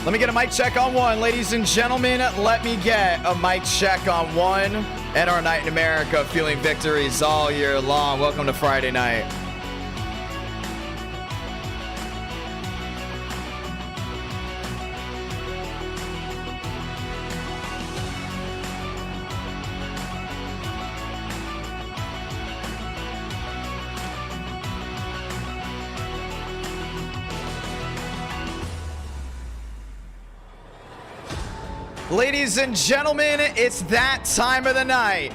Let me get a mic check on one, ladies and gentlemen. Let me get a mic check on one. And our night in America, feeling victories all year long. Welcome to Friday night. Ladies and gentlemen, it's that time of the night.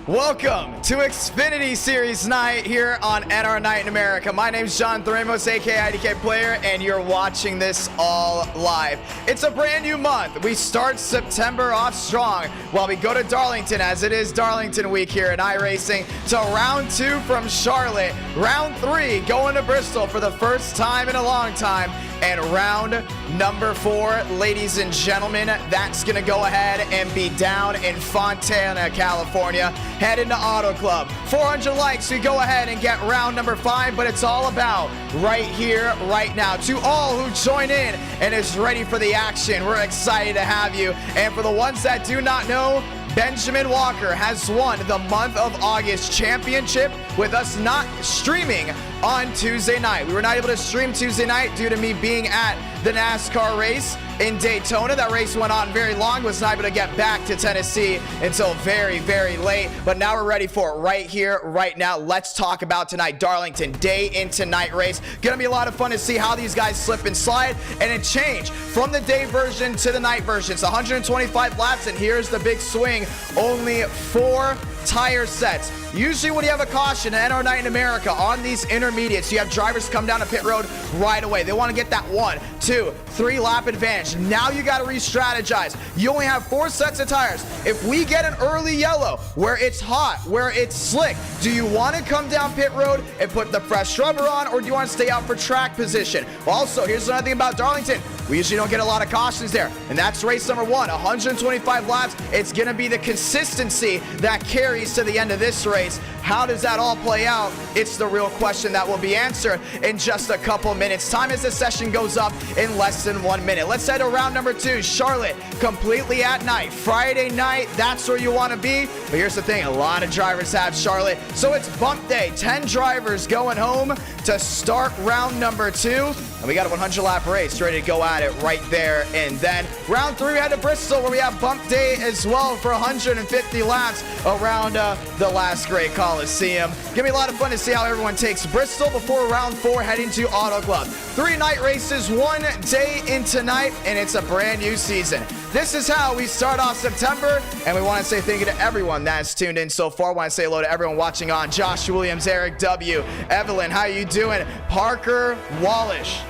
Welcome to Xfinity Series night here on NR Night in America. My name's John Thramos, aka Idk Player, and you're watching this all live. It's a brand new month. We start September off strong while we go to Darlington, as it is Darlington week here in Iracing, to round 2 from Charlotte, round 3 going to Bristol for the first time in a long time. And round number 4, ladies and gentlemen, that's going to go ahead and be down in Fontana, California. Head into Auto Club. 400 likes, we go ahead and get round number 5, but it's all about right here, right now. To all who join in and is ready for the action, we're excited to have you. And for the ones that do not know, Benjamin Walker has won the month of August championship with us not streaming on Tuesday night. We were not able to stream Tuesday night due to me being at the NASCAR race in Daytona. That race went on very long, was not able to get back to Tennessee until very, very late. But now we're ready for it right here, right now. Let's talk about tonight. Darlington, day into night race. Gonna be a lot of fun to see how these guys slip and slide and it change from the day version to the night version. It's 125 laps, and here's the big swing. Only 4 tire sets. Usually when you have a caution at NR Night in America on these intermediates, you have drivers come down a pit road right away. They want to get that 1, 2, 3 lap advantage. Now you got to re-strategize. You only have 4 sets of tires. If we get an early yellow where it's hot, where it's slick, do you want to come down pit road and put the fresh rubber on, or do you want to stay out for track position? Also, here's another thing about Darlington. We usually don't get a lot of cautions there, and that's race number 1, 125 laps. It's going to be the consistency that carries to the end of this race. How does that all play out? It's the real question that will be answered in just a couple minutes. Time as the session goes up in less than 1 minute. Let's head to round number 2, Charlotte, completely at night. Friday night, that's where you want to be. But here's the thing, a lot of drivers have Charlotte, so it's bump day. 10 drivers going home to start round number 2. And we got a 100-lap race ready to go at it right there. And then round 3, we head to Bristol, where we have bump day as well for 150 laps around the last great Coliseum. Gonna be a lot of fun to see how everyone takes Bristol before round 4 heading to Auto Club. 3 night races, 1 day into night, and it's a brand new season. This is how we start off September, and we want to say thank you to everyone that's tuned in so far. I want to say hello to everyone watching on. Josh Williams, Eric W., Evelyn, how you doing? Parker Wallish.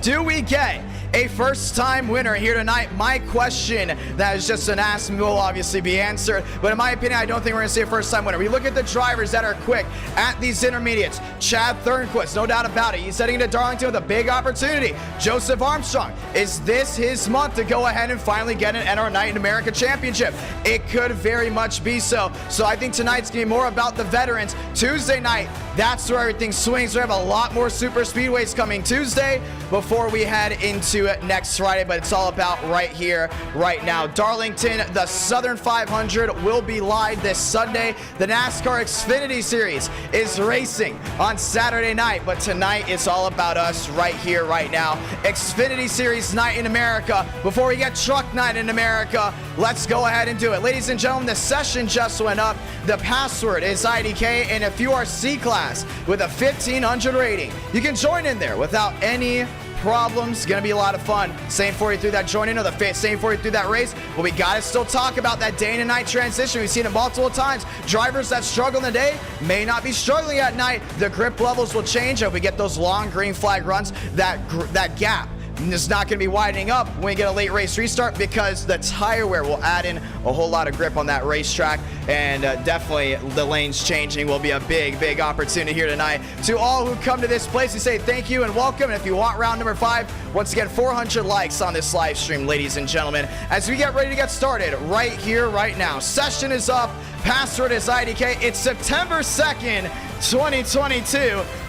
Do we get a first-time winner here tonight? My question that is just an ask will obviously be answered, but in my opinion, I don't think we're going to see a first-time winner. We look at the drivers that are quick at these intermediates. Chad Thornquist, no doubt about it. He's heading into Darlington with a big opportunity. Joseph Armstrong, is this his month to go ahead and finally get an NR Night in America championship? It could very much be so. So I think tonight's going to be more about the veterans. Tuesday night, that's where everything swings. We have a lot more super speedways coming Tuesday before we head into it next Friday, but it's all about right here, right now. Darlington, the Southern 500 will be live this Sunday. The NASCAR Xfinity Series is racing on Saturday night, but tonight it's all about us right here, right now. Xfinity Series night in America. Before we get truck night in America, let's go ahead and do it. Ladies and gentlemen, the session just went up. The password is IDK, and if you are C-Class with a 1500 rating, you can join in there without any problems. Gonna be a lot of fun. Same for you through that join-in, or the same for you through that race. But we gotta still talk about that day and night transition. We've seen it multiple times. Drivers that struggle in the day may not be struggling at night. The grip levels will change if we get those long green flag runs. That gap is not going to be widening up when we get a late race restart, because the tire wear will add in a whole lot of grip on that racetrack, and definitely the lanes changing will be a big opportunity here tonight. To all who come to this place, we say thank you and welcome. And if you want round number 5, once again, 400 likes on this live stream, ladies and gentlemen, as we get ready to get started right here, right now. Session is up. Password is IDK. It's September 2nd, 2022,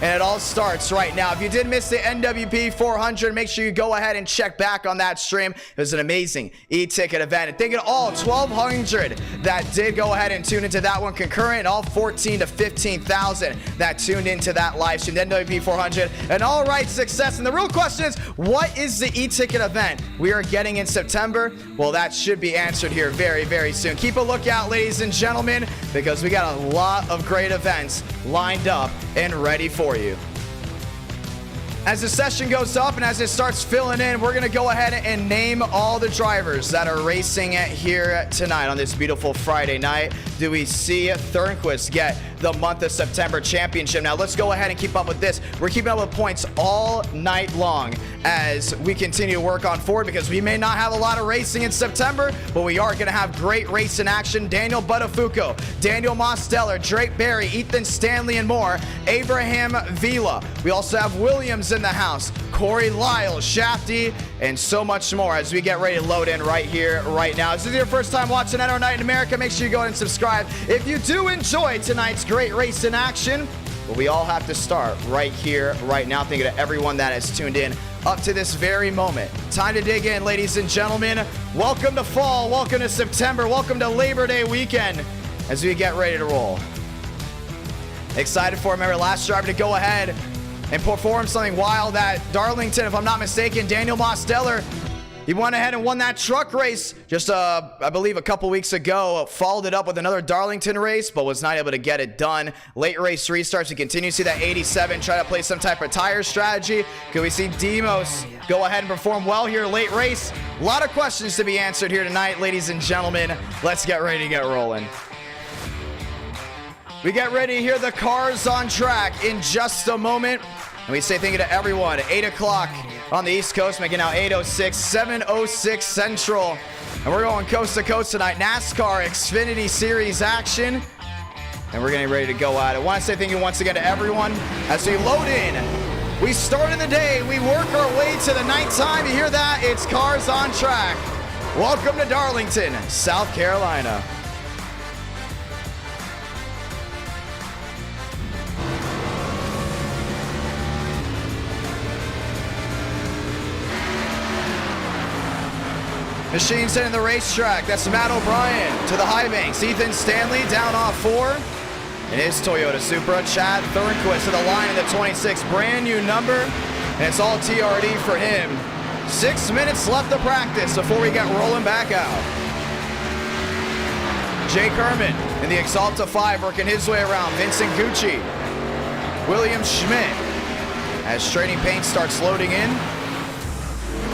and it all starts right now. If you did miss the NWP 400, make sure you go ahead and check back on that stream. It was an amazing e-ticket event, and thank you to all 1,200 that did go ahead and tune into that one concurrent, and all 14 to 15,000 that tuned into that live stream, the NWP 400, and all right, success. And the real question is, what is the e-ticket event we are getting in September? Well, that should be answered here very, very soon. Keep a lookout, ladies and gentlemen, because we got a lot of great events lined up and ready for you. As the session goes up and as it starts filling in, we're going to go ahead and name all the drivers that are racing here tonight on this beautiful Friday night. Do we see Thornquist get the month of September championship? Now let's go ahead and keep up with this. We're keeping up with points all night long as we continue to work on forward, because we may not have a lot of racing in September, but we are going to have great race in action. Daniel Buttafuoco, Daniel Mosteller, Drake Berry, Ethan Stanley, and more. Abraham Vila. We also have Williams in the house, Corey Lyle, Shafty, and so much more as we get ready to load in right here, right now. If this is your first time watching NASCAR Night in America, make sure you go ahead and subscribe. If you do enjoy tonight's great race in action, well, we all have to start right here, right now. Thank you to everyone that has tuned in up to this very moment. Time to dig in, ladies and gentlemen. Welcome to fall, welcome to September, welcome to Labor Day weekend as we get ready to roll. Excited for, remember, last driver to go ahead and perform something wild at Darlington, if I'm not mistaken. Daniel Mosteller, he went ahead and won that truck race just, I believe, a couple weeks ago. Followed it up with another Darlington race, but was not able to get it done. Late race restarts. We continue to see that 87 try to play some type of tire strategy. Could we see Demos go ahead and perform well here late race? A lot of questions to be answered here tonight, ladies and gentlemen. Let's get ready to get rolling. We get ready to hear the cars on track in just a moment. And we say thank you to everyone. 8 o'clock on the East Coast, making now 8:06, 7:06 Central. And we're going coast to coast tonight. NASCAR Xfinity Series action. And we're getting ready to go at it. I want to say thank you once again to everyone as we load in. We start in the day. We work our way to the nighttime. You hear that? It's cars on track. Welcome to Darlington, South Carolina. Machines hitting the racetrack. That's Matt O'Brien to the high banks. Ethan Stanley down off 4 in his Toyota Supra. Chad Thornquist to the line in the 26, brand new number, and it's all TRD for him. 6 minutes left to practice before we get rolling back out. Jake Herman in the Exalta 5 working his way around. Vincent Gucci. William Schmidt as training paint starts loading in.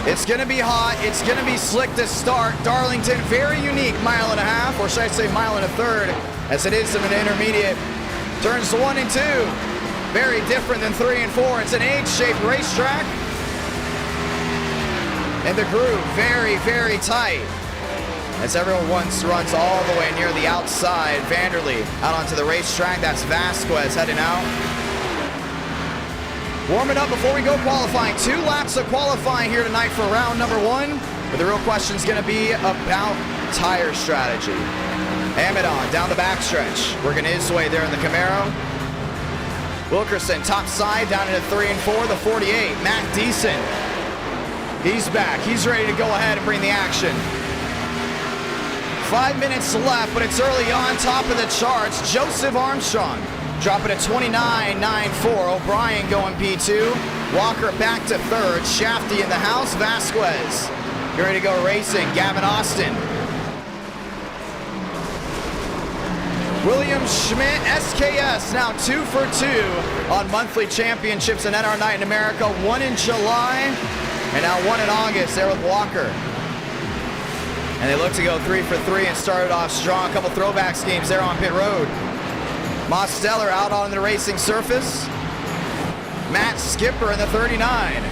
It's going to be hot. It's going to be slick to start. Darlington, very unique 1.5 miles, or should I say 1.3 miles, as it is in an intermediate. Turns 1 and 2. Very different than 3 and 4. It's an H-shaped racetrack. And the groove very, very tight, as everyone runs all the way near the outside. Vanderlee out onto the racetrack. That's Vasquez heading out. Warming up before we go qualifying. 2 laps of qualifying here tonight for round number 1. But the real question is going to be about tire strategy. Amadon down the backstretch, working his way there in the Camaro. Wilkerson top side down into 3 and 4, the 48. Matt Deason, he's back. He's ready to go ahead and bring the action. 5 minutes left, but it's early on top of the charts. Joseph Armstrong dropping a 29.94. O'Brien going P2. Walker back to 3rd. Shafty in the house. Vasquez getting ready to go racing. Gavin Austin. William Schmidt, SKS, now 2 for 2 on monthly championships in NASCAR Night in America. 1 in July, and now 1 in August there with Walker. And they look to go 3 for 3 and started off strong. A couple throwback schemes there on pit road. Mosteller out on the racing surface. Matt Skipper in the 39.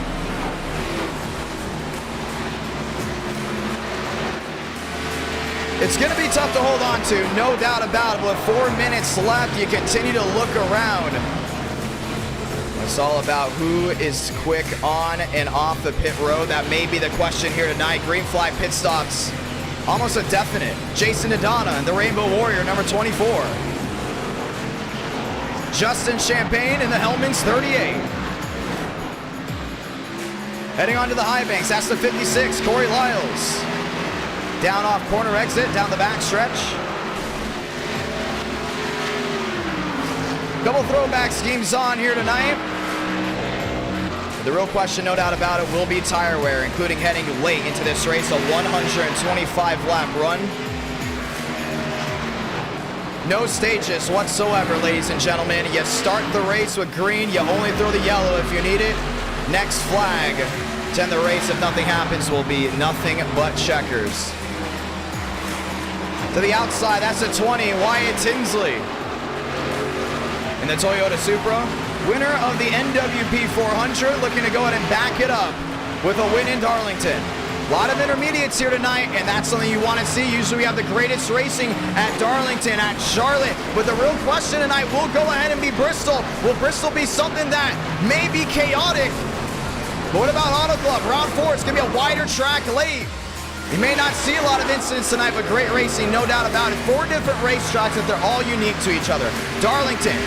It's going to be tough to hold on to, no doubt about it. With 4 minutes left, you continue to look around. It's all about who is quick on and off the pit road. That may be the question here tonight. Green flag pit stops, almost a definite. Jason Adana and the Rainbow Warrior, number 24. Justin Champagne in the Hellman's 38. Heading on to the high banks, that's the 56, Corey Lyles. Down off corner exit, down the back stretch. Couple throwback schemes on here tonight. The real question, no doubt about it, will be tire wear, including heading late into this race, a 125 lap run. No stages whatsoever, ladies and gentlemen. You start the race with green, you only throw the yellow if you need it. Next flag to end the race, if nothing happens, will be nothing but checkers. To the outside, that's a 20, Wyatt Tinsley. In the Toyota Supra, winner of the NWP 400, looking to go ahead and back it up with a win in Darlington. A lot of intermediates here tonight, and that's something you want to see. Usually we have the greatest racing at Darlington, at Charlotte, but the real question tonight will go ahead and be Bristol. Will Bristol be something that may be chaotic? But what about Auto Club? Round 4, it's going to be a wider track late. You may not see a lot of incidents tonight, but great racing, no doubt about it. 4 different racetracks that they're all unique to each other. Darlington,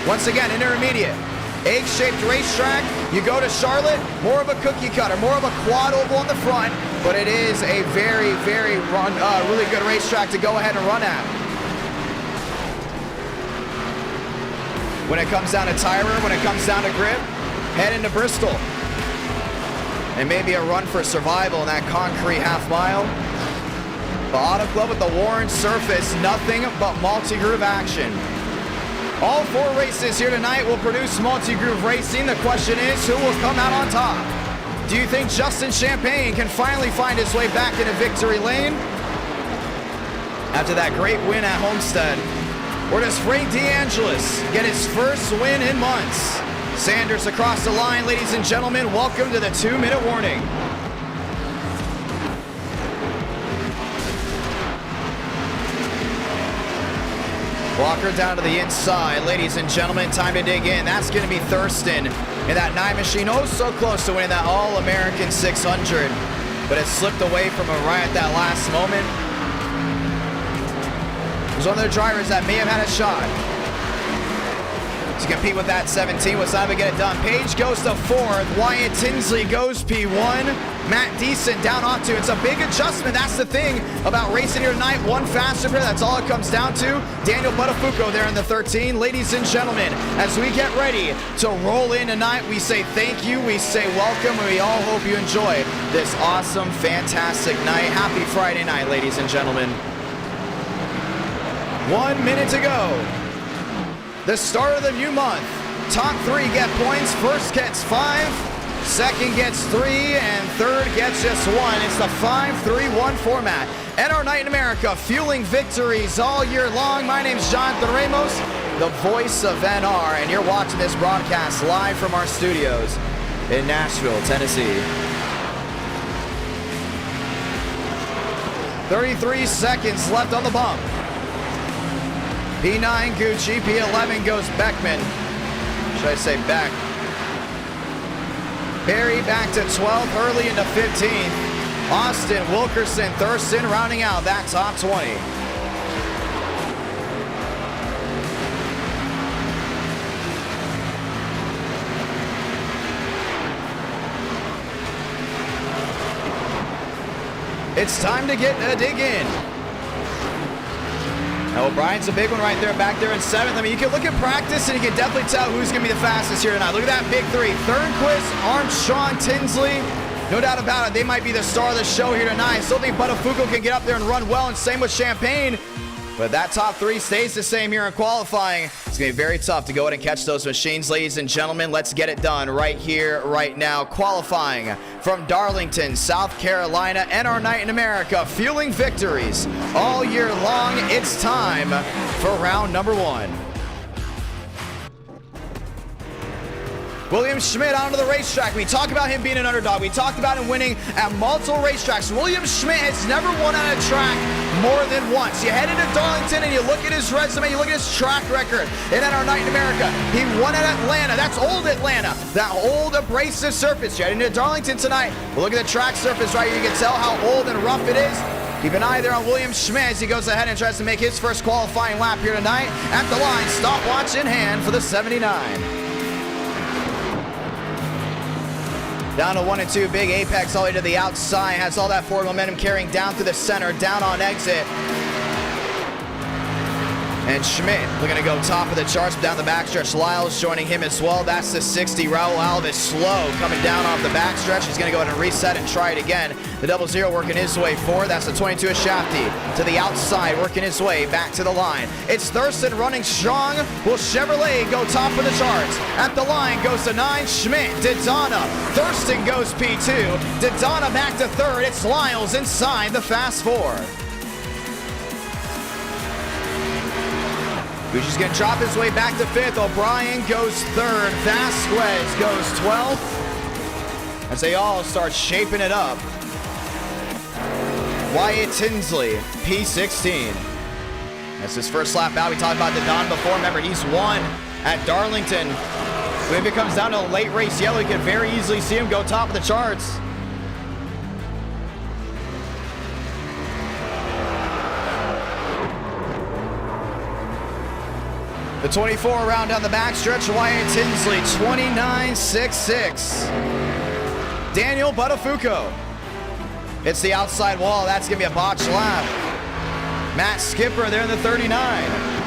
once again, intermediate. Egg-shaped racetrack. You go to Charlotte, more of a cookie cutter, more of a quad oval on the front, but it is a very, very really good racetrack to go ahead and run at. When it comes down to tire, when it comes down to grip, head into Bristol. And maybe a run for survival in that concrete half mile. The Auto Club with the worn surface, nothing but multi-groove action. All 4 races here tonight will produce multi-groove racing. The question is, who will come out on top? Do you think Justin Champagne can finally find his way back into victory lane after that great win at Homestead? Or does Frank DeAngelis get his first win in months? Sanders across the line, ladies and gentlemen. Welcome to the 2-minute warning. Walker down to the inside, ladies and gentlemen. Time to dig in. That's going to be Thurston in that 9 machine. Oh, so close to winning that All-American 600, but it slipped away from him right at that last moment. It was one of the drivers that may have had a shot to compete with that 17, was not able to get it done. Page goes to 4th. Wyatt Tinsley goes P1. Matt Deason down off 2. It's a big adjustment. That's the thing about racing here tonight. One faster player, that's all it comes down to. Daniel Buttafuoco there in the 13. Ladies and gentlemen, as we get ready to roll in tonight, we say thank you, we say welcome, and we all hope you enjoy this awesome, fantastic night. Happy Friday night, ladies and gentlemen. 1 minute to go. The start of the new month. Top 3 get points. First gets 5, second gets 3, and third gets just 1. It's the 5-3-1 format. NR Night in America, fueling victories all year long. My name's Jonathan Ramos, the voice of NR, and you're watching this broadcast live from our studios in Nashville, Tennessee. 33 seconds left on the bump. P9 Gucci, P11 goes Beckman. Should I say Beck? Perry back to 12th, early into 15th. Austin, Wilkerson, Thurston rounding out that top 20. It's time to get a dig in. Now, O'Brien's a big one right there, back there in 7th. I mean, you can look at practice and you can definitely tell who's going to be the fastest here tonight. Look at that big 3. Thornquist, Armstrong, Tinsley. No doubt about it, they might be the star of the show here tonight. I still think Buttafuoco can get up there and run well, and same with Champagne. But that top 3 stays the same here in qualifying. It's going to be very tough to go ahead and catch those machines, ladies and gentlemen. Let's get it done right here, right now. Qualifying from Darlington, South Carolina, NR Night in America, fueling victories all year long. It's time for round number 1. William Schmidt onto the racetrack. We talked about him being an underdog. We talked about him winning at multiple racetracks. William Schmidt has never won on a track more than once. You head into Darlington and you look at his resume, you look at his track record in NR Night in America. He won at Atlanta. That's old Atlanta. That old abrasive surface. You head into Darlington tonight. Well, look at the track surface right here. You can tell how old and rough it is. Keep an eye there on William Schmidt as he goes ahead and tries to make his first qualifying lap here tonight. At the line, stopwatch in hand for the 79. Down to 1 and 2, big apex all the way to the outside. Has all that forward momentum carrying down through the center, down on exit. And Schmidt looking to go top of the charts down the backstretch. Lyles joining him as well. That's the 60. Raul Alves slow coming down off the backstretch. He's going to go ahead and reset and try it again. The 00 working his way forward. That's the 22 of Shafty to the outside, working his way back to the line. It's Thurston running strong. Will Chevrolet go top of the charts? At the line goes to 9. Schmidt, Daytona. Thurston goes P2. Daytona back to third. It's Lyles inside the fast four. Gucci's going to drop his way back to fifth. O'Brien goes third. Vasquez goes 12th. As they all start shaping it up. Wyatt Tinsley, P16. That's his first lap out. We talked about the Don before. Remember, he's won at Darlington. If it comes down to a late race yellow, you could very easily see him go top of the charts. The 24 around down the backstretch, Wyatt Tinsley, 29.66. Daniel Buttafuoco. It's the outside wall. That's going to be a botched lap. Matt Skipper there in the 39.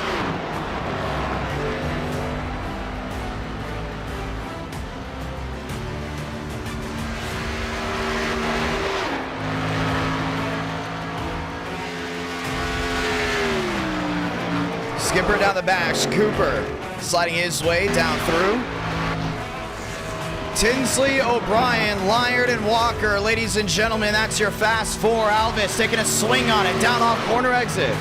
Skipper down the back. Cooper sliding his way down through. Tinsley, O'Brien, Lyard, and Walker. Ladies and gentlemen, that's your fast four. Alves taking a swing on it. Down off corner exit.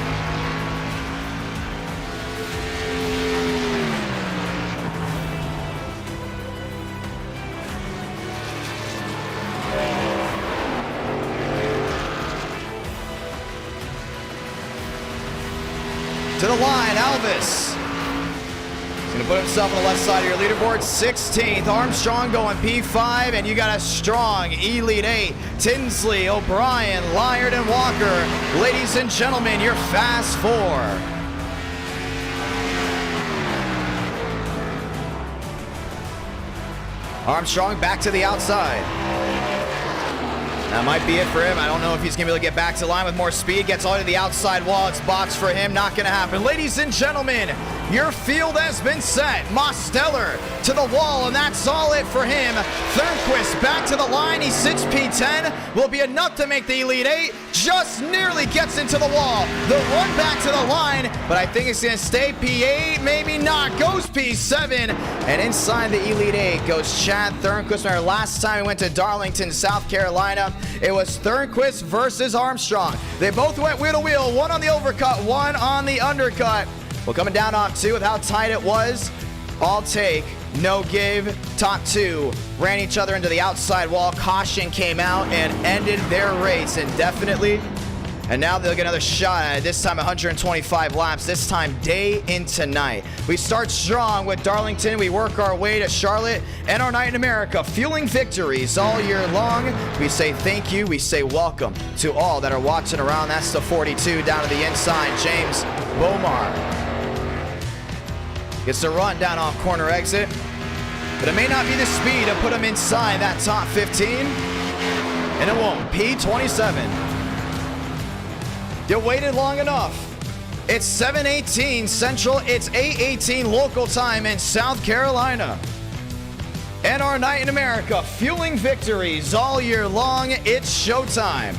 To the line, Alves. He's going to put himself on the left side of your leaderboard. 16th, Armstrong going P5, and you got a strong Elite 8. Tinsley, O'Brien, Lyard, and Walker. Ladies and gentlemen, your fast four. Armstrong back to the outside. That might be it for him. I don't know if he's going to be able to get back to line with more speed. Gets all to the outside wall. It's boxed for him. Not going to happen. Ladies and gentlemen, your field has been set. Mosteller to the wall, and that's all it for him. Thornquist back to the line. He sits P10. Will be enough to make the Elite 8. Just nearly gets into the wall. The run back to the line, but I think it's going to stay P8. Maybe not. Goes P7. And inside the Elite 8 goes Chad Thornquist. Remember, last time we went to Darlington, South Carolina, it was Thornquist versus Armstrong. They both went wheel to wheel. One on the overcut, one on the undercut. Well, coming down off two with how tight it was. All take, no give. Top two ran each other into the outside wall. Caution came out and ended their race indefinitely. And now they'll get another shot at it. This time 125 laps. This time day into night. We start strong with Darlington. We work our way to Charlotte and our night in America. Fueling victories all year long. We say thank you. We say welcome to all that are watching around. That's the 42 down to the inside. James Bomar gets the run down off corner exit. But it may not be the speed to put him inside that top 15. And it won't. P27. You waited long enough. It's 7:18 Central. It's 8:18 local time in South Carolina. And our night in America, fueling victories all year long. It's showtime.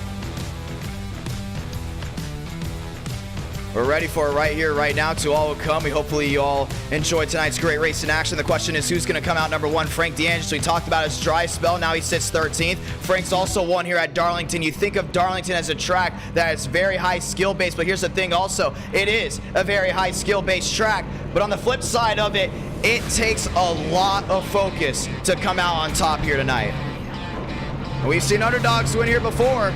We're ready for it right here, right now. To all who come, hopefully you all enjoyed tonight's great race in action. The question is, who's going to come out number one? Frank D'Angelo. We talked about his dry spell. Now he sits 13th. Frank's also won here at Darlington. You think of Darlington as a track that is very high skill based, but here's the thing also, it is a very high skill based track. But on the flip side of it, it takes a lot of focus to come out on top here tonight. We've seen underdogs win here before.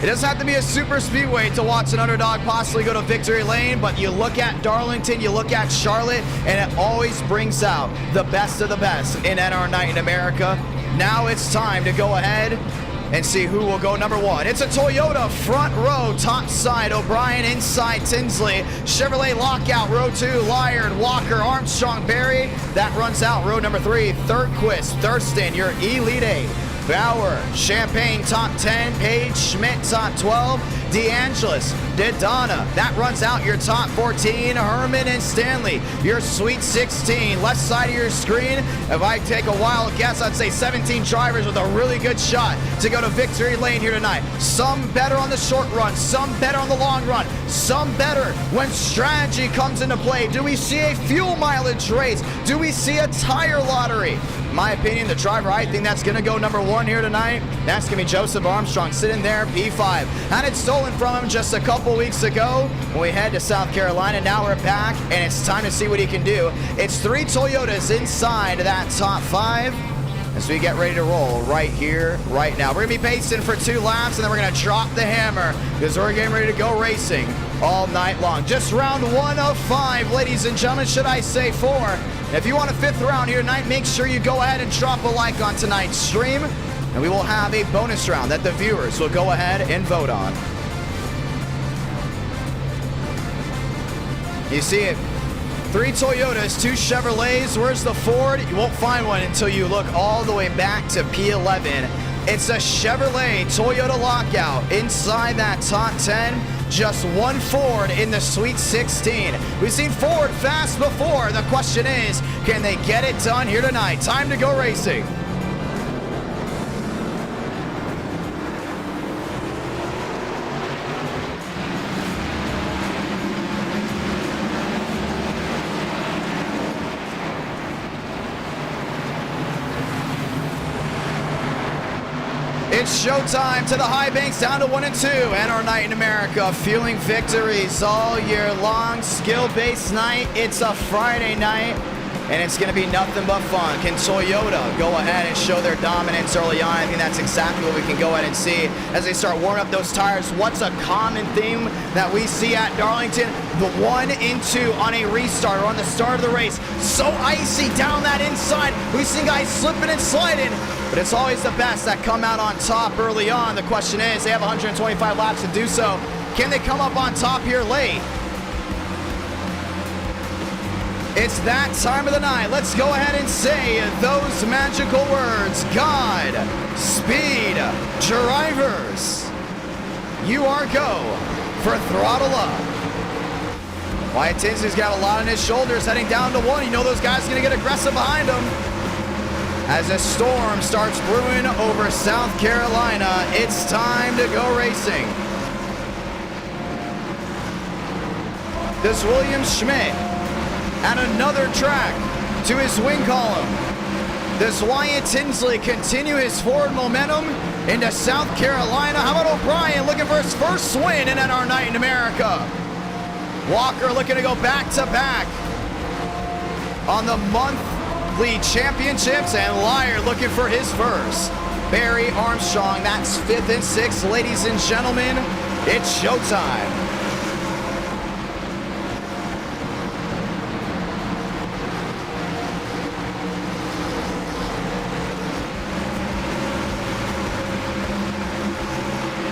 It doesn't have to be a super speedway to watch an underdog possibly go to victory lane, but you look at Darlington, you look at Charlotte, and it always brings out the best of the best in NR Night in America. Now it's time to go ahead and see who will go number 1. It's a Toyota front row, top side, O'Brien inside, Tinsley. Chevrolet lockout, row 2, Lyard, Walker, Armstrong, Berry. That runs out row number 3, Thurquist, Thurston, your Elite 8. Bauer, Champagne, top 10, Page, Schmidt, top 12, DeAngelis, Didonna. That runs out your top 14, Herman and Stanley, your Sweet 16. Left side of your screen, if I take a wild guess, I'd say 17 drivers with a really good shot to go to victory lane here tonight. Some better on the short run, some better on the long run, some better when strategy comes into play. Do we see a fuel mileage race? Do we see a tire lottery? In my opinion, the driver I think that's going to go number 1 here tonight, that's going to be Joseph Armstrong, sitting there, P5. Had it stolen from him just a couple weeks ago when we head to South Carolina. Now we're back, and it's time to see what he can do. It's 3 Toyotas inside that top 5 as we get ready to roll right here, right now. We're going to be pacing for 2 laps, and then we're going to drop the hammer because we're getting ready to go racing all night long. Just round 1 of 5, ladies and gentlemen, should I say 4. If you want a 5th round here tonight, make sure you go ahead and drop a like on tonight's stream, and we will have a bonus round that the viewers will go ahead and vote on. You see it. 3 Toyotas, 2 Chevrolets. Where's the Ford? You won't find one until you look all the way back to P11. It's a Chevrolet Toyota lockout inside that top 10. Just 1 Ford in the Sweet 16. We've seen Ford fast before. The question is, can they get it done here tonight? Time to go racing. It's showtime to the high banks, down to 1 and 2. And our night in America, fueling victories all year long. Skill-based night. It's a Friday night, and it's going to be nothing but fun. Can Toyota go ahead and show their dominance early on? I think that's exactly what we can go ahead and see as they start warming up those tires. What's a common theme that we see at Darlington? The 1 and 2 on a restart or on the start of the race. So icy down that inside. We've seen guys slipping and sliding. But it's always the best that come out on top early on. The question is, they have 125 laps to do so. Can they come up on top here late? It's that time of the night. Let's go ahead and say those magical words. God, speed, drivers. You are go for throttle up. Wyatt Tinsley's got a lot on his shoulders heading down to 1. You know those guys are going to get aggressive behind him. As a storm starts brewing over South Carolina, it's time to go racing. This William Schmidt at another track to his wing column. Does Wyatt Tinsley continue his forward momentum into South Carolina? How about O'Brien looking for his first win in our night in America? Walker looking to go back-to-back on the monthly championships, and Lyard looking for his first. Barry Armstrong, that's 5th and 6th. Ladies and gentlemen, it's showtime.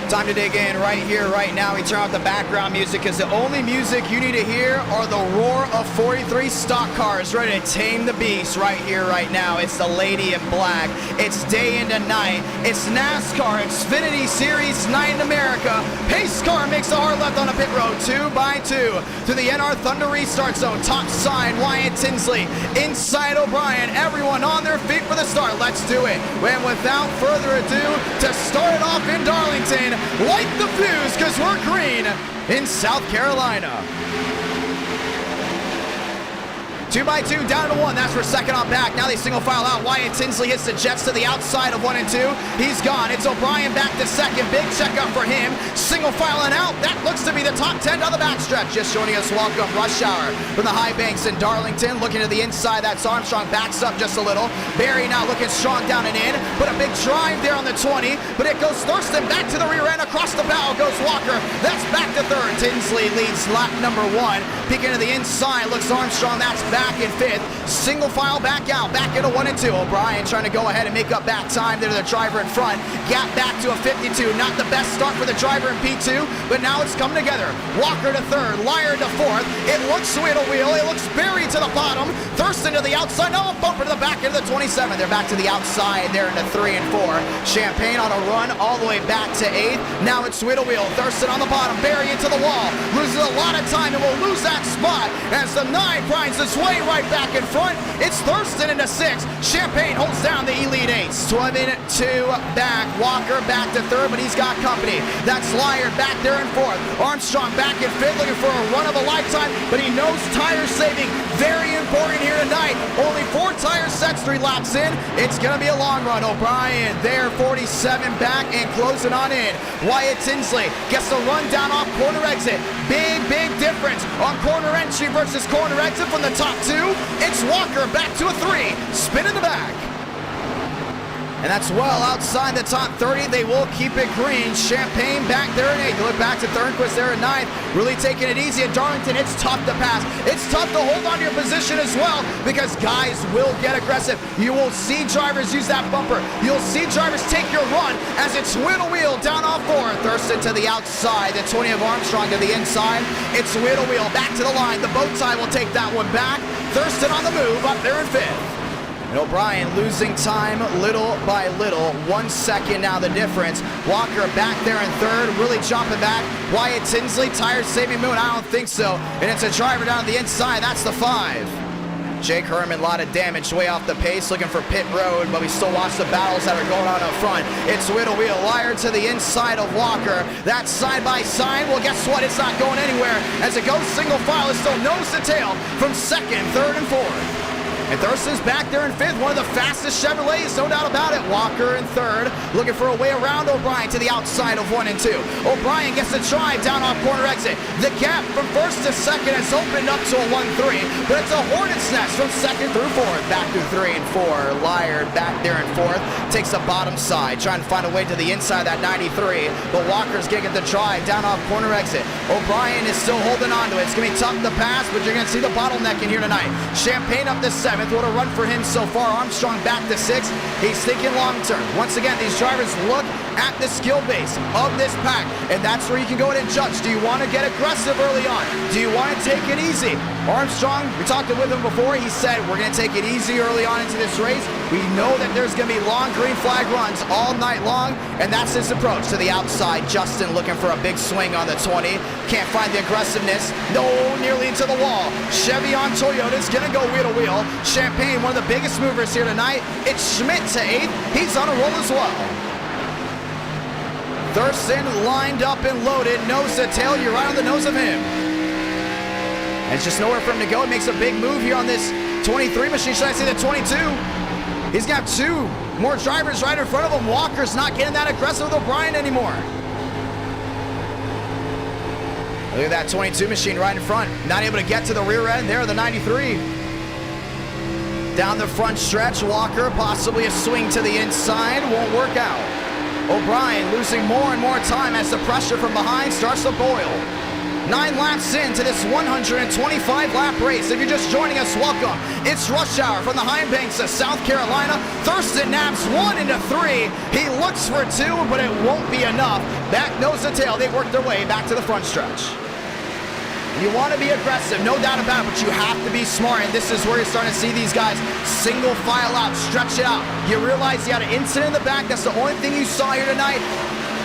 Time to dig in right here, right now. We turn off the background music because the only music you need to hear are the roar of 43 stock cars ready to tame the beast right here, right now. It's the Lady in Black. It's day into night. It's NASCAR Xfinity Series night in America. Pace car makes a hard left on a pit road, 2x2 to the NR Thunder restart zone. Top side, Wyatt Tinsley. Inside O'Brien. Everyone on their feet for the start. Let's do it. And without further ado, to start it off in Darlington, light the fuse because we're green in South Carolina. 2x2 down to 1. That's for second on back. Now they single file out. Wyatt Tinsley hits the jets to the outside of 1 and 2. He's gone. It's O'Brien back to second. Big checkup for him. Single filing out. That looks to be the top 10 on the backstretch. Just joining us, welcome Rush Hour from the high banks in Darlington. Looking to the inside. That's Armstrong. Backs up just a little. Barry now looking strong down and in. But a big drive there on the 20. But it goes Thurston back to the rear end. Across the bow goes Walker. That's back to third. Tinsley leads lap number 1. Peeking to the inside. Looks Armstrong. That's back back in 5th. Single file back out, back into 1 and 2. O'Brien trying to go ahead and make up back time there to the driver in front. Gap back to a 52. Not the best start for the driver in P2, but now it's coming together. Walker to 3rd, Lyer to 4th. It looks wheel to wheel. It looks buried to the bottom. Thurston to the outside. No, a bumper to the back into the 27. They're back to the outside there into 3 and 4. Champagne on a run all the way back to 8th. Now it's wheel to wheel. Thurston on the bottom. Barry into the wall. Loses a lot of time and will lose that spot as the 9 grinds its way right back in front. It's Thurston into 6. Champagne holds down the Elite 8s. 22 back. Walker back to 3rd, but he's got company. That's Lyer back there in 4th. Armstrong back in 5th, looking for a run of a lifetime, but he knows tire saving. Very important here tonight. Only 4 tire sets, 3 laps in. It's going to be a long run. O'Brien there, 47 back and closing on in. Wyatt Tinsley gets the run down off corner exit. Big difference on corner entry versus corner exit from the top 2. It's Walker back to a 3. Spin in the back. And that's well outside the top 30. They will keep it green. Champagne back there in 8th. You look back to Thornquist there in 9th. Really taking it easy at Darlington. It's tough to pass. It's tough to hold on to your position as well because guys will get aggressive. You will see drivers use that bumper. You'll see drivers take your run as it's wheel to wheel down off 4. Thurston to the outside. The 20 of Armstrong to the inside. It's wheel to wheel back to the line. The bow tie will take that one back. Thurston on the move up there in 5th. And O'Brien losing time little by little. 1 second now the difference. Walker back there in 3rd, really jumping back. Wyatt Tinsley, tire saving moon, I don't think so. And it's a driver down the inside, that's the 5. Jake Herman, a lot of damage way off the pace, looking for pit road, but we still watch the battles that are going on up front. It's wheel to wheel, Lyer to the inside of Walker. That's side by side. Well, guess what? It's not going anywhere. As it goes single file, it's still nose to tail from 2nd, 3rd, and 4th. And Thurston's back there in 5th, one of the fastest Chevrolets, no doubt about it. Walker in 3rd, looking for a way around O'Brien to the outside of 1 and 2. O'Brien gets a try down off corner exit. The gap from 1st to 2nd has opened up to a 1-3, but it's a hornet's nest from 2nd through 4th. Back through 3 and 4. Lyer back there in 4th, takes the bottom side, trying to find a way to the inside of that 93, but Walker's gonna get the try down off corner exit. O'Brien is still holding on to it. It's gonna be tough to pass, but you're gonna see the bottleneck in here tonight. Champagne up to 7th. What a run for him so far. Armstrong back to 6th. He's thinking long term. Once again, these drivers look at the skill base of this pack, and that's where you can go ahead and judge. Do you want to get aggressive early on? Do you want to take it easy? Armstrong, we talked with him before. He said, we're going to take it easy early on into this race. We know that there's going to be long green flag runs all night long, and that's his approach to the outside. Justin looking for a big swing on the 20. Can't find the aggressiveness. No, nearly into the wall. Chevy on Toyota's going to go wheel to wheel. Champagne, one of the biggest movers here tonight. It's Schmidt to 8th. He's on a roll as well. Thurston lined up and loaded. Nose to tail. You're right on the nose of him. And it's just nowhere for him to go. He makes a big move here on this 23 machine. Should I say the 22? He's got 2 more drivers right in front of him. Walker's not getting that aggressive with O'Brien anymore. Look at that 22 machine right in front. Not able to get to the rear end there of the 93. Down the front stretch, Walker, possibly a swing to the inside, won't work out. O'Brien losing more and more time as the pressure from behind starts to boil. 9 laps into this 125-lap race. If you're just joining us, welcome. It's rush hour from the high banks of South Carolina. Thurston naps 1 into 3. He looks for 2, but it won't be enough. Back nose to tail, they work their way back to the front stretch. You want to be aggressive, no doubt about it, but you have to be smart, and this is where you're starting to see these guys single file out, stretch it out. You realize you had an incident in the back. That's the only thing you saw here tonight.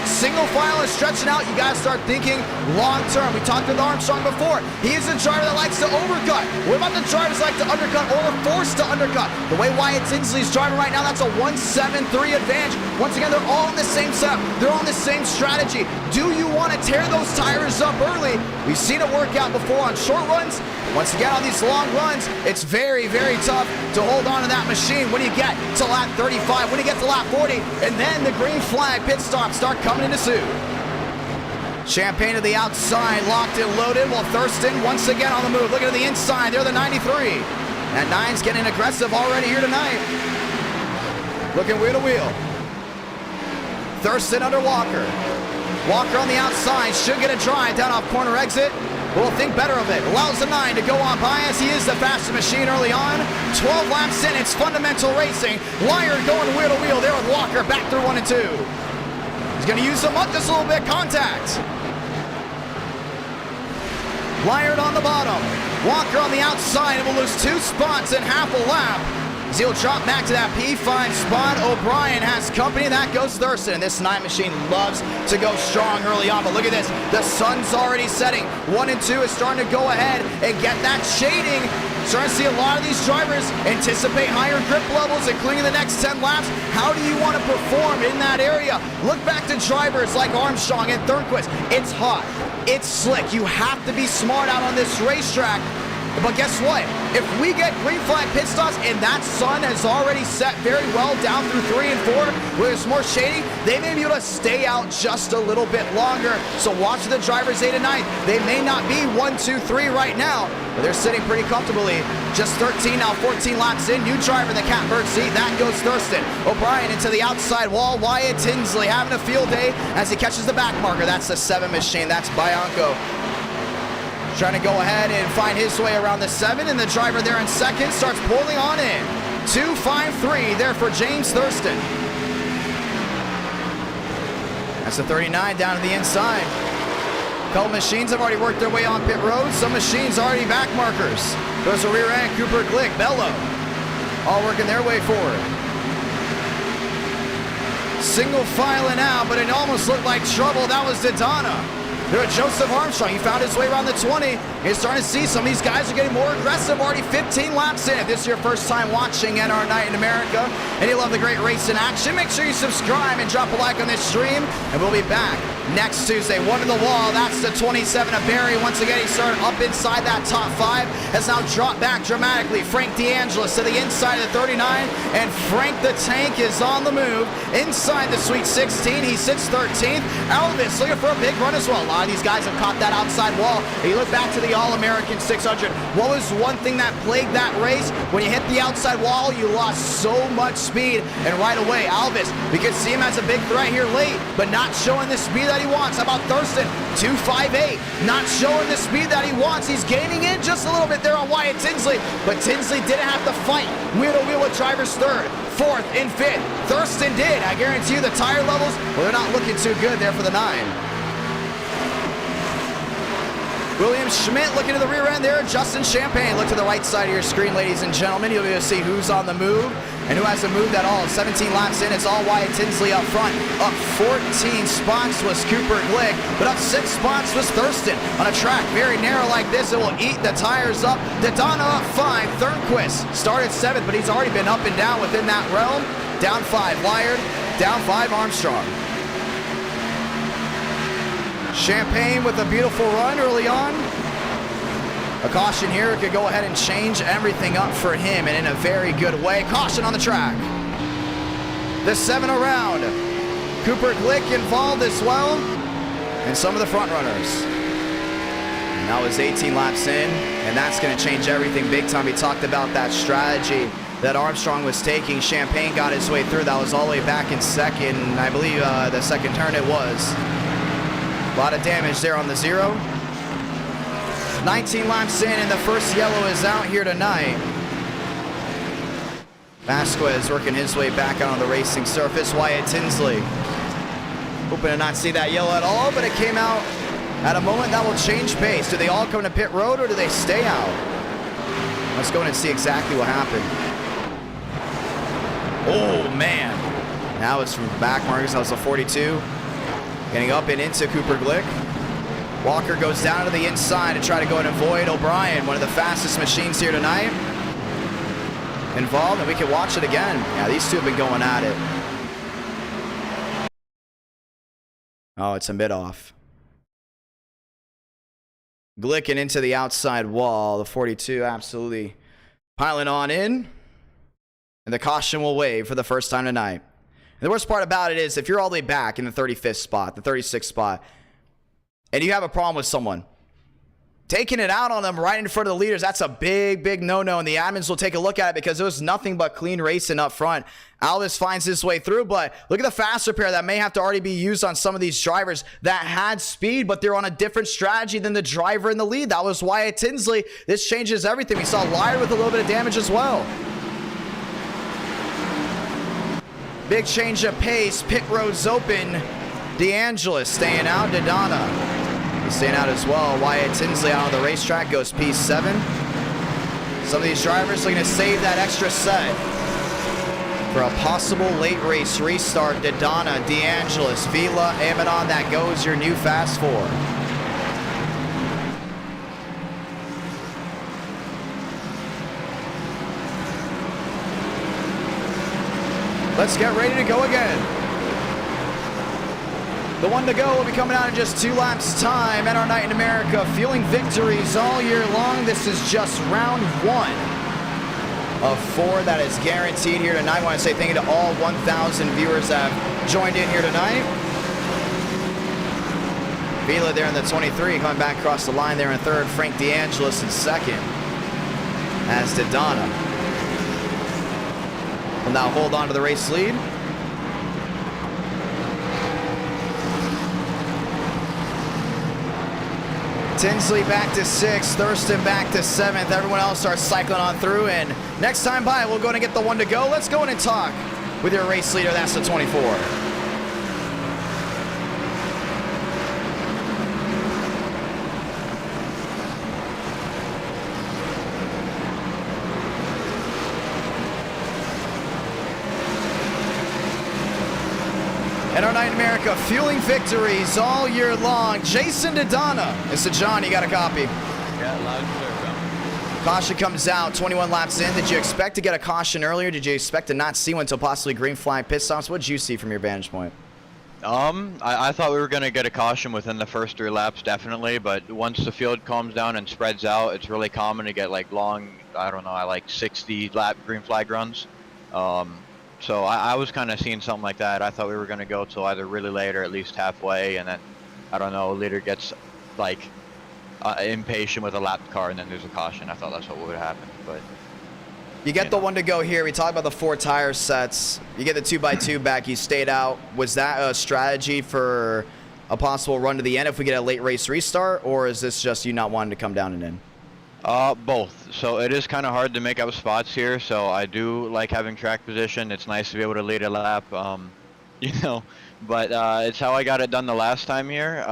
Single file and stretching out, you gotta start thinking long term. We talked with Armstrong before. He is a driver that likes to overcut. What about the drivers that like to undercut or are forced to undercut? The way Wyatt Tinsley's driving right now, that's a 1-7-3 advantage. Once again, they're all in the same setup. They're on the same strategy. Do you want to tear those tires up early? We've seen it work out before on short runs. Once again, on these long runs, it's very, very tough to hold on to that machine when you get to lap 35, when you get to lap 40, and then the green flag pit stops start coming into suit. Champagne to the outside, locked and loaded, while Thurston once again on the move. Looking at the inside, they're the 93. That 9's getting aggressive already here tonight. Looking wheel to wheel. Thurston under Walker. Walker on the outside, should get a drive down off corner exit. will think better of it. Allows the 9 to go on by as he is the fastest machine early on. 12 laps in, it's fundamental racing. Lyard going wheel to wheel there with Walker back through 1 and 2. He's going to use them up just a little bit. Contact. Lyard on the bottom. Walker on the outside and will lose 2 spots in half a lap. He'll drop back to that P5 spot. O'Brien has company. That goes Thurston. And this 9 machine loves to go strong early on. But look at this. The sun's already setting. 1 and 2 is starting to go ahead and get that shading. Starting to see a lot of these drivers anticipate higher grip levels, including the next 10 laps. How do you want to perform in that area? Look back to drivers like Armstrong and Thornquist. It's hot. It's slick. You have to be smart out on this racetrack. But guess what? If we get green flag pit stops and that sun has already set very well down through 3 and 4, where there's more shading, they may be able to stay out just a little bit longer. So watch the drivers 8 and 9. They may not be 1, 2, 3 right now, but they're sitting pretty comfortably. Just 13 now, 14 laps in. New driver in the catbird seat. That goes Thurston. O'Brien into the outside wall. Wyatt Tinsley having a field day as he catches the back marker. That's the 7 machine. That's Bianco. Trying to go ahead and find his way around the 7, and the driver there in second starts pulling on in. 2-5-3 there for James Thurston. That's the 39 down to the inside. A couple machines have already worked their way on pit road. Some machines already back markers. Goes to rear end, Cooper Glick, Bello. All working their way forward. Single filing out, but it almost looked like trouble. That was Daytona. There was Joseph Armstrong. He found his way around the 20. You're starting to see some of these guys are getting more aggressive. Already 15 laps in. If this is your first time watching NR Night in America and you love the great race in action, make sure you subscribe and drop a like on this stream. And we'll be back next Tuesday. 1 to the wall. That's the 27 of Barry. Once again, he started up inside that top 5. Has now dropped back dramatically. Frank DeAngelis to the inside of the 39. And Frank the Tank is on the move. Inside the Sweet 16. He sits 13th. Elvis looking for a big run as well. A lot of these guys have caught that outside wall. If you look back to the All-American 600, what was one thing that plagued that race? When you hit the outside wall, you lost so much speed. And right away, Elvis, we could see him as a big threat here late, but not showing the speed that he wants. How about Thurston? 2.58. Not showing the speed that he wants. He's gaining in just a little bit there on Wyatt Tinsley, but Tinsley didn't have to fight wheel to wheel with drivers 3rd, 4th, and 5th. Thurston did. I guarantee you the tire levels, well, they're not looking too good there for the 9. William Schmidt looking to the rear end there. Justin Champagne, look to the right side of your screen, ladies and gentlemen. You'll be able to see who's on the move and who hasn't moved at all. 17 laps in, it's all Wyatt Tinsley up front. Up 14 spots was Cooper Glick, but up 6 spots was Thurston. On a track very narrow like this, it will eat the tires up. Daytona up 5. Thornquist started 7th, but he's already been up and down within that realm. Down 5, Lyard. Down 5, Armstrong. Champagne with a beautiful run early on. A caution here could go ahead and change everything up for him, and in a very good way. Caution on the track. The 7 around. Cooper Glick involved as well, and some of the front runners. And that was 18 laps in, and that's going to change everything big time. We talked about that strategy that Armstrong was taking. Champagne got his way through. That was all the way back in second. I believe the second turn it was. A lot of damage there on the 0. 19 laps in, and the first yellow is out here tonight. Vasquez working his way back out on the racing surface. Wyatt Tinsley hoping to not see that yellow at all, but it came out at a moment that will change pace. Do they all come to pit road, or do they stay out? Let's go in and see exactly what happened. Oh, man. That was from back markers. That was a 42. Getting up and into Cooper Glick. Walker goes down to the inside to try to go and avoid O'Brien, one of the fastest machines here tonight. Involved, and we can watch it again. Yeah, these two have been going at it. Oh, it's a mid-off. Glicking into the outside wall. The 42 absolutely piling on in. And the caution will wave for the first time tonight. And the worst part about it is if you're all the way back in the 35th spot, the 36th spot, and you have a problem with someone, taking it out on them right in front of the leaders. That's a big no-no, and the admins will take a look at it because it was nothing but clean racing up front. Alvis finds his way through, but look at the fast repair that may have to already be used on some of these drivers that had speed, but they're on a different strategy than the driver in the lead. That was Wyatt Tinsley. This changes everything. We saw Liar with a little bit of damage as well. Big change of pace. Pit road's open. DeAngelis staying out. Dodonna he's staying out as well. Wyatt Tinsley out on the racetrack goes P7. Some of these drivers are going to save that extra set for a possible late race restart. Dodonna, DeAngelis, Vila, Amadon, that goes your new Fast Four. Let's get ready to go again. The one to go will be coming out in just 2 laps time. NR Night in America, fueling victories all year long. This is just round 1 of 4 that is guaranteed here tonight. I want to say thank you to all 1,000 viewers that have joined in here tonight. Vila there in the 23, coming back across the line there in 3rd. Frank DeAngelis in 2nd. As Dodonna will now hold on to the race lead. Tinsley back to 6th, Thurston back to 7th. Everyone else starts cycling on through, and next time by, we'll go and get the one to go. Let's go in and talk with your race leader. That's the 24. NR Night in America, fueling victories all year long. Jason Dodonna. Mr. John, you got a copy? Yeah, loud and clear, bro. Caution comes out, 21 laps in. Did you expect to get a caution earlier? Did you expect to not see one until possibly green flag pit stops? What did you see from your vantage point? I thought we were going to get a caution within the first 3 laps, definitely, but once the field calms down and spreads out, it's really common to get like long, I don't know, I like 60 lap green flag runs. So I was kind of seeing something like that. I thought we were going to go till either really late or at least halfway, and then, I don't know, leader gets like impatient with a lapped car and then there's a caution. I thought that's what would happen, but you get the one to go here. We talked about the 4 tire sets. You get the 2x2 back. You stayed out. Was that a strategy for a possible run to the end if we get a late race restart, or is this just you not wanting to come down and in? Both. So it is kind of hard to make up spots here, so I do like having track position. It's nice to be able to lead a lap, you know, but it's how I got it done the last time here.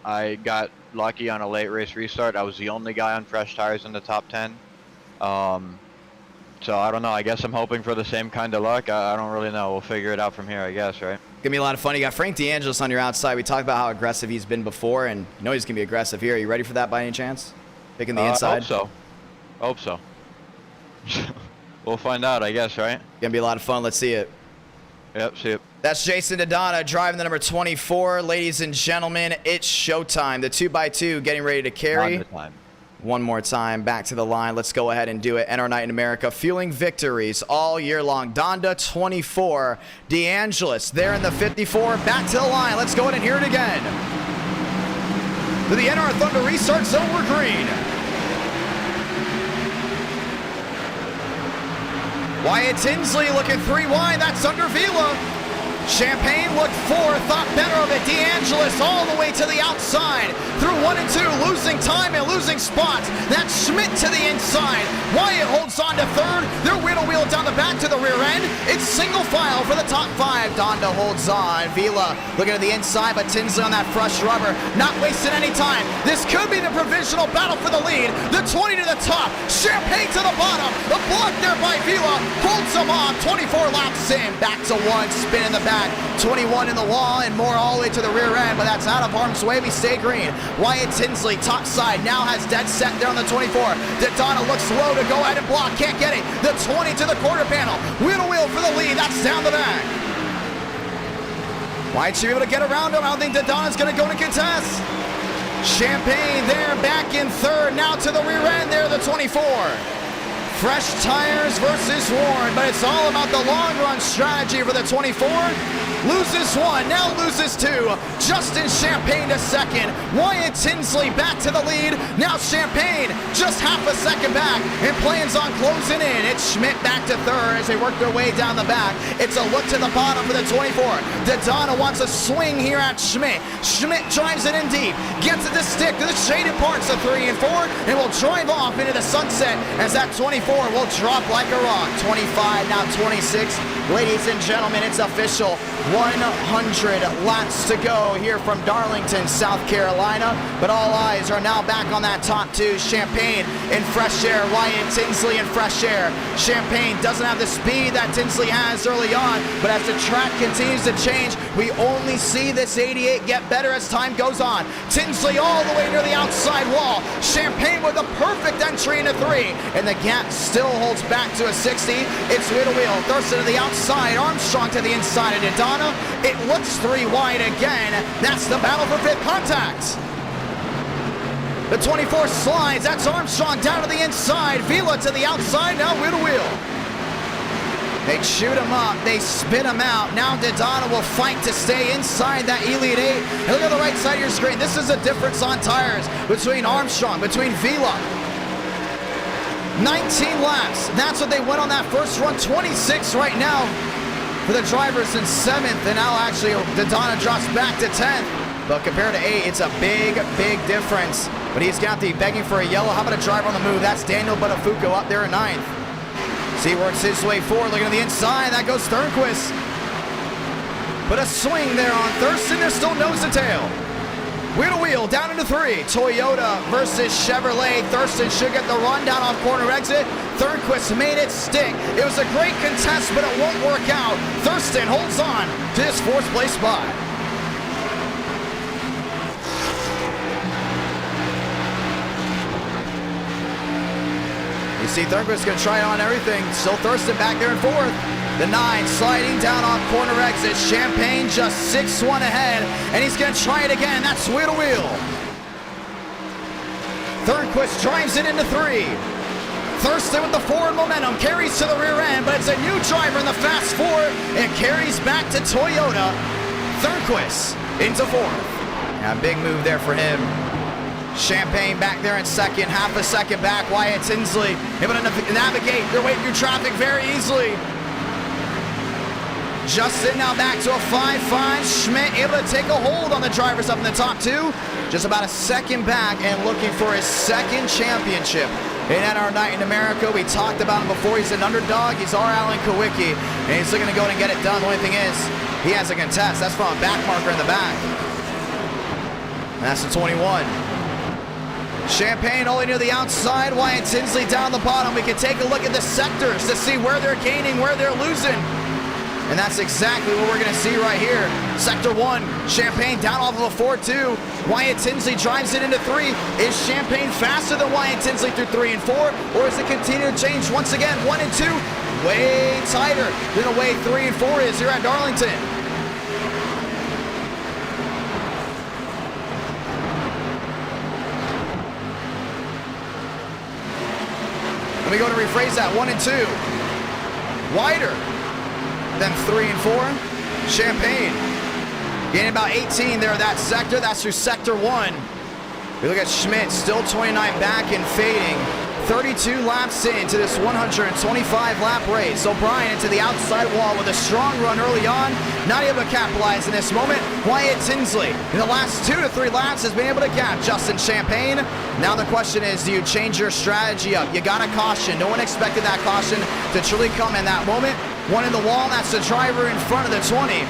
I got lucky on a late race restart. I was the only guy on fresh tires in the top 10. So I don't know. I guess I'm hoping for the same kind of luck. I don't really know. We'll figure it out from here, I guess, right? Gonna be a lot of fun. You got Frank DeAngelis on your outside. We talked about how aggressive he's been before, and you know he's gonna be aggressive here. Are you ready for that by any chance? Picking the inside? Hope so. We'll find out, I guess, right? Gonna be a lot of fun. Let's see it. Yep, see it. That's Jason Dodonna driving the number 24. Ladies and gentlemen, it's showtime. The 2x2 getting ready to carry. One more time, back to the line. Let's go ahead and do it. NR Night in America, fueling victories all year long. Donda 24, DeAngelis there in the 54. Back to the line. Let's go ahead and hear it again. To the NR Thunder restart zone, we're green. Wyatt Tinsley looking 3 wide. That's under Vila. Champagne looked 4, thought better of it. DeAngelis all the way to the outside. Through 1 and 2, losing time and losing spots. That's Schmidt to the inside. Wyatt holds on to 3rd. They're wheel down the back to the rear end. It's single file for the top 5. Donda holds on. Vila looking at the inside, but Tinsley on that fresh rubber. Not wasting any time. This could be the provisional battle for the lead. The 20 to the top. Champagne to the bottom. The block there by Vila. Holds him off. 24 laps in. Back to 1. Spin in the back. 21 in the wall and more all the way to the rear end, but that's out of harm's way. We stay green. Wyatt Tinsley, top side, now has dead set there on the 24. Dodonna looks low to go ahead and block. Can't get it. The 20 to the quarter panel. Wheel to wheel for the lead. That's down the back. Wyatt should be able to get around him. I don't think Dodonna's going to go to contest. Champagne there back in 3rd. Now to the rear end there, the 24. Fresh tires versus worn, but it's all about the long run strategy for the 24. loses one, now loses two. Justin Champagne to second. Wyatt Tinsley back to the lead. Now Champagne just half a second back and plans on closing in. It's Schmidt back to third as they work their way down the back. It's a look to the bottom for the 24. Daytona wants a swing here at Schmidt. Schmidt drives it in deep, gets it to stick to the shaded parts of 3 and 4, and will drive off into the sunset as that 24 will drop like a rock. 25, now 26. Ladies and gentlemen, it's official. 100 laps to go here from Darlington, South Carolina. But all eyes are now back on that top two. Champagne in fresh air. Wyatt Tinsley in fresh air. Champagne doesn't have the speed that Tinsley has early on, but as the track continues to change, we only see this 88 get better as time goes on. Tinsley all the way near the outside wall. Champagne with a perfect entry into 3, and the gap still holds back to a 60. It's wheel to wheel. Thurston to the outside. Armstrong to the inside of Daytona. It looks 3 wide again. That's the battle for 5th contact. The 24 slides. That's Armstrong down to the inside. Vila to the outside. Now wheel to wheel. They shoot him up. They spin him out. Now Daytona will fight to stay inside that Elite 8. And look at the right side of your screen. This is a difference on tires between Armstrong, between Vila. 19 laps. That's what they went on that first run. 26 right now for the drivers in 7th. And now actually Daytona drops back to 10th. But compared to 8, it's a big, big difference. But he's got the begging for a yellow. How about a driver on the move? That's Daniel Buttafuoco up there in 9th. So he works his way forward, looking at the inside. That goes Thornquist. But a swing there on Thurston. There's still nose to tail. Wheel to wheel, down into 3. Toyota versus Chevrolet. Thurston should get the run down off corner exit. Thornquist made it stick. It was a great contest, but it won't work out. Thurston holds on to his 4th place spot. You see Thornquist going to try on everything. Still Thurston back there in 4th. The 9 sliding down off corner exit. Champagne just 6-1 ahead, and he's going to try it again. That's wheel to wheel. Thornquist drives it into 3. Thurston with the forward momentum, carries to the rear end, but it's a new driver in the fast 4, and carries back to Toyota. Thornquist into 4th. Yeah, big move there for him. Champagne back there in 2nd, half a second back. Wyatt Tinsley able to navigate their way through traffic very easily. Justin now back to a 5-5. Schmidt able to take a hold on the drivers up in the top 2. Just about a second back and looking for his 2nd championship in NASCAR Night in America. We talked about him before. He's an underdog. He's our Alan Kawicki, and he's looking to go and get it done. The only thing is, he has a contest. That's from a back marker in the back. And that's the 21. Champagne only near the outside. Wyatt Tinsley down the bottom. We can take a look at the sectors to see where they're gaining, where they're losing. And that's exactly what we're going to see right here. Sector 1, Champagne down off of a 4-2. Wyatt Tinsley drives it into 3. Is Champagne faster than Wyatt Tinsley through 3 and 4? Or is it continue to change once again? 1 and 2, way tighter than the way 3 and 4 is here at Darlington. Let me go to rephrase that. 1 and 2. Wider than 3 and 4. Champagne gaining about 18 there, that sector. That's through sector 1. We look at Schmidt, still 29 back and fading. 32 laps into this 125 lap race. O'Brien into the outside wall with a strong run early on. Not able to capitalize in this moment. Wyatt Tinsley in the last 2 to 3 laps has been able to gap Justin Champagne. Now the question is, do you change your strategy up? You got a caution. No one expected that caution to truly come in that moment. One in the wall, that's the driver in front of the 20.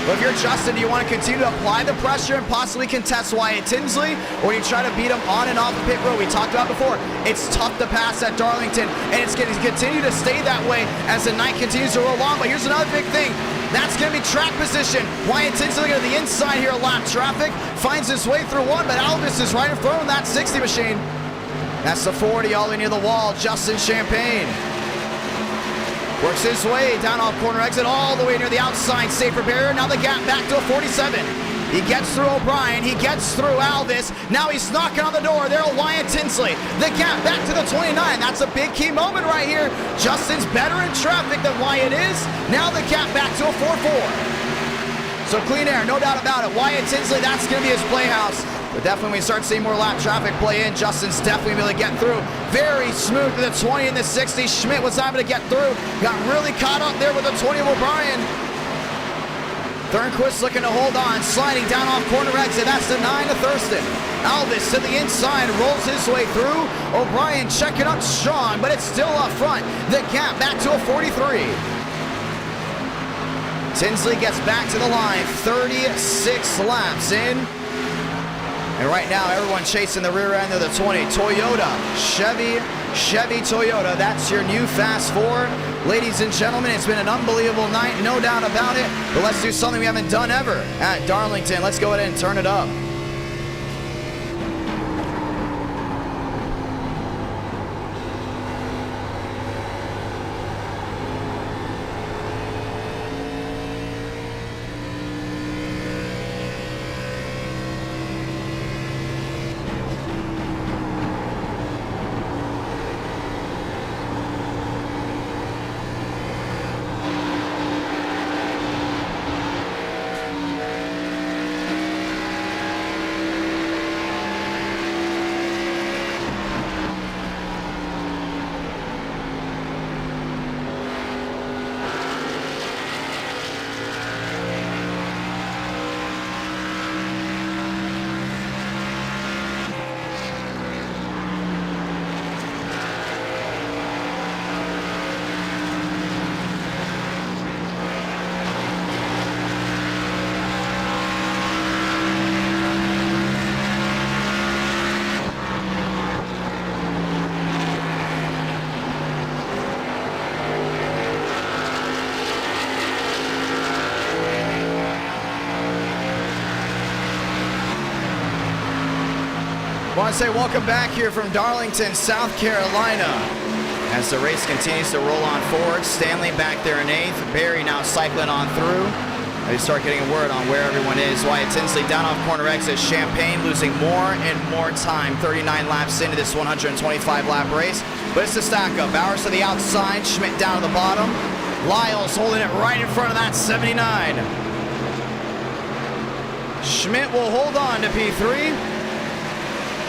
But if you're Justin, do you want to continue to apply the pressure and possibly contest Wyatt Tinsley? Or do you try to beat him on and off the pit road? We talked about before, it's tough to pass at Darlington, and it's going to continue to stay that way as the night continues to roll on. But here's another big thing. That's going to be track position. Wyatt Tinsley looking at the inside here, lap traffic. Finds his way through one, but Alvis is right in front of that 60 machine. That's the 40 all the way near the wall. Justin Champagne works his way down off corner exit all the way near the outside safer barrier. Now the gap back to a 47. He gets through O'Brien. He gets through Alvis. Now he's knocking on the door. There'll Wyatt Tinsley. The gap back to the 29. That's a big key moment right here. Justin's better in traffic than Wyatt is. Now the gap back to a 4-4. So clean air, no doubt about it. Wyatt Tinsley, that's going to be his playhouse. But definitely when we start seeing more lap traffic play in, Justin's definitely going to get through. Very smooth to the 20 and the 60. Schmidt was able to get through. Got really caught up there with the 20 of O'Brien. Thornquist looking to hold on, sliding down off corner exit. That's the 9 to Thurston. Alvis to the inside, rolls his way through. O'Brien checking up strong, but it's still up front. The gap back to a 43. Tinsley gets back to the line, 36 laps in. And right now, everyone chasing the rear end of the 20. Toyota, Chevy Toyota. That's your new Fast Four. Ladies and gentlemen, it's been an unbelievable night, no doubt about it. But let's do something we haven't done ever at Darlington. Let's go ahead and turn it up. I want to say welcome back here from Darlington, South Carolina. As the race continues to roll on forward, Stanley back there in 8th. Barry now cycling on through. They start getting word on where everyone is. Wyatt Tinsley down off corner exit. Champagne losing more and more time. 39 laps into this 125-lap race. But it's the stack up. Bowers to the outside. Schmidt down to the bottom. Lyles holding it right in front of that 79. Schmidt will hold on to P3.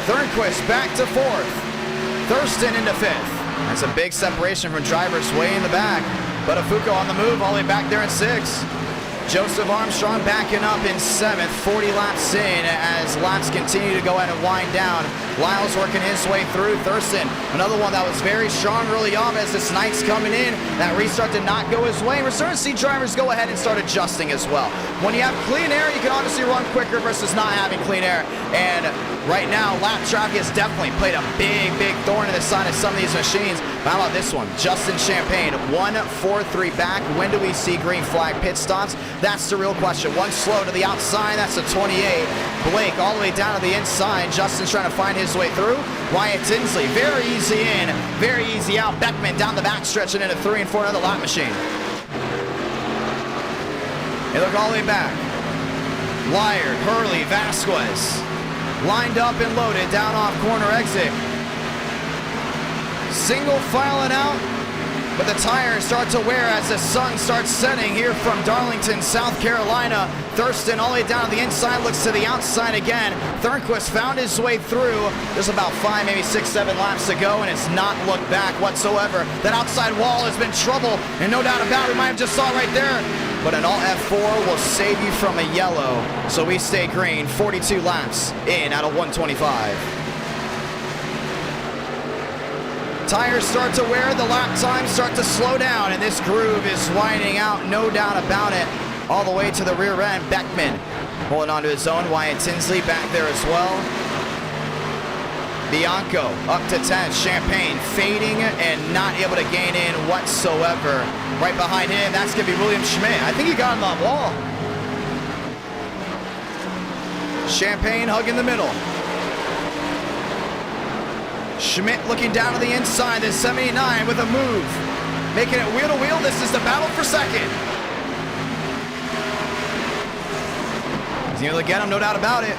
Thornquist back to 4th. Thurston into 5th. That's a big separation from drivers way in the back. But Afuko on the move all the way back there at 6th. Joseph Armstrong backing up in 7th, 40 laps in as laps continue to go ahead and wind down. Lyles working his way through. Thurston, another one that was very strong early on as this night's coming in. That restart did not go his way. We're starting to see drivers go ahead and start adjusting as well. When you have clean air, you can obviously run quicker versus not having clean air. And right now, lap traffic has definitely played a big thorn in the side of some of these machines. But how about this one? Justin Champagne, 1-4-3 back. When do we see green flag pit stops? That's the real question. One slow to the outside, that's a 28. Blake all the way down to the inside. Justin's trying to find his way through. Wyatt Tinsley, very easy in, very easy out. Beckman down the back stretch and into 3 and 4, another lap machine. They look all the way back. Lyard, Hurley, Vasquez. Lined up and loaded down off corner exit. Single filing out, but the tires start to wear as the sun starts setting here from Darlington, South Carolina. Thurston all the way down to the inside, looks to the outside again. Thornquist found his way through. There's about 5, maybe 6, 7 laps to go, and it's not looked back whatsoever. That outside wall has been trouble, and no doubt about it, we might have just saw it right there. But an all F4 will save you from a yellow, so we stay green. 42 laps in out of 125. Tires start to wear, the lap times start to slow down, and this groove is winding out, no doubt about it, all the way to the rear end. Beckman holding on to his own. Wyatt Tinsley back there as well. Bianco up to 10th. Champagne fading and not able to gain in whatsoever. Right behind him, that's going to be William Schmidt. I think he got him on the wall. Champagne hugging the middle. Schmidt looking down to the inside, the 79 with a move. Making it wheel to wheel, this is the battle for second. Continue to get him, no doubt about it.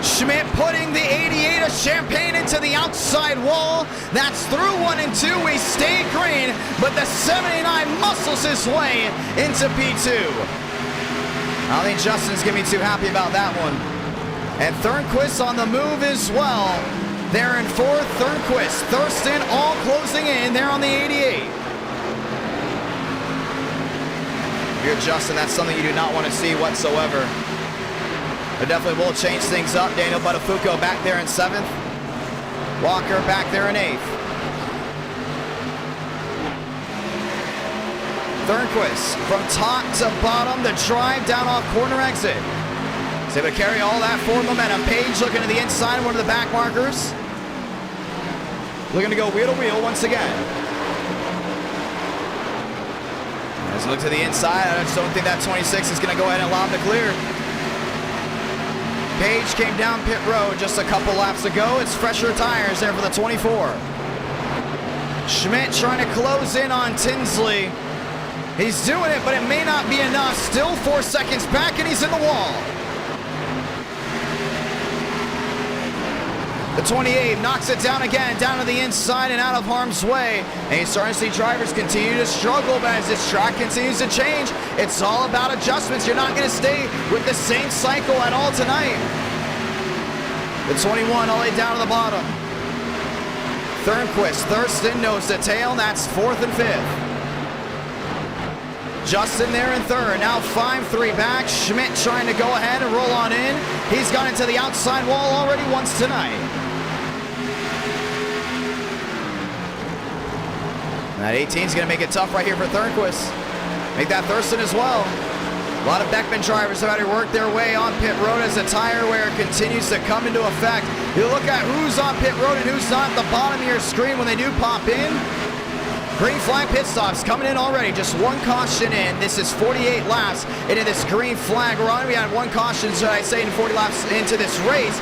Schmidt putting the 88 of Champagne into the outside wall. That's through 1 and 2. We stay green, but the 79 muscles his way into P2. I don't think Justin's going to be too happy about that one. And Thornquist on the move as well. They're in 4th, Thornquist, Thurston all closing in there on the 88. If you're Justin, that's something you do not want to see whatsoever. It definitely will change things up. Daniel Buttafuoco back there in 7th. Walker back there in 8th. Thornquist from top to bottom, the drive down off corner exit. He's able to carry all that forward momentum. Page looking to the inside, one of the back markers. Looking to go wheel to wheel once again. As he looks to the inside, I just don't think that 26 is going to go ahead and lob the clear. Page came down pit road just a couple laps ago. It's fresher tires there for the 24. Schmidt trying to close in on Tinsley. He's doing it, but it may not be enough. Still 4 seconds back, and he's in the wall. The 28 knocks it down again, down to the inside and out of harm's way. And he's starting to see drivers continue to struggle, but as this track continues to change, it's all about adjustments. You're not going to stay with the same cycle at all tonight. The 21 all the way down to the bottom. Thornquist, Thurston nose to tail, and that's 4th and 5th. Justin there in 3rd, now 5-3 back. Schmidt trying to go ahead and roll on in. He's gone into the outside wall already once tonight. And that 18 is going to make it tough right here for Thornquist. Make that Thurston as well. A lot of Beckman drivers have had to work their way on pit road as the tire wear continues to come into effect. You look at who's on pit road and who's not at the bottom of your screen when they do pop in. Green flag pit stops coming in already. Just one caution in. This is 48 laps into this green flag run. We had one caution, should I say, in 40 laps into this race.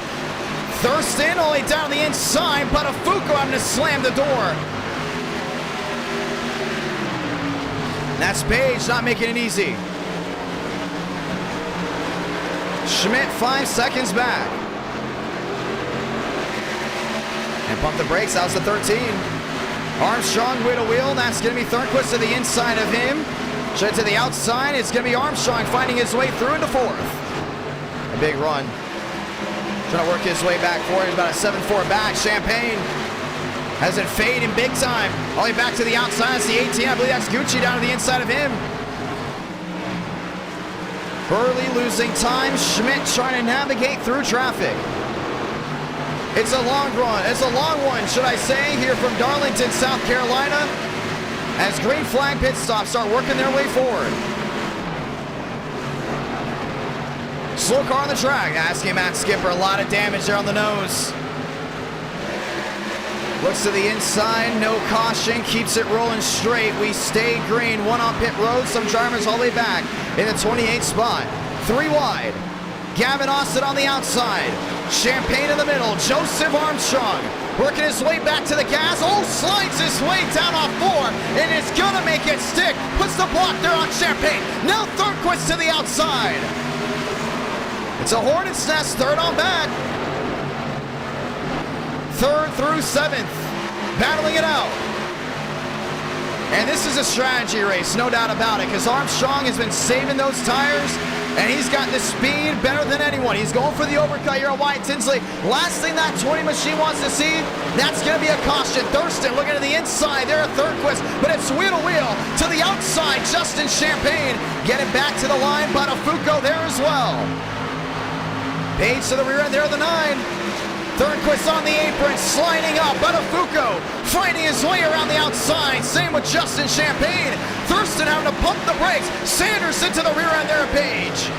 Thurston all the way down the inside, but Buttafuoco having to slam the door. That's Page not making it easy. Schmidt 5 seconds back. And pump the brakes, that was the 13. Armstrong wheel to wheel, that's going to be Thornquist to the inside of him. Straight to the outside, it's going to be Armstrong finding his way through into 4th. A big run. Trying to work his way back forward, he's about a 7-4 back. Champagne has it fading big time. All the way back to the outside, it's the 18, I believe that's Gucci down to the inside of him. Burley losing time, Schmidt trying to navigate through traffic. It's a long run, it's a long one, should I say, here from Darlington, South Carolina, as green flag pit stops start working their way forward. Slow car on the track, asking Matt Skipper, a lot of damage there on the nose. Looks to the inside, no caution, keeps it rolling straight. We stay green, one on pit road, some drivers all the way back in the 28th spot. 3 wide. Gavin Austin on the outside. Champagne in the middle. Joseph Armstrong working his way back to the gas. Oh, slides his way down off 4 and is gonna make it stick. Puts the block there on Champagne. Now Thornquist to the outside. It's a hornet's nest, 3rd on back. 3rd through 7th, battling it out. And this is a strategy race, no doubt about it, because Armstrong has been saving those tires, and he's got the speed better than anyone. He's going for the overcut here on Wyatt Tinsley. Last thing that 20 machine wants to see, that's going to be a caution. Thurston looking to the inside there at Thornquist, but it's wheel to wheel to the outside. Justin Champagne getting back to the line, Buttafuoco there as well. Page to the rear end there at the 9. Thornquist on the apron, sliding up. Buttafuoco finding his way around the outside. Same with Justin Champagne. Thurston having to pump the brakes. Sanders into the rear end there at Page.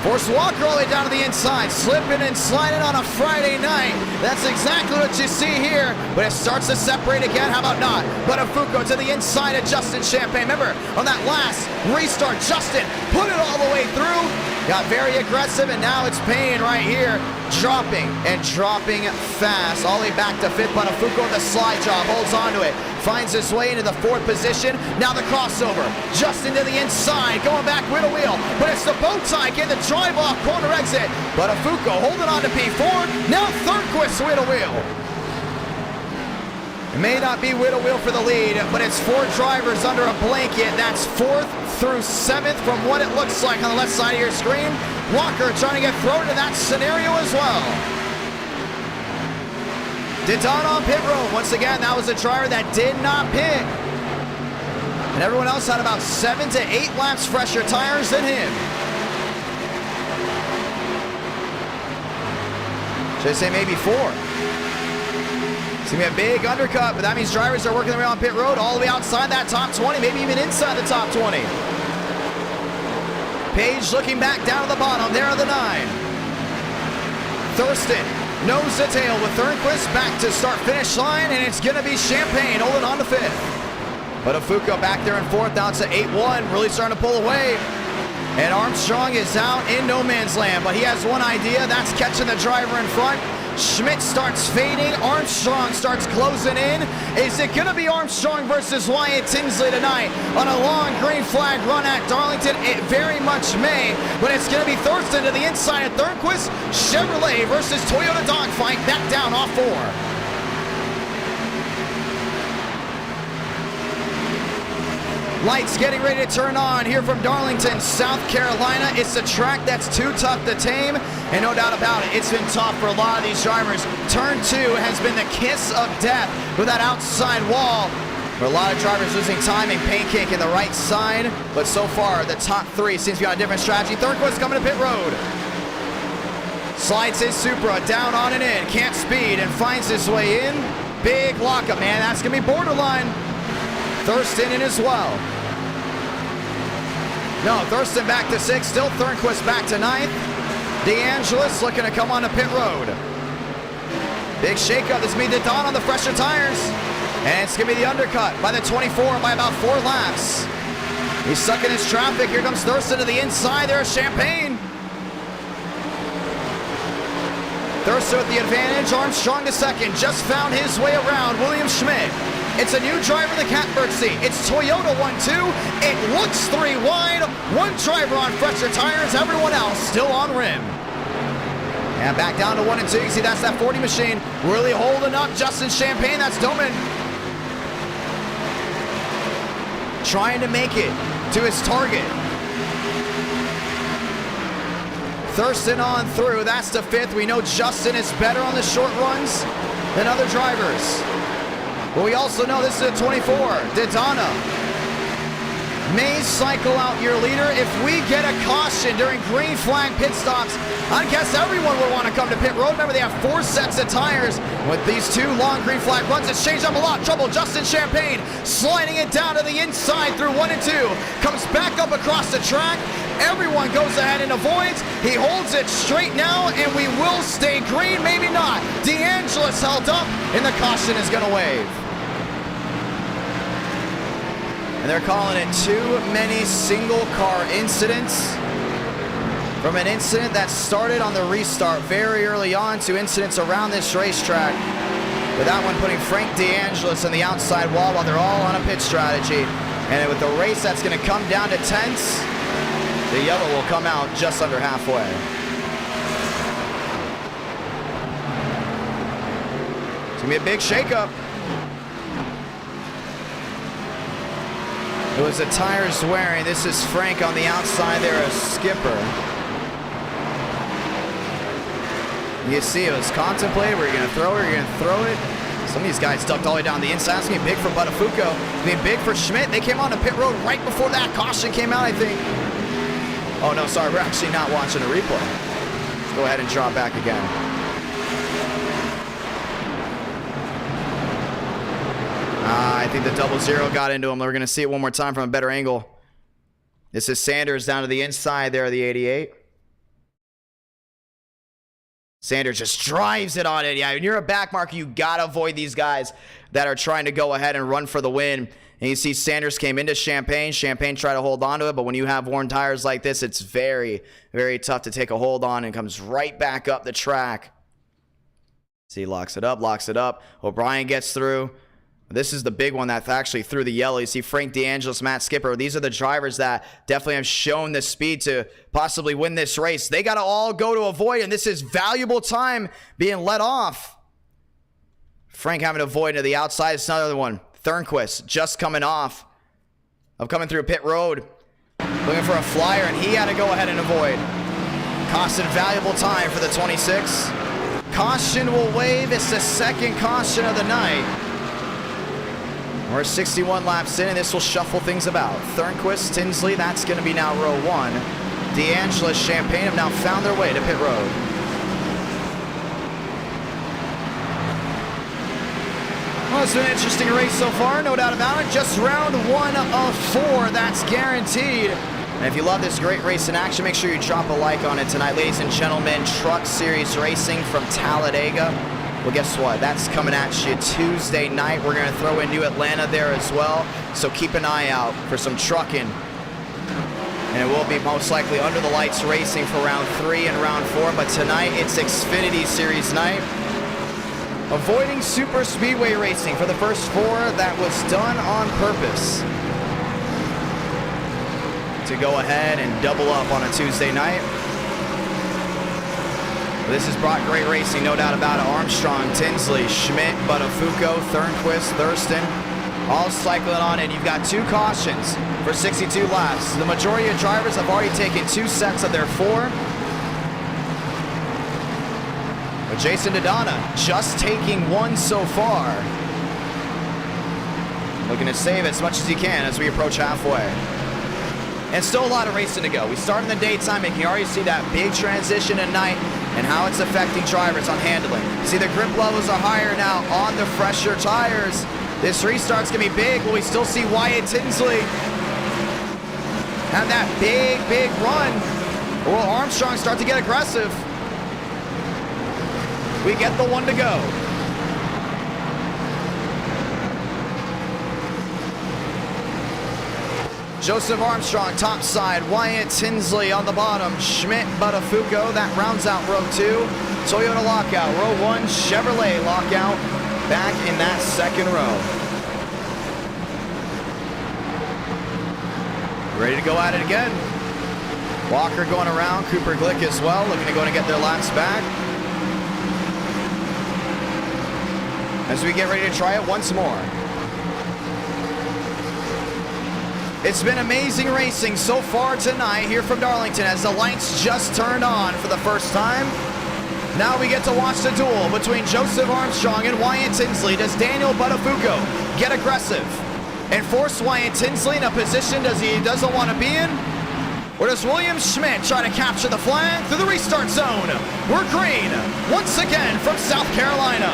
Force Walker all the way down to the inside, slipping and sliding on a Friday night. That's exactly what you see here, but it starts to separate again. How about not? Buttafuoco to the inside of Justin Champagne. Remember, on that last restart, Justin put it all the way through. Got very aggressive, and now it's Payne right here, dropping and dropping fast. All the way back to fifth. Buttafuoco with the slide job, holds onto it, finds his way into the fourth position. Now the crossover, just into the inside, going back with a wheel, but it's the bow tie, get the drive off corner exit. Buttafuoco holding on to P4. Now Thornquist with a wheel. It may not be with a wheel for the lead, but it's 4 drivers under a blanket. That's 4th through 7th from what it looks like on the left side of your screen. Walker trying to get thrown into that scenario as well. Daytona on pit road. Once again, that was a driver that did not pit. And everyone else had about 7 to 8 laps fresher tires than him. Should I say maybe 4? It's going to be a big undercut, but that means drivers are working their way on pit road all the way outside that top 20, maybe even inside the top 20. Page looking back down to the bottom, there are the 9. Thurston nose to tail with Thornquist back to start-finish line, and it's going to be Champagne holding on to 5th. Buttafuoco back there in 4th, down to 8-1, really starting to pull away. And Armstrong is out in no man's land, but he has one idea, that's catching the driver in front. Schmidt starts fading. Armstrong starts closing in. Is it going to be Armstrong versus Wyatt Tinsley tonight on a long green flag run at Darlington? It very much may, but it's going to be Thurston to the inside of Thornquist. Chevrolet versus Toyota dogfight back down off 4. Lights getting ready to turn on here from Darlington, South Carolina. It's a track that's too tough to tame, and no doubt about it, it's been tough for a lot of these drivers. Turn 2 has been the kiss of death with that outside wall. For a lot of drivers losing time and pancake in the right side, but so far the top 3 seems to be on a different strategy. Thornquist coming to pit road. Slides his Supra down on and in, can't speed and finds his way in. Big lockup, man, that's gonna be borderline. Thurston in as well. No, Thurston back to 6th, still Thornquist back to 9th. DeAngelis looking to come on to pit road. Big shakeup, this will be the Don on the fresher tires. And it's gonna be the undercut by the 24 by about 4 laps. He's sucking his traffic, here comes Thurston to the inside, there's Champagne. Thurston with the advantage, Armstrong to 2nd, just found his way around William Schmidt. It's a new driver in the catbird seat. It's Toyota 1-2. It looks 3 wide. 1 driver on fresher tires. Everyone else still on rim. And back down to 1 and 2. You see that's that 40 machine really holding up Justin Champagne. That's Doman. Trying to make it to his target. Thurston on through. That's the 5th. We know Justin is better on the short runs than other drivers. But we also know this is a 24. Daytona may cycle out your leader. If we get a caution during green flag pit stops, I guess everyone would want to come to pit road. Remember, they have 4 sets of tires. With these 2 long green flag runs, it's changed up a lot. Trouble, Justin Champagne sliding it down to the inside through 1 and 2. Comes back up across the track. Everyone goes ahead and avoids. He holds it straight now, and we will stay green, maybe not. DeAngelis held up, and the caution is going to wave. And they're calling it too many single car incidents. From an incident that started on the restart very early on to incidents around this racetrack. With that one putting Frank DeAngelis on the outside wall while they're all on a pit strategy. And with the race that's going to come down to tenths, the yellow will come out just under halfway. It's going to be a big shakeup. It was the tires wearing. This is Frank on the outside there, a skipper. You see, it was contemplated. Were you going to throw it? Are you going to throw it? Some of these guys ducked all the way down the inside. It's going to be big for Buttafuoco. It's going to be big for Schmidt. They came on the pit road right before that caution came out, I think. Oh, no, sorry. We're actually not watching a replay. Let's go ahead and drop back again. I think the 00 got into him. We're going to see it one more time from a better angle. This is Sanders down to the inside there of the 88. Sanders just drives it on it. Yeah, when you're a back marker, you got to avoid these guys that are trying to go ahead and run for the win. And you see Sanders came into Champagne. Champagne tried to hold on to it, but when you have worn tires like this, it's very, very tough to take a hold on, and comes right back up the track. See, locks it up. O'Brien gets through. This is the big one that actually threw the yellow. You see Frank DeAngelis, Matt Skipper. These are the drivers that definitely have shown the speed to possibly win this race. They got to all go to a void, and this is valuable time being let off. Frank having a void to the outside. It's another one. Thornquist just coming off of coming through pit road, looking for a flyer, and he had to go ahead and avoid. Costed valuable time for the 26. Caution will wave. It's the second caution of the night. We're 61 laps in, and this will shuffle things about. Thornquist, Tinsley, that's going to be now row 1. DeAngelis, Champagne have now found their way to pit road. Well, it's been an interesting race so far, no doubt about it. Just round 1 of 4, that's guaranteed. And if you love this great race in action, make sure you drop a like on it tonight. Ladies and gentlemen, Truck Series Racing from Talladega. Well, guess what? That's coming at you Tuesday night. We're going to throw in New Atlanta there as well. So keep an eye out for some trucking. And it will be most likely under the lights racing for round 3 and round 4. But tonight, it's Xfinity Series night. Avoiding super speedway racing for the first 4. That was done on purpose to go ahead and double up on a Tuesday night. This has brought great racing, no doubt about it. Armstrong, Tinsley, Schmidt, Buttafuoco, Thornquist, Thurston, all cycling on, and you've got 2 cautions for 62 laps. The majority of drivers have already taken 2 sets of their 4. But Jason Dodonna just taking 1 so far. Looking to save as much as he can as we approach halfway. And still a lot of racing to go. We start in the daytime, and you already see that big transition at night and how it's affecting drivers on handling. See, the grip levels are higher now on the fresher tires. This restart's gonna be big. Will we still see Wyatt Tinsley have that big, big run? Or will Armstrong start to get aggressive? We get the 1 to go. Joseph Armstrong, top side. Wyatt Tinsley on the bottom. Schmidt, Buttafuoco. That rounds out row 2. Toyota lockout. Row 1, Chevrolet lockout. Back in that second row. Ready to go at it again. Walker going around. Cooper Glick as well. Looking to go and get their laps back. As we get ready to try it once more. It's been amazing racing so far tonight here from Darlington as the lights just turned on for the first time. Now we get to watch the duel between Joseph Armstrong and Wyatt Tinsley. Does Daniel Buttafuoco get aggressive and force Wyatt Tinsley in a position he doesn't want to be in? Or does William Schmidt try to capture the flag through the restart zone? We're green once again from South Carolina.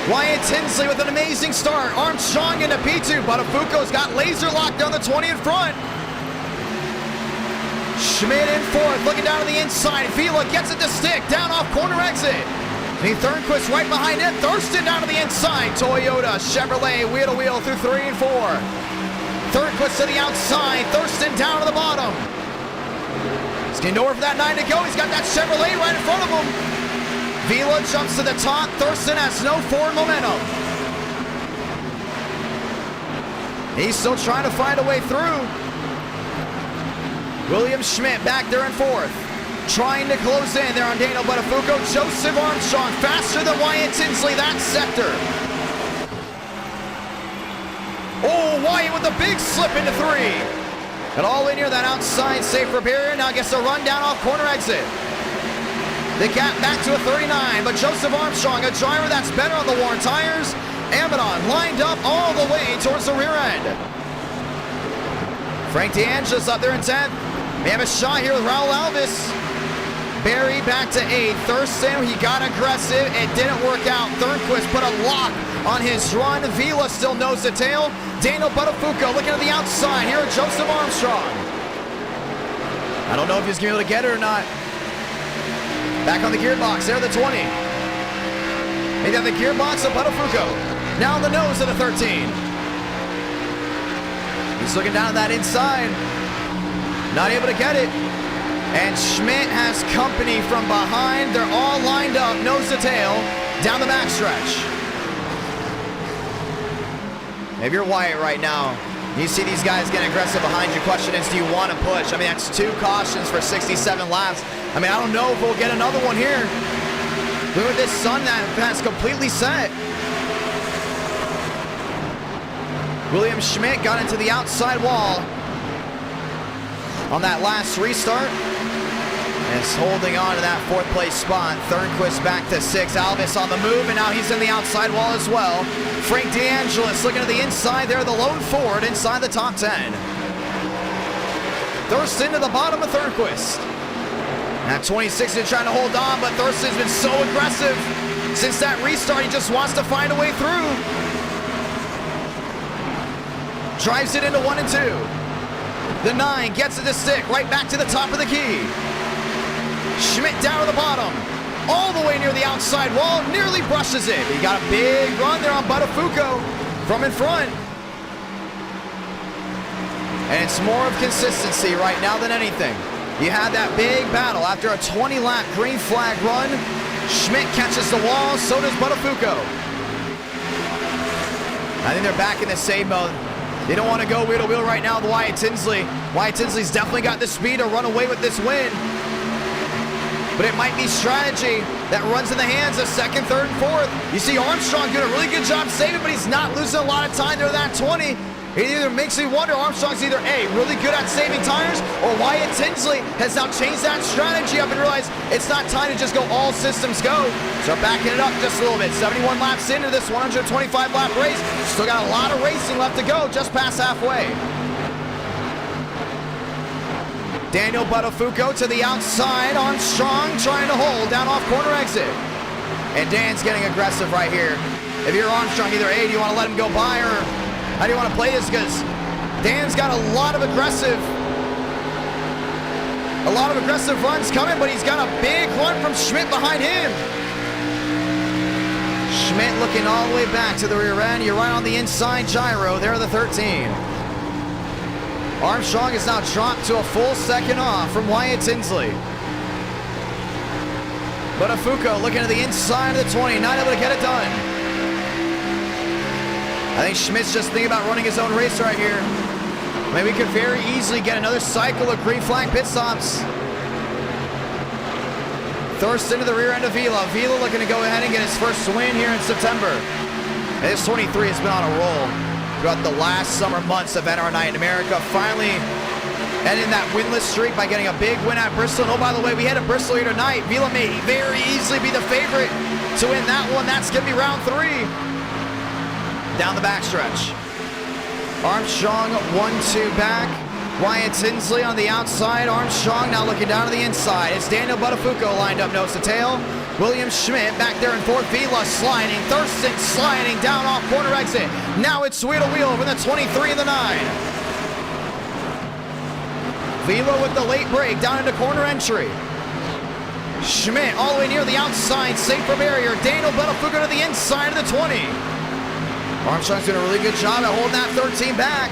Wyatt Tinsley with an amazing start. Armstrong into P2. Buttafuoco's got laser locked down the 20 in front. Schmidt in 4th, looking down to the inside. Vila gets it to stick, down off corner exit. And Thornquist right behind it. Thurston down to the inside. Toyota, Chevrolet, wheel to wheel through 3 and 4. Thornquist to the outside. Thurston down to the bottom. He's getting nowhere for that 9 to go. He's got that Chevrolet right in front of him. Vila jumps to the top. Thurston has no forward momentum. He's still trying to find a way through. William Schmidt back there in 4th. Trying to close in there on Daniel Buttafuoco. Joseph Armstrong faster than Wyatt Tinsley, that sector. Oh, Wyatt with a big slip into 3. And all in here, that outside safe repair. Now gets a run down off corner exit. The gap back to a 39, but Joseph Armstrong, a driver that's better on the worn tires. Amadon lined up all the way towards the rear end. Frank DeAngelis up there in 10th. May have a shot here with Raul Alvis. Barry back to 8th. Thurston, he got aggressive. It didn't work out. Thornquist put a lock on his run. Vila still nose to tail. Daniel Buttafuoco looking at the outside. Here at Joseph Armstrong. I don't know if he's going to be able to get it or not. Back on the gearbox, there the 20. They got the gearbox of Buttafuoco. Now on the nose of the 13. He's looking down at that inside. Not able to get it. And Schmidt has company from behind. They're all lined up, nose to tail, down the backstretch. If you're Wyatt right now, you see these guys getting aggressive behind you. Question is, do you want to push? I mean, that's 2 cautions for 67 laps. I mean, I don't know if we'll get another one here. Look at this sun that's completely set. William Schmidt got into the outside wall on that last restart. And is holding on to that 4th place spot. Thornquist back to 6. Alvis on the move, and now he's in the outside wall as well. Frank DeAngelis looking to the inside there, the lone Ford inside the top 10. Thurston to the bottom of Thornquist. At 26, he's trying to hold on, but Thurston's been so aggressive since that restart. He just wants to find a way through. Drives it into 1 and 2. The 9 gets it to stick right back to the top of the key. Schmidt down to the bottom, all the way near the outside wall, nearly brushes it. He got a big run there on Buttafuoco from in front. And it's more of consistency right now than anything. You had that big battle after a 20-lap green flag run. Schmidt catches the wall, so does Buttafuoco. I think they're back in the save mode. They don't want to go wheel to wheel right now with Wyatt Tinsley. Wyatt Tinsley's definitely got the speed to run away with this win. But it might be strategy that runs in the hands of 2nd, 3rd, and 4th. You see Armstrong doing a really good job saving, but he's not losing a lot of time there that 20. It either makes me wonder, Armstrong's either A, really good at saving tires, or Wyatt Tinsley has now changed that strategy up and realized it's not time to just go all systems go. So backing it up just a little bit. 71 laps into this 125-lap race. Still got a lot of racing left to go, just past halfway. Daniel Buttafuoco to the outside. Armstrong trying to hold down off corner exit. And Dan's getting aggressive right here. If you're Armstrong, either A, do you want to let him go by, or how do you want to play this? Because Dan's got a lot of aggressive runs coming, but he's got a big run from Schmidt behind him. Schmidt looking all the way back to the rear end. You're right on the inside gyro. There are the 13. Armstrong is now dropped to a full second off from Wyatt Tinsley. Buttafuoco looking to the inside of the 20, not able to get it done. I think Schmidt's just thinking about running his own race right here. I mean, we could very easily get another cycle of green flag pit stops. Thurston to the rear end of Vila. Vila looking to go ahead and get his first win here in September. And this 23 has been on a roll throughout the last summer months of NR Night in America. Finally ending that winless streak by getting a big win at Bristol. And oh, by the way, we head to Bristol here tonight. Vila may very easily be the favorite to win that one. That's going to be round 3. Down the backstretch. Armstrong 1-2 back. Wyatt Tinsley on the outside. Armstrong now looking down to the inside. It's Daniel Buttafuoco lined up nose to tail. William Schmidt back there in 4th. Vila sliding. Thurston sliding down off corner exit. Now it's wheel to wheel from the 23 and the 9. Vila with the late break down into corner entry. Schmidt all the way near the outside. Safer barrier. Daniel Buttafuoco to the inside of the 20. Armstrong's doing a really good job at holding that 13 back.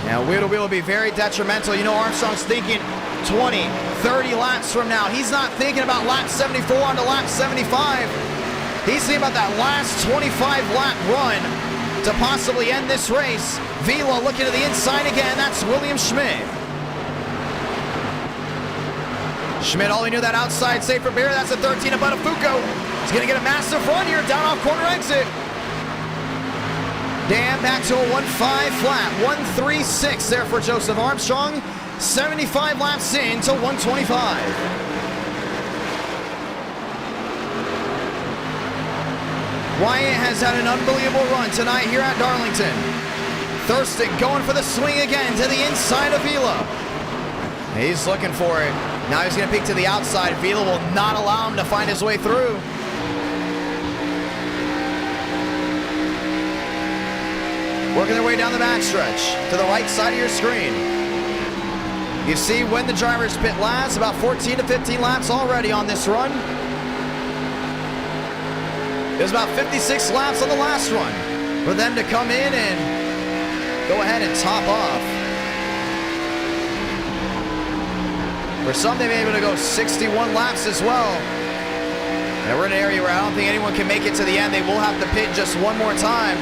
Now, wheel to wheel will be very detrimental. You know, Armstrong's thinking 20, 30 laps from now. He's not thinking about lap 74 onto lap 75. He's thinking about that last 25-lap run to possibly end this race. Vila looking to the inside again. That's William Schmidt. Schmidt all the way near that outside safer barrier. That's a 13 of Buttafuoco. He's going to get a massive run here down off corner exit. Dan back to a 1-5 flat, 1-3-6 there for Joseph Armstrong. 75 laps in to 125. Wyatt has had an unbelievable run tonight here at Darlington. Thurston going for the swing again to the inside of Vila. He's looking for it. Now he's going to peek to the outside. Vila will not allow him to find his way through. Working their way down the backstretch to the right side of your screen. You see when the drivers pit last, about 14 to 15 laps already on this run. It was about 56 laps on the last run for them to come in and go ahead and top off. For some, they may be able to go 61 laps as well. And we're in an area where I don't think anyone can make it to the end. They will have to pit just one more time.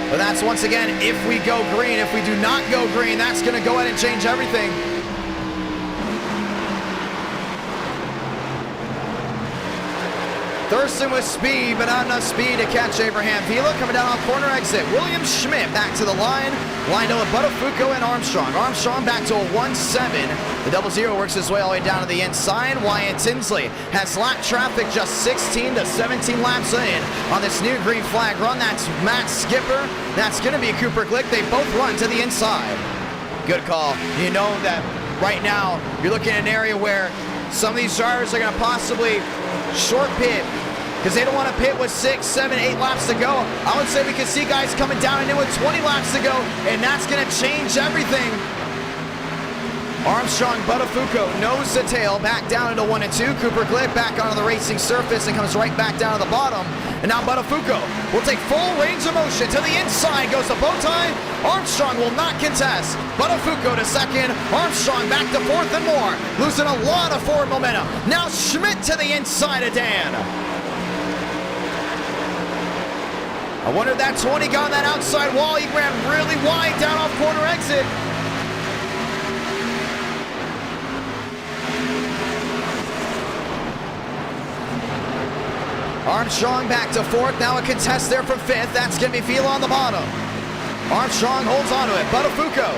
But that's once again, if we go green. If we do not go green, that's going to go ahead and change everything. Thurston with speed, but not enough speed to catch Abraham Vila. Coming down off corner exit. William Schmidt back to the line. Lined up with Buttafuoco and Armstrong. Armstrong back to a 1-7. The double zero works his way all the way down to the inside. Wyatt Tinsley has lap traffic just 16 to 17 laps in on this new green flag run. That's Matt Skipper. That's going to be Cooper Glick. They both run to the inside. Good call. You know that right now you're looking at an area where some of these drivers are going to possibly short pit because they don't want to pit with 6, 7, 8 laps to go. I would say we could see guys coming down and in with 20 laps to go, and that's going to change everything. Armstrong, Buttafuoco, nose to tail, back down into 1 and 2. Cooper Glick back onto the racing surface and comes right back down to the bottom. And now Buttafuoco will take full range of motion to the inside, goes to Bowtie. Armstrong will not contest. Buttafuoco to second. Armstrong back to fourth and more, losing a lot of forward momentum. Now Schmidt to the inside of Dan. I wonder if that 20 got on that outside wall. He ran really wide down off corner exit. Armstrong back to fourth. Now a contest there for fifth. That's going to be Fila on the bottom. Armstrong holds onto it. Buttafuoco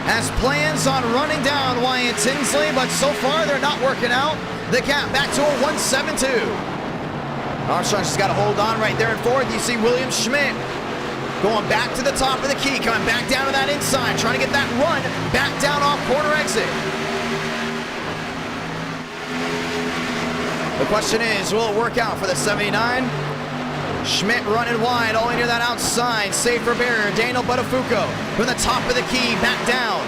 has plans on running down Wyatt Tinsley, but so far they're not working out. The gap back to a 1-7-2. Armstrong's just got to hold on right there in fourth. You see William Schmidt going back to the top of the key, coming back down to that inside, trying to get that run back down off corner exit. The question is, will it work out for the 79? Schmidt running wide, all the way near that outside. Safer barrier, Daniel Buttafuoco from the top of the key, back down.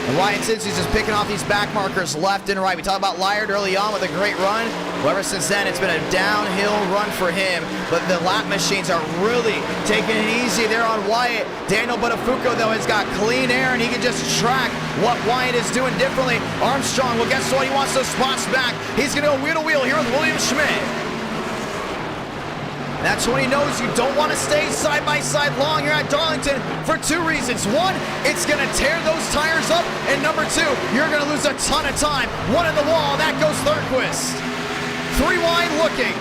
And Wyatt Tinsley's just picking off these back markers left and right. We talked about Lyard early on with a great run. Well, ever since then, it's been a downhill run for him. But the lap machines are really taking it easy there on Wyatt. Daniel Buttafuoco, though, has got clean air, and he can just track what Wyatt is doing differently. Armstrong, well, guess what? He wants those spots back. He's going to go wheel to wheel here with William Schmidt. That's when he knows you don't want to stay side by side long here at Darlington for two reasons. One, it's going to tear those tires up. And number two, you're going to lose a ton of time. One in the wall, that goes Thornquist. 3 wide looking.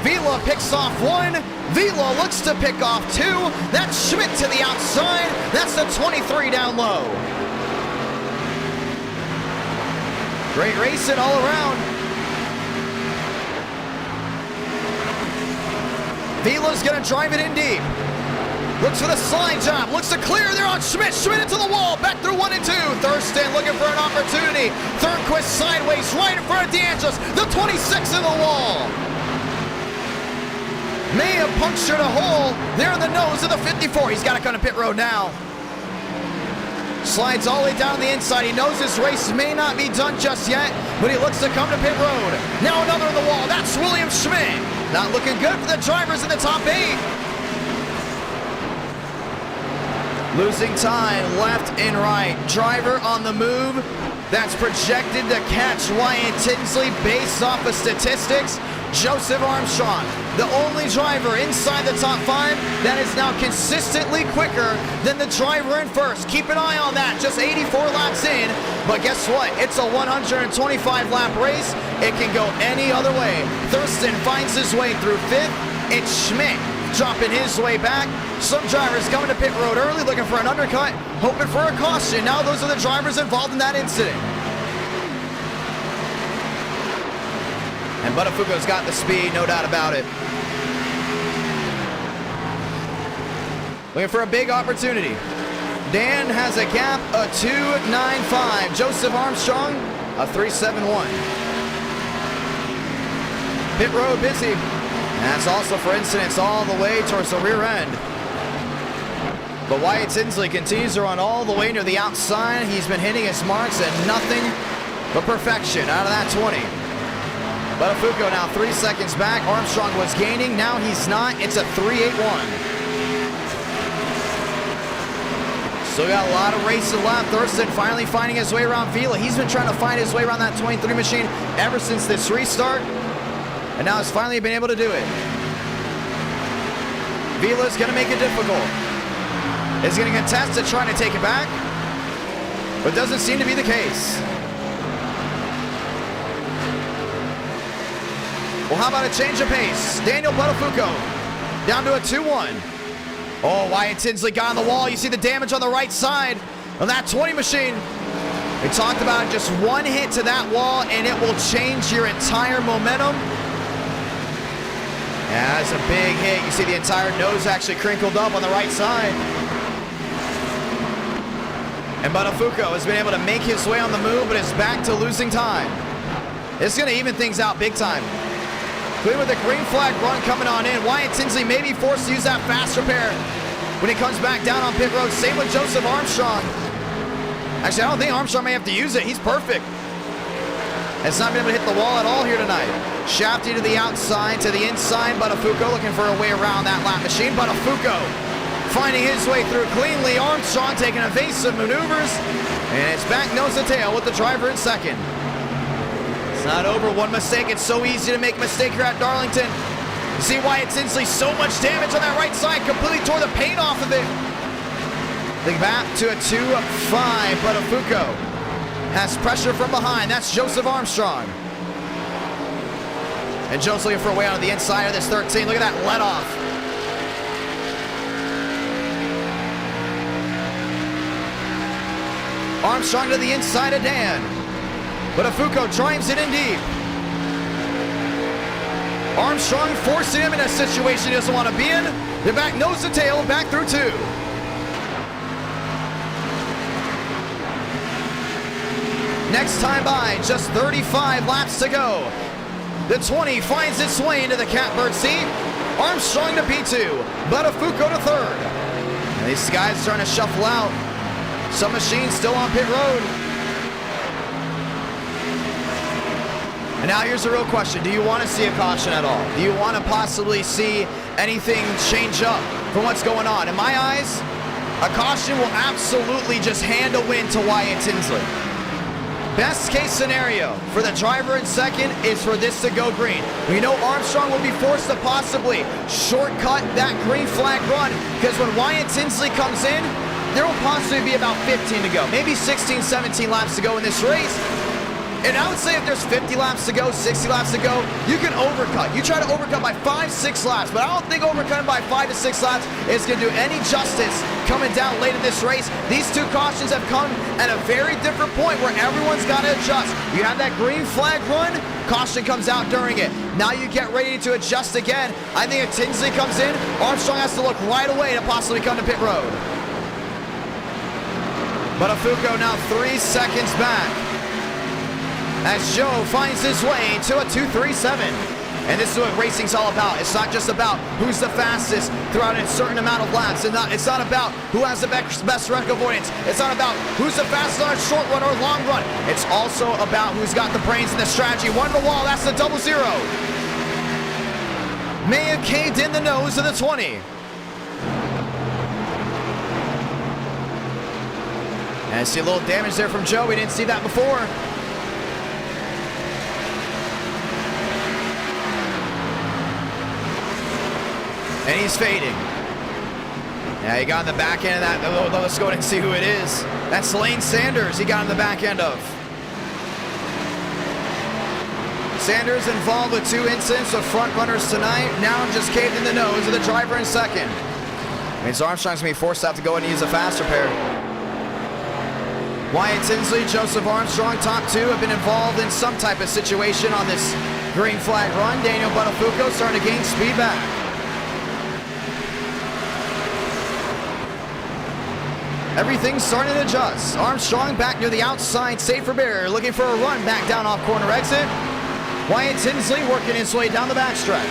Vila picks off 1. Vila looks to pick off 2. That's Schmidt to the outside. That's the 23 down low. Great racing all around. Vila's gonna drive it in deep. Looks for the slide job, looks to clear there on Schmidt. Schmidt into the wall, back through 1 and 2. Thurston looking for an opportunity. Thornquist sideways, right in front of DeAngelis. The 26 in the wall. May have punctured a hole there in the nose of the 54. He's gotta come to pit road now. Slides all the way down the inside. He knows this race may not be done just yet, but he looks to come to pit road. Now another in the wall, that's William Schmidt. Not looking good for the drivers in the top 8. Losing time left and right. Driver on the move. That's projected to catch Wyatt Tinsley based off of statistics. Joseph Armstrong, the only driver inside the top 5 that is now consistently quicker than the driver in first. Keep an eye on that, just 84 laps in. But guess what? It's a 125 lap race. It can go any other way. Thurston finds his way through 5th. It's Schmidt dropping his way back. Some drivers coming to pit road early, looking for an undercut, hoping for a caution. Now those are the drivers involved in that incident. And Buttafuoco's got the speed, no doubt about it. Looking for a big opportunity. Dan has a gap of 2.95. Joseph Armstrong, a 3.71. Pit road busy. And that's also for incidents all the way towards the rear end. But Wyatt Tinsley continues to run all the way near the outside. He's been hitting his marks and nothing but perfection out of that 20. Buttafuoco now 3 seconds back. Armstrong was gaining. Now he's not. It's a 3-8-1. Still got a lot of racing left. Thurston finally finding his way around Vila. He's been trying to find his way around that 23 machine ever since this restart. And now he's finally been able to do it. Vila's going to make it difficult. Is going to contest it, trying to take it back. But doesn't seem to be the case. Well, how about a change of pace? Daniel Buttafuoco down to a 2-1. Oh, Wyatt Tinsley got on the wall. You see the damage on the right side of that 20 machine. We talked about just one hit to that wall and it will change your entire momentum. Yeah, that's a big hit. You see the entire nose actually crinkled up on the right side. And Buttafuoco has been able to make his way on the move, but is back to losing time. It's going to even things out big time. Clear with a green flag run coming on in. Wyatt Tinsley may be forced to use that fast repair when he comes back down on pit road. Same with Joseph Armstrong. Actually, I don't think Armstrong may have to use it. He's perfect. Has not been able to hit the wall at all here tonight. Shafty to the outside, to the inside. Buttafuoco looking for a way around that lap machine. Buttafuoco finding his way through cleanly. Armstrong taking evasive maneuvers. And it's back nose to tail with the driver in second. It's not over. One mistake. It's so easy to make a mistake here at Darlington. You see Wyatt Tinsley, so much damage on that right side. Completely tore the paint off of it. Think back to a 2-5. Buttafuoco has pressure from behind. That's Joseph Armstrong. And Joe's looking for a way out of the inside of this 13. Look at that let off. Armstrong to the inside of Dan. Buttafuoco drives it in deep. Armstrong forcing him in a situation he doesn't want to be in. They're back nose to tail, back through 2. Next time by, just 35 laps to go. The 20 finds its way into the catbird seat. Armstrong to P2, Buttafuoco to 3rd. And these guys are starting to shuffle out. Some machines still on pit road. And now here's the real question. Do you want to see a caution at all? Do you want to possibly see anything change up from what's going on? In my eyes, a caution will absolutely just hand a win to Wyatt Tinsley. Best case scenario for the driver in second is for this to go green. We know Armstrong will be forced to possibly shortcut that green flag run because when Wyatt Tinsley comes in, there will possibly be about 15 to go, maybe 16, 17 laps to go in this race. And I would say if there's 50 laps to go, 60 laps to go, you can overcut. You try to overcut by 5, 6 laps, but I don't think overcutting by 5 to 6 laps is going to do any justice coming down late in this race. These 2 cautions have come at a very different point where everyone's got to adjust. You have that green flag run, caution comes out during it. Now you get ready to adjust again. I think if Tinsley comes in, Armstrong has to look right away to possibly come to pit road. Buttafuoco now 3 seconds back as Joe finds his way to a 2.37. And this is what racing's all about. It's not just about who's the fastest throughout a certain amount of laps. It's not about who has the best wreck avoidance. It's not about who's the fastest on a short run or long run. It's also about who's got the brains and the strategy. One to the wall, that's the 0-0. May have caved in the nose of the 20. And I see a little damage there from Joe. We didn't see that before. And he's fading. Yeah, he got in the back end of that. Oh, let's go ahead and see who it is. That's Lane Sanders he got in the back end of. Sanders involved with 2 incidents of front runners tonight. Now just caved in the nose of the driver in second. Means Armstrong's going to be forced out to go ahead and use a fast repair. Wyatt Tinsley, Joseph Armstrong, top 2 have been involved in some type of situation on this green flag run. Daniel Buttafuoco starting to gain speed back. Everything's starting to adjust. Armstrong back near the outside, safe for barrier, looking for a run back down off corner exit. Wyatt Tinsley working his way down the backstretch.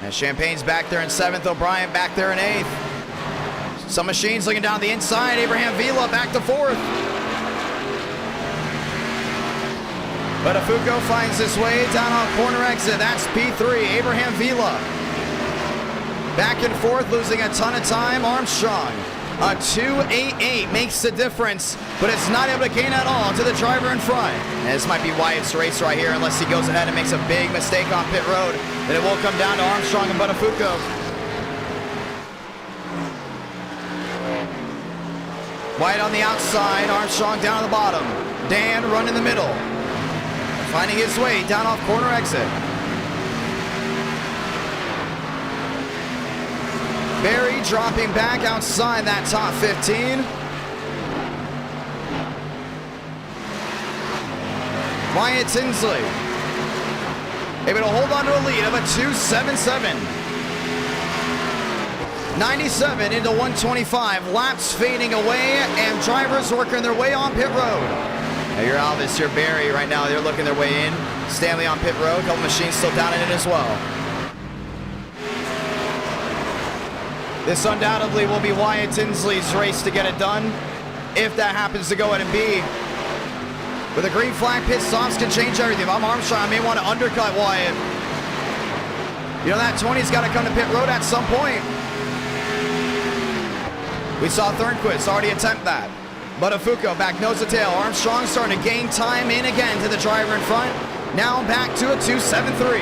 And Champagne's back there in 7th, O'Brien back there in 8th. Some machines looking down the inside, Abraham Vila back to 4th. Buttafuoco finds his way down on corner exit. That's P3, Abraham Vila. Back and forth, losing a ton of time. Armstrong, a 2.88 makes the difference, but it's not able to gain at all to the driver in front. And this might be Wyatt's race right here, unless he goes ahead and makes a big mistake on pit road. Then it will come down to Armstrong and Buttafuoco. Wyatt on the outside, Armstrong down at the bottom. Dan run in the middle, finding his way down off corner exit. Barry dropping back outside that top 15. Wyatt Tinsley able to hold on to a lead of a 2.77. 97 into 125. Laps fading away and drivers working their way on pit road. Now your Alvis, your Barry right now, they're looking their way in. Stanley on pit road, a couple machines still down in it as well. This undoubtedly will be Wyatt Tinsley's race to get it done, if that happens to go ahead and be. With a green flag, pit stops can change everything. If I'm Armstrong, I may want to undercut Wyatt. You know, that 20's got to come to pit road at some point. We saw Thornquist already attempt that. Buttafuoco back nose to tail. Armstrong starting to gain time in again to the driver in front. Now back to a 2.73.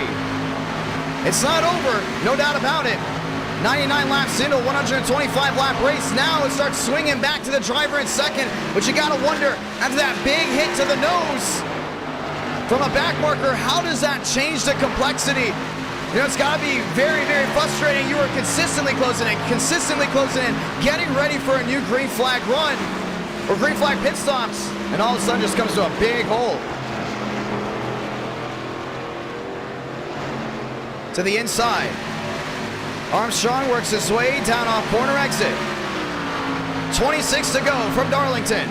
It's not over, no doubt about it. 99 laps into a 125 lap race. Now it starts swinging back to the driver in second, but you gotta wonder, after that big hit to the nose from a back marker, how does that change the complexity? You know, it's gotta be very, very frustrating. You were consistently closing in, getting ready for a new green flag run, or green flag pit stops, and all of a sudden just comes to a big hole. To the inside. Armstrong works his way down off corner exit. 26 to go from Darlington.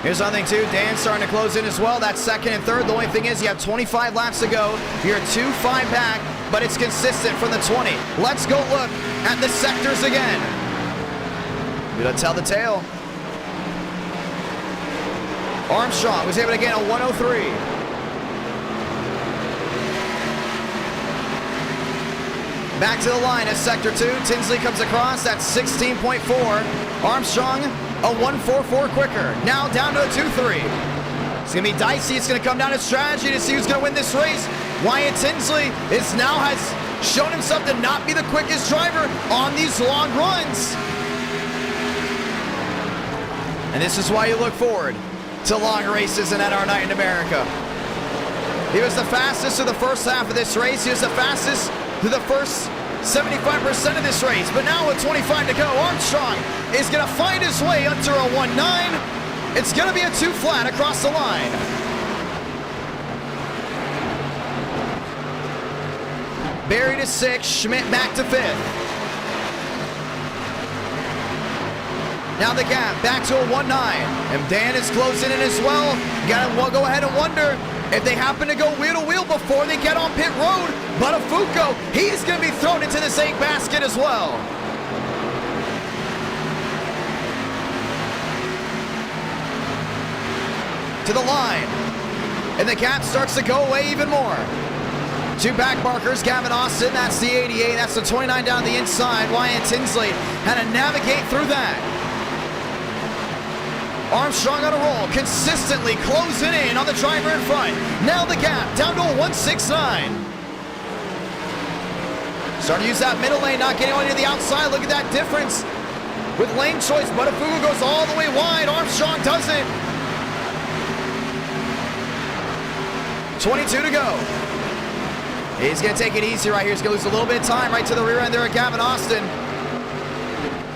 Here's something too, Dan starting to close in as well. That's second and third. The only thing is you have 25 laps to go. You're 2.5 back, but it's consistent from the 20. Let's go look at the sectors again. Gonna tell the tale. Armstrong was able to gain a 103. Back to the line at sector 2. Tinsley comes across. That's 16.4. Armstrong, a 1.44 quicker. Now down to a 2.3. It's going to be dicey. It's going to come down to strategy to see who's going to win this race. Wyatt Tinsley has shown himself to not be the quickest driver on these long runs. And this is why you look forward to long races in NR Night in America. He was the fastest through the first half of this race. He was the fastest through the first 75% of this race. But now with 25 to go, Armstrong is going to find his way under a 1.9. It's going to be a 2 flat across the line. Barry to 6, Schmidt back to 5th. Now the gap back to a 1.9. And Dan is closing in as well. Gotta go ahead and wonder if they happen to go wheel to wheel before they get on pit road. Buttafuoco, he's going to be thrown into the same basket as well. To the line. And the gap starts to go away even more. 2 back markers, Gavin Austin, that's the 88. That's the 29 down the inside. Wyatt Tinsley had to navigate through that. Armstrong on a roll, consistently closing in on the driver in front. Now the gap down to a 1.69. Starting to use that middle lane, not getting on to the outside. Look at that difference with lane choice. Buttafuoco goes all the way wide. Armstrong doesn't. 22 to go. He's going to take it easy right here. He's going to lose a little bit of time right to the rear end there at Gavin Austin.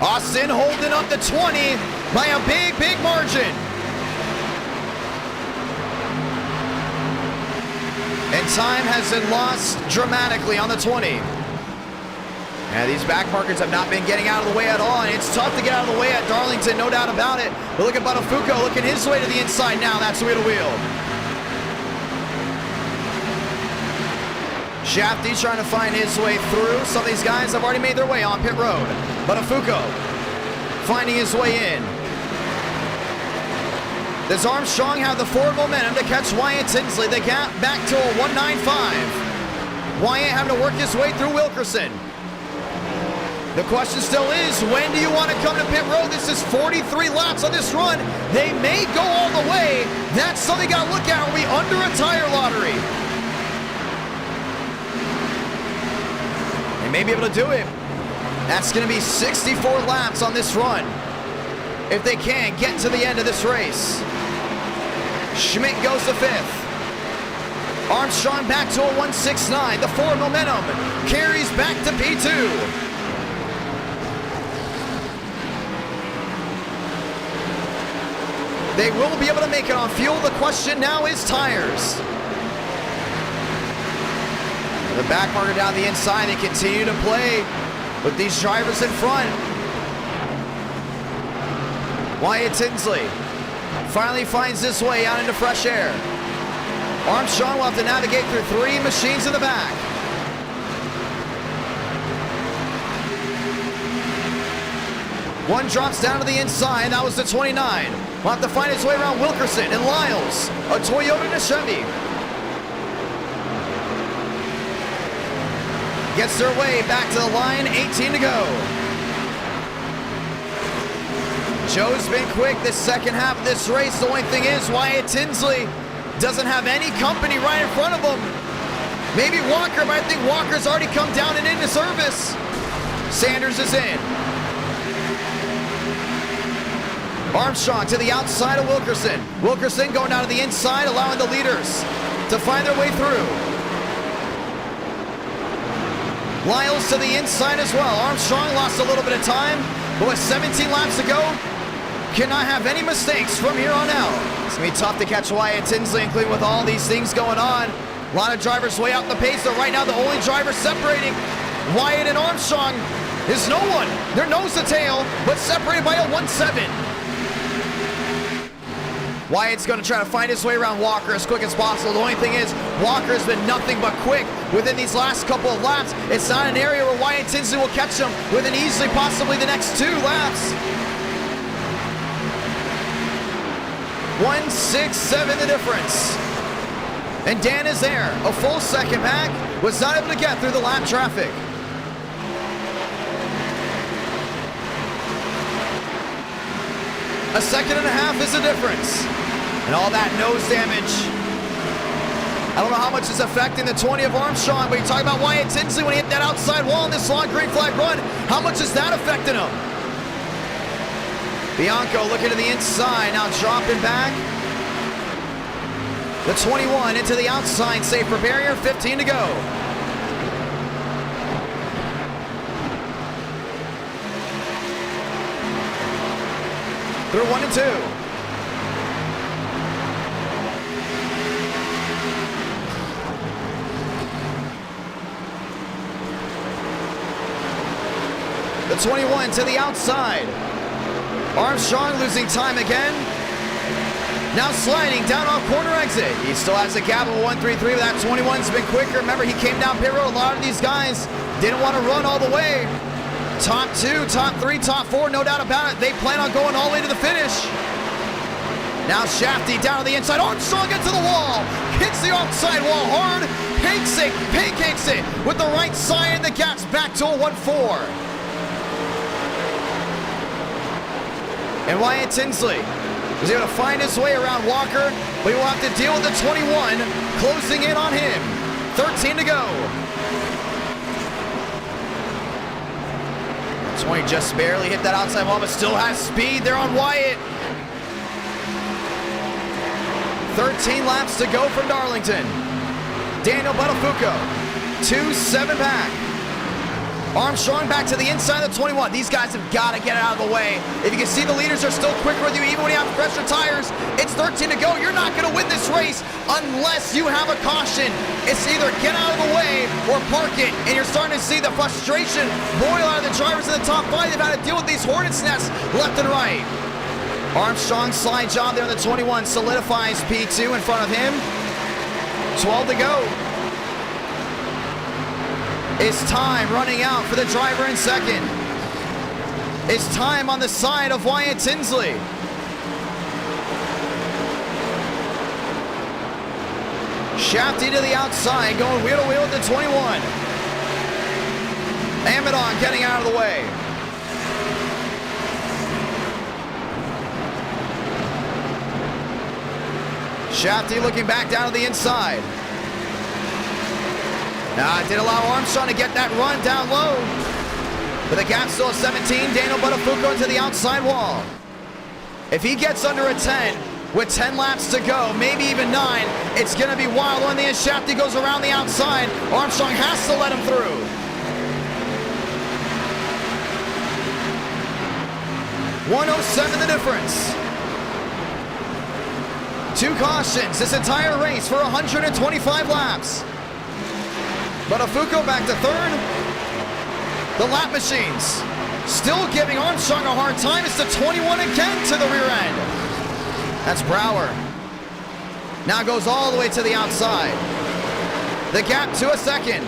Austin holding up the 20 by a big, big margin. And time has been lost dramatically on the 20. And these back markers have not been getting out of the way at all. And it's tough to get out of the way at Darlington, no doubt about it. But look at Buttafuoco looking his way to the inside now. That's wheel to wheel. Shafty trying to find his way through. Some of these guys have already made their way on pit road. Buttafuoco finding his way in. Does Armstrong have the forward momentum to catch Wyatt Tinsley? The gap back to a 1:9.5. Wyatt having to work his way through Wilkerson. The question still is, when do you want to come to pit road? This is 43 laps on this run. They may go all the way. That's something you got to look at. Are we under a tire lottery? They may be able to do it. That's going to be 64 laps on this run if they can get to the end of this race. Schmidt goes to 5th. Armstrong back to a 1:69. The forward momentum carries back to P2. They will be able to make it on fuel. The question now is tires. The back marker down the inside. They continue to play with these drivers in front. Wyatt Tinsley finally finds his way out into fresh air. Armstrong will have to navigate through 3 machines in the back. One drops down to the inside. That was the 29. Will have to find his way around Wilkerson and Lyles. A Toyota and a Chevy. Gets their way back to the line. 18 to go. Joe's been quick this second half of this race. The only thing is Wyatt Tinsley doesn't have any company right in front of him. Maybe Walker, but I think Walker's already come down and into service. Sanders is in. Armstrong to the outside of Wilkerson. Wilkerson going down to the inside, allowing the leaders to find their way through. Lyles to the inside as well. Armstrong lost a little bit of time, but with 17 laps to go, cannot have any mistakes from here on out. It's going to be tough to catch Wyatt Tinsley, including with all these things going on. A lot of drivers way out the pace, but right now the only driver separating Wyatt and Armstrong is no one. They're nose to tail, but separated by a 1.7. Wyatt's going to try to find his way around Walker as quick as possible. The only thing is, Walker has been nothing but quick within these last couple of laps. It's not an area where Wyatt Tinsley will catch him within easily possibly the next 2 laps. 1.67 the difference. And Dan is there. A full second back. Was not able to get through the lap traffic. A second and a half is the difference. And all that nose damage. I don't know how much is affecting the 20 of Armstrong, but you talk about Wyatt Tinsley when he hit that outside wall in this long green flag run. How much is that affecting him? Bianco looking to the inside, now dropping back. The 21 into the outside, safe for barrier, 15 to go. Through 1 and 2. The 21 to the outside. Armstrong losing time again. Now sliding down off corner exit. He still has a gap of 1.33, but that 21's been quicker. Remember, he came down pit road. A lot of these guys didn't want to run all the way. Top 2, top 3, top 4, no doubt about it. They plan on going all the way to the finish. Now Shafty down to the inside. Armstrong into the wall. Hits the outside wall hard. Pancakes it with the right side, and the gap's back to a 1.4. And Wyatt Tinsley was able to find his way around Walker, but he will have to deal with the 21 closing in on him. 13 to go. 20 just barely hit that outside wall, but still has speed there on Wyatt. 13 laps to go from Darlington. Daniel Buttafuoco, 2.7 back. Armstrong back to the inside of the 21. These guys have got to get it out of the way. If you can see, the leaders are still quicker with you, even when you have fresher tires. It's 13 to go. You're not going to win this race unless you have a caution. It's either get out of the way or park it. And you're starting to see the frustration boil out of the drivers in the top 5. They've had to deal with these hornet's nests left and right. Armstrong slide job there on the 21 solidifies P2 in front of him. 12 to go. It's time running out for the driver in second. It's time on the side of Wyatt Tinsley. Shafty to the outside, going wheel to wheel at the 21. Amidon getting out of the way. Shafty looking back down to the inside. Now it did allow Armstrong to get that run down low. But the gap still at 17. Daniel Buttafuoco into the outside wall. If he gets under a 10 with 10 laps to go, maybe even 9, it's going to be wild when the Shafty goes around the outside. Armstrong has to let him through. .107 the difference. 2 cautions this entire race for 125 laps. Buttafuoco back to 3rd. The lap machines still giving Armstrong a hard time. It's the 21 again to the rear end. That's Brower. Now goes all the way to the outside. The gap to a 2nd.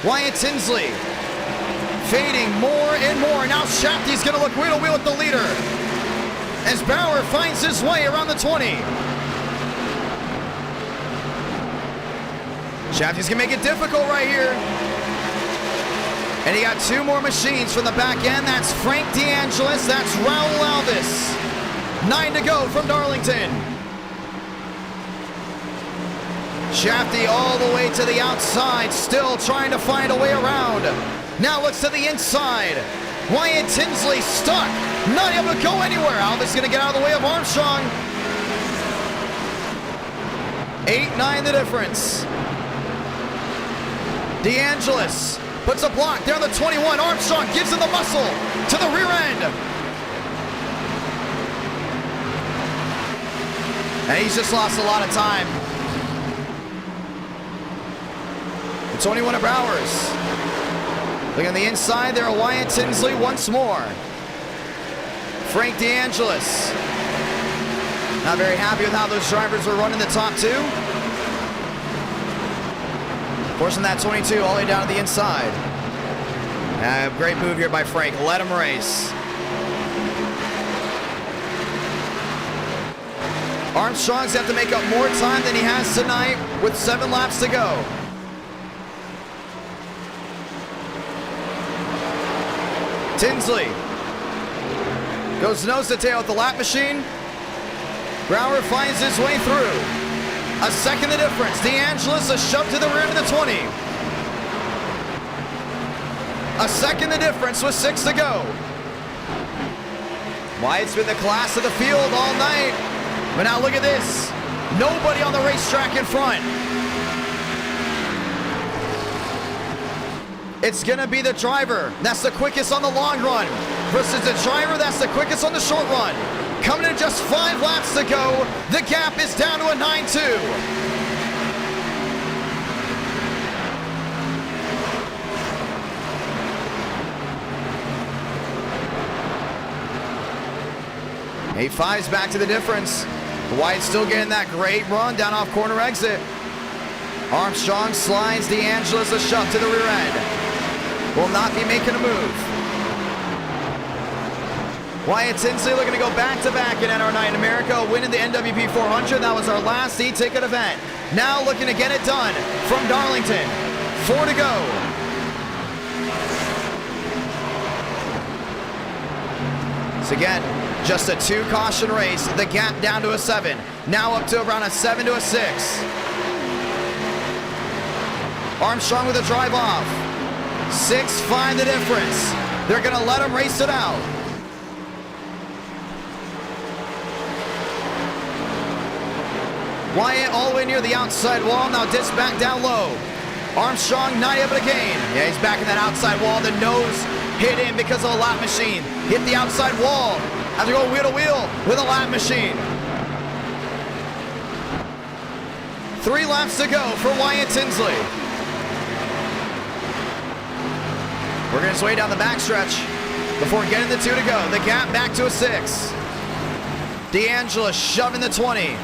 Wyatt Tinsley fading more and more. Now Shafty's going to look wheel to wheel with the leader as Brower finds his way around the 20. Shafty's going to make it difficult right here. And he got 2 more machines from the back end. That's Frank DeAngelis. That's Raul Alvis. 9 to go from Darlington. Shafty all the way to the outside, still trying to find a way around. Now looks to the inside. Wyatt Tinsley stuck, not able to go anywhere. Alvis going to get out of the way of Armstrong. 8-9 the difference. DeAngelis puts a block down the 21. Armstrong gives him the muscle to the rear end. And he's just lost a lot of time. The 21 of Bowers. Look on the inside there, Wyatt Tinsley once more. Frank DeAngelis. Not very happy with how those drivers were running the top 2. Forcing that 22 all the way down to the inside. Great move here by Frank. Let him race. Armstrong's have to make up more time than he has tonight with 7 laps to go. Tinsley goes nose to tail with the lap machine. Brower finds his way through. A 2nd the difference. DeAngelis a shove to the rear end of the 20. A 2nd the difference with 6 to go. Wyatt's been the class of the field all night. But now look at this. Nobody on the racetrack in front. It's going to be the driver that's the quickest on the long run versus the driver that's the quickest on the short run. Coming in just 5 laps to go. The gap is down to a 9-2. A5's back to the difference. Wyatt still getting that great run down off corner exit. Armstrong slides DeAngelis a shove to the rear end. Will not be making a move. Wyatt Tinsley looking to go back-to-back in NR Night in America, winning the NWP 400. That was our last eTicket event. Now looking to get it done from Darlington. 4 to go. So again, just a 2 caution race. The gap down to a 7. Now up to around a 7 to a 6. Armstrong with a drive off. 6-5 the difference. They're going to let him race it out. Wyatt all the way near the outside wall. Now dips back down low. Armstrong not able to gain. Yeah, he's back in that outside wall. The nose hit in because of a lap machine. Hit the outside wall. Have to go wheel to wheel with a lap machine. 3 laps to go for Wyatt Tinsley. Working his way down the backstretch before getting the 2 to go. The gap back to a 6. DeAngelis shoving the 20.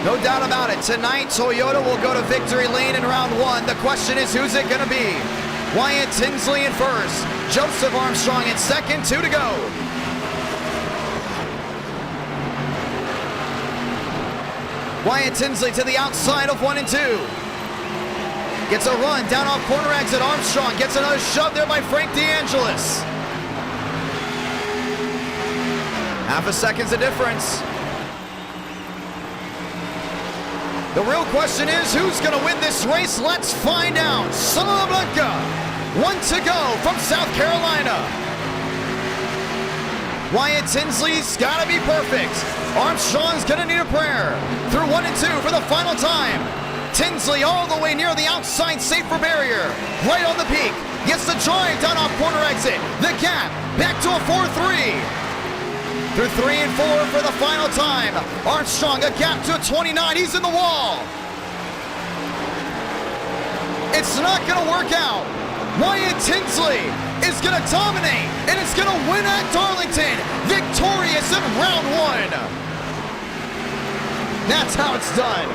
No doubt about it. Tonight, Toyota will go to victory lane in round 1. The question is, who's it going to be? Wyatt Tinsley in first. Joseph Armstrong in second. 2 to go. Wyatt Tinsley to the outside of 1 and 2. Gets a run down off corner exit. Armstrong gets another shove there by Frank DeAngelis. Half a second's the difference. The real question is, who's going to win this race? Let's find out. Santa Blanca, 1 to go from South Carolina. Wyatt Tinsley's got to be perfect. Armstrong's going to need a prayer. Through 1 and 2 for the final time. Tinsley all the way near the outside safer barrier. Right on the peak. Gets the drive down off corner exit. The gap back to a 4-3. Through 3 and 4 for the final time. Armstrong a gap to a 29. He's in the wall. It's not going to work out. Wyatt Tinsley is going to dominate, and it's going to win at Darlington. Victorious in round 1. That's how it's done.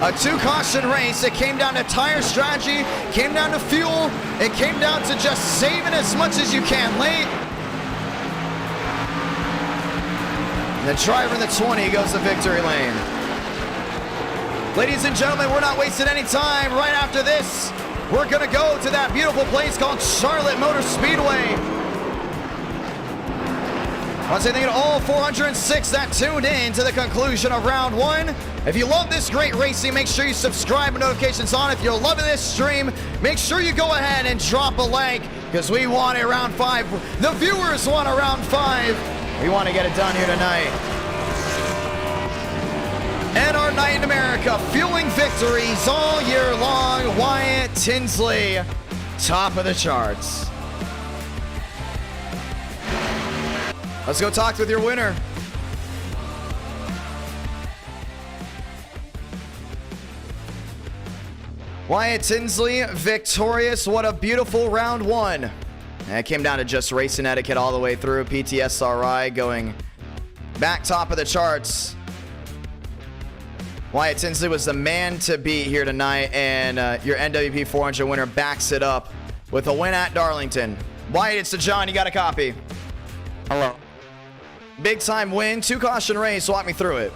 A 2-caution race. It came down to tire strategy, came down to fuel, it came down to just saving as much as you can late. And the driver in the 20 goes to victory lane. Ladies and gentlemen, we're not wasting any time. Right after this, we're gonna go to that beautiful place called Charlotte Motor Speedway. I want to say thank you to all 406 that tuned in to the conclusion of round 1. If you love this great racing, make sure you subscribe and notifications on. If you're loving this stream, make sure you go ahead and drop a like, because we want a round 5. The viewers want a round 5. We want to get it done here tonight. And our night in America, fueling victories all year long. Wyatt Tinsley, top of the charts. Let's go talk with your winner. Wyatt Tinsley, victorious. What a beautiful round 1. And it came down to just racing etiquette all the way through. PTSRI going back top of the charts. Wyatt Tinsley was the man to beat here tonight, and your NWP 400 winner backs it up with a win at Darlington. Wyatt, it's to John. You got a copy. Hello. Big time win, 2-caution race. Walk me through it.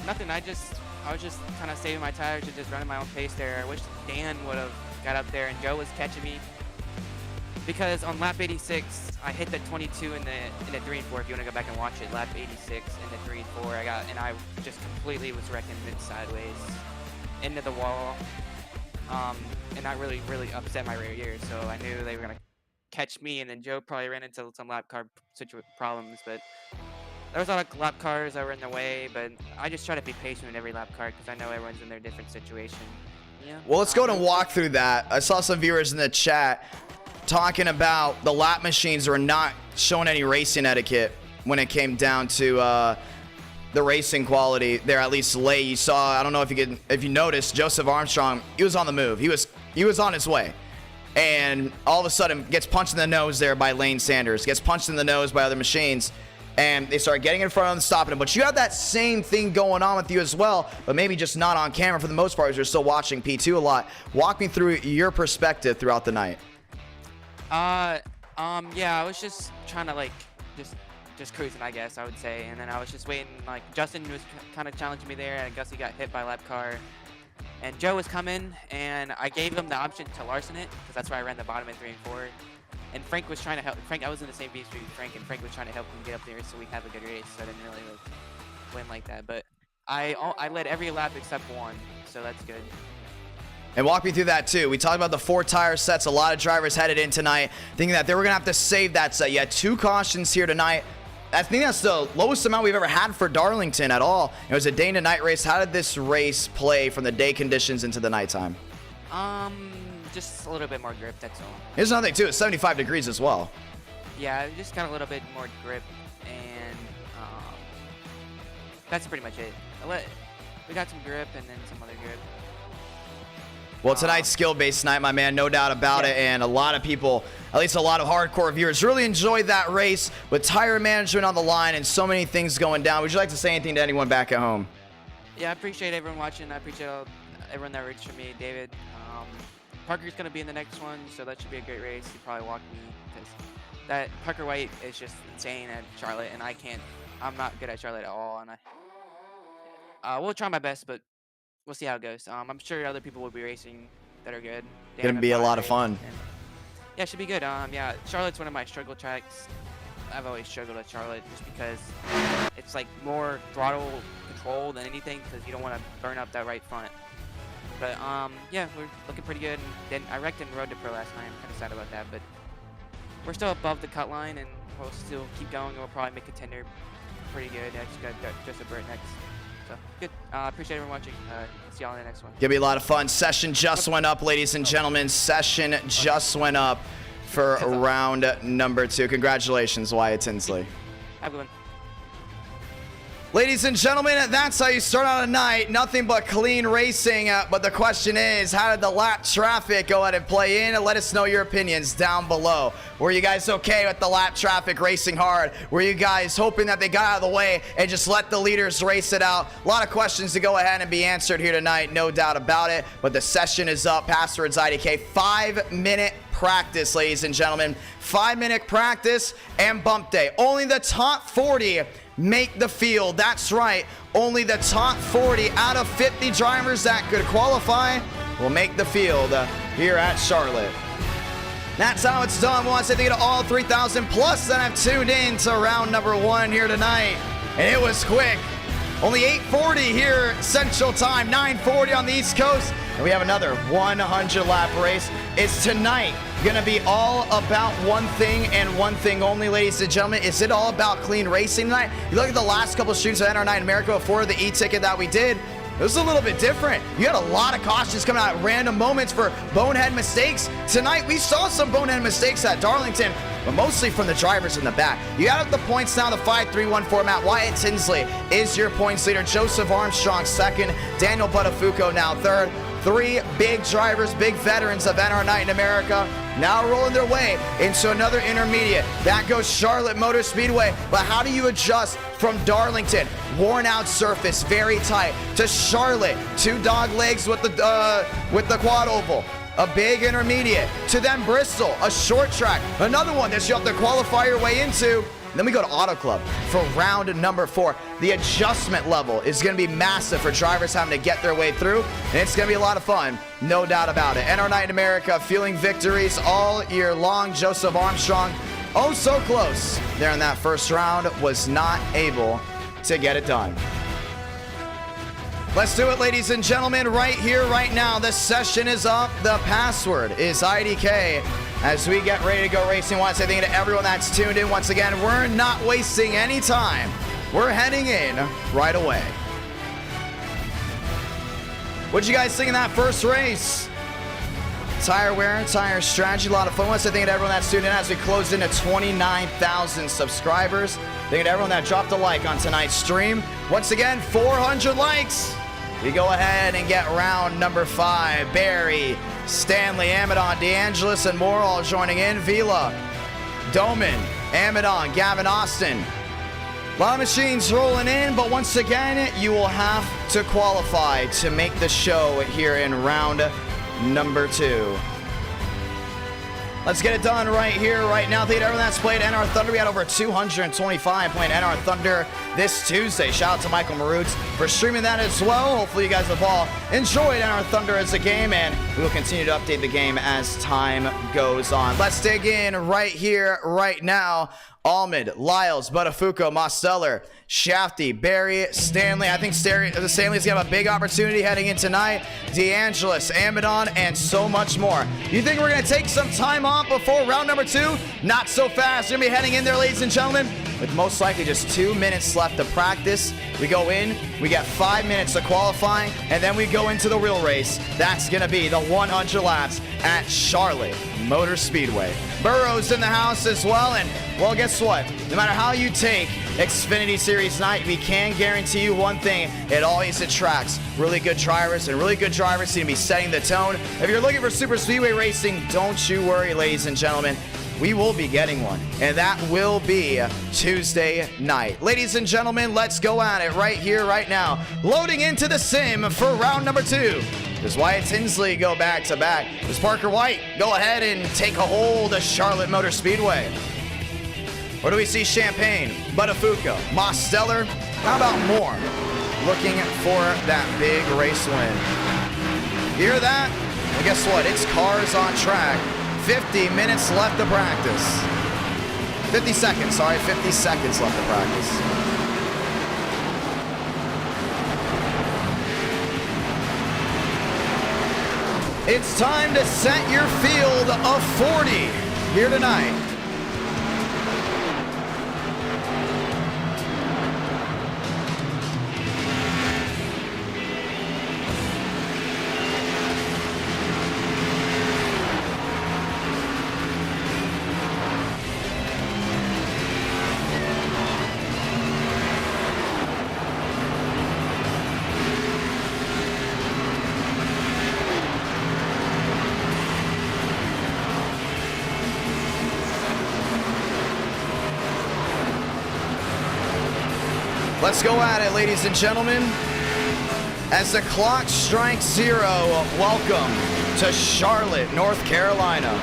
Nothing. I was just kind of saving my tires and just running my own pace there. I wish Dan would have got up there and Joe was catching me, because on lap 86 I hit the 22 in the 3 and 4. If you want to go back and watch it, lap 86 in the 3 and 4, I just completely was wrecking mid sideways into the wall, and that really upset my rear gear. So I knew they were gonna catch me, and then Joe probably ran into some lap car problems, but there was a lot of lap cars that were in the way, but I just try to be patient in every lap car because I know everyone's in their different situation. Yeah. Well, let's go and walk through that. I saw some viewers in the chat talking about the lap machines were not showing any racing etiquette when it came down to the racing quality there, at least late. You saw, I don't know if you noticed, Joseph Armstrong, he was on the move. He was on his way. And all of a sudden gets punched in the nose there by Lane Sanders, gets punched in the nose by other machines, and they start getting in front of him and stopping him. But you have that same thing going on with you as well, but maybe just not on camera for the most part, because you're still watching P2 a lot. Walk me through your perspective throughout the night. Yeah, I was just trying to just cruising, I guess I would say, and then I was just waiting. Like Justin was kind of challenging me there, and I guess he got hit by a lap car. And Joe was coming, and I gave him the option to Larson it, because that's where I ran the bottom in 3 and 4. And Frank was trying to help. I was in the same V street with Frank, and Frank was trying to help him get up there so we have a good race. So I didn't really win like that. But I led every lap except 1, so that's good. And walk me through that too. We talked about the 4 tire sets. A lot of drivers headed in tonight thinking that they were going to have to save that set. You had 2 cautions here tonight. I think that's the lowest amount we've ever had for Darlington at all. It was a day to night race. How did this race play from the day conditions into the nighttime? Just a little bit more grip, that's all. Here's another thing too, it's 75 degrees as well. Yeah, just got a little bit more grip, and that's pretty much it. We got some grip and then some other grip. Well, tonight's skill-based night, my man, no doubt about it, and a lot of people, at least a lot of hardcore viewers, really enjoyed that race with tire management on the line and so many things going down. Would you like to say anything to anyone back at home? Yeah, I appreciate everyone watching. I appreciate everyone that roots for me. David, Parker's going to be in the next one, so that should be a great race. He probably walked me because that Parker White is just insane at Charlotte, and I'm not good at Charlotte at all, and I will try my best, but we'll see how it goes. I'm sure other people will be racing that are good. Gonna be a lot of fun. And, yeah, it should be good. Yeah, Charlotte's one of my struggle tracks. I've always struggled at Charlotte just because it's like more throttle control than anything, because you don't want to burn up that right front. But yeah, we're looking pretty good. And then I wrecked in Road to Pro last night. I'm kind of sad about that, but we're still above the cut line, and we'll still keep going. We'll probably make a contender pretty good. I just got Joseph Burt next. So good. Appreciate everyone watching. See y'all in the next one. Gonna be a lot of fun. Session just went up, ladies and gentlemen. Session just went up for round number 2. Congratulations, Wyatt Tinsley. Have a good one. Ladies and gentlemen, that's how you start out a night. Nothing but clean racing. But the question is, how did the lap traffic go ahead and play in? And let us know your opinions down below. Were you guys okay with the lap traffic racing hard? Were you guys hoping that they got out of the way and just let the leaders race it out? A lot of questions to go ahead and be answered here tonight, no doubt about it. But the session is up. Passwords IDK. 5-minute practice, ladies and gentlemen. 5-minute practice and bump day. Only the top 40 make the field. That's right. Only the top 40 out of 50 drivers that could qualify will make the field here at Charlotte. That's how it's done. We want to say thank you to all 3,000 plus that have tuned in to round number 1 here tonight. And it was quick. Only 8:40 here Central Time, 9:40 on the East Coast. And we have another 100 lap race. It's tonight going to be all about one thing and one thing only, ladies and gentlemen. Is it all about clean racing tonight? You look at the last couple of shoots of NR Night in America before the e-ticket that we did. It was a little bit different. You had a lot of cautions coming out at random moments for bonehead mistakes. Tonight, we saw some bonehead mistakes at Darlington, but mostly from the drivers in the back. You add up the points now, the 5-3-1 format. Wyatt Tinsley is your points leader. Joseph Armstrong second. Daniel Buttafuoco now third. 3 big drivers, big veterans of NR Night in America, now rolling their way into another intermediate. That goes Charlotte Motor Speedway. But how do you adjust from Darlington, worn out surface, very tight, to Charlotte, 2 dog legs with the quad oval, a big intermediate, to then Bristol, a short track, another one that you have to qualify your way into. Then we go to Auto Club for round number 4. The adjustment level is going to be massive for drivers having to get their way through, and it's going to be a lot of fun, no doubt about it. NR Night in America fueling victories all year long. Joseph Armstrong, oh so close there in that first round, was not able to get it done. Let's do it, ladies and gentlemen, right here, right now. The session is up. The password is IDK. As we get ready to go racing, I want to say thank you to everyone that's tuned in. Once again, we're not wasting any time. We're heading in right away. What'd you guys think of that first race? Tire wear, tire strategy, a lot of fun. I want to say thank you to everyone that's tuned in as we close into 29,000 subscribers. Thank you to everyone that dropped a like on tonight's stream. Once again, 400 likes. We go ahead and get round number 5. Barry, Stanley, Amadon, DeAngelis, and more all joining in. Vila, Doman, Amadon, Gavin Austin. A lot of machines rolling in, but once again, you will have to qualify to make the show here in round number 2. Let's get it done right here, right now. Thank you to everyone that's played NR Thunder. We had over 225 playing NR Thunder this Tuesday. Shout out to Michael Maroots for streaming that as well. Hopefully you guys have all enjoyed NR Thunder as a game, and we will continue to update the game as time goes on. Let's dig in right here, right now. Almond, Lyles, Buttafuoco, Mosteller, Shafty, Barry, Stanley. I think Stanley's going to have a big opportunity heading in tonight. DeAngelis, Amadon, and so much more. You think we're going to take some time off before round number 2? Not so fast. We're going to be heading in there, ladies and gentlemen, with most likely just 2 minutes left to practice. We go in, we get 5 minutes to qualify, and then we go into the real race. That's going to be the 100 laps at Charlotte Motor Speedway. Burrow's in the house as well, and well, guess what? No matter how you take Xfinity Series night, we can guarantee you one thing: it always attracts really good drivers, and really good drivers seem to be setting the tone. If you're looking for super speedway racing, don't you worry, ladies and gentlemen. We will be getting one, and that will be Tuesday night. Ladies and gentlemen, let's go at it right here, right now. Loading into the sim for round number 2. Does Wyatt Tinsley go back to back? Does Parker White go ahead and take a hold of Charlotte Motor Speedway? Or do we see Champagne, Buttafuoco, Mosteller? How about more? Looking for that big race win. Hear that? Well, guess what? It's cars on track. 50 minutes left to practice. 50 seconds, sorry, 50 seconds left to practice. It's time to set your field of 40 here tonight. Let's go at it, ladies and gentlemen. As the clock strikes 0, welcome to Charlotte, North Carolina.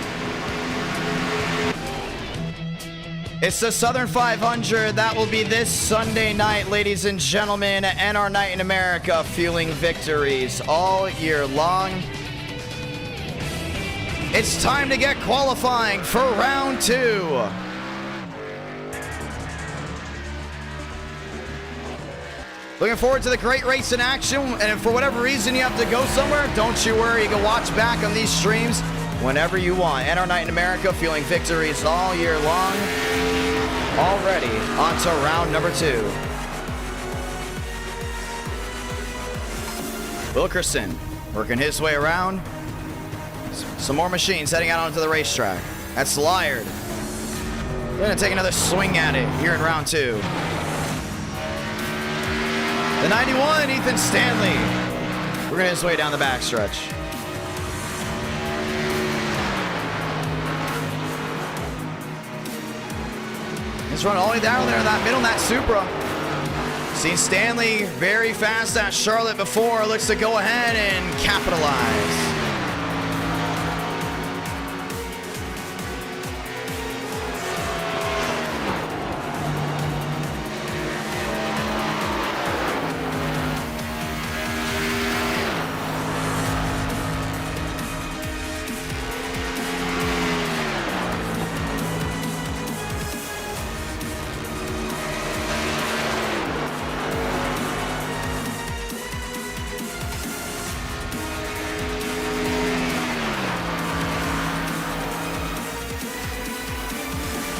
It's the Southern 500. That will be this Sunday night, ladies and gentlemen, and our night in America, fueling victories all year long. It's time to get qualifying for round 2. Looking forward to the great race in action, and if for whatever reason you have to go somewhere, don't you worry, you can watch back on these streams whenever you want. And our night in America, fueling victories all year long. Already on to round number 2. Wilkerson working his way around. Some more machines heading out onto the racetrack. That's Lyard. We're gonna take another swing at it here in round 2. The 91, Ethan Stanley. We're gonna his way down the backstretch. He's running all the way down there in that middle, in that Supra. Seen Stanley very fast at Charlotte before. Looks to go ahead and capitalize.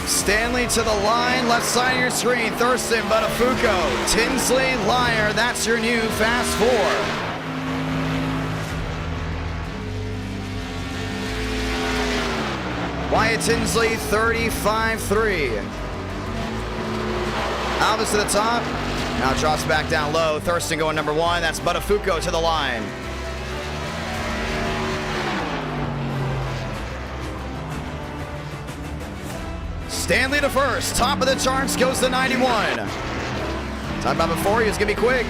Stanley to the line, left side of your screen. Thurston, Buttafuoco, Tinsley, Lyard. That's your new Fast 4. Wyatt Tinsley, 35-3. Alvis to the top. Now drops back down low. Thurston going number 1. That's Buttafuoco to the line. Stanley to first. Top of the charts goes the 91. Talked about before, he was going to be quick.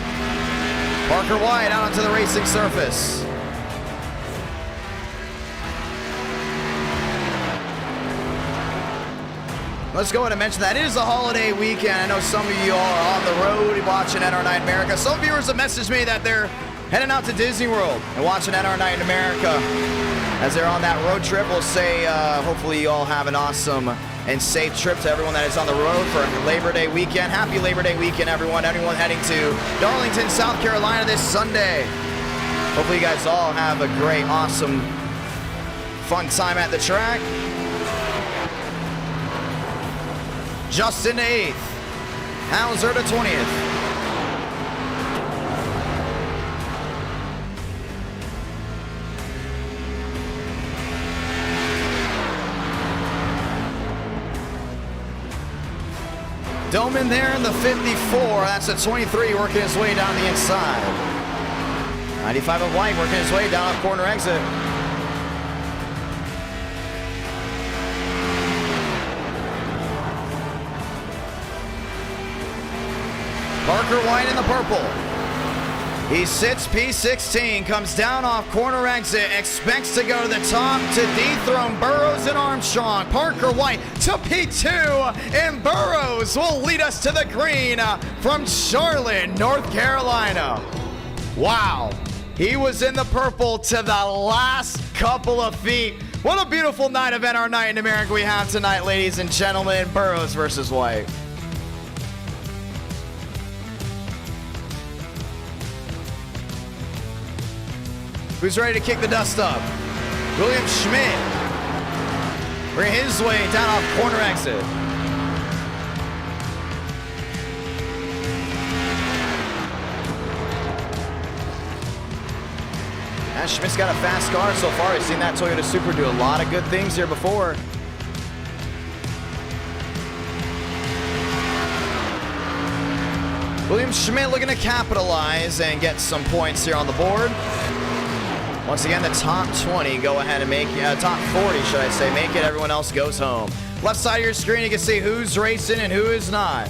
Parker White out onto the racing surface. Let's go ahead and mention that it is a holiday weekend. I know some of you all are on the road watching NR Night in America. Some viewers have messaged me that they're heading out to Disney World and watching NR Night in America. As they're on that road trip, we'll say hopefully you all have an awesome and safe trip to everyone that is on the road for Labor Day weekend. Happy Labor Day weekend, everyone. Anyone heading to Darlington, South Carolina this Sunday. Hopefully you guys all have a great, awesome, fun time at the track. Justin to 8th. Hauser to 20th. Doman there in the 54. That's a 23 working his way down the inside. 95 of White working his way down off corner exit. Parker White in the purple. He sits P16, comes down off corner exit, expects to go to the top to dethrone Burrows and Armstrong. Parker White to P2, and Burrows will lead us to the green from Charlotte, North Carolina. Wow, he was in the purple to the last couple of feet. What a beautiful night of NR Night in America we have tonight, ladies and gentlemen. Burrows versus White. Who's ready to kick the dust up? William Schmidt. Bring his way down off corner exit. And Schmidt's got a fast car so far. He's seen that Toyota Supra do a lot of good things here before. William Schmidt looking to capitalize and get some points here on the board. Once again, the top 20 go ahead and make it, top 40, should I say, make it. Everyone else goes home. Left side of your screen, you can see who's racing and who is not.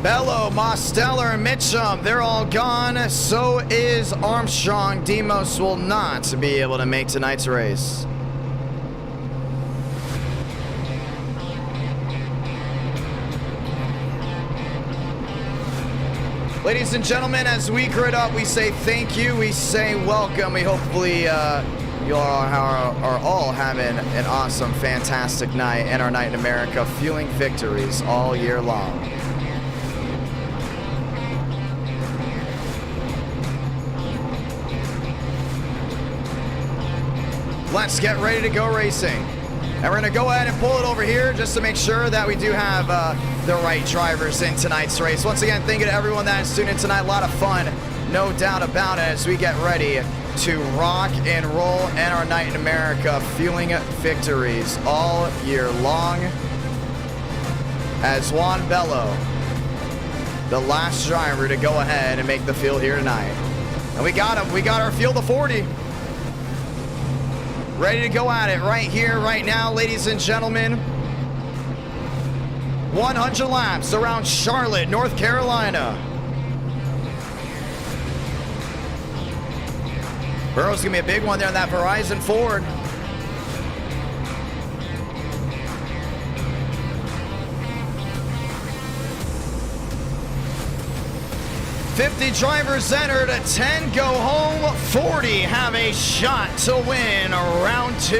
Bello, Mosteller, and Mitchum, they're all gone. So is Armstrong. Demos will not be able to make tonight's race. Ladies and gentlemen, as we grid up, we say thank you, we say welcome. We hopefully you all are all having an awesome, fantastic night in our night in America, fueling victories all year long. Let's get ready to go racing. And we're gonna go ahead and pull it over here just to make sure that we do have the right drivers in tonight's race. Once again, thank you to everyone that is tuned in tonight. A lot of fun, no doubt about it, as we get ready to rock and roll in our night in America, fueling victories all year long. As Juan Bello, the last driver to go ahead and make the field here tonight. And we got him, we got our field of 40. Ready to go at it right here, right now, ladies and gentlemen. 100 laps around Charlotte, North Carolina. Burrow's gonna be a big one there in that Verizon Ford. $50 drivers entered, 10 go home, 40 have a shot to win round 2.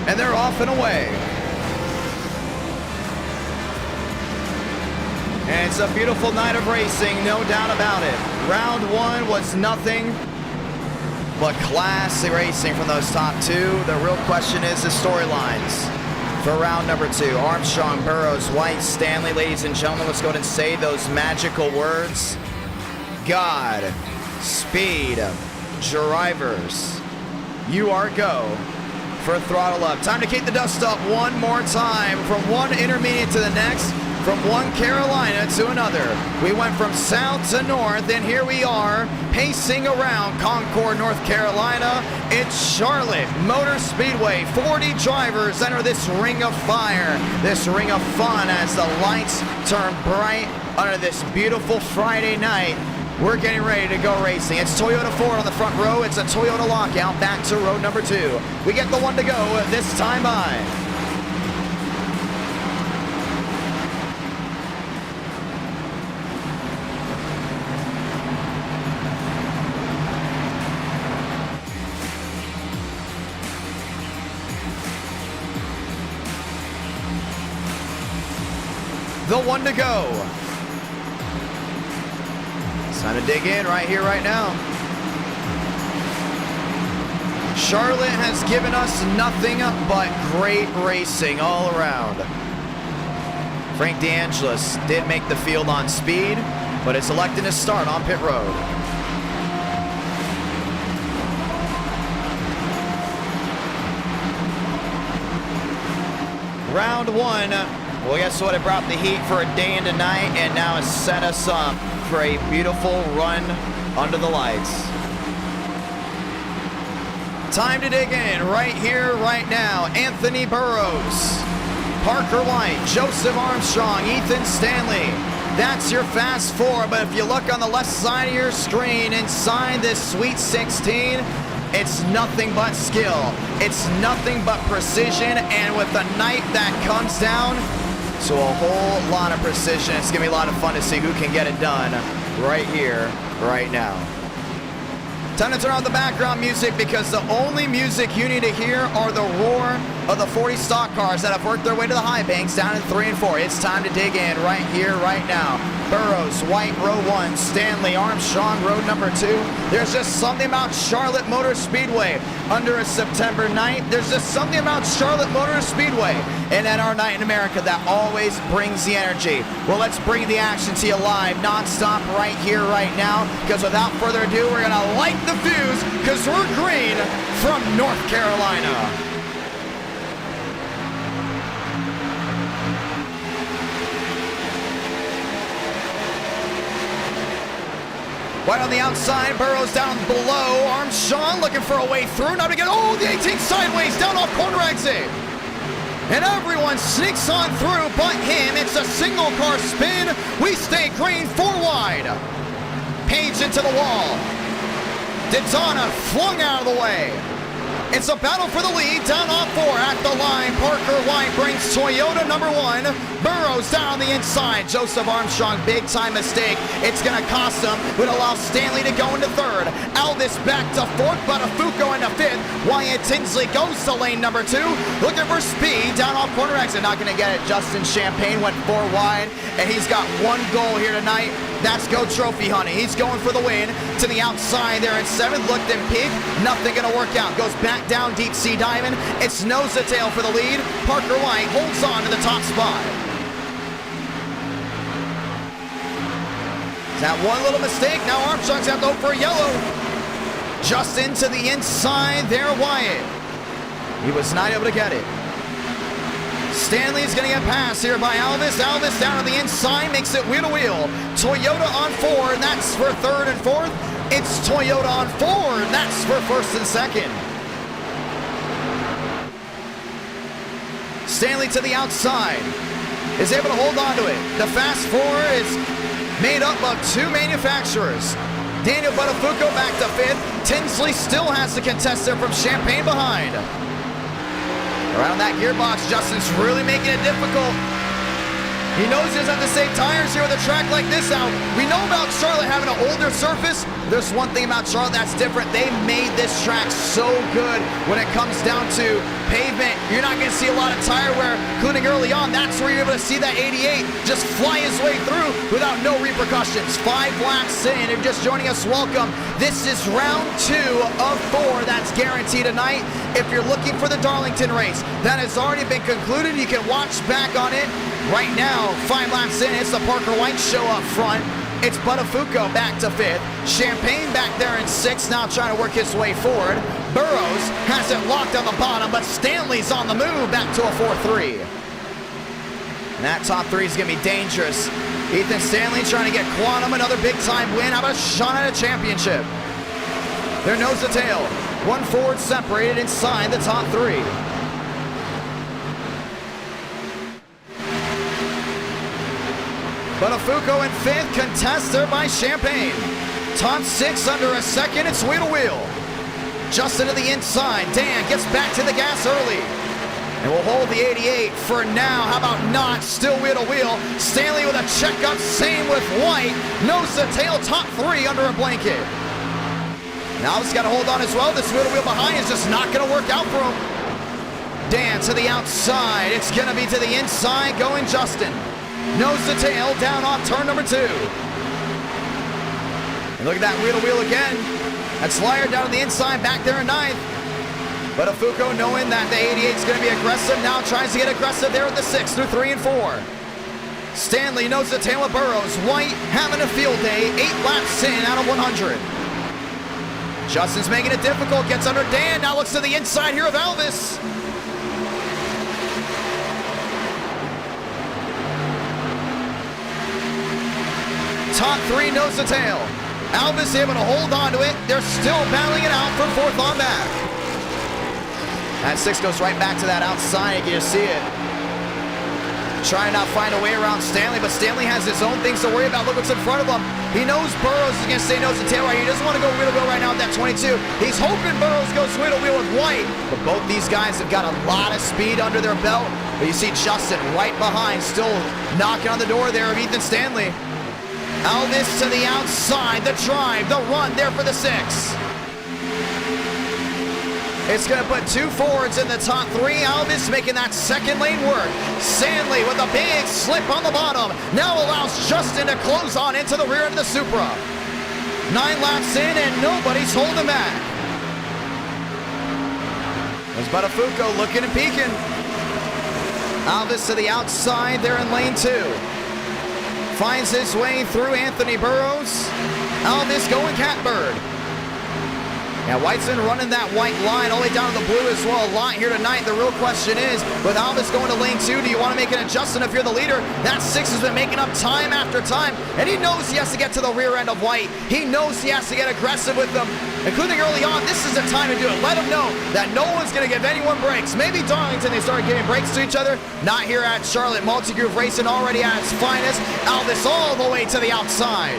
And they're off and away. And it's a beautiful night of racing, no doubt about it. Round 1 was nothing but classy racing from those top 2. The real question is the storylines for round number 2. Armstrong, Burrows, White, Stanley. Ladies and gentlemen, let's go ahead and say those magical words. God, speed, drivers, you are go. For throttle up. Time to kick the dust up one more time. From one intermediate to the next, from one Carolina to another. We went from south to north, and here we are pacing around Concord, North Carolina. It's Charlotte Motor Speedway. 40 drivers enter this ring of fire, this ring of fun as the lights turn bright under this beautiful Friday night. We're getting ready to go racing. It's Toyota Ford on the front row. It's a Toyota lockout back to road number 2. We get the one to go this time by. The one to go. Time to dig in right here, right now. Charlotte has given us nothing but great racing all around. Frank DeAngelis did make the field on speed, but is electing to start on pit road. Round one. Well, guess what? It brought the heat for a day and a night, and now it's set us up for a beautiful run under the lights. Time to dig in right here, right now. Anthony Burrows, Parker White, Joseph Armstrong, Ethan Stanley. That's your fast four, but if you look on the left side of your screen inside this Sweet 16, it's nothing but skill. It's nothing but precision, and with the night that comes down, so a whole lot of precision. It's gonna be a lot of fun to see who can get it done right here, right now. Time to turn on the background music, because the only music you need to hear are the roar of the 40 stock cars that have worked their way to the high banks down in 3 and 4. It's time to dig in right here, right now. Burrows, White, row 1. Stanley, Armstrong, road number 2. There's just something about Charlotte Motor Speedway under a September night. There's just something about Charlotte Motor Speedway and NR Night in America that always brings the energy. Well, let's bring the action to you live, non-stop right here, right now, because without further ado, we're going to light the fuse, because we're green from North Carolina. White on the outside, Burrows down below. Armstrong looking for a way through. Now to get, oh, the 18 sideways, down off corner exit. And everyone sneaks on through but him. It's a single car spin. We stay green, 4 wide. Page into the wall. Daytona flung out of the way. It's a battle for the lead, down off 4 at the line. Parker White brings Toyota number 1. Burrows down the inside. Joseph Armstrong, big time mistake. It's going to cost him. Would allow Stanley to go into 3rd. Alvis back to 4th, Buttafuoco into 5th. Wyatt Tinsley goes to lane number 2. Looking for speed, down off corner exit. Not going to get it. Justin Champagne went 4 wide, and he's got 1 goal here tonight. That's go trophy hunting. He's going for the win. To the outside there in 7th. Looked and peeked. Nothing going to work out. Goes back down deep sea diamond. It's nose to tail for the lead. Parker White holds on to the top spot. That one little mistake. Now Armstrong's got to go for a yellow. Just into the inside there, Wyatt. He was not able to get it. Stanley's going to get past here by Alvis. Alvis down to the inside, makes it wheel to wheel. Toyota on 4, and that's for 3rd and 4th. It's Toyota on 4, and that's for 1st and 2nd. Stanley to the outside. Is able to hold on to it. The fast 4 is made up of 2 manufacturers. Daniel Buttafuoco back to 5th. Tinsley still has the contestant from Champagne behind. Around that gearbox, Justin's really making it difficult. He knows he doesn't have to save tires here with a track like this out. We know about Charlotte having an older surface. There's one thing about Charlotte that's different. They made this track so good when it comes down to pavement. You're not going to see a lot of tire wear, including early on. That's where you're able to see that 88 just fly his way through without no repercussions. 5 laps in. If you're just joining us, welcome. This is round 2 of 4 that's guaranteed tonight. If you're looking for the Darlington race, that has already been concluded. You can watch back on it. Right now, 5 laps in, it's the Parker White show up front. It's Buttafuoco back to 5th. Champagne back there in 6th, now trying to work his way forward. Burrows has it locked on the bottom, but Stanley's on the move back to a 4-3. And that top 3 is going to be dangerous. Ethan Stanley trying to get Quantum another big-time win. How about a shot at a championship? They're nose to tail. 1 forward separated inside the top 3. Buttafuoco in 5th, contested by Champagne. Top 6 under a second, it's wheel to wheel. Just into the inside, Dan gets back to the gas early. And we'll hold the 88 for now. How about not? Still wheel to wheel. Stanley with a checkup, same with White. Nose to tail, top 3 under a blanket. Now he's got to hold on as well. This wheel to wheel behind is just not going to work out for him. Dan to the outside. It's going to be to the inside, going Justin. Nose to tail, down off turn number 2. Look at that wheel again. That's Lyer down to the inside, back there in 9th. But Afuko, knowing that the 88 is going to be aggressive, now tries to get aggressive there at the 6 through 3 and 4. Stanley knows the tail of Burrows. White having a field day, 8 laps in out of 100. Justin's making it difficult, gets under Dan, now looks to the inside here of Elvis. Top 3 nose to tail. Elvis able to hold on to it. They're still battling it out for 4th on back. That 6 goes right back to that outside. You can just see it. Trying to not find a way around Stanley, but Stanley has his own things to worry about. Look what's in front of him. He knows Burrows is going to stay nose to tail right here. He doesn't want to go wheel to wheel right now with that 22. He's hoping Burrows goes wheel to wheel with White, but both these guys have got a lot of speed under their belt. But you see Justin right behind, still knocking on the door there of Ethan Stanley. Elvis to the outside, the drive, the run there for the 6. It's going to put 2 Fords in the top 3. Elvis making that second lane work. Stanley with a big slip on the bottom. Now allows Justin to close on into the rear end of the Supra. 9 laps in and nobody's holding back. There's Buttafuoco looking and peeking. Elvis to the outside there in lane 2. Finds his way through Anthony Burrows. Elvis going catbird. Now White's been running that white line all the way down to the blue as well a lot here tonight. The real question is, with Elvis going to lane 2, do you want to make an adjustment if you're the leader? That 6 has been making up time after time, and he knows he has to get to the rear end of White. He knows he has to get aggressive with them, including early on. This is the time to do it. Let him know that no one's going to give anyone breaks. Maybe Darlington, they started giving breaks to each other. Not here at Charlotte. Multi-Groove Racing already at its finest. Elvis all the way to the outside.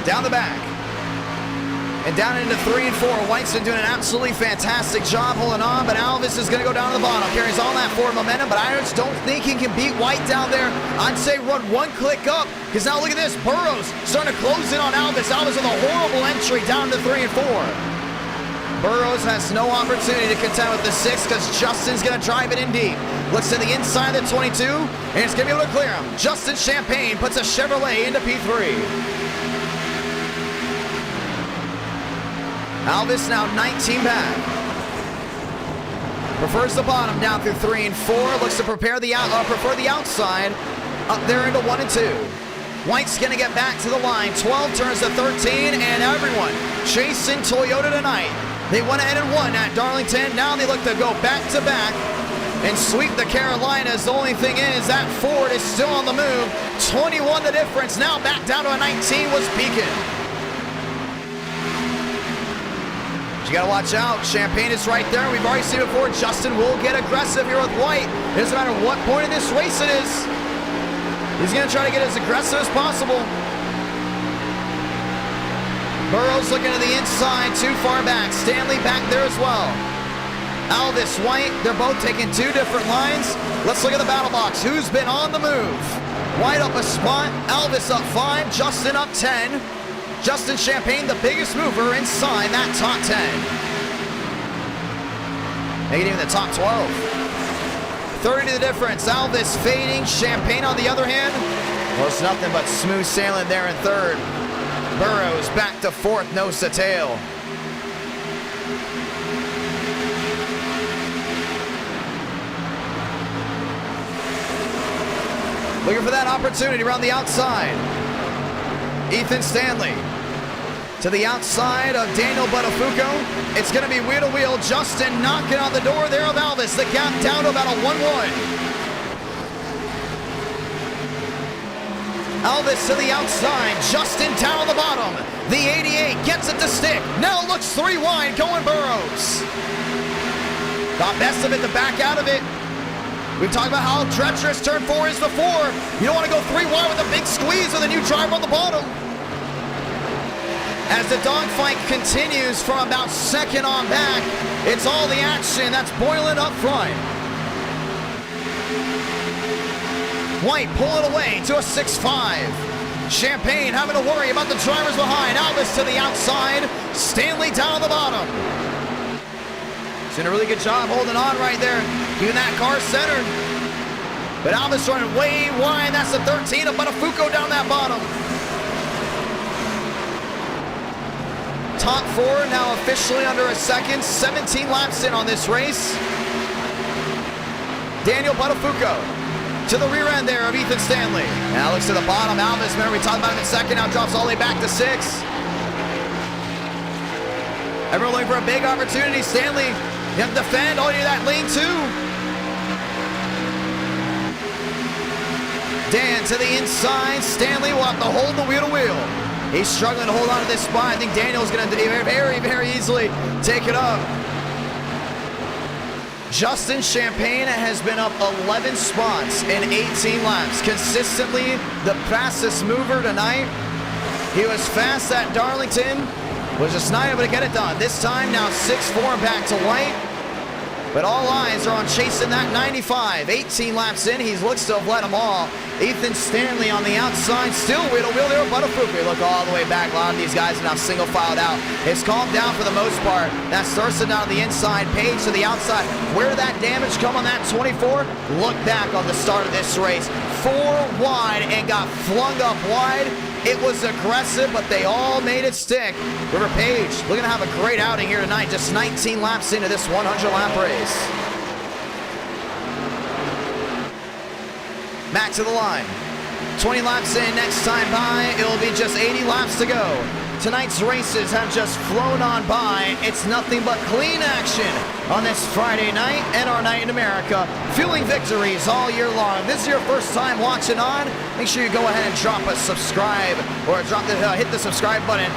Down the back. And down into 3 and 4. White's been doing an absolutely fantastic job holding on, but Elvis is going to go down to the bottom. Carries all that forward momentum, but I just don't think he can beat White down there. I'd say run 1 click up, because now look at this. Burrows starting to close in on Elvis. Elvis with a horrible entry down to 3 and 4. Burrows has no opportunity to contend with the 6 because Justin's going to drive it in deep. Looks to the inside of the 22, and it's going to be able to clear him. Justin Champagne puts a Chevrolet into P3. Elvis now 19 back. Prefers the bottom down through 3 and 4. Looks to prefer the outside up there into 1 and 2. White's going to get back to the line. 12 turns to 13, and everyone chasing Toyota tonight. They went ahead and won at Darlington. Now they look to go back to back and sweep the Carolinas. The only thing is that Ford is still on the move. 21 the difference. Now back down to a 19 was Beacon. You gotta watch out. Champagne is right there. We've already seen it before. Justin will get aggressive here with White. It doesn't matter what point in this race it is. He's gonna try to get as aggressive as possible. Burrows looking to the inside, too far back. Stanley back there as well. Elvis, White, they're both taking 2 different lines. Let's look at the battle box. Who's been on the move? White up a spot, Elvis up 5, Justin up 10. Justin Champagne, the biggest mover inside that top 10. Making even the top 12. 30 to the difference. Elvis fading. Champagne on the other hand. Well, it's nothing but smooth sailing there in 3rd. Burrows back to 4th, nose to tail. Looking for that opportunity around the outside. Ethan Stanley to the outside of Daniel Buttafuoco. It's going to be wheel to wheel. Justin knocking on the door there of Elvis. The gap down to about a 1-1. Elvis to the outside. Justin down on the bottom. The 88 gets it to stick. Now looks 3 wide going Burrows. Got best of it to back out of it. We've talked about how treacherous turn 4 is before. You don't want to go 3 wide with a big squeeze with a new driver on the bottom. As the dogfight continues from about 2nd on back, it's all the action that's boiling up front. White pulling away to a 6-5. Champagne having to worry about the drivers behind. Elvis to the outside. Stanley down on the bottom. He's doing a really good job holding on right there. Keeping that car centered. But Alva's running way wide. That's the 13 of Buttafuoco down that bottom. Top 4 now officially under a second. 17 laps in on this race. Daniel Buttafuoco to the rear end there of Ethan Stanley. Now looks to the bottom. Alvis, remember we talked about him in second, now drops all the way back to 6. Everyone looking for a big opportunity. Stanley, you have to defend. Oh, you need that lane 2. Dan to the inside. Stanley will have to hold the wheel to wheel. He's struggling to hold on to this spot. I think Daniel's going to very, very easily take it up. Justin Champagne has been up 11 spots in 18 laps. Consistently the fastest mover tonight. He was fast at Darlington, was just not able to get it done. This time now 6-4 back to White. But all eyes are on chasing that 95. 18 laps in, he looks to have led them all. Ethan Stanley on the outside, still wheel to wheel there with Buttafuoco. Look all the way back. A lot of these guys are now single filed out. It's calmed down for the most part. That's Thurston down the inside, Page to the outside. Where did that damage come on that 24? Look back on the start of this race. 4 wide and got flung up wide. It was aggressive, but they all made it stick. River Page looking to have a great outing here tonight, just 19 laps into this 100-lap race. Back to the line. 20 laps in, next time by, it'll be just 80 laps to go. Tonight's races have just flown on by. It's nothing but clean action on this Friday night and our night in America. Fueling victories all year long. If this is your first time watching on, make sure you go ahead and drop a subscribe or hit the subscribe button.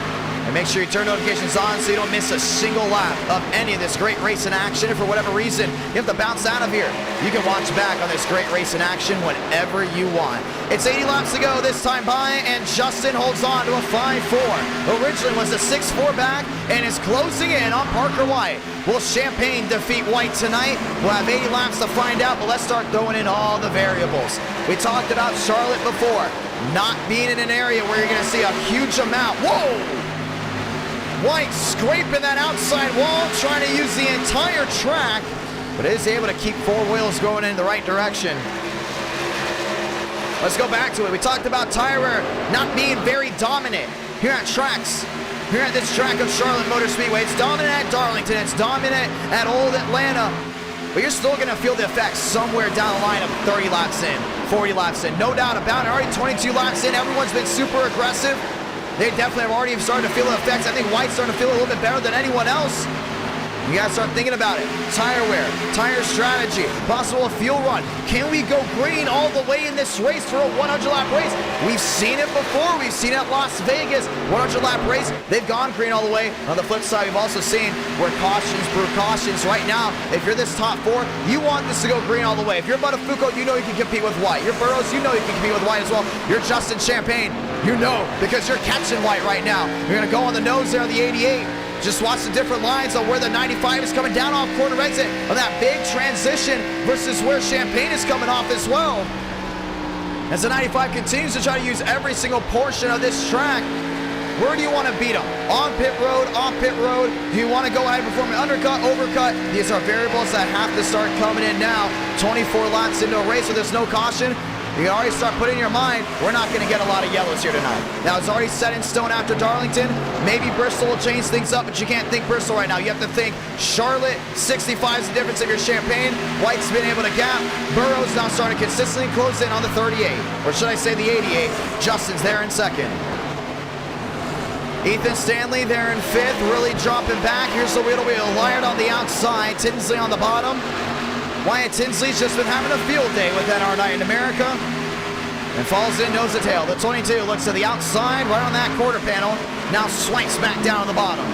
And make sure you turn notifications on so you don't miss a single lap of any of this great race in action. If for whatever reason you have to bounce out of here, you can watch back on this great race in action whenever you want. It's 80 laps to go this time by, and Justin holds on to a 5-4. Originally was a 6-4 back and is closing in on Parker White. Will Champagne defeat White tonight? We'll have 80 laps to find out, but let's start throwing in all the variables. We talked about Charlotte before, not being in an area where you're going to see a huge amount. Whoa! White scraping that outside wall, trying to use the entire track, but is able to keep 4 wheels going in the right direction. Let's go back to it. We talked about tire wear not being very dominant here at tracks. Here at this track of Charlotte Motor Speedway. It's dominant at Darlington. It's dominant at Old Atlanta. But you're still going to feel the effects somewhere down the line of 30 laps in, 40 laps in. No doubt about it. Already 22 laps in. Everyone's been super aggressive. They definitely have already started to feel the effects. I think White's starting to feel a little bit better than anyone else. You gotta start thinking about it. Tire wear, tire strategy, possible fuel run. Can we go green all the way in this race for a 100-lap race? We've seen it before. We've seen it at Las Vegas, 100-lap race. They've gone green all the way. On the flip side, we've also seen where cautions brew cautions. Right now, if you're this top 4, you want this to go green all the way. If you're Buttafuoco, you know you can compete with White. You're Burrows, you know you can compete with White as well. You're Justin Champagne, you know, because you're catching White right now. You're gonna go on the nose there on the 88. Just watch the different lines on where the 95 is coming down off corner exit on that big transition versus where Champagne is coming off as well. As the 95 continues to try to use every single portion of this track, where do you want to beat them? On pit road, off pit road? Do you want to go ahead and perform an undercut, overcut? These are variables that have to start coming in now. 24 laps into a race where there's no caution. You can already start putting in your mind, we're not going to get a lot of yellows here tonight. Now, it's already set in stone after Darlington. Maybe Bristol will change things up, but you can't think Bristol right now. You have to think Charlotte, 65 is the difference if you're Champagne. White's been able to gap. Burrows now starting to consistently close in on the 38. Or should I say the 88. Justin's there in second. Ethan Stanley there in 5th, really dropping back. Here's the wheel to wheel. Lyard on the outside, Tinsley on the bottom. Wyatt Tinsley's just been having a field day with NR Night in America and falls in nose to tail. The 22 looks to the outside, right on that quarter panel. Now swipes back down on the bottom.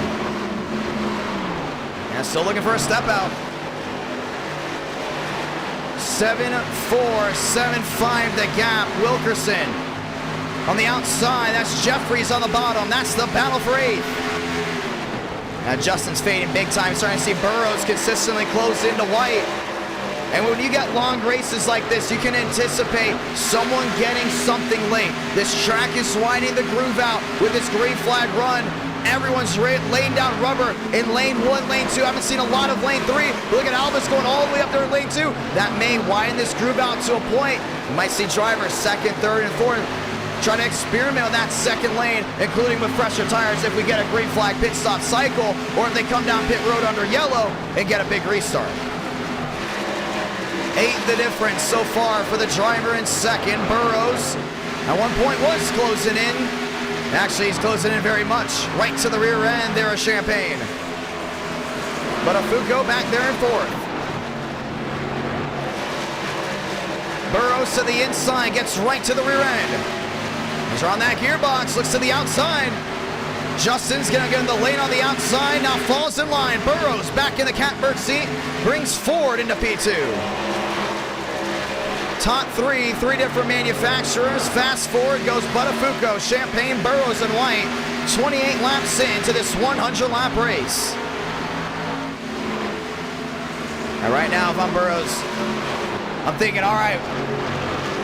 And still looking for a step out. 7-4, 7-5 the gap. Wilkerson on the outside. That's Jeffries on the bottom. That's the battle for 8th. Now Justin's fading big time. Starting to see Burrows consistently close into White. And when you get long races like this, you can anticipate someone getting something late. This track is winding the groove out with its green flag run. Everyone's laying down rubber in lane 1, lane 2. I haven't seen a lot of lane 3. Look at Albus going all the way up there in lane 2. That may widen this groove out to a point. You might see drivers 2nd, 3rd, and 4th trying to experiment on that 2nd lane, including with fresher tires if we get a green flag pit stop cycle, or if they come down pit road under yellow and get a big restart. 8 the difference so far for the driver in 2nd. Burrows at one point was closing in. Actually, he's closing in very much. Right to the rear end there of Champagne. But Afuco back there in 4th. Burrows to the inside, gets right to the rear end. He's on that gearbox, looks to the outside. Justin's gonna get in the lane on the outside, now falls in line. Burrows back in the catbird seat, brings Ford into P2. Top 3 different manufacturers. Fast forward goes Buttafuoco, Champagne, Burrows, and White. 28 laps into this 100-lap race. And right now, if I'm Burrows, I'm thinking, all right,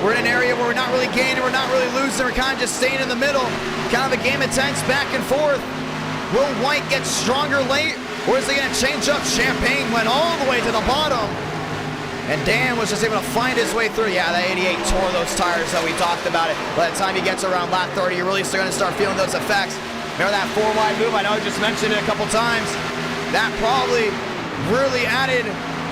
we're in an area where we're not really gaining, we're not really losing, we're kind of just staying in the middle. Kind of a game of tense back and forth. Will White get stronger late, or is he going to change up? Champagne went all the way to the bottom. And Dan was just able to find his way through. Yeah, that 88 tore those tires that we talked about it. By the time he gets around lap 30, you're really going to start feeling those effects. Remember that 4-wide move? I know I just mentioned it a couple times. That probably really added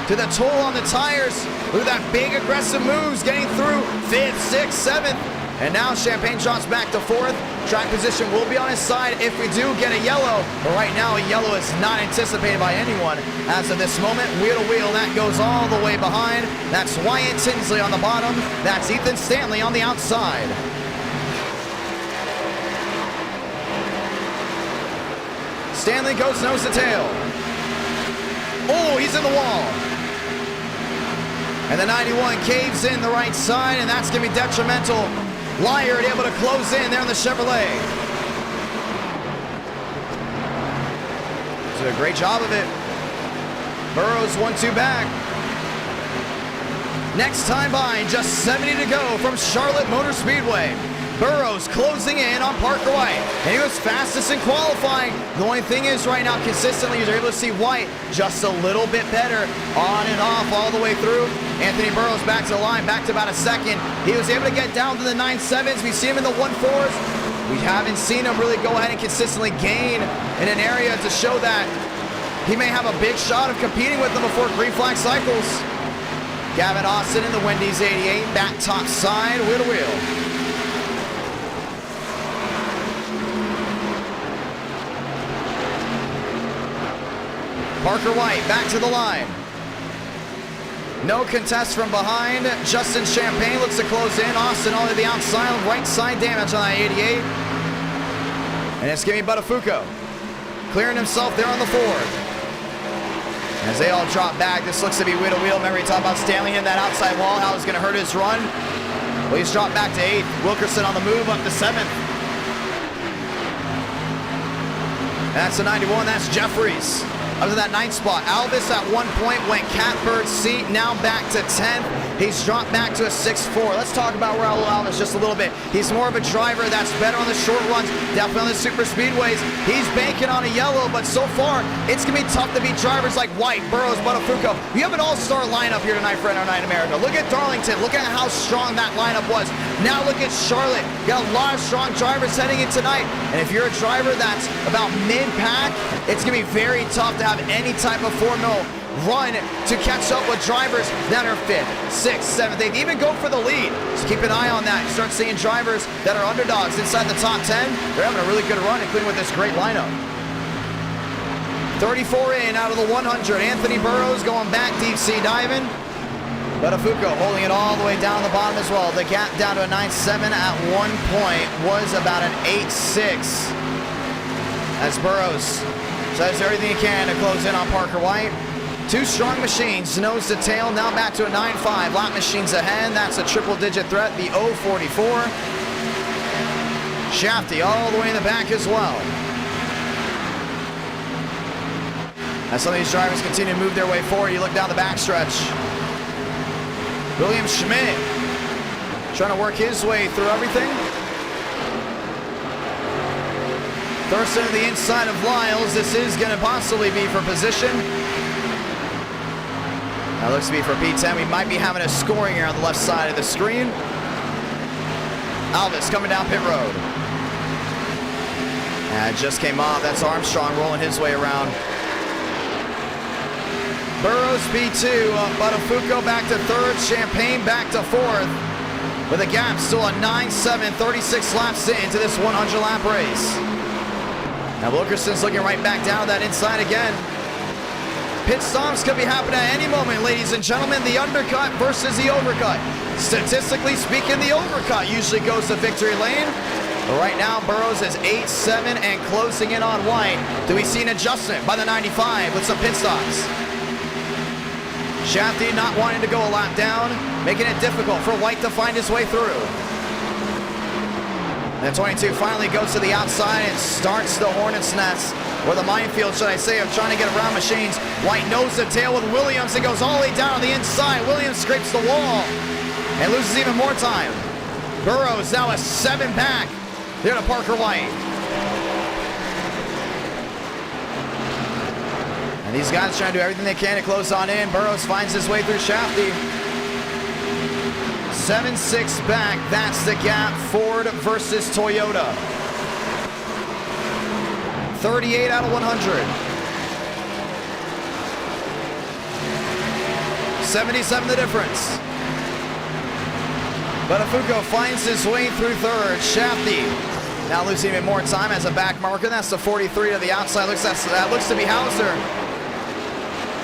to the toll on the tires. Look at that big aggressive moves getting through 5th, 6th, 7th. And now Champagne drops back to 4th. Track position will be on his side if we do get a yellow. But right now, a yellow is not anticipated by anyone. As of this moment, wheel to wheel, that goes all the way behind. That's Wyatt Tinsley on the bottom. That's Ethan Stanley on the outside. Stanley goes nose to tail. Oh, he's in the wall. And the 91 caves in the right side, and that's going to be detrimental. Lyard able to close in there on the Chevrolet. Did a great job of it. Burrows 1-2 back. Next time by, just 70 to go from Charlotte Motor Speedway. Burrows closing in on Parker White. And he was fastest in qualifying. The only thing is right now, consistently, you're able to see White just a little bit better on and off all the way through. Anthony Burrows back to the line, back to about a second. He was able to get down to the 9.7s. We see him in the 1.4s. We haven't seen him really go ahead and consistently gain in an area to show that he may have a big shot of competing with them before green flag cycles. Gavin Austin in the Wendy's 88, back top side, wheel to wheel. Parker White back to the line. No contest from behind. Justin Champagne looks to close in. Austin all to the outside. Right side damage on that 88. And it's going to be Buttafuoco clearing himself there on the Ford. As they all drop back, this looks to be wheel to wheel. Remember, he talked about Stanley hitting that outside wall, how it's going to hurt his run. Well, he's dropped back to 8th. Wilkerson on the move up to 7th. That's the 91. That's Jeffries. Up to that 9th spot. Albus at one point went catbird seat, now back to 10th. He's dropped back to a 6.4. Let's talk about Raul Albus just a little bit. He's more of a driver that's better on the short runs, definitely on the super speedways. He's banking on a yellow, but so far, it's going to be tough to beat drivers like White, Burrows, Buttafuoco. We have an all-star lineup here tonight for NR9 America. Look at Darlington. Look at how strong that lineup was. Now look at Charlotte. Got a lot of strong drivers heading in tonight. And if you're a driver that's about mid-pack, it's going to be very tough to have any type of Formula run to catch up with drivers that are 5th, 6th, 7th, 8th, even go for the lead. So keep an eye on that. You start seeing drivers that are underdogs inside the top 10. They're having a really good run, including with this great lineup. 34 in out of the 100. Anthony Burrows going back, deep sea diving. Buttafuoco holding it all the way down the bottom as well. The gap down to a 9.7 at one point was about an 8.6. As Burrows does everything he can to close in on Parker White. Two strong machines, nose to tail, now back to a 9.5. Lap machines ahead, that's a triple-digit threat, the 0.44. Shafty all the way in the back as well. As some of these drivers continue to move their way forward, you look down the backstretch. William Schmidt trying to work his way through everything. Thurston to the inside of Lyles. This is going to possibly be for position. That looks to be for P10. We might be having a scoring here on the left side of the screen. Alvis coming down pit road. And it just came off. That's Armstrong rolling his way around. Burrows P2, Buttafuoco back to third, Champagne back to fourth. With a gap still at 9-7, 36 laps into this 100-lap race. Now Wilkerson's looking right back down that inside again. Pit stops could be happening at any moment, ladies and gentlemen. The undercut versus the overcut. Statistically speaking, the overcut usually goes to victory lane. But right now, Burrows is 8-7 and closing in on White. Do we see an adjustment by the 95 with some pit stops? Shafty not wanting to go a lap down, making it difficult for White to find his way through. And 22 finally goes to the outside and starts the Hornet's Nest, or the minefield, should I say, of trying to get around machines. White nose to tail with Williams and goes all the way down on the inside. Williams scrapes the wall and loses even more time. Burrows now a 7 back here to Parker White. And these guys trying to do everything they can to close on in. Burrows finds his way through Shafty. 7-6 back, that's the gap. Ford versus Toyota. 38 out of 100. 77 the difference. Buttafuoco finds his way through third. Shafty now losing even more time as a back marker. That's the 43 to the outside. That looks to be Hauser.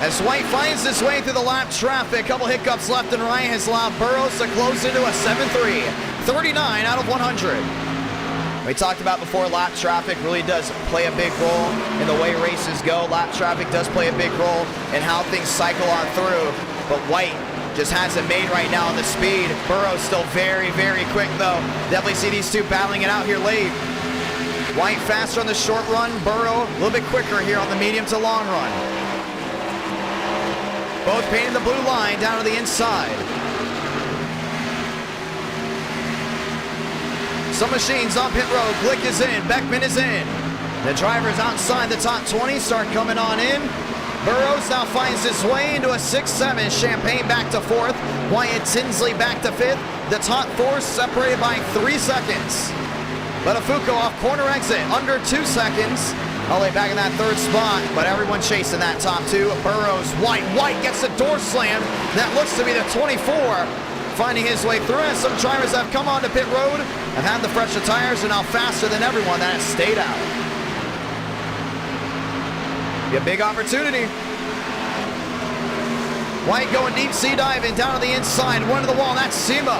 As White finds his way through the lap traffic, couple hiccups left and right has allowed Burrows to close into a 7-3, 39 out of 100. We talked about before, lap traffic really does play a big role in the way races go. Lap traffic does play a big role in how things cycle on through, but White just has it made right now on the speed. Burrows still very, very quick though. Definitely see these two battling it out here late. White faster on the short run, Burrow a little bit quicker here on the medium to long run. Both painting the blue line down to the inside. Some machines on pit road. Glick is in. Beckman is in. The drivers outside the top 20 start coming on in. Burrows now finds his way into a 6-7. Champagne back to fourth. Wyatt Tinsley back to fifth. The top four separated by 3 seconds. Buttafuoco off corner exit under 2 seconds. All the way back in that third spot, but everyone chasing that top two. Burrows, White gets the door slammed. That looks to be the 24, finding his way through. And some drivers have come onto pit road, have had the fresher tires, and now faster than everyone that has stayed out. Be a big opportunity. White going deep sea diving down to the inside, one to the wall. That's Sema.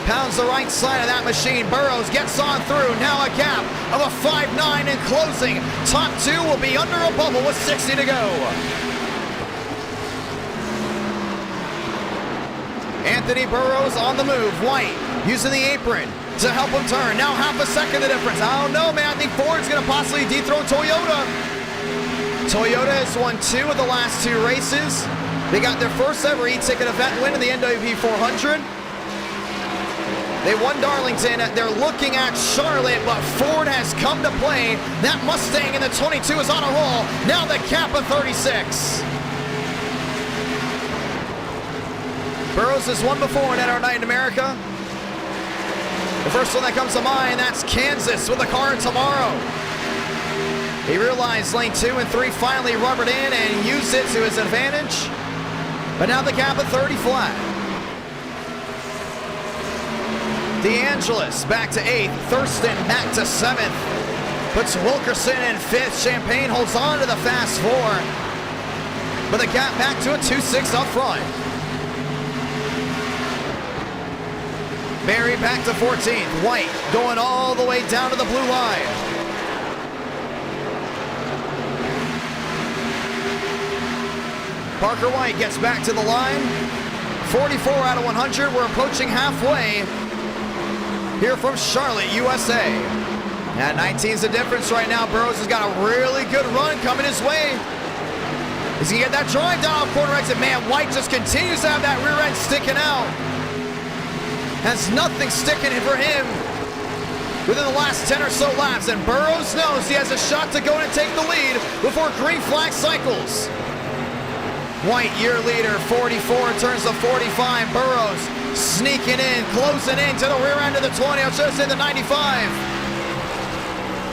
Pounds the right side of that machine. Burrows gets on through. Now a gap of a 5-9 and closing. Top two will be under a bubble with 60 to go. Anthony Burrows on the move. White using the apron to help him turn. Now half a second the difference. I don't know, man. I think Ford's going to possibly dethrone Toyota. Toyota has won 2 of the last 2 races. They got their first ever eTicket event win in the NWP 400. They won Darlington. They're looking at Charlotte, but Ford has come to play. That Mustang in the 22 is on a roll. Now the cap of 36. Burrows has won before in NR Night in America. The first one that comes to mind, that's Kansas with the car tomorrow. He realized lane 2 and 3 finally rubbered in and used it to his advantage. But now the cap of 30 flat. DeAngelis back to 8th. Thurston back to 7th. Puts Wilkerson in 5th. Champagne holds on to the fast 4. But the gap back to a 2-6 up front. Barry back to 14th. White going all the way down to the blue line. Parker White gets back to the line. 44 out of 100. We're approaching halfway here from Charlotte, USA. And 19's the difference right now. Burrows has got a really good run coming his way. Is he get that drive down off corner exit? Man, White just continues to have that rear end sticking out. Has nothing sticking in for him. within the last 10 or so laps, and Burrows knows he has a shot to go in and take the lead before green flag cycles. White, year leader, 44, turns to 45. Burrows sneaking in, closing in to the rear end of the 20. I should have said the 95.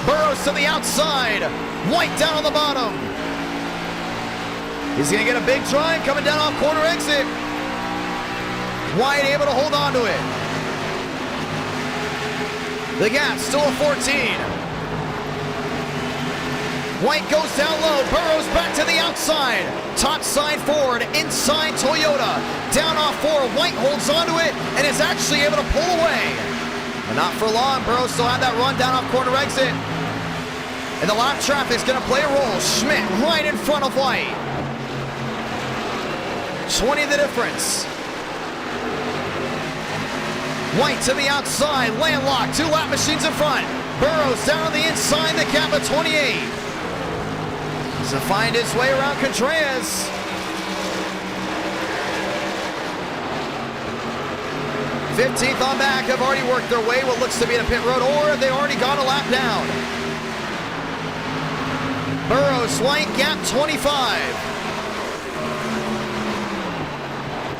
Burrows to the outside. White down on the bottom. He's going to get a big drive coming down off corner exit. White able to hold on to it. The gap still a 14. White goes down low. Burrows back to the outside. Top side Ford, inside Toyota. Down off 4. White holds onto it and is actually able to pull away. But not for long. Burrows still had that run down off corner exit. And the lap traffic's going to play a role. Schmidt right in front of White. 20 the difference. White to the outside, landlocked, 2 lap machines in front. Burrows down on the inside, the gap of 28. To find his way around Contreras. '15th on back have already worked their way what looks to be the pit road, or they already got a lap down. Burrows, White, gap 25.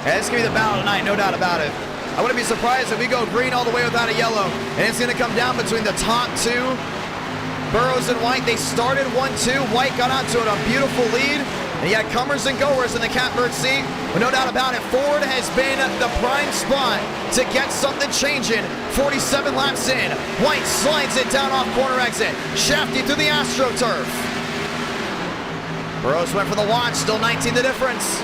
Yeah, this is going to be the battle tonight, no doubt about it. I wouldn't be surprised if we go green all the way without a yellow. And it's going to come down between the top 2. Burrows and White, they started 1-2. White got onto it, a beautiful lead. And he had comers and goers in the catbird seat. But no doubt about it, Ford has been the prime spot to get something changing. 47 laps in. White slides it down off corner exit. Shafty through the AstroTurf. Burrows went for the watch, still 19 the difference.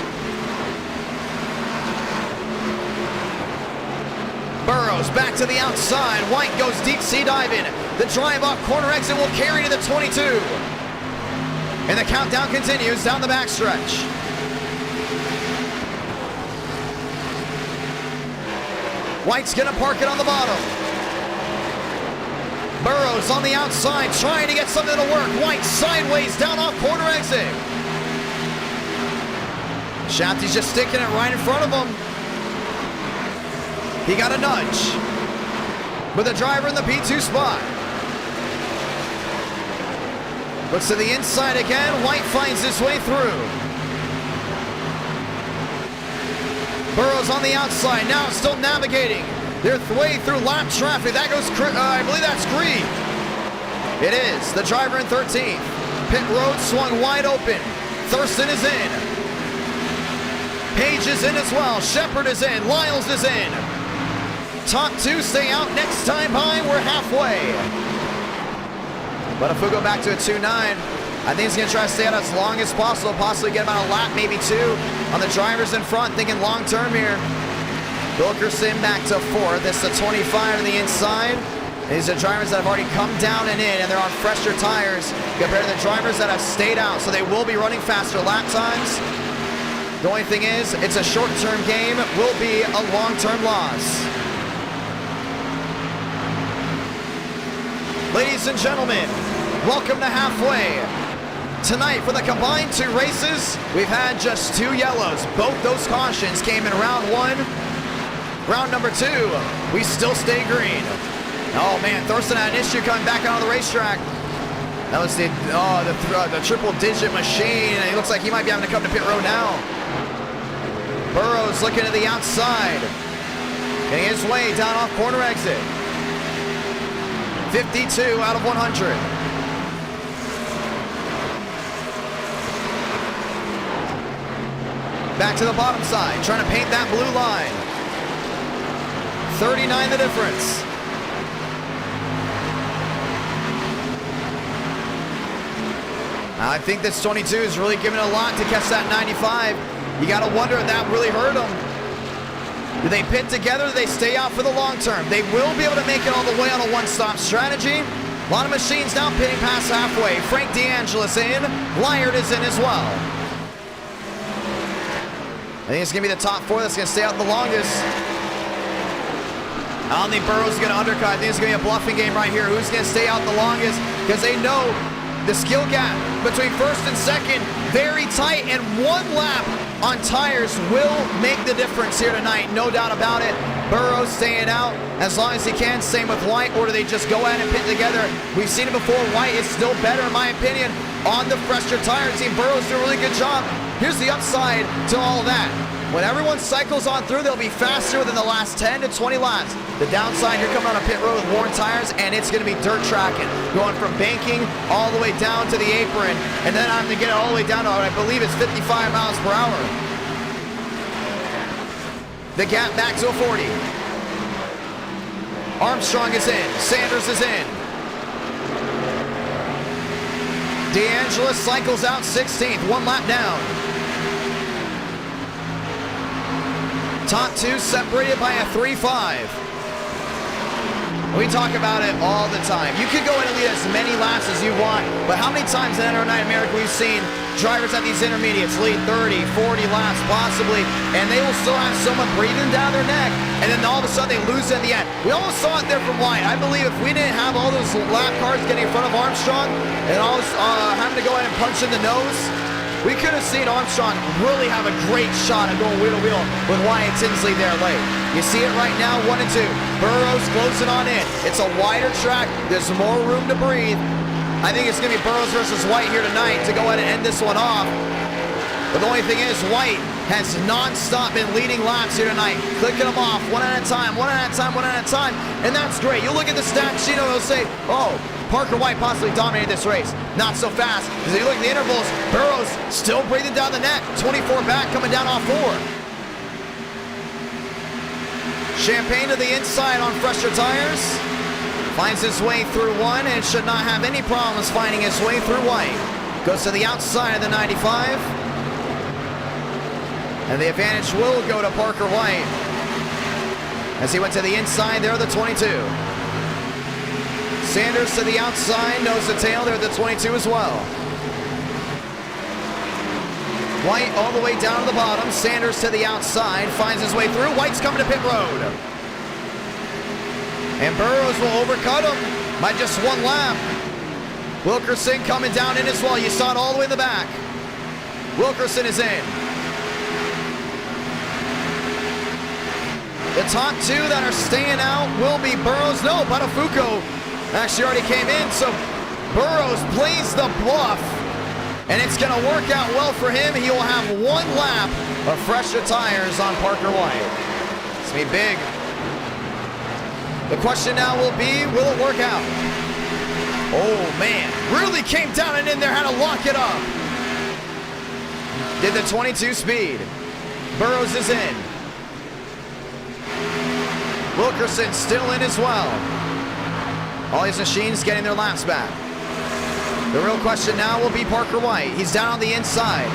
Burrows back to the outside. White goes deep sea diving. The drive off corner exit will carry to the 22. And the countdown continues down the backstretch. White's gonna park it on the bottom. Burrows on the outside trying to get something to work. White sideways down off corner exit. Shafty's just sticking it right in front of him. He got a nudge with a driver in the P2 spot. Looks to the inside again. White finds his way through. Burrows on the outside, now still navigating their way through lap traffic. That goes, I believe that's green. It is, the driver in 13th. Pit road swung wide open. Thurston is in. Page is in as well. Shepard is in. Lyles is in. Top 2 stay out. Next time by, we're halfway. But if we go back to a 2.9, I think he's going to try to stay out as long as possible, possibly get about a lap, maybe 2 on the drivers in front, thinking long term here. Wilkerson back to 4th. This is a 25 on the inside. These are drivers that have already come down and in, and they're on fresher tires compared to the drivers that have stayed out, so they will be running faster lap times. The only thing is, it's a short-term game, will be a long-term loss. Ladies and gentlemen, welcome to halfway. Tonight for the combined 2 races, we've had just 2 yellows. Both those cautions came in round 1. Round number 2, we still stay green. Oh man, Thurston had an issue coming back out of the racetrack. That was the triple-digit machine, and it looks like he might be having to come to pit road now. Burrows looking to the outside, getting his way down off corner exit. 52 out of 100. Back to the bottom side, trying to paint that blue line. 39 the difference. I think this 22 is really giving a lot to catch that 95. You got to wonder if that really hurt them. Do they pit together? Do they stay out for the long term? They will be able to make it all the way on a one-stop strategy. A lot of machines now pitting past halfway. Frank DeAngelis in. Lyard is in as well. I think it's going to be the top 4 that's going to stay out the longest. I don't think Burrows is going to undercut. I think it's going to be a bluffing game right here. Who's going to stay out the longest? Because they know the skill gap between first and second, very tight, and 1 lap on tires will make the difference here tonight, no doubt about it. Burrows staying out as long as he can. Same with White, or do they just go ahead and pit together? We've seen it before. White is still better, in my opinion, on the fresher tires. Team Burrows do a really good job. Here's the upside to all that. When everyone cycles on through, they'll be faster within the last 10 to 20 laps. The downside, you're coming on a pit road with worn tires, and it's going to be dirt tracking, going from banking all the way down to the apron, and then I'm going to get it all the way down to, I believe it's 55 miles per hour. The gap back to a 40. Armstrong is in. Sanders is in. DeAngelis cycles out 16th, 1 lap down. Top two separated by a 3.5. We talk about it all the time. You could go in and lead as many laps as you want, but how many times in NASCAR America we've seen drivers at these intermediates lead 30, 40 laps possibly, and they will still have someone breathing down their neck, and then all of a sudden they lose at the end. We almost saw it there from White. I believe if we didn't have all those lap cars getting in front of Armstrong and all having to go ahead and punch in the nose, we could have seen Armstrong really have a great shot at going wheel to wheel with Wyatt Tinsley there late. You see it right now, 1 and 2. Burrows closing on in. It's a wider track. There's more room to breathe. I think it's going to be Burrows versus White here tonight to go ahead and end this one off. But the only thing is, White has non-stop been leading laps here tonight, clicking them off one at a time, one at a time, one at a time, and that's great. You look at the stat sheet, it'll say, oh, Parker White possibly dominated this race. Not so fast, because if you look at the intervals, Burrows still breathing down the net, 24 back, coming down off 4. Champagne to the inside on fresher tires. Finds his way through 1 and should not have any problems finding his way through White. Goes to the outside of the 95. And the advantage will go to Parker White as he went to the inside there, the 22. Sanders to the outside, nose to tail there, the 22 as well. White all the way down to the bottom. Sanders to the outside, finds his way through. White's coming to pit road. And Burrows will overcut him by just 1 lap. Wilkerson coming down in as well. You saw it all the way in the back. Wilkerson is in. The top 2 that are staying out will be Burrows. No, Buttafuoco actually already came in, so Burrows plays the bluff, and it's going to work out well for him. He will have 1 lap of fresher tires on Parker White. It's going to be big. The question now will be, will it work out? Oh, man. Really came down and in there, had to lock it up. Did the 22 speed. Burrows is in. Wilkerson still in as well. All these machines getting their laps back. The real question now will be Parker White. He's down on the inside.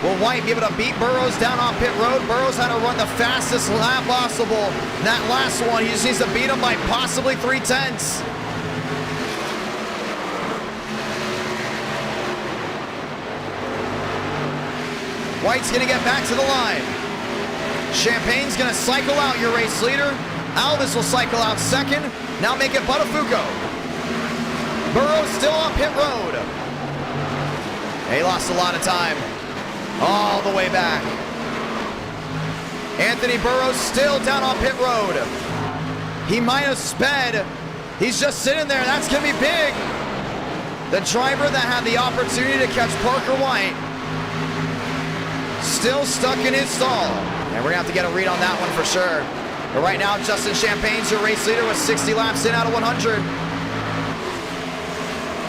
Will White be able to beat Burrows down on pit road? Burrows had to run the fastest lap possible. That last one, he just needs to beat him by possibly 3/10. White's gonna get back to the line. Champagne's gonna cycle out, your race leader. Alvis will cycle out second. Now make it Buttafuoco. Burrows still on pit road. He lost a lot of time. All the way back. Anthony Burrows still down on pit road. He might have sped. He's just sitting there. That's going to be big. The driver that had the opportunity to catch Parker White still stuck in his stall. And we're going to have to get a read on that one for sure. But right now, Justin Champagne's your race leader with 60 laps in out of 100.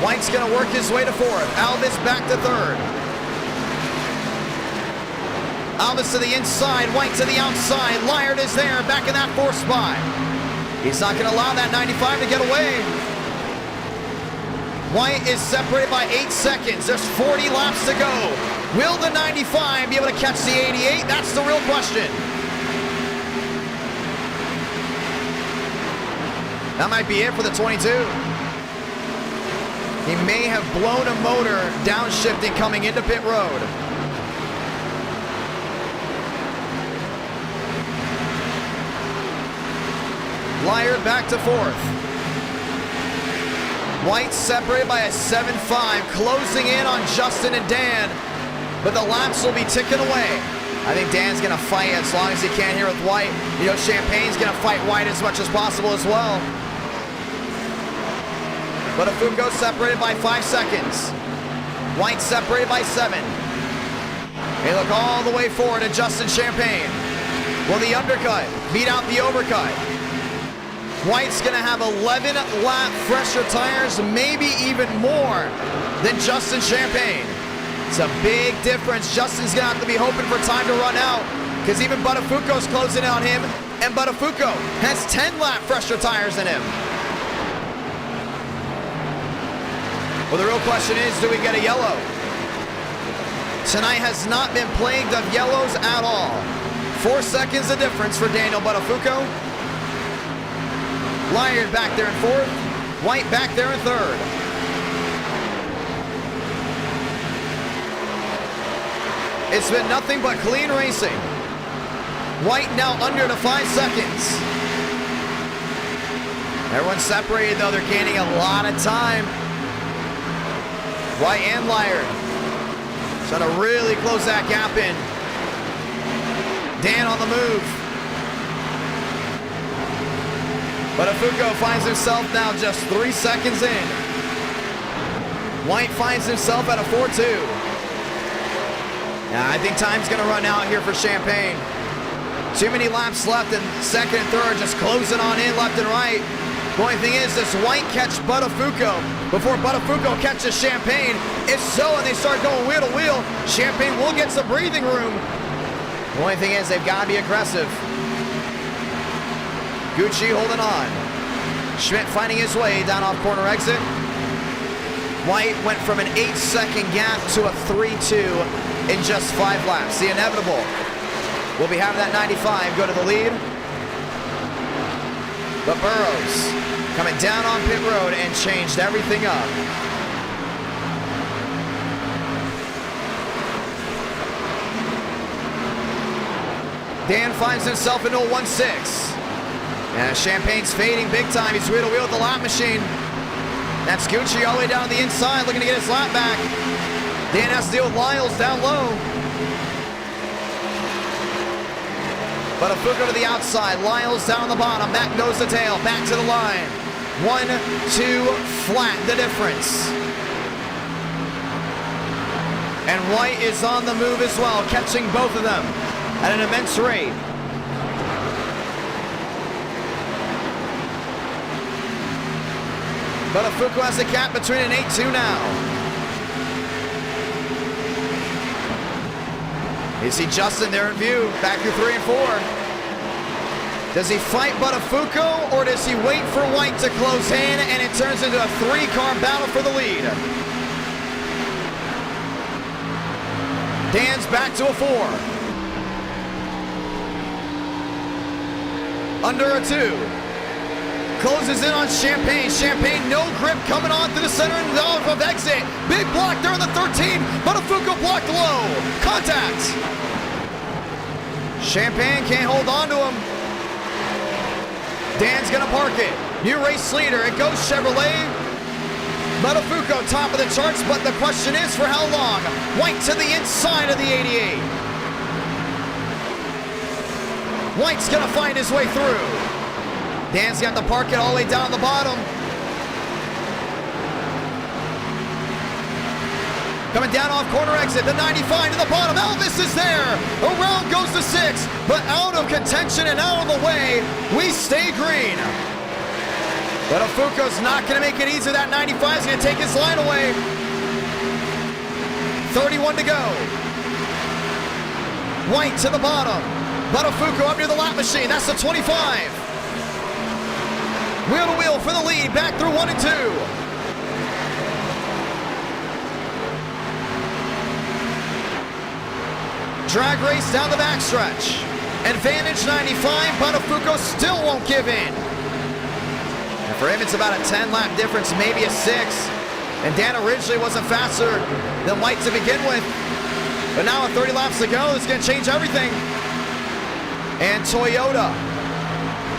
White's going to work his way to 4th. Alvis back to 3rd. Alvis to the inside, White to the outside. Lyard is there, back in that 4th spot. He's not going to allow that 95 to get away. White is separated by 8 seconds. There's 40 laps to go. Will the 95 be able to catch the 88? That's the real question. That might be it for the 22. He may have blown a motor downshifting coming into pit road. Lyard back to 4th. White separated by a 7.5, closing in on Justin and Dan. but the laps will be ticking away. I think Dan's going to fight as long as he can here with White. You know, Champagne's going to fight White as much as possible as well. But Buttafuoco separated by 5 seconds. White separated by 7. They look all the way forward to Justin Champagne. Will the undercut beat out the overcut? White's going to have 11 lap fresher tires, maybe even more than Justin Champagne. It's a big difference. Justin's going to have to be hoping for time to run out because even Buttafuoco's closing on him, and Buttafuoco has 10 lap fresher tires in him. Well, the real question is, do we get a yellow? Tonight has not been plagued of yellows at all. 4 seconds of difference for Daniel Buttafuoco. Lyard back there in 4th. White back there in 3rd. It's been nothing but clean racing. White now under to 5 seconds. Everyone's separated though, they're gaining a lot of time. White and Lyard trying to really close that gap in. Dan on the move. Buttafuoco finds himself now just 3 seconds in. White finds himself at a 4-2. Yeah, I think time's gonna run out here for Champagne. Too many laps left in 2nd and 3rd, just closing on in left and right. The only thing is, does White catch Buttafuoco before Buttafuoco catches Champagne? If so, and they start going wheel to wheel, Champagne will get some breathing room. The only thing is, they've got to be aggressive. Gucci holding on. Schmidt finding his way down off corner exit. White went from an 8-second gap to a 3-2 in just 5 laps. The inevitable. We'll be having that 95 go to the lead. But Burrows coming down on pit road and changed everything up. Dan finds himself in 0-1-6. And Champagne's fading big time. He's wheel to wheel with the lap machine. That's Gucci all the way down the inside looking to get his lap back. Dan has to deal with Lyles down low. Buttafuoco to the outside. Lyles down on the bottom. Back goes the tail. Back to the line. 1-2 flat the difference. And White is on the move as well, catching both of them at an immense rate. Buttafuoco has a gap between an 8-2 now. You see Justin there in view, back through 3 and 4. Does he fight Buttafuoco, or does he wait for White to close in and it turns into a 3-car battle for the lead? Dan's back to a 4. Under a 2. Closes in on Champagne. Champagne, no grip coming on through the center and off of exit. Big block there on the 13. Buttafuoco blocked low. Contact. Champagne can't hold on to him. Dan's gonna park it. New race leader. It goes Chevrolet. Buttafuoco top of the charts, but the question is for how long? White to the inside of the 88. White's gonna find his way through. Dan's got to park it all the way down the bottom. Coming down off corner exit, the 95 to the bottom. Elvis is there. Around goes the 6, but out of contention and out of the way, we stay green. Buttafuoco's not going to make it easy. That 95 is going to take his line away. 31 to go. White to the bottom. Buttafuoco up near the lap machine. That's the 25. Wheel to wheel for the lead, back through 1 and 2. Drag race down the backstretch. Advantage 95, Buttafuoco still won't give in. And for him, it's about a 10-lap difference, maybe a 6. And Dan originally wasn't faster than White to begin with. But now with 30 laps to go, it's going to change everything. And Toyota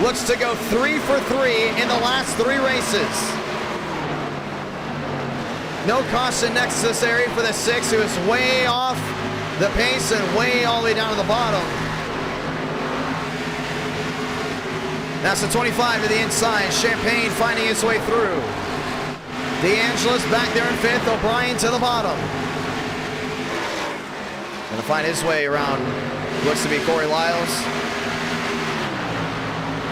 looks to go 3 for 3 in the last 3 races. No caution next to this area for the 6, who is way off the pace and way all the way down to the bottom. That's the 25 to the inside. Champagne finding his way through. DeAngelis back there in 5th. O'Brien to the bottom. Gonna find his way around. Looks to be Corey Lyles.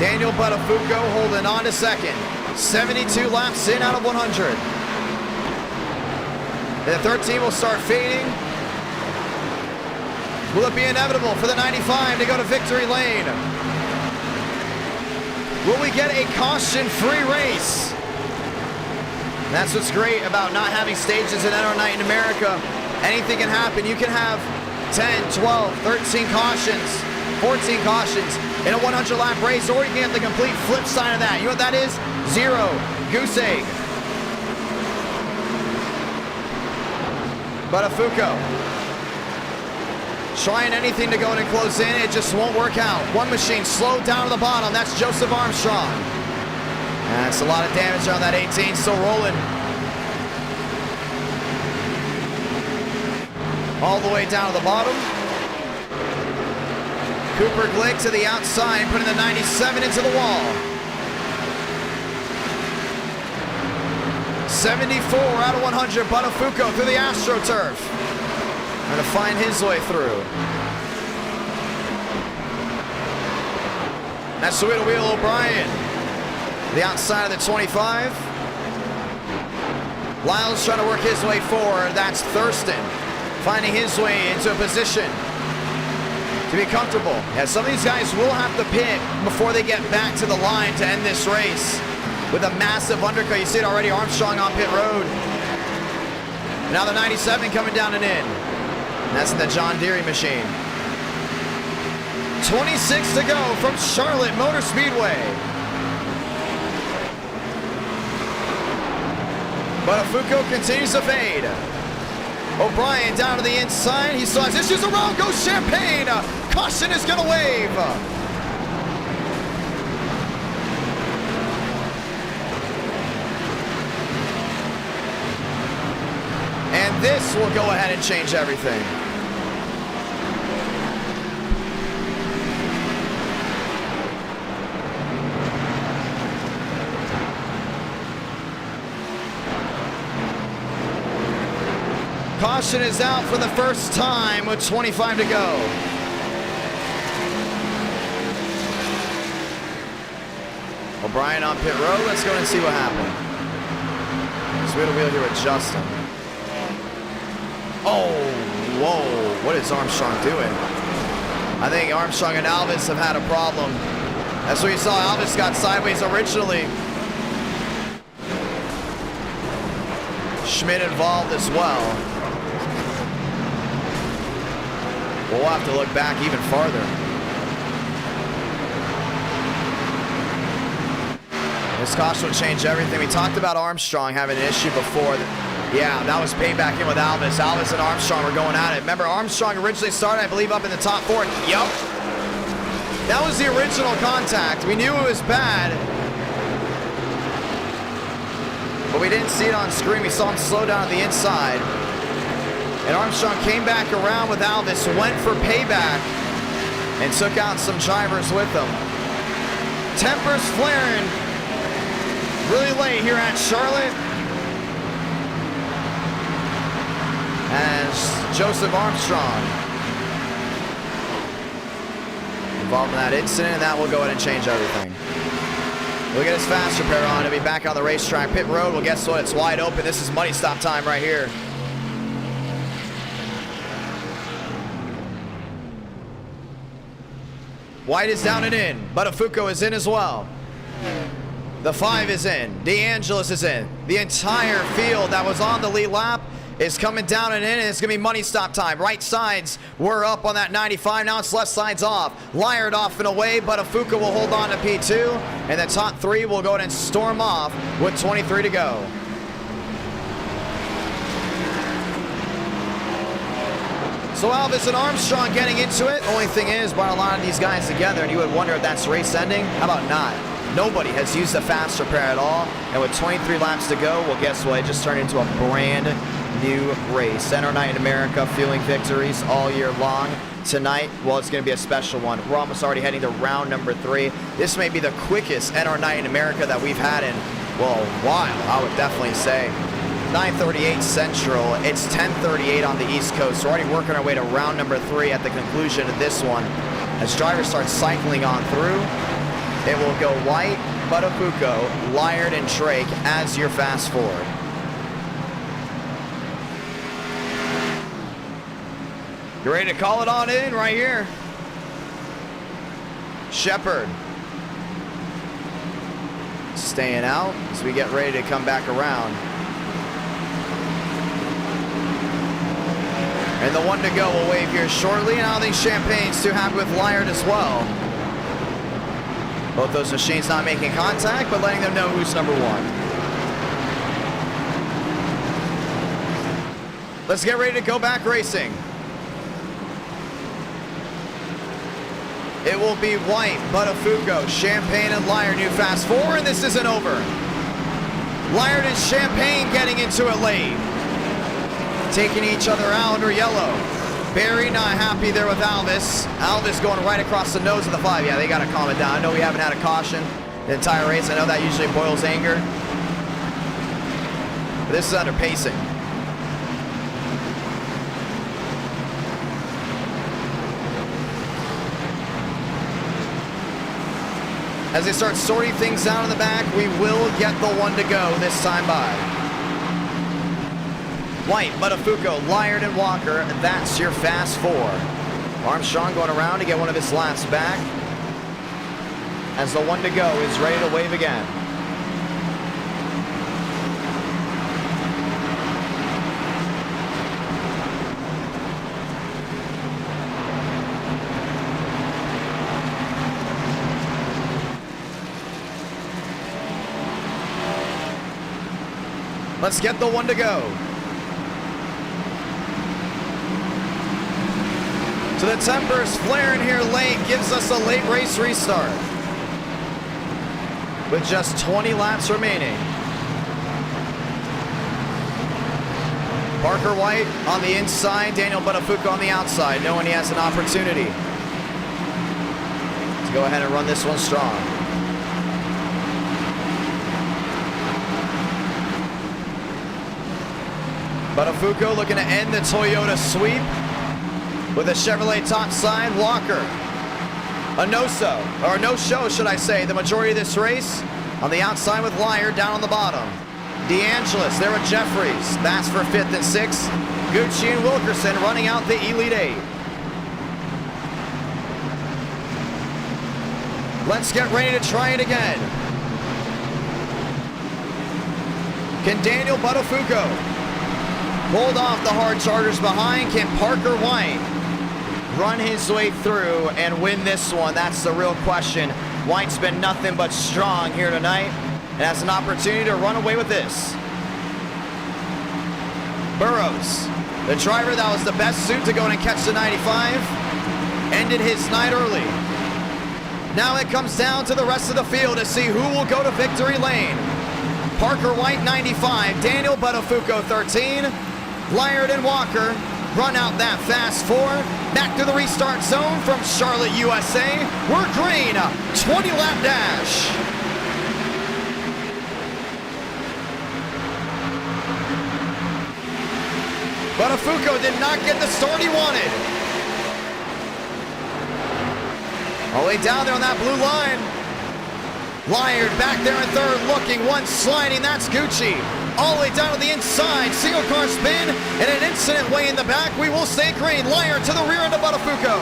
Daniel Buttafuoco holding on to 2nd. 72 laps in out of 100. And the 13 will start fading. Will it be inevitable for the 95 to go to victory lane? Will we get a caution-free race? That's what's great about not having stages in NR Night in America. Anything can happen. You can have 10, 12, 13 cautions, 14 cautions in a 100-lap race, or you can have the complete flip side of that. You know what that is? 0. Goose egg. Buttafuoco trying anything to go in and close in. It just won't work out. One machine slowed down to the bottom. That's Joseph Armstrong. That's a lot of damage on that 18. Still rolling. All the way down to the bottom. Cooper Glick to the outside, putting the 97 into the wall. 74 out of 100. Buttafuoco through the AstroTurf. Trying to find his way through. That's the wheel to wheel O'Brien. The outside of the 25. Lyles trying to work his way forward. That's Thurston finding his way into a position to be comfortable. Yeah, some of these guys will have to pit before they get back to the line to end this race. With a massive undercut. You see it already, Armstrong on pit road. Now the 97 coming down and in. And that's in the John Deere machine. 26 to go from Charlotte Motor Speedway. Buttafuoco continues to fade. O'Brien down to the inside. He still has issues around. Goes Champagne. Caution is going to wave. And this will go ahead and change everything. Caution is out for the first time with 25 to go. O'Brien on pit road. Let's go and see what happened. So we had a wheel here with Justin. Oh, whoa. What is Armstrong doing? I think Armstrong and Alvis have had a problem. That's what you saw. Alvis got sideways originally. Schmidt involved as well. We'll have to look back even farther. This caution will change everything. We talked about Armstrong having an issue before. Yeah, that was payback in with Alvis. Alvis and Armstrong were going at it. Remember, Armstrong originally started, I believe, up in the top 4. Yup. That was the original contact. We knew it was bad, but we didn't see it on screen. We saw him slow down at the inside. And Armstrong came back around with Alvis, went for payback, and took out some drivers with him. Tempers flaring really late here at Charlotte. As Joseph Armstrong involved in that incident, and that will go ahead and change everything. We'll get his fast repair on. He'll be back on the racetrack. Pit road, well, guess what? It's wide open. This is money stop time right here. White is down and in. Buttafuoco is in as well. The 5 is in. DeAngelis is in. The entire field that was on the lead lap is coming down and in, and it's going to be money stop time. Right sides were up on that 95. Now it's left sides off. Lyard off and away. Buttafuoco will hold on to P2, and the top 3 will go ahead and storm off with 23 to go. So Alvis and Armstrong getting into it. Only thing is, brought a lot of these guys together, and you would wonder if that's race ending. How about not? Nobody has used the fast repair at all. And with 23 laps to go, well, guess what? It just turned into a brand new race. NR Night in America, fueling victories all year long. Tonight, well, it's going to be a special one. We're almost already heading to round number 3. This may be the quickest NR Night in America that we've had in, well, a while, I would definitely say. 9:38 Central, it's 10:38 on the East Coast. We're already working our way to round number 3 at the conclusion of this one. As drivers start cycling on through, it will go White, Buttafuoco, Lyard, and Drake as your fast forward. You ready to call it on in right here? Shepard staying out as we get ready to come back around. And the one to go will wave here shortly, and I don't think Champagne's too happy with Lyard as well. Both those machines not making contact, but letting them know who's number 1. Let's get ready to go back racing. It will be White, Buttafuoco, Champagne, and Lyard new fast forward, and this isn't over. Lyard and Champagne getting into it late. Taking each other out under yellow. Barry not happy there with Alvis. Alvis going right across the nose of the 5. Yeah, they got to calm it down. I know we haven't had a caution the entire race. I know that usually boils anger. But this is under pacing. As they start sorting things out in the back, we will get the one to go this time by. White, Buttafuoco, Lyard, and Walker, and that's your fast 4. Armstrong going around to get one of his laps back as the one to go is ready to wave again. Let's get the one to go. So the tempers flaring here late gives us a late race restart. With just 20 laps remaining. Parker White on the inside, Daniel Buttafuoco on the outside, knowing he has an opportunity to go ahead and run this one strong. Buttafuoco looking to end the Toyota sweep with a Chevrolet topside. Walker, a no-show, should I say, the majority of this race. On the outside with Lyard down on the bottom. DeAngelis there with Jeffries. That's for 5th and 6th. Gucci and Wilkerson running out the Elite 8. Let's get ready to try it again. Can Daniel Buttafuoco hold off the hard chargers behind? Can Parker White run his way through and win this one? That's the real question. White's been nothing but strong here tonight and has an opportunity to run away with this. Burrows, the driver that was the best suit to go in and catch the 95, ended his night early. Now it comes down to the rest of the field to see who will go to victory lane. Parker White 95, Daniel Buttafuoco 13, Lyard and Walker run out that fast 4. Back to the restart zone from Charlotte, USA. We're green, 20-lap dash. Buttafuoco did not get the start he wanted. All the way down there on that blue line. Lyard back there in 3rd, looking, one sliding, that's Gucci. All the way down to the inside, single car spin, and an incident way in the back. We will stay green. Lyard to the rear end of Buttafuoco.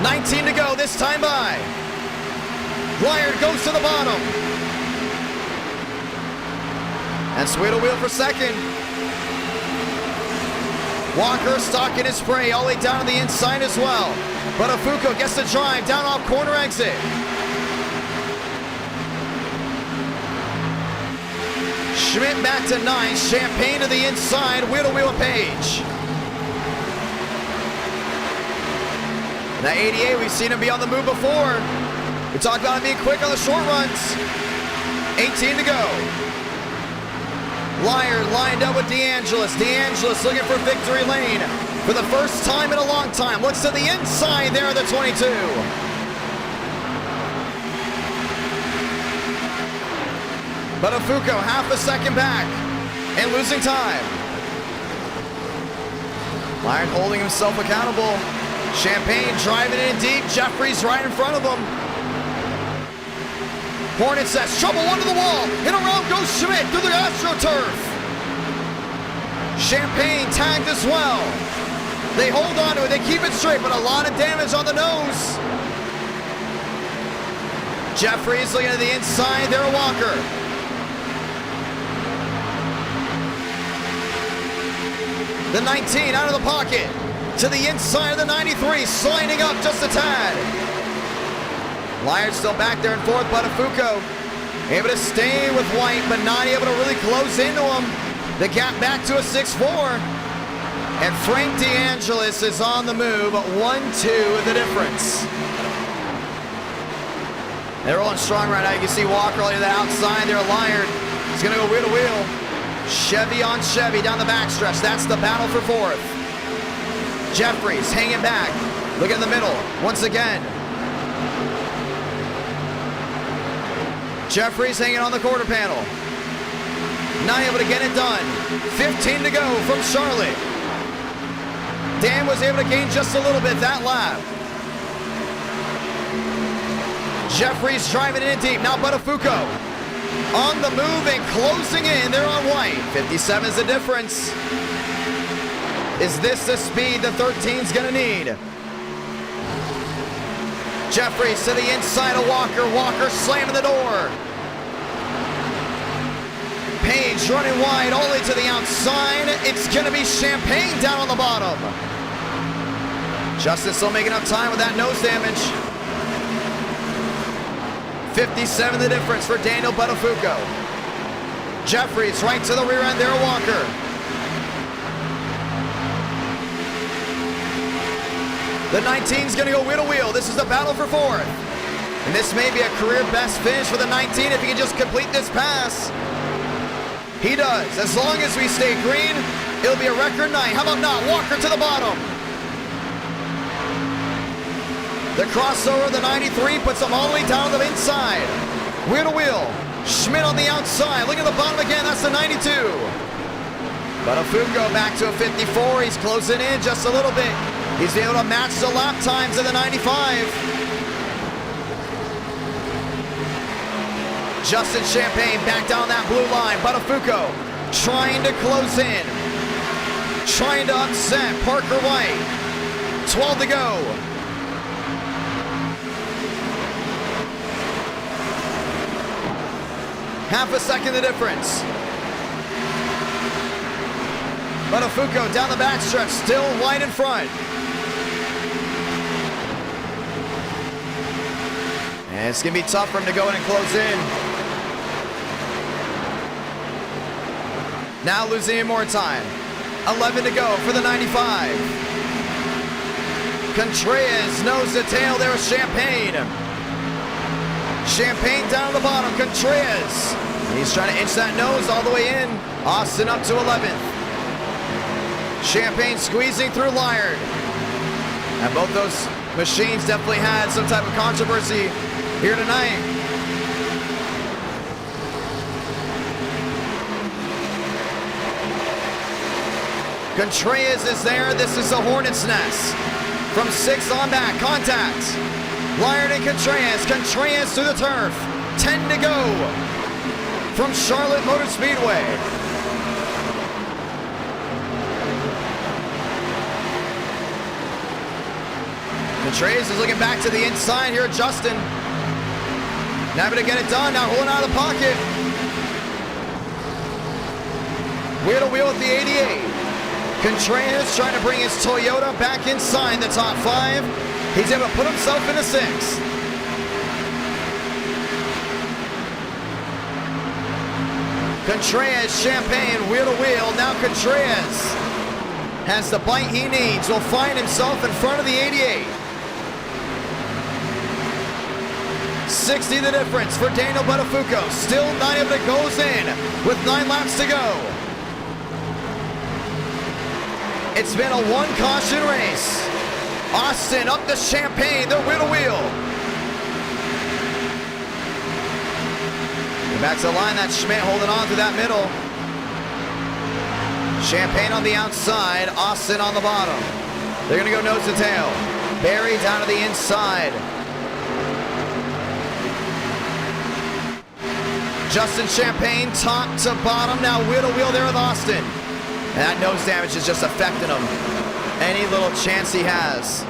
19 to go this time by. Lyard goes to the bottom. And Sweetle wheel for 2nd. Walker stalking his spray all the way down to the inside as well. Buttafuoco gets the drive down off corner exit. Schmidt back to 9, Champagne to the inside, wheel to wheel Page. That 88, we've seen him be on the move before. We talked about him being quick on the short runs. 18 to go. Lyard lined up with DeAngelis. DeAngelis looking for victory lane for the first time in a long time. Looks to the inside there of the 22. Buttafuoco half a second back and losing time. Lyard holding himself accountable. Champagne driving in deep. Jeffries right in front of him. Hornet says, trouble under the wall, and around goes Schmidt through the AstroTurf. Champagne tagged as well. They hold on to it, they keep it straight, but a lot of damage on the nose. Jeffries looking at the inside there, Walker. The 19 out of the pocket to the inside of the 93, sliding up just a tad. Lyard still back there and forth. Buttafuoco able to stay with White, but not able to really close into him. The gap back to a 6-4. And Frank DeAngelis is on the move, 1-2 the difference. They're rolling strong right now. You can see Walker on the outside there. Lyard is going to go wheel to wheel. Chevy on Chevy down the backstretch. That's the battle for fourth. Jeffries hanging back. Look in the middle once again. Jeffries hanging on the quarter panel. Not able to get it done. 15 to go from Charlotte. Dan was able to gain just a little bit that lap. Jeffries driving in deep. Now Buttafuoco on the move and closing in. They're on White. 57 is the difference. Is this the speed the 13's gonna need? Jeffries to the inside of Walker. Walker slamming the door. Page running wide all the way to the outside. It's going to be Champagne down on the bottom. Justin still making up time with that nose damage. 57 the difference for Daniel Buttafuoco. Jeffries right to the rear end there, Walker. The 19's going to go wheel to wheel. This is the battle for fourth. And this may be a career best finish for the 19 if he can just complete this pass. He does. As long as we stay green, it'll be a record night. How about not? Walker to the bottom. The crossover of the 93 puts him all the way down to the inside. Wheel to wheel. Schmidt on the outside. Look at the bottom again. That's the 92. Buttafuoco back to a 54. He's closing in just a little bit. He's able to match the lap times of the 95. Justin Champagne back down that blue line. Buttafuoco trying to close in. Trying to upset Parker White. 12 to go. Half a second the difference. Buttafuoco down the backstretch, still White in front. And it's going to be tough for him to go in and close in. Now losing in more time. 11 to go for the 95. Contreras nose to tail there with Champagne. Champagne down to the bottom. Contreras. He's trying to inch that nose all the way in. Austin up to 11th. Champagne squeezing through Lyard. And both those machines definitely had some type of controversy here tonight. Contreras is there. This is the Hornet's Nest. From 6 on back, contact. Lyard and Contreras. Contreras to the turf. 10 to go from Charlotte Motor Speedway. Contreras is looking back to the inside here. Justin. Now able to get it done. Now rolling out of the pocket. Wheel to wheel with the 88. Contreras trying to bring his Toyota back inside the top 5. He's able to put himself in the 6th. Contreras, Champagne, wheel to wheel. Now Contreras has the bite he needs. Will find himself in front of the 88. 60 the difference for Daniel Buttafuoco. Still 9 of it goes in with 9 laps to go. It's been a 1 caution race. Austin up the Champagne, the wheel to wheel. Back to the line, that's Schmidt holding on to that middle. Champagne on the outside, Austin on the bottom. They're gonna go nose to tail. Barry down to the inside. Justin Champagne top to bottom, now wheel to wheel there with Austin. And that nose damage is just affecting him. Any little chance he has.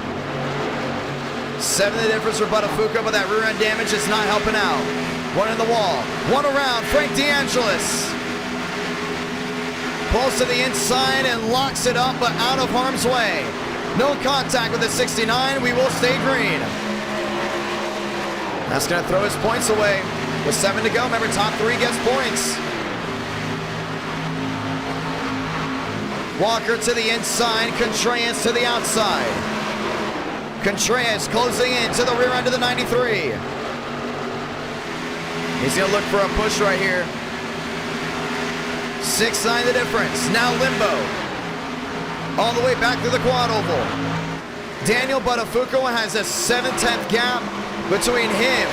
7 the difference for Buttafuoco, but that rear end damage is not helping out. 1 in the wall, 1 around, Frank DeAngelis. Pulls to the inside and locks it up, but out of harm's way. No contact with the 69, we will stay green. That's gonna throw his points away. With 7 to go, remember top 3 gets points. Walker to the inside, Contreras to the outside. Contreras closing in to the rear end of the 93. He's gonna look for a push right here. 6-9 the difference, now limbo. All the way back to the quad oval. Daniel Buttafuoco has a 7/10 gap between him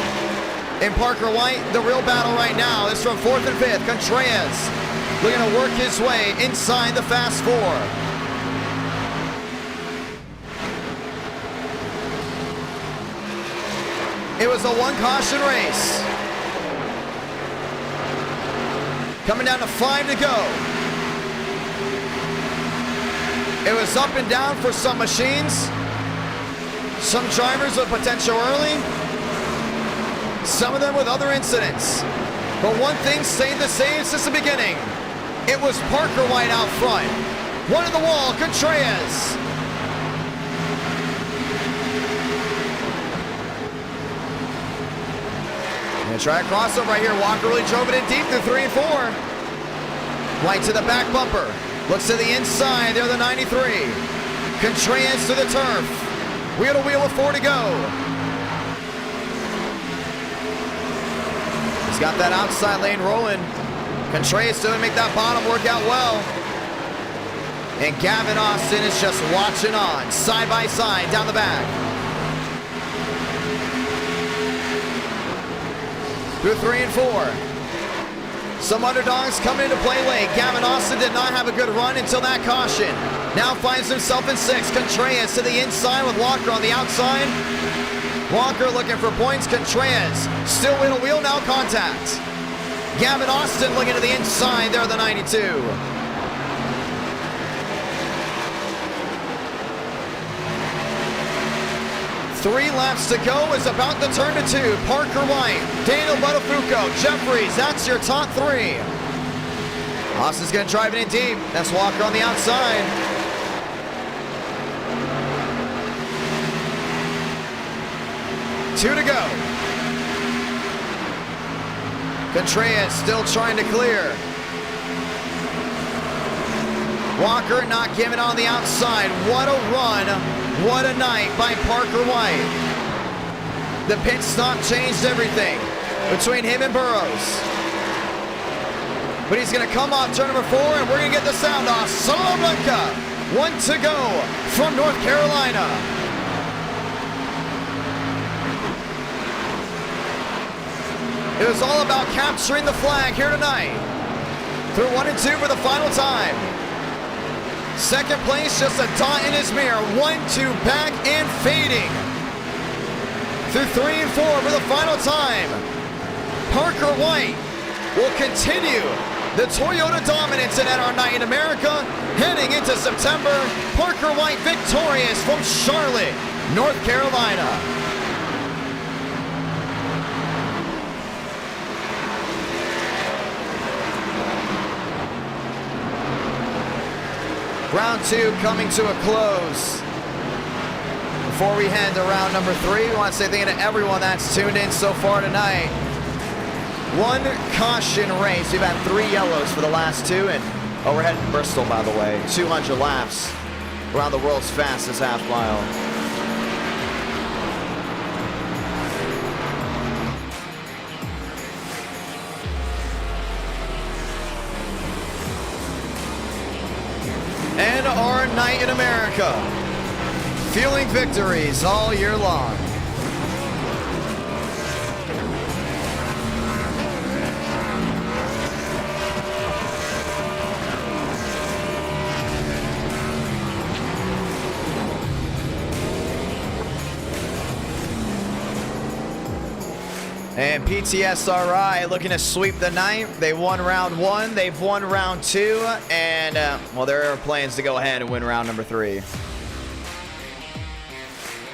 and Parker White. The real battle right now is from 4th and 5th. Contreras looking to work his way inside the fast 4. It was a 1 caution race. Coming down to 5 to go. It was up and down for some machines. Some drivers with potential early. Some of them with other incidents. But one thing stayed the same since the beginning. It was Parker White out front. 1 in the wall, Contreras. Gonna try a crossover right here. Walker really drove it in deep through 3 and 4. White to the back bumper. Looks to the inside. They're the 93. Contreras to the turf. Wheel to wheel with 4 to go. He's got that outside lane rolling. Contreras still make that bottom work out well. And Gavin Austin is just watching on, side by side, down the back. Through 3 and 4. Some underdogs coming into play late. Gavin Austin did not have a good run until that caution. Now finds himself in 6. Contreras to the inside with Walker on the outside. Walker looking for points. Contreras still wheel to wheel, now contact. Gavin Austin looking to the inside. There, the 92. Three laps to go, is about to turn to 2. Parker White, Daniel Buttafuoco, Jeffries, that's your top 3. Austin's gonna drive it in deep. That's Walker on the outside. Two to go. Contreras still trying to clear. Walker not giving on the outside. What a run. What a night by Parker White. The pit stop changed everything between him and Burrows. But he's going to come off turn number 4, and we're going to get the sound off. Solo Blanca, 1 to go from North Carolina. It was all about capturing the flag here tonight. Through 1 and 2 for the final time. Second place, just a dot in his mirror. 1-2 back and fading. Through 3 and 4 for the final time. Parker White will continue the Toyota dominance in NASCAR Night in America. Heading into September, Parker White victorious from Charlotte, North Carolina. Round 2 coming to a close. Before we head to round number 3, we want to say thank you to everyone that's tuned in so far tonight. 1 caution race. We've had 3 yellows for the last 2, and we're heading to Bristol, by the way. 200 laps around the world's fastest half mile. night in America. Feeling victories all year long. And PTSRI looking to sweep the night. They won round 1. They've won round 2. And, well, there are plans to go ahead and win round number 3.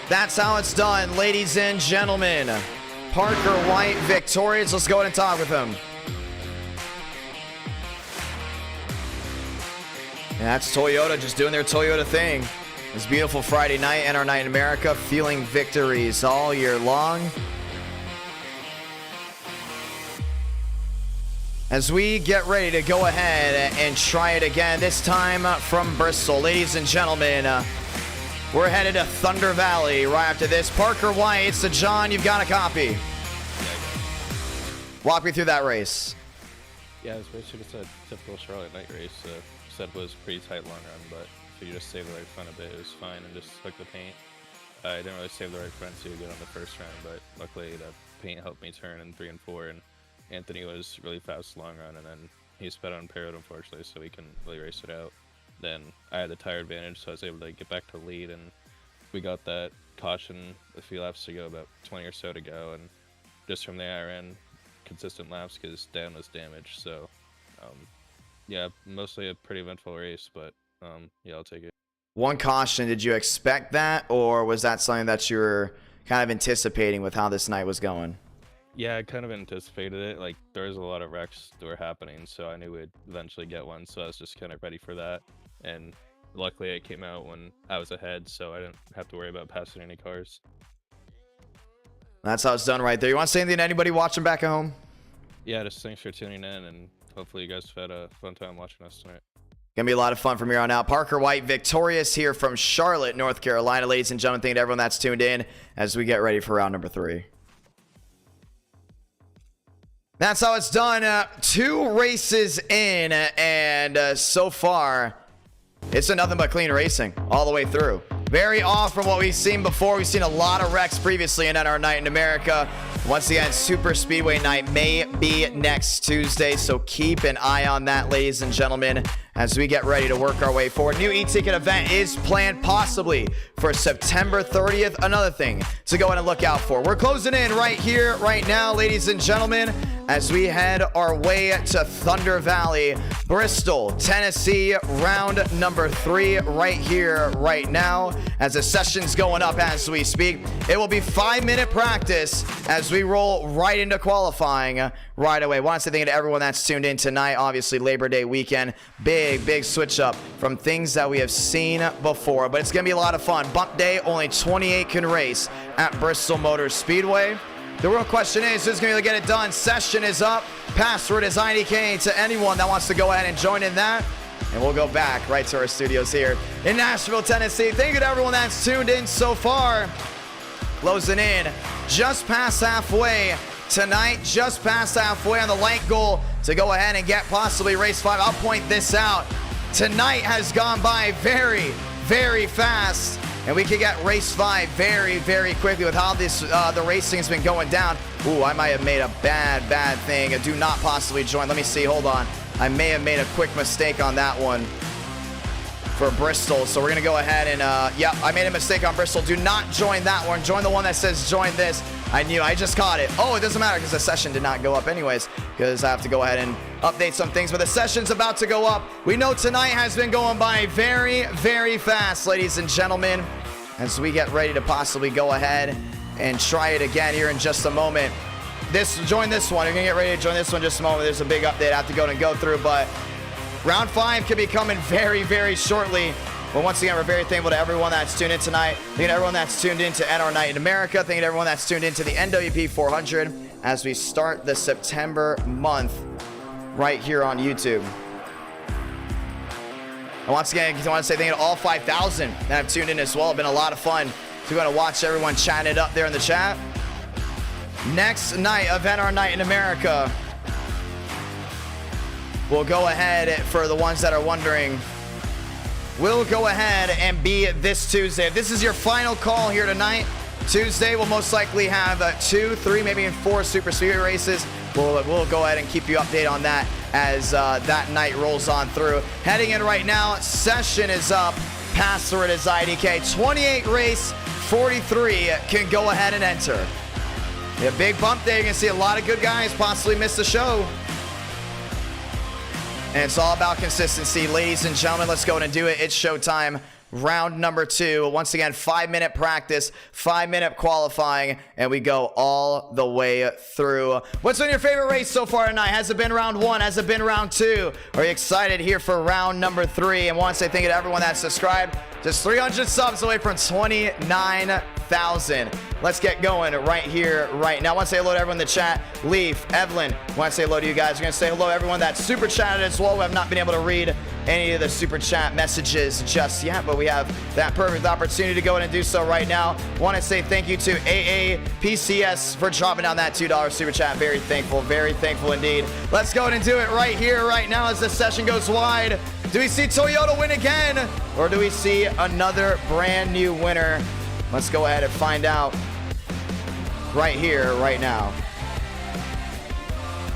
That's how it's done, ladies and gentlemen. Parker White victorious. Let's go ahead and talk with him. And that's Toyota just doing their Toyota thing. This beautiful Friday night and our night in America. Feeling victories all year long. As we get ready to go ahead and try it again, this time from Bristol. Ladies and gentlemen, we're headed to Thunder Valley right after this. Parker White, so John, you've got a copy. Walk me through that race. Yeah, it was basically just a typical Charlotte night race. Said it was a pretty tight long run, but if you just save the right front a bit, it was fine and just took the paint. I didn't really save the right front too good on the first round, but luckily the paint helped me turn in 3 and 4, and Anthony was really fast long run, and then he sped on paired unfortunately, so we couldn't really race it out. Then I had the tire advantage, so I was able to get back to lead, and we got that caution a few laps to go, about 20 or so to go, and just from there I ran consistent laps because Dan was damaged. So yeah, mostly a pretty eventful race, but yeah, I'll take it. One caution, did you expect that, or was that something that you were kind of anticipating with how this night was going? Yeah, I kind of anticipated it. Like, there was a lot of wrecks that were happening, so I knew we'd eventually get one, so I was just kind of ready for that. And luckily it came out when I was ahead, so I didn't have to worry about passing any cars. That's how it's done right there. You want to say anything to anybody watching back at home? Yeah, just thanks for tuning in, and hopefully you guys have had a fun time watching us tonight. Gonna be a lot of fun from here on out. Parker White victorious here from Charlotte, North Carolina. Ladies and gentlemen, thank you to everyone that's tuned in as we get ready for round number 3. That's how it's done. 2 races in, and so far, it's been nothing but clean racing all the way through. Very off from what we've seen before. We've seen a lot of wrecks previously in our night in America. Once again, Super Speedway night may be next Tuesday, so keep an eye on that, ladies and gentlemen, as we get ready to work our way forward. New eTicket event is planned possibly for September 30th. Another thing to go ahead and look out for. We're closing in right here, right now, ladies and gentlemen, as we head our way to Thunder Valley, Bristol, Tennessee, round number 3 right here, right now, as the session's going up as we speak. It will be 5-minute practice as we roll right into qualifying right away. Want to say thank you to everyone that's tuned in tonight. Obviously, Labor Day weekend. Big switch up from things that we have seen before, but it's going to be a lot of fun. Bump day, only 28 can race at Bristol Motor Speedway. The real question is, who's going to get it done? Session is up. Password is IDK to anyone that wants to go ahead and join in that. And we'll go back right to our studios here in Nashville, Tennessee. Thank you to everyone that's tuned in so far. Closing in just past halfway tonight, just past halfway on the light goal to go ahead and get possibly race 5. I'll point this out. Tonight has gone by very fast, and we could get race 5 very quickly with how this the racing has been going down. Ooh, I might have made a bad thing. Do not possibly join. Let me see. Hold on. I may have made a quick mistake on that one for Bristol. So we're going to go ahead and, yeah, I made a mistake on Bristol. Do not join that one. Join the one that says join this. I just caught it. Oh, it doesn't matter because the session did not go up anyways, because I have to go ahead and update some things, but the session's about to go up. We know tonight has been going by very fast, ladies and gentlemen, as we get ready to possibly go ahead and try it again here in just a moment. Join this one. You're gonna get ready to join this one in just a moment. There's a big update I have to go through, but round 5 could be coming very shortly. But once again, we're very thankful to everyone that's tuned in tonight. Thank you to everyone that's tuned in to NR Night in America. Thank you to everyone that's tuned in to the NWP 400 as we start the September month right here on YouTube. And once again, I want to say thank you to all 5,000 that have tuned in as well. It's been a lot of fun to go to watch everyone chatting it up there in the chat. Next night of NR Night in America, we'll go ahead for the ones that are wondering. will go ahead and be this Tuesday. If this is your final call here tonight, Tuesday we'll most likely have 2, 3, maybe even 4 super speedway races. We'll go ahead and keep you updated on that as that night rolls on through. Heading in right now, session is up. Password is IDK. 28 race, 43 can go ahead and enter. A big bump there. You're going to see a lot of good guys possibly miss the show. And it's all about consistency. Ladies and gentlemen, let's go and do it. It's showtime. Round number 2. Once again, 5-minute practice, 5-minute qualifying, and we go all the way through. What's been your favorite race so far tonight? Has it been round 1? Has it been round 2? Are you excited here for round number 3? And want to say thank you to everyone that's subscribed. Just 300 subs away from 29,000. Let's get going right here, right now. I want to say hello to everyone in the chat. Leaf, Evelyn, I want to say hello to you guys. We're going to say hello to everyone that super chatted as well. We have not been able to read any of the super chat messages just yet, but we have that perfect opportunity to go in and do so right now. I want to say thank you to AAPCS for dropping down that $2 super chat. Very thankful indeed. Let's go and do it right here, right now as the session goes wide. Do we see Toyota win again, or do we see another brand new winner? Let's go ahead and find out right here, right now.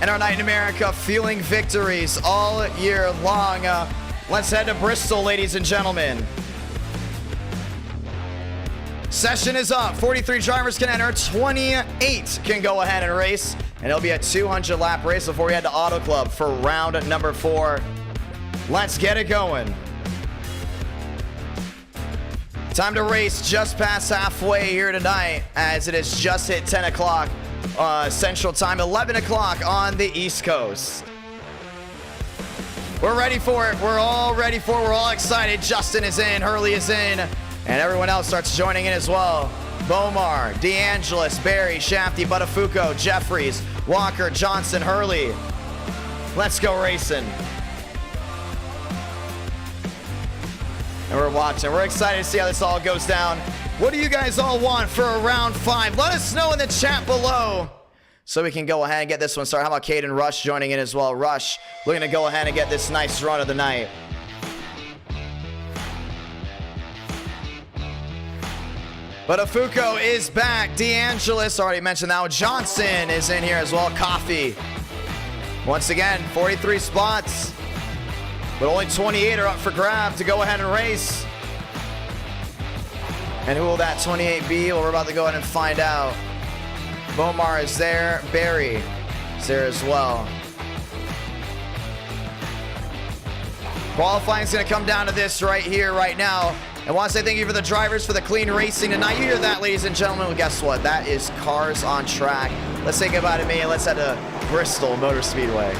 And our night in America, feeling victories all year long. Let's head to Bristol, ladies and gentlemen. Session is up. 43 drivers can enter. 28 can go ahead and race. And it'll be a 200-lap race before we head to Auto Club for round number 4. Let's get it going. Time to race just past halfway here tonight as it has just hit 10 o'clock Central Time, 11 o'clock on the East Coast. We're ready for it. We're all ready for it. We're all excited. Justin is in. Hurley is in. And everyone else starts joining in as well. Bomar, DeAngelis, Barry, Shafty, Buttafuoco, Jeffries, Walker, Johnson, Hurley. Let's go racing. And we're watching. We're excited to see how this all goes down. What do you guys all want for a round 5? Let us know in the chat below so we can go ahead and get this one started. How about Caden Rush joining in as well? Rush looking to go ahead and get this nice run of the night. Buttafuoco is back. DeAngelis, already mentioned that one. Johnson is in here as well. Coffee. Once again, 43 spots. But only 28 are up for grab to go ahead and race. And who will that 28 be? Well, we're about to go ahead and find out. Bomar is there. Barry is there as well. Qualifying is going to come down to this right here, right now. I want to say thank you for the drivers for the clean racing tonight. You hear that, ladies and gentlemen? Well, guess what? That is Cars on Track. Let's say goodbye to me and let's head to Bristol Motor Speedway.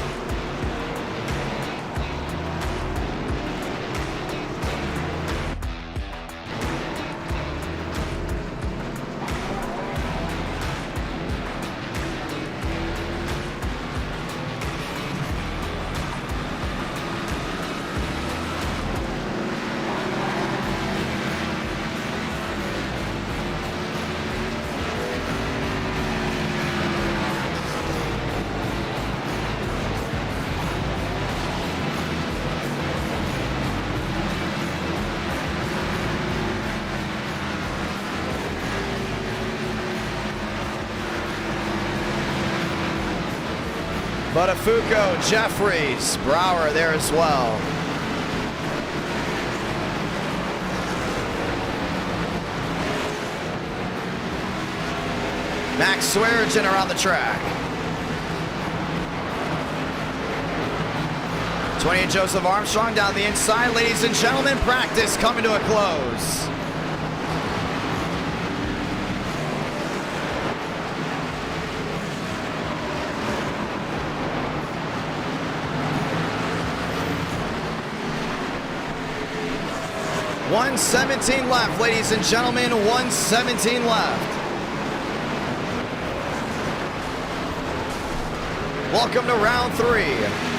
Buttafuoco, Jeffries, Brower there as well. Max Swearigan around the track. 28 Joseph Armstrong down the inside. Ladies and gentlemen, practice coming to a close. .117 left, ladies and gentlemen. 117 left. Welcome to round 3.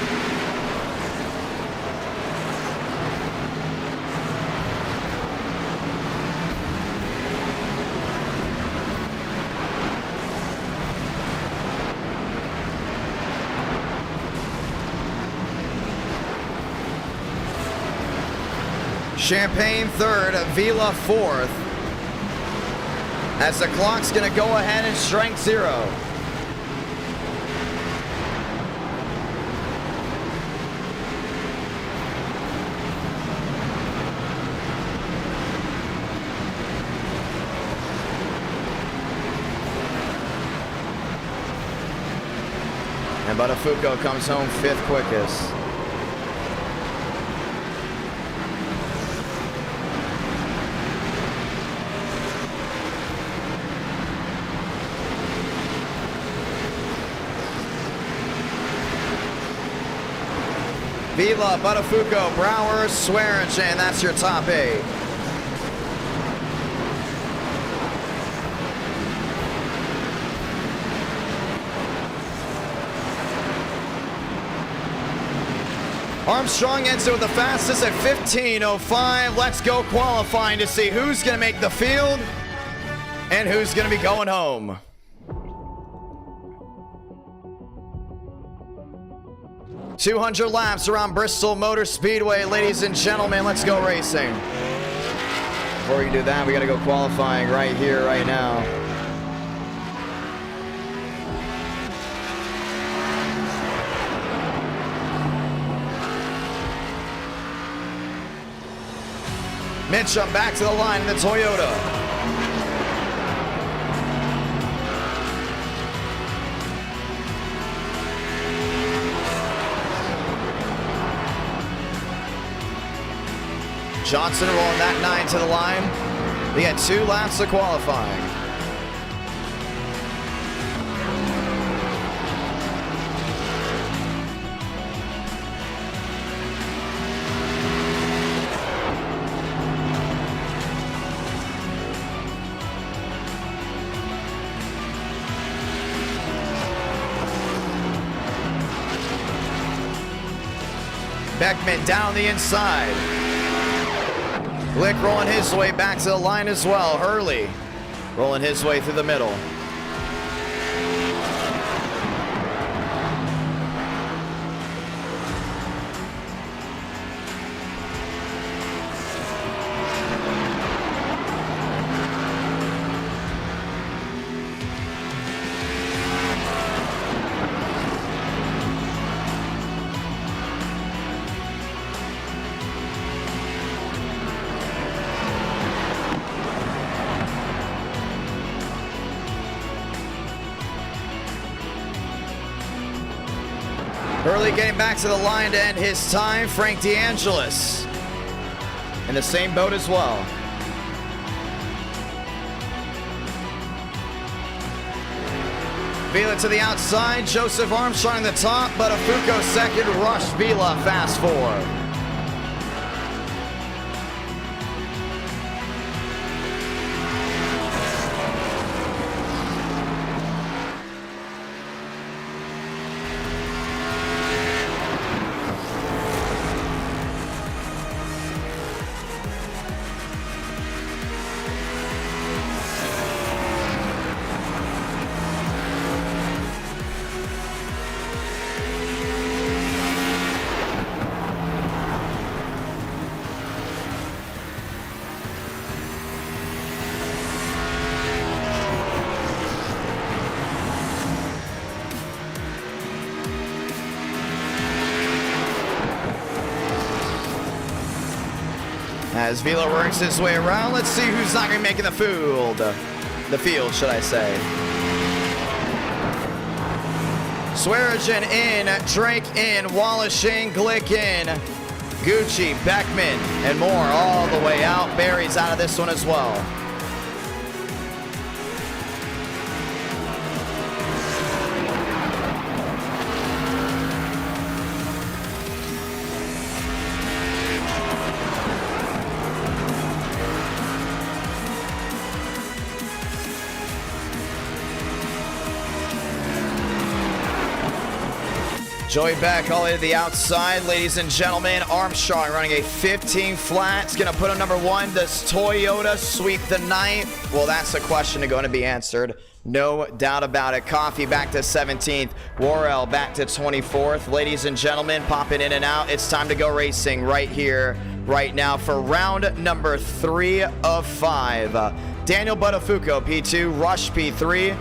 Champagne third, Vila fourth. As the clock's gonna go ahead and strike 0. And Buttafuoco comes home 5th quickest. Vila, Buttafuoco, Brower, Swearingen, that's your top 8. Armstrong ends it with the fastest at 15:05. Let's go qualifying to see who's going to make the field and who's going to be going home. "200 laps around Bristol Motor Speedway, ladies and gentlemen. Let's go racing." Before we can do that, we got to go qualifying right here, right now. Mitchum back to the line in the Toyota. Johnson rolling that 9 to the line. They got 2 laps of qualifying. Beckman down the inside. Glick rolling his way back to the line as well. Hurley rolling his way through the middle. Hurley getting back to the line to end his time. Frank DeAngelis in the same boat as well. Vila to the outside. Joseph Armstrong the top. Buttafuoco second. Rush Vila fast 4. As Vila works his way around, let's see who's not going to be making the field. The field, should I say. Swearingen in, Drake in, Wallaching, Glick in, Gucci, Beckman, and more all the way out. Barry's out of this one as well. Joey Beck all the way to the outside. Ladies and gentlemen, Armstrong running a 15 flat. It's going to put him number 1. Does Toyota sweep the night? Well, that's a question going to be answered. No doubt about it. Coffee back to 17th. Worrell back to 24th. Ladies and gentlemen, popping in and out. It's time to go racing right here, right now for round number 3 of 5. Daniel Buttafuoco, P2. Rush, P3.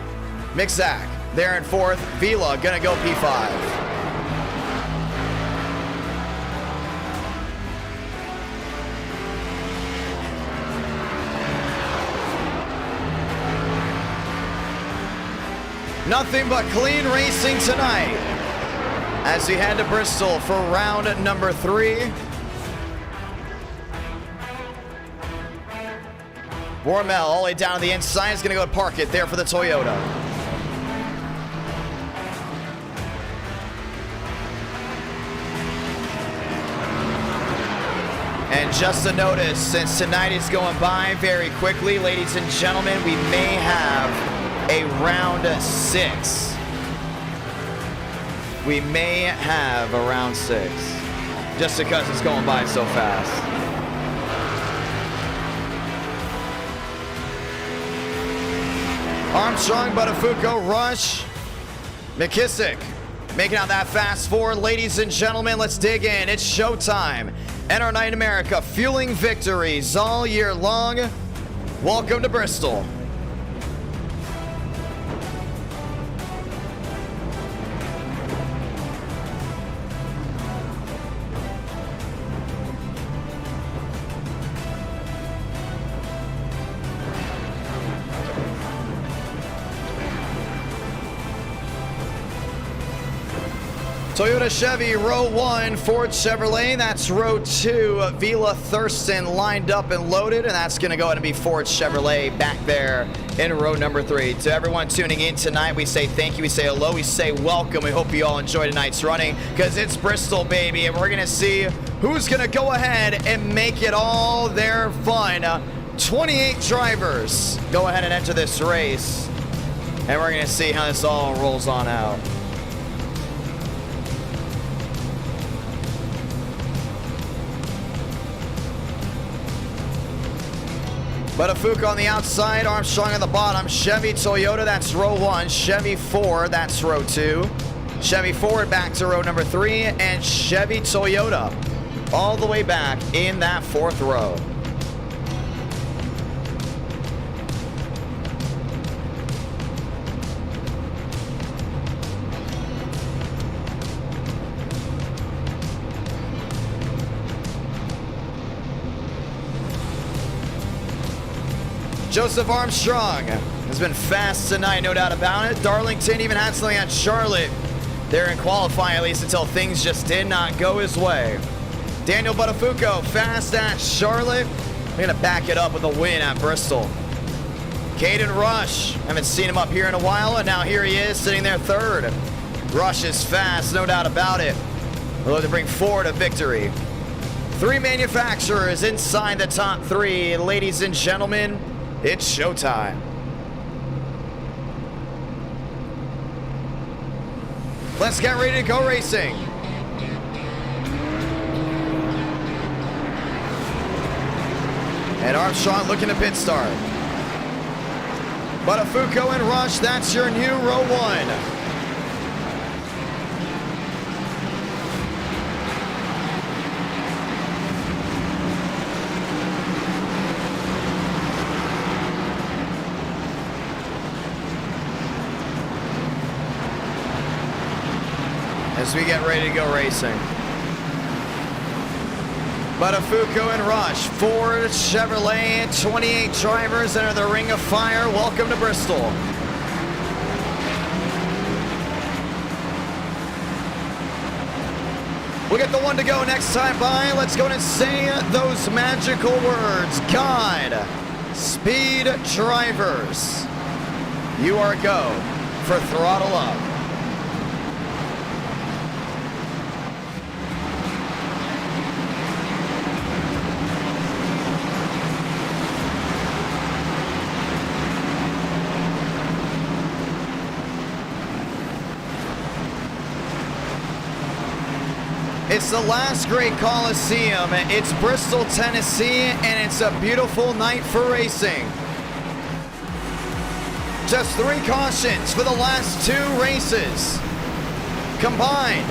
Mixzak there in 4th. Vila going to go P5. Nothing but clean racing tonight as we head to Bristol for round number 3. Wormel all the way down to the inside is going to go park it there for the Toyota. And just a notice, since tonight is going by very quickly, ladies and gentlemen, we may have a round 6. We may have a round 6. Just because it's going by so fast. Armstrong, Buttafuoco, Rush, McKissick making out that fast forward. Ladies and gentlemen, let's dig in. It's showtime. NR Night in America, fueling victories all year long. Welcome to Bristol. Toyota Chevy, row 1, Ford Chevrolet, that's row 2. Vila Thurston lined up and loaded, and that's going to go ahead and be Ford Chevrolet back there in row number 3. To everyone tuning in tonight, we say thank you, we say hello, we say welcome. We hope you all enjoy tonight's running because it's Bristol, baby, and we're going to see who's going to go ahead and make it all their fun. 28 drivers go ahead and enter this race, and we're going to see how this all rolls on out. Buttafuoco on the outside, Armstrong on the bottom. Chevy, Toyota, that's row 1. Chevy Ford, that's row 2. Chevy Ford back to row number 3. And Chevy Toyota all the way back in that 4th row. Joseph Armstrong has been fast tonight, no doubt about it. Darlington even had something on Charlotte there in qualifying, at least until things just did not go his way. Daniel Buttafuoco fast at Charlotte. They're going to back it up with a win at Bristol. Caden Rush, haven't seen him up here in a while, and now here he is sitting there 3rd. Rush is fast, no doubt about it. We'll look to bring Ford a victory. 3 manufacturers inside the top 3. Ladies and gentlemen, it's showtime. Let's get ready to go racing. And Armstrong looking to pit start. Buttafuoco and Rush, that's your new row 1. As we get ready to go racing. Buttafuoco and Rush, Ford, Chevrolet, 28 drivers enter the ring of fire. Welcome to Bristol. We'll get the one to go next time by. Let's go and say those magical words. God, speed drivers. You are go for throttle up. It's the last great Coliseum. It's Bristol, Tennessee, and it's a beautiful night for racing. Just 3 cautions for the last 2 races. Combined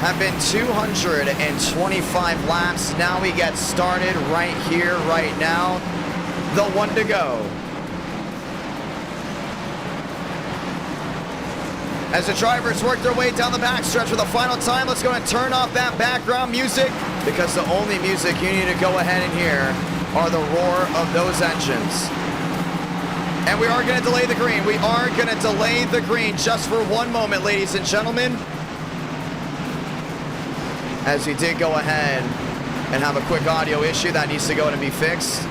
have been 225 laps. Now we get started right here, right now. The 1 to go. As the drivers work their way down the backstretch for the final time, let's go and turn off that background music, because the only music you need to go ahead and hear are the roar of those engines. And we are going to delay the green. We are going to delay the green just for 1 moment, ladies and gentlemen. As we did go ahead and have a quick audio issue that needs to go and be fixed.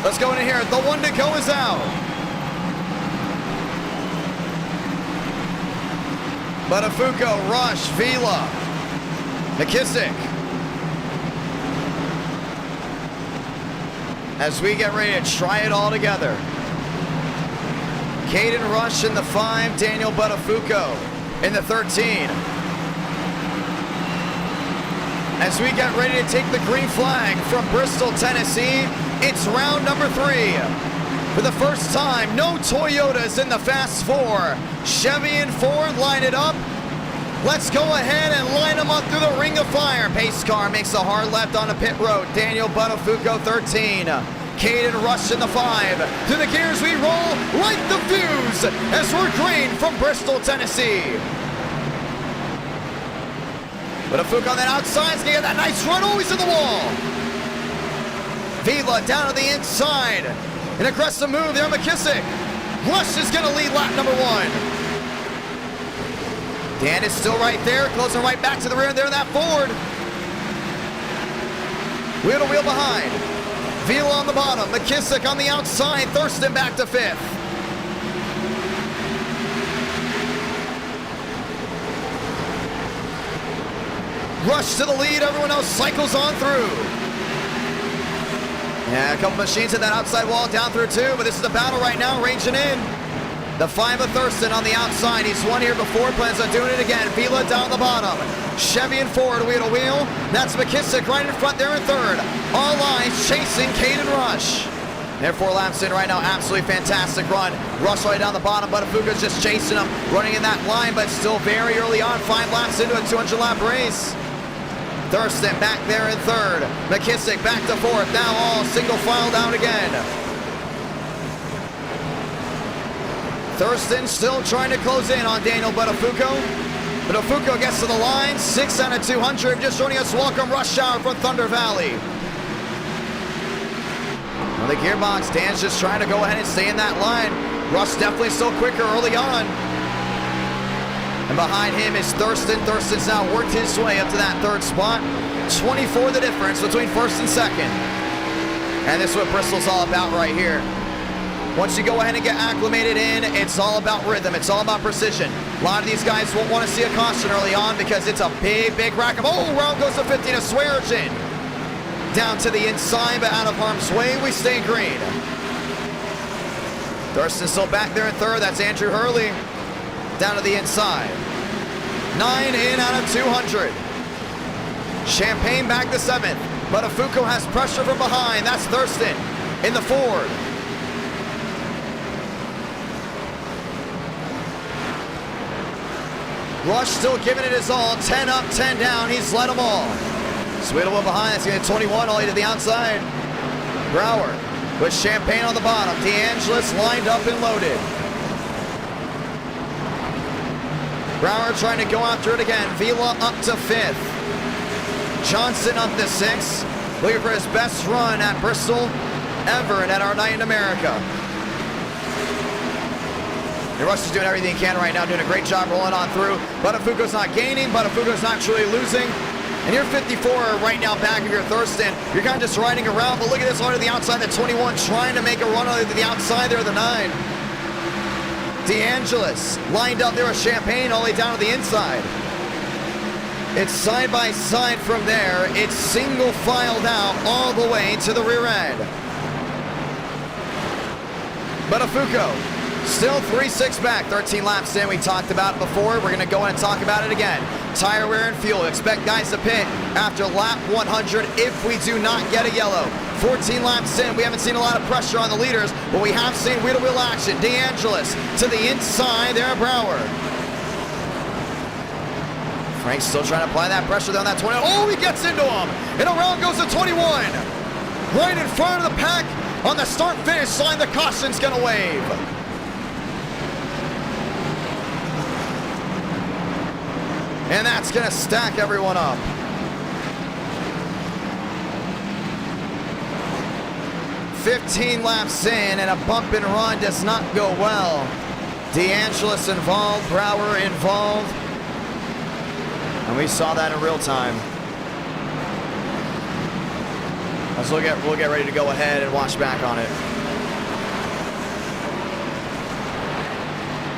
Let's go in here. The 1 to go is out. Buttafuoco, Rush, Vila, McKissick. As we get ready to try it all together. Caden Rush in the 5, Daniel Buttafuoco in the 13. As we get ready to take the green flag from Bristol, Tennessee, it's round number 3. For the first time, no Toyotas in the Fast 4. Chevy and Ford line it up. Let's go ahead and line them up through the ring of fire. Pace car makes a hard left on the pit road. Daniel Buttafuoco, 13. Caden Rush in the 5. Through the gears we roll, light the fuse as we're green from Bristol, Tennessee. Buttafuoco on that outside, is gonna get that nice run, always in the wall. Vila down to the inside. An aggressive move there, McKissick. Rush is gonna lead lap number 1. Dan is still right there, closing right back to the rear there, that Ford. Wheel to wheel behind. Vila on the bottom, McKissick on the outside, Thurston back to 5th. Rush to the lead, everyone else cycles on through. Yeah, a couple machines at that outside wall down through 2, but this is the battle right now, ranging in. The 5 of Thurston on the outside. He's won here before, plans on doing it again. Vila down the bottom. Chevy and Ford wheel to wheel. That's McKissick right in front there in 3rd. All lines chasing Caden Rush. They're 4 laps in right now. Absolutely fantastic run. Rush right down the bottom. Buttafuoco's just chasing him, running in that line, but still very early on. 5 laps into a 200-lap race. Thurston back there in 3rd. McKissick back to 4th. Now all single file down again. Thurston still trying to close in on Daniel Buttafuoco. Buttafuoco gets to the line. 6 out of 200. Just joining us, welcome Rush Hour from Thunder Valley. Well, the gearbox, Dan's just trying to go ahead and stay in that line. Rush definitely still quicker early on. And behind him is Thurston. Thurston's now worked his way up to that 3rd spot. 24 the difference between 1st and 2nd. And this is what Bristol's all about right here. Once you go ahead and get acclimated in, it's all about rhythm. It's all about precision. A lot of these guys won't want to see a caution early on because it's a big, big rack of, oh, round goes to 15 to Swearingen. Down to the inside, but out of harm's way, we stay green. Thurston still back there in 3rd. That's Andrew Hurley. Down to the inside. 9 in out of 200. Champagne back to 7th. Buttafuoco has pressure from behind. That's Thurston in the Ford. Rush still giving it his all. 10 up, 10 down. He's led them all. Sweetable behind. That's going to 21 all the way to the outside. Brower with Champagne on the bottom. DeAngelis lined up and loaded. Brower trying to go after it again. Vila up to 5th. Johnson up to 6th. Looking for his best run at Bristol ever and at our night in America. And Rush is doing everything he can right now, doing a great job rolling on through. Buttafuoco's not gaining. Buttafuoco's not truly losing. And you're 54 right now back of your Thurston. You're kind of just riding around, but look at this one to the outside, the 21 trying to make a run to the outside there, the 9. DeAngelis lined up there with Champagne all the way down to the inside. It's side by side from there. It's single filed out all the way to the rear end. Buttafuoco still 3-6 back, 13 laps in. We talked about it before. We're going to go in and talk about it again. Tire wear and fuel. Expect guys to pit after lap 100 if we do not get a yellow. 14 laps in. We haven't seen a lot of pressure on the leaders, but we have seen wheel-to-wheel action. DeAngelis to the inside there, Brower. Frank's still trying to apply that pressure there on that 20. Oh, he gets into him. And around goes the 21. Right in front of the pack on the start-finish line. The caution's going to wave. And that's going to stack everyone up. "15 laps in, and a bump and run does not go well. DeAngelis involved, Brower involved. And we saw that in real time. We'll get ready to go ahead and watch back on it.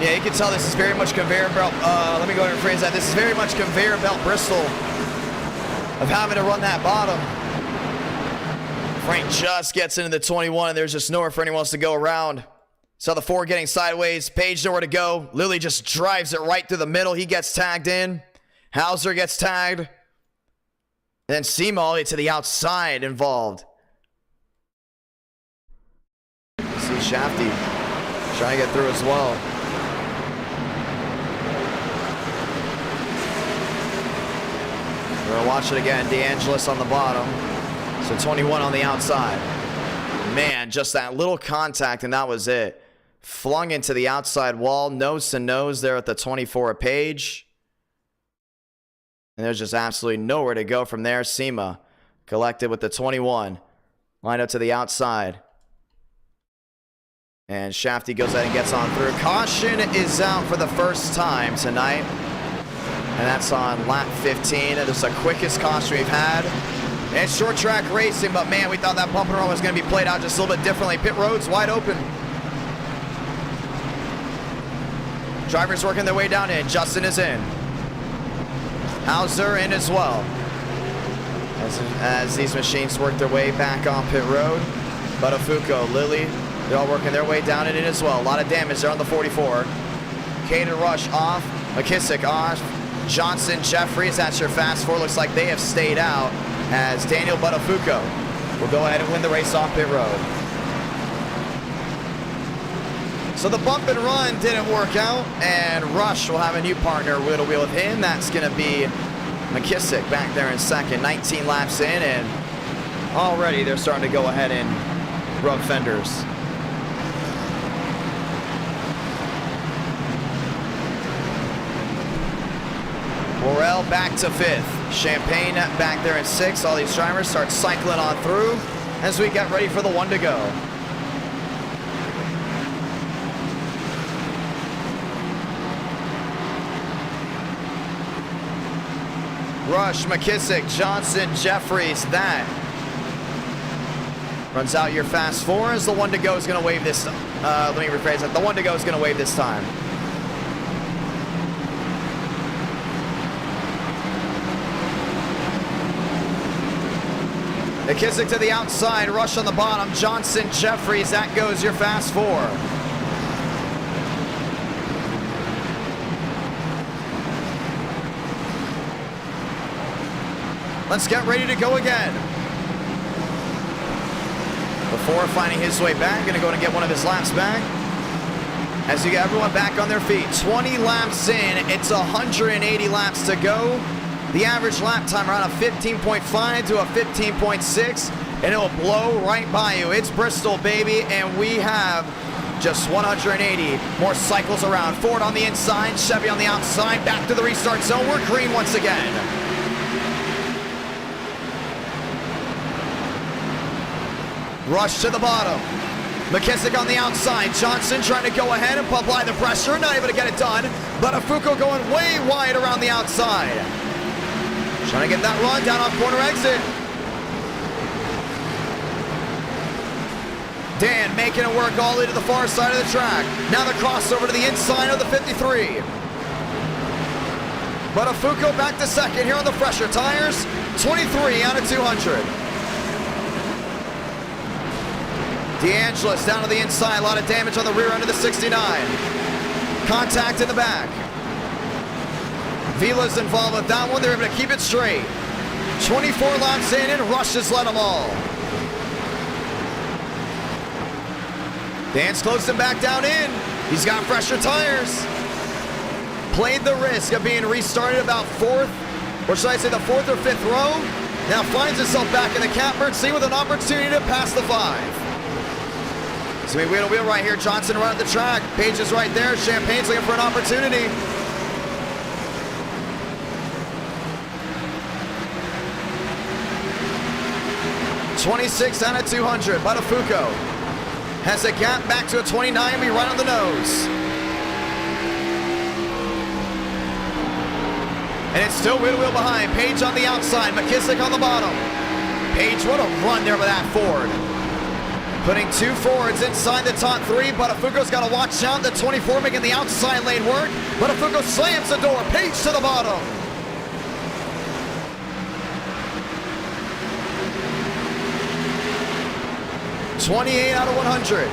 Yeah, you can tell this is very much conveyor belt. Let me go ahead and phrase that. This is very much conveyor belt Bristol of having to run that bottom. Frank just gets into the 21, and there's just nowhere for anyone else to go around. Saw the 4 getting sideways. Page nowhere to go. Lilly just drives it right through the middle. He gets tagged in. Hauser gets tagged. And then Sema all the way to the outside involved. See Shafty trying to get through as well. We're going to watch it again. DeAngelis on the bottom. So 21 on the outside. Man, just that little contact and that was it. Flung into the outside wall. Nose to nose there at the 24 of Page. And there's just absolutely nowhere to go from there. Sema collected with the 21. Lined up to the outside. And Shafty goes ahead and gets on through. Caution is out for the first time tonight. And that's on lap 15. This is the quickest caution we've had. And it's short track racing, but man, we thought that bump and run was going to be played out just a little bit differently. Pit road's wide open. Drivers working their way down in. Justin is in. Hauser in as well. As these machines work their way back on pit road. Buttafuoco, Lilly, they're all working their way down and in as well. A lot of damage there on the 44. Caden Rush off. McKissick off. Johnson, Jeffries, that's your fast 4. Looks like they have stayed out as Daniel Buttafuoco will go ahead and win the race off pit road. So the bump and run didn't work out, and Rush will have a new partner wheel-to-wheel with him. That's going to be McKissick back there in second. 19 laps in, and already they're starting to go ahead and rub fenders. Morrell back to 5th. Champagne back there in 6th. All these drivers start cycling on through as we get ready for the 1 to go. Rush, McKissick, Johnson, Jeffries, that runs out your fast 4 as the 1 to go is going to wave this. Let me rephrase that. The 1 to go is going to wave this time. McKissick to the outside, Rush on the bottom, Johnson, Jeffries, that goes your fast 4. Let's get ready to go again. Before finding his way back, gonna go and get one of his laps back. As you get everyone back on their feet. 20 laps in, it's 180 laps to go. The average lap time around a 15.5 to a 15.6, and it'll blow right by you. It's Bristol, baby, and we have just 180 more cycles around. Ford on the inside, Chevy on the outside, back to the restart zone. We're green once again. Rush to the bottom. McKissick on the outside. Johnson trying to go ahead and apply the pressure, not able to get it done. Buttafuoco going way wide around the outside. Trying to get that run down off corner exit. Dan making it work all the way to the far side of the track. Now the crossover to the inside of the 53. Buttafuoco back to second here on the fresher tires. 23 out of 200. DeAngelis down to the inside. A lot of damage on the rear end of the 69. Contact in the back. Vila's involved with that one. They're able to keep it straight. 24 laps in, and Rush has led them all. Dan's closed him back down in. He's got fresher tires. Played the risk of being restarted about fourth, or should I say the fourth or fifth row. Now finds himself back in the catbird seat with an opportunity to pass the 5. It's going to be wheel to wheel right here. Johnson running the track. Page is right there. Champagne's looking for an opportunity. .26 out of 200. Buttafuoco has a gap back to a 29. Be right on the nose. And it's still wheel to wheel behind. Page on the outside. McKissick on the bottom. Page, what a run there with that Ford. Putting 2 Fords inside the top 3. Buttafuoco's got to watch out. The 24 making the outside lane work. Buttafuoco slams the door. Page to the bottom. .28 out of 100.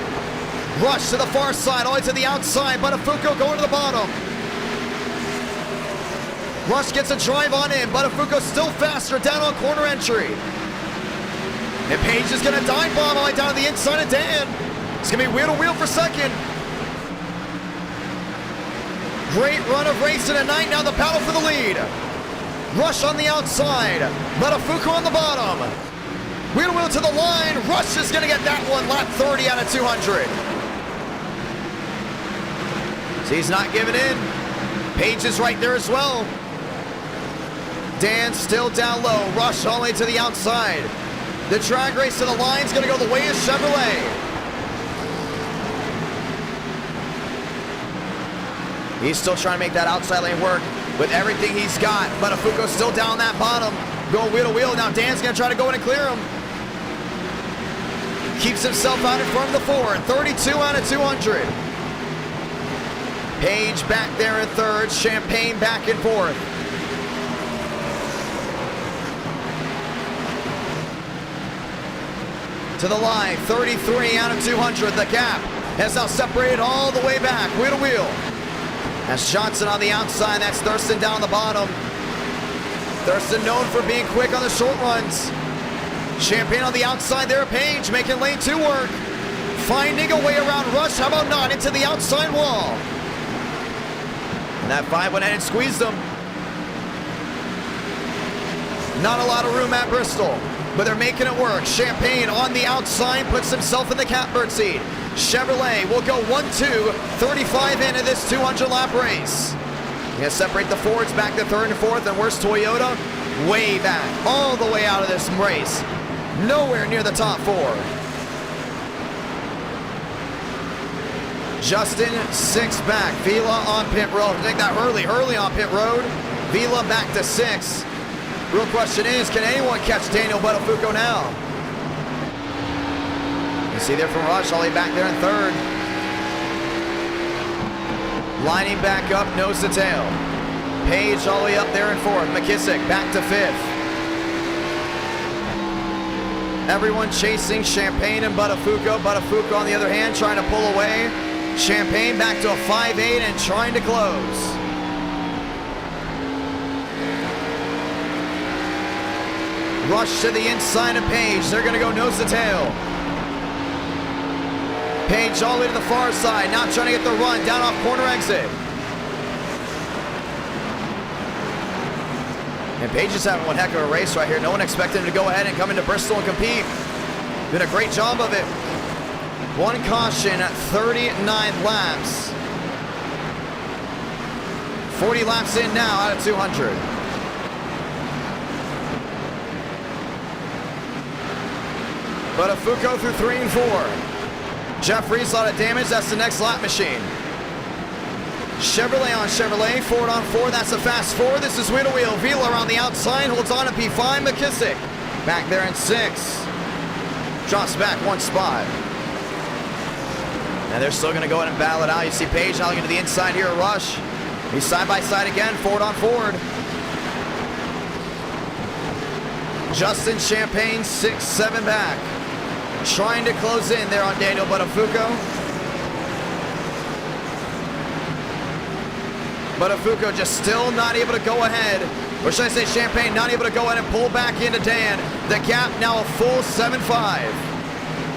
Rush to the far side, all the way to the outside. Buttafuoco going to the bottom. Rush gets a drive on in. Buttafuoco still faster down on corner entry. And Page is going to dive bomb all the way down to the inside of Dan. It's going to be wheel to wheel for second. Great run of racing tonight. Now the battle for the lead. Rush on the outside. Buttafuoco on the bottom. Wheel to wheel to the line. Rush is going to get that one. Lap 30 out of 200. So he's not giving in. Page is right there as well. Dan still down low. Rush all the way to the outside. The drag race to the line is going to go the way of Chevrolet. He's still trying to make that outside lane work with everything he's got. Buttafuoco's still down that bottom. Going wheel to wheel. Now Dan's going to try to go in and clear him. Keeps himself out in front of the Ford. 32 out of 200. Page back there in third. Champagne back in fourth. To the line, 33 out of 200. The gap has now separated all the way back. Wheel to wheel. That's Johnson on the outside. That's Thurston down the bottom. Thurston known for being quick on the short runs. Champagne on the outside there. Page making lane 2 work. Finding a way around Rush. How about not? Into the outside wall. And that 5 went in and squeezed them. Not a lot of room at Bristol, but they're making it work. Champagne on the outside puts himself in the catbird seat. Chevrolet will go 1-2, 35 into this 200-lap race. You're gonna separate the Fords back to third and fourth, and where's Toyota? Way back, all the way out of this race. Nowhere near the top 4. Justin 6 back. Vila on pit road. Take that Hurley on pit road. Vila back to 6. Real question is, can anyone catch Daniel Buttafuoco now? You see there from Rush, all the way back there in third. Lining back up, nose to tail. Page all the way up there in fourth. McKissick back to 5th. Everyone chasing Champagne and Buttafuoco. Buttafuoco on the other hand trying to pull away. Champagne back to a 5-8 and trying to close. Rush to the inside of Page. They're going to go nose to tail. Page all the way to the far side. Now trying to get the run down off corner exit. And Page is having one heck of a race right here. No one expected him to go ahead and come into Bristol and compete. Did a great job of it. One caution at 39 laps. 40 laps in now out of 200. Buttafuoco through 3 and 4. Jeffries, a lot of damage. That's the next lap machine. Chevrolet on Chevrolet. Ford on Ford. That's a fast 4. This is wheel to wheel. Vila around the outside. Holds on to P5. McKissick back there in 6. Drops back 1 spot. And they're still going to go in and battle it out. You see Page now into the inside here at Rush. He's side by side again. Ford on Ford. Justin Champagne 6-7 back. trying to close in there on Daniel Buttafuoco. Buttafuoco just still not able to go ahead. Or should I say Champagne not able to go ahead and pull back into Dan. The gap now a full 7.5.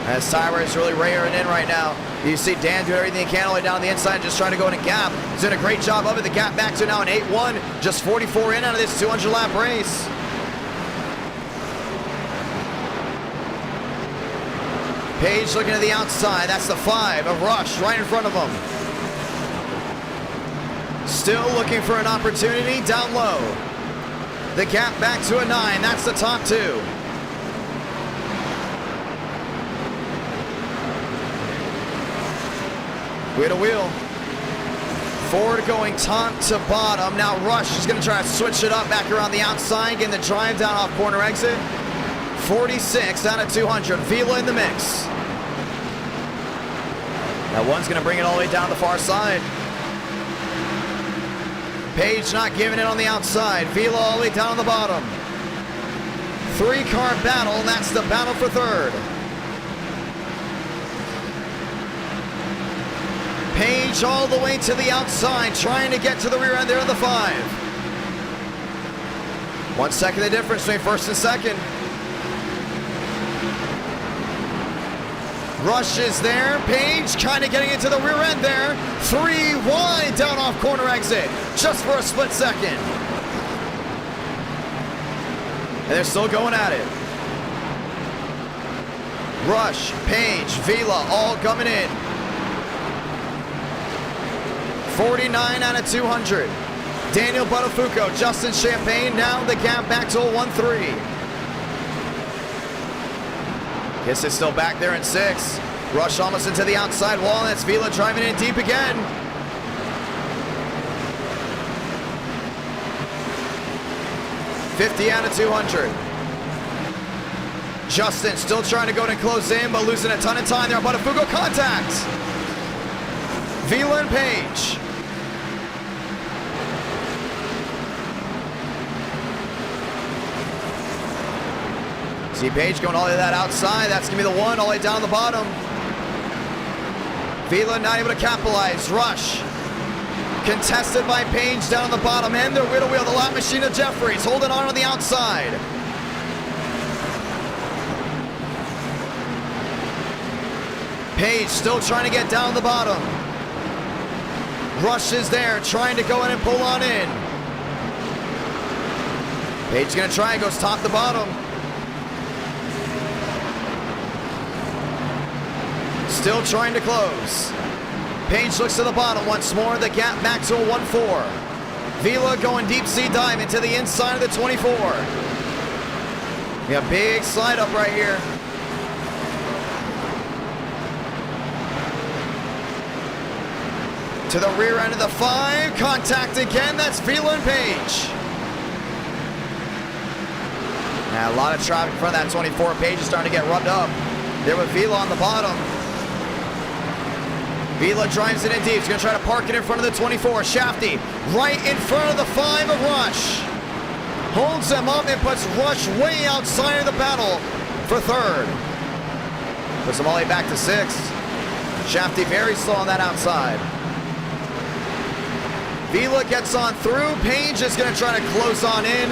As Tyler is really rearing in right now. You see Dan doing everything he can all the way down the inside, just trying to go in a gap. He's doing a great job of it. The gap back to now an 8-1. Just 44 in out of this 200-lap race. Page looking to the outside. That's the 5 of Rush right in front of him. Still looking for an opportunity down low. The gap back to a 9. That's the top 2. Wheel to wheel. Ford going top to bottom. Now Rush is going to try to switch it up back around the outside, getting the drive down off corner exit. 46 out of 200. Vila in the mix. That one's going to bring it all the way down the far side. Page not giving it on the outside. Vila all the way down on the bottom. 3-car battle, and that's the battle for third. Page all the way to the outside, trying to get to the rear end there of the 5. 1 second the difference between first and second. Rush is there. Page kind of getting into the rear end there. 3 wide down off corner exit, just for a split second. And they're still going at it. Rush, Page, Vila, all coming in. 49 out of 200. Daniel Buttafuoco, Justin Champagne, now the gap back to a 1-3. Kiss is still back there in 6. Rush almost into the outside wall, and that's Vila driving in deep again. $50 out of 200. Justin still trying to go and close in, but losing a ton of time there. Buttafuoco contact. Vila and Page. See Page going all the way to that outside. That's going to be the 1 all the way down the bottom. Vila not able to capitalize. Rush. Contested by Page down on the bottom end. They're wheel to wheel. The lap machine of Jeffries holding on the outside. Page still trying to get down the bottom. Rush is there trying to go in and pull on in. Page going to try and goes top to bottom. Still trying to close. Page looks to the bottom once more. The gap back to a 1-4. Vila going deep sea dive into the inside of the 24. Yeah, big slide up right here. To the rear end of the 5. Contact again. That's Vila and Page. Now, a lot of traffic in front of that 24. Page is starting to get rubbed up. There with Vila on the bottom. Vila drives it in deep. He's going to try to park it in front of the 24. Shafty right in front of the 5 of Rush. Holds them up and puts Rush way outside of the battle for third. Puts them all the way back to 6. Shafty very slow on that outside. Vila gets on through. Page is going to try to close on in,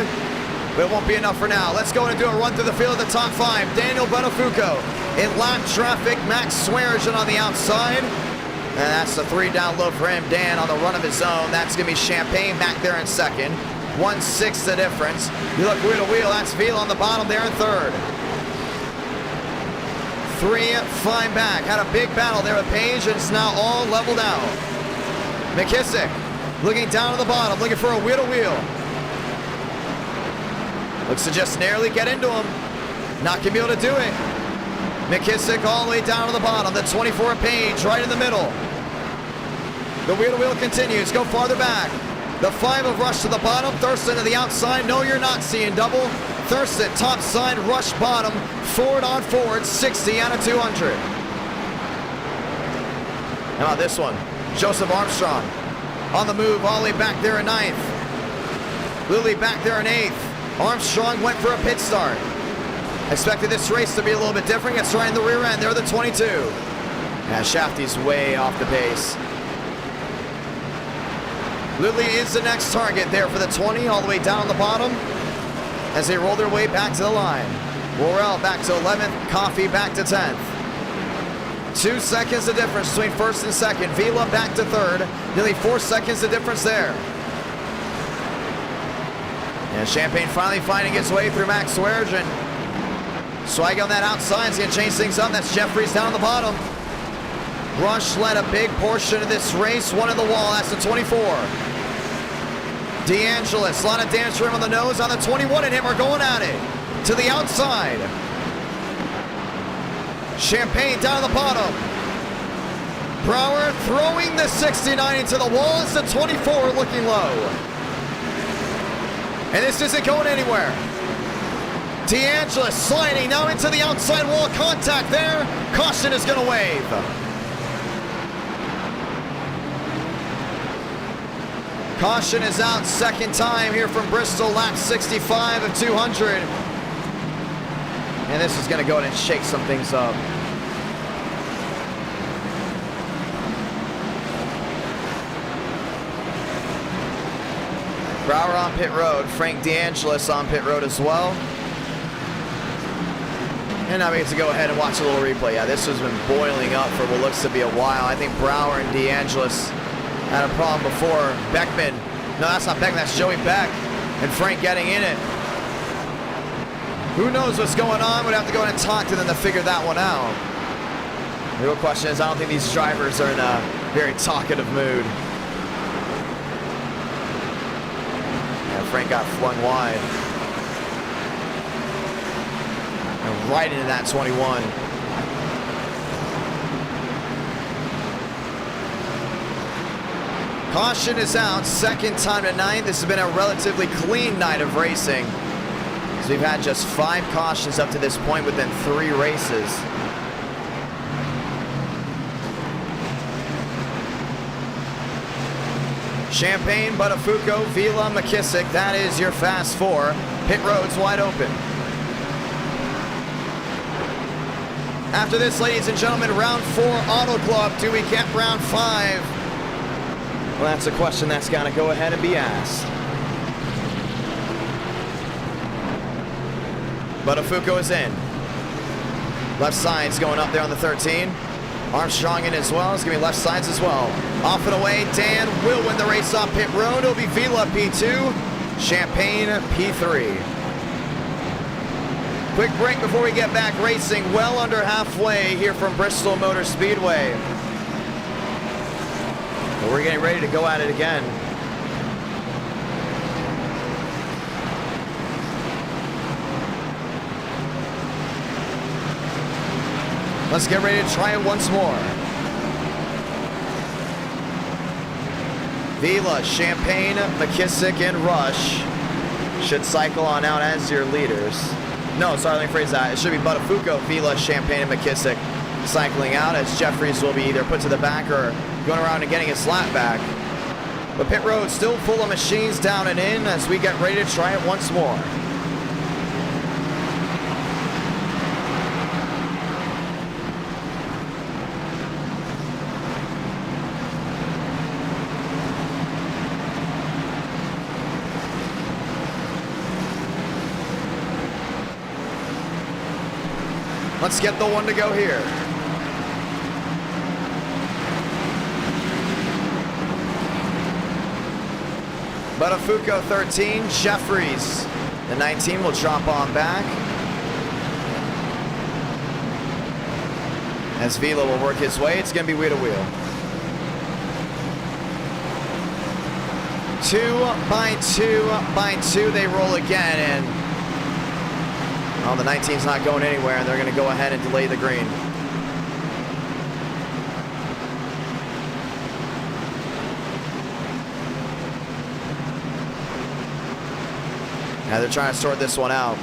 but it won't be enough for now. Let's go and do a run through the field of the top 5. Daniel Buttafuoco in lap traffic. Max Swearigan on the outside. And that's the 3 down low for him. Dan on the run of his own. That's going to be Champagne back there in second. 1/6 the difference. You look wheel to wheel. That's Vila on the bottom there in third. 3 flying back. Had a big battle there with Page, and it's now all leveled out. McKissick looking down to the bottom, looking for a wheel to wheel. Looks to just narrowly get into him. Not going to be able to do it. McKissick all the way down to the bottom. The 24 Page right in the middle. The wheel to wheel continues. Go farther back. The 5 of Rush to the bottom. Thurston to the outside. No, you're not seeing double. Thurston top side. Rush bottom. Ford on Ford. 60 out of 200. How about this one? Joseph Armstrong on the move all the way back there in 9th. Lilly back there in 8th. Armstrong went for a pit start. Expected this race to be a little bit different. Gets right in the rear end. They're the 22. Yeah, Shafty's way off the pace. Lilly is the next target there for the 20, all the way down the bottom as they roll their way back to the line. Worrell back to 11th, Coffey back to 10th. 2 seconds the difference between first and second. Vila back to third. Nearly 4 seconds the difference there. And Champagne finally finding its way through Max Sweargen. Swag on that outside is going to change things up. That's Jeffries down the bottom. Rush led a big portion of this race. One in the wall. That's the 24. DeAngelis, a lot of damage to him on the nose. On the 21 and him are going at it. To the outside. Champagne down at the bottom. Brower throwing the 69 into the wall. It's the 24 looking low. And this isn't going anywhere. DeAngelis sliding now into the outside wall. Contact there. Caution is going to wave. Caution is out second time here from Bristol. Lap 65 of 200. And this is going to go ahead and shake some things up. Brower on pit road. Frank DeAngelis on pit road as well. And now we get to go ahead and watch a little replay. Yeah, this has been boiling up for what looks to be a while. I think Brower and DeAngelis had a problem before. Beckman. No, that's not Beckman. That's Joey Beck. And Frank getting in it. Who knows what's going on? We'd have to go in and talk to them to figure that one out. The real question is, I don't think these drivers are in a very talkative mood. Yeah, Frank got flung wide. And right into that 21. Caution is out, second time tonight. This has been a relatively clean night of racing. So we've had just 5 cautions up to this point within 3 races. Champagne, Buttafuoco, Vila, McKissick. That is your fast 4. Pit road's wide open. After this, ladies and gentlemen, round 4 Auto Club. Do we get round 5? Well, that's a question that's got to go ahead and be asked. Buttafuoco is in. Left side's going up there on the 13. Armstrong in as well. It's going to be left sides as well. Off and away. Dan will win the race off pit road. It'll be Vila P2. Champagne P3. Quick break before we get back racing. Well under halfway here from Bristol Motor Speedway. But we're getting ready to go at it again. Let's get ready to try it once more. Vila, Champagne, McKissick, and Rush should cycle on out as your leaders. No, sorry, let me phrase that. It should be Buttafuoco, Vila, Champagne, and McKissick cycling out, as Jeffries will be either put to the back or going around and getting his lap back. But pit road still full of machines down and in as we get ready to try it once more. Let's get the one to go here. Buttafuoco 13, Jeffries, the 19 will drop on back. As Vila will work his way, it's going to be wheel to wheel. 2 by 2 by 2, they roll again, and the 19's not going anywhere, and they're going to go ahead and delay the green. Now they're trying to sort this one out.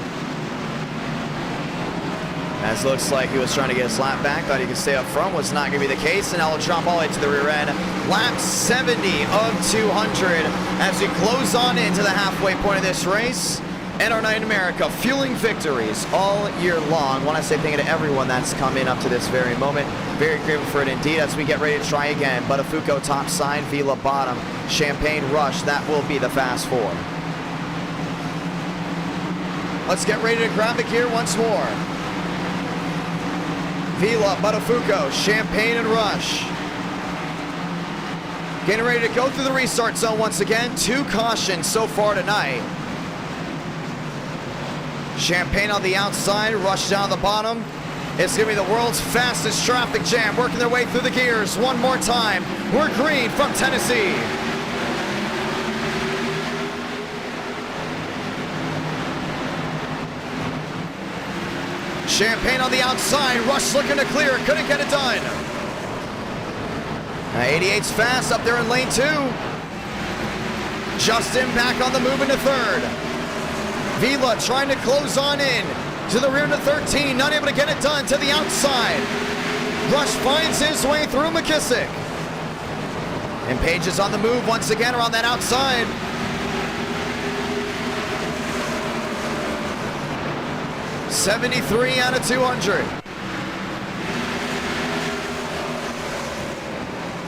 As it looks like he was trying to get his lap back, thought he could stay up front, was not going to be the case, and now will drop all the way to the rear end. Lap 70 of 200 as we close on into the halfway point of this race. NASCAR Night in America, fueling victories all year long. I want to say thank you to everyone that's come in up to this very moment. Very grateful for it indeed as we get ready to try again. Buttafuoco top side, Vila bottom, Champagne Rush. That will be the fast four. Let's get ready to grab the gear once more. Vila, Buttafuoco, Champagne, and Rush. Getting ready to go through the restart zone once again. 2 cautions so far tonight. Champagne on the outside, Rush down the bottom. It's going to be the world's fastest traffic jam, working their way through the gears one more time. We're green from Tennessee. Champagne on the outside, Rush looking to clear, couldn't get it done. 88's fast up there in lane 2. Justin back on the move into 3rd. Vila trying to close on in to the rear to 13, not able to get it done to the outside. Rush finds his way through McKissick. And Page is on the move once again around that outside. .73 out of 200.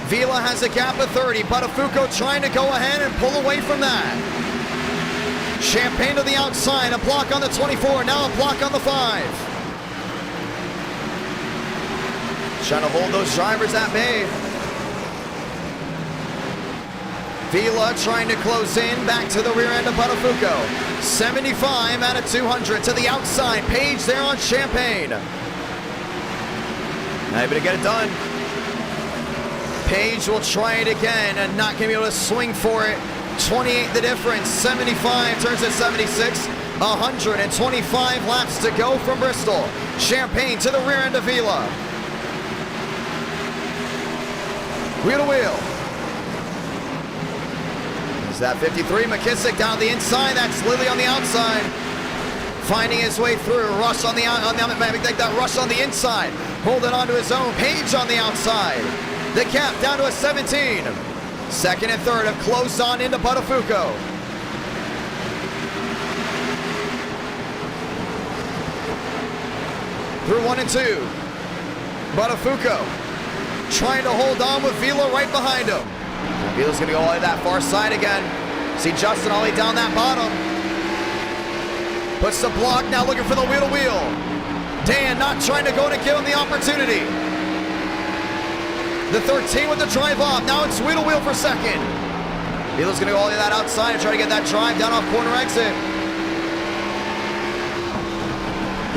Vila has a gap of 30. Buttafuoco trying to go ahead and pull away from that. Champagne to the outside, a block on the 24, now a block on the 5. Trying to hold those drivers at bay. Vila trying to close in, back to the rear end of Buttafuoco. 75 out of 200 to the outside. Page there on Champagne. Not able to get it done. Page will try it again and not going to be able to swing for it. 28 the difference. 75 turns to 76. 125 laps to go from Bristol. Champagne to the rear end of Vila. Wheel to wheel. Is that 53? McKissick down the inside. That's Lilly on the outside. Finding his way through. Rush on the Rush on the inside. Holding on to his own. Page on the outside. The gap down to a 17. Second and third have closed on into Buttafuoco. Through 1 and 2. Buttafuoco trying to hold on with Vila right behind him. Vila's going to go all the way to that far side again. See Justin all the way down that bottom. Puts the block, now looking for the wheel to wheel. Dan not trying to go to give him the opportunity. The 13 with the drive off. Now it's wheel to wheel for second. Vila's going to go all the way to that outside and try to get that drive down off corner exit.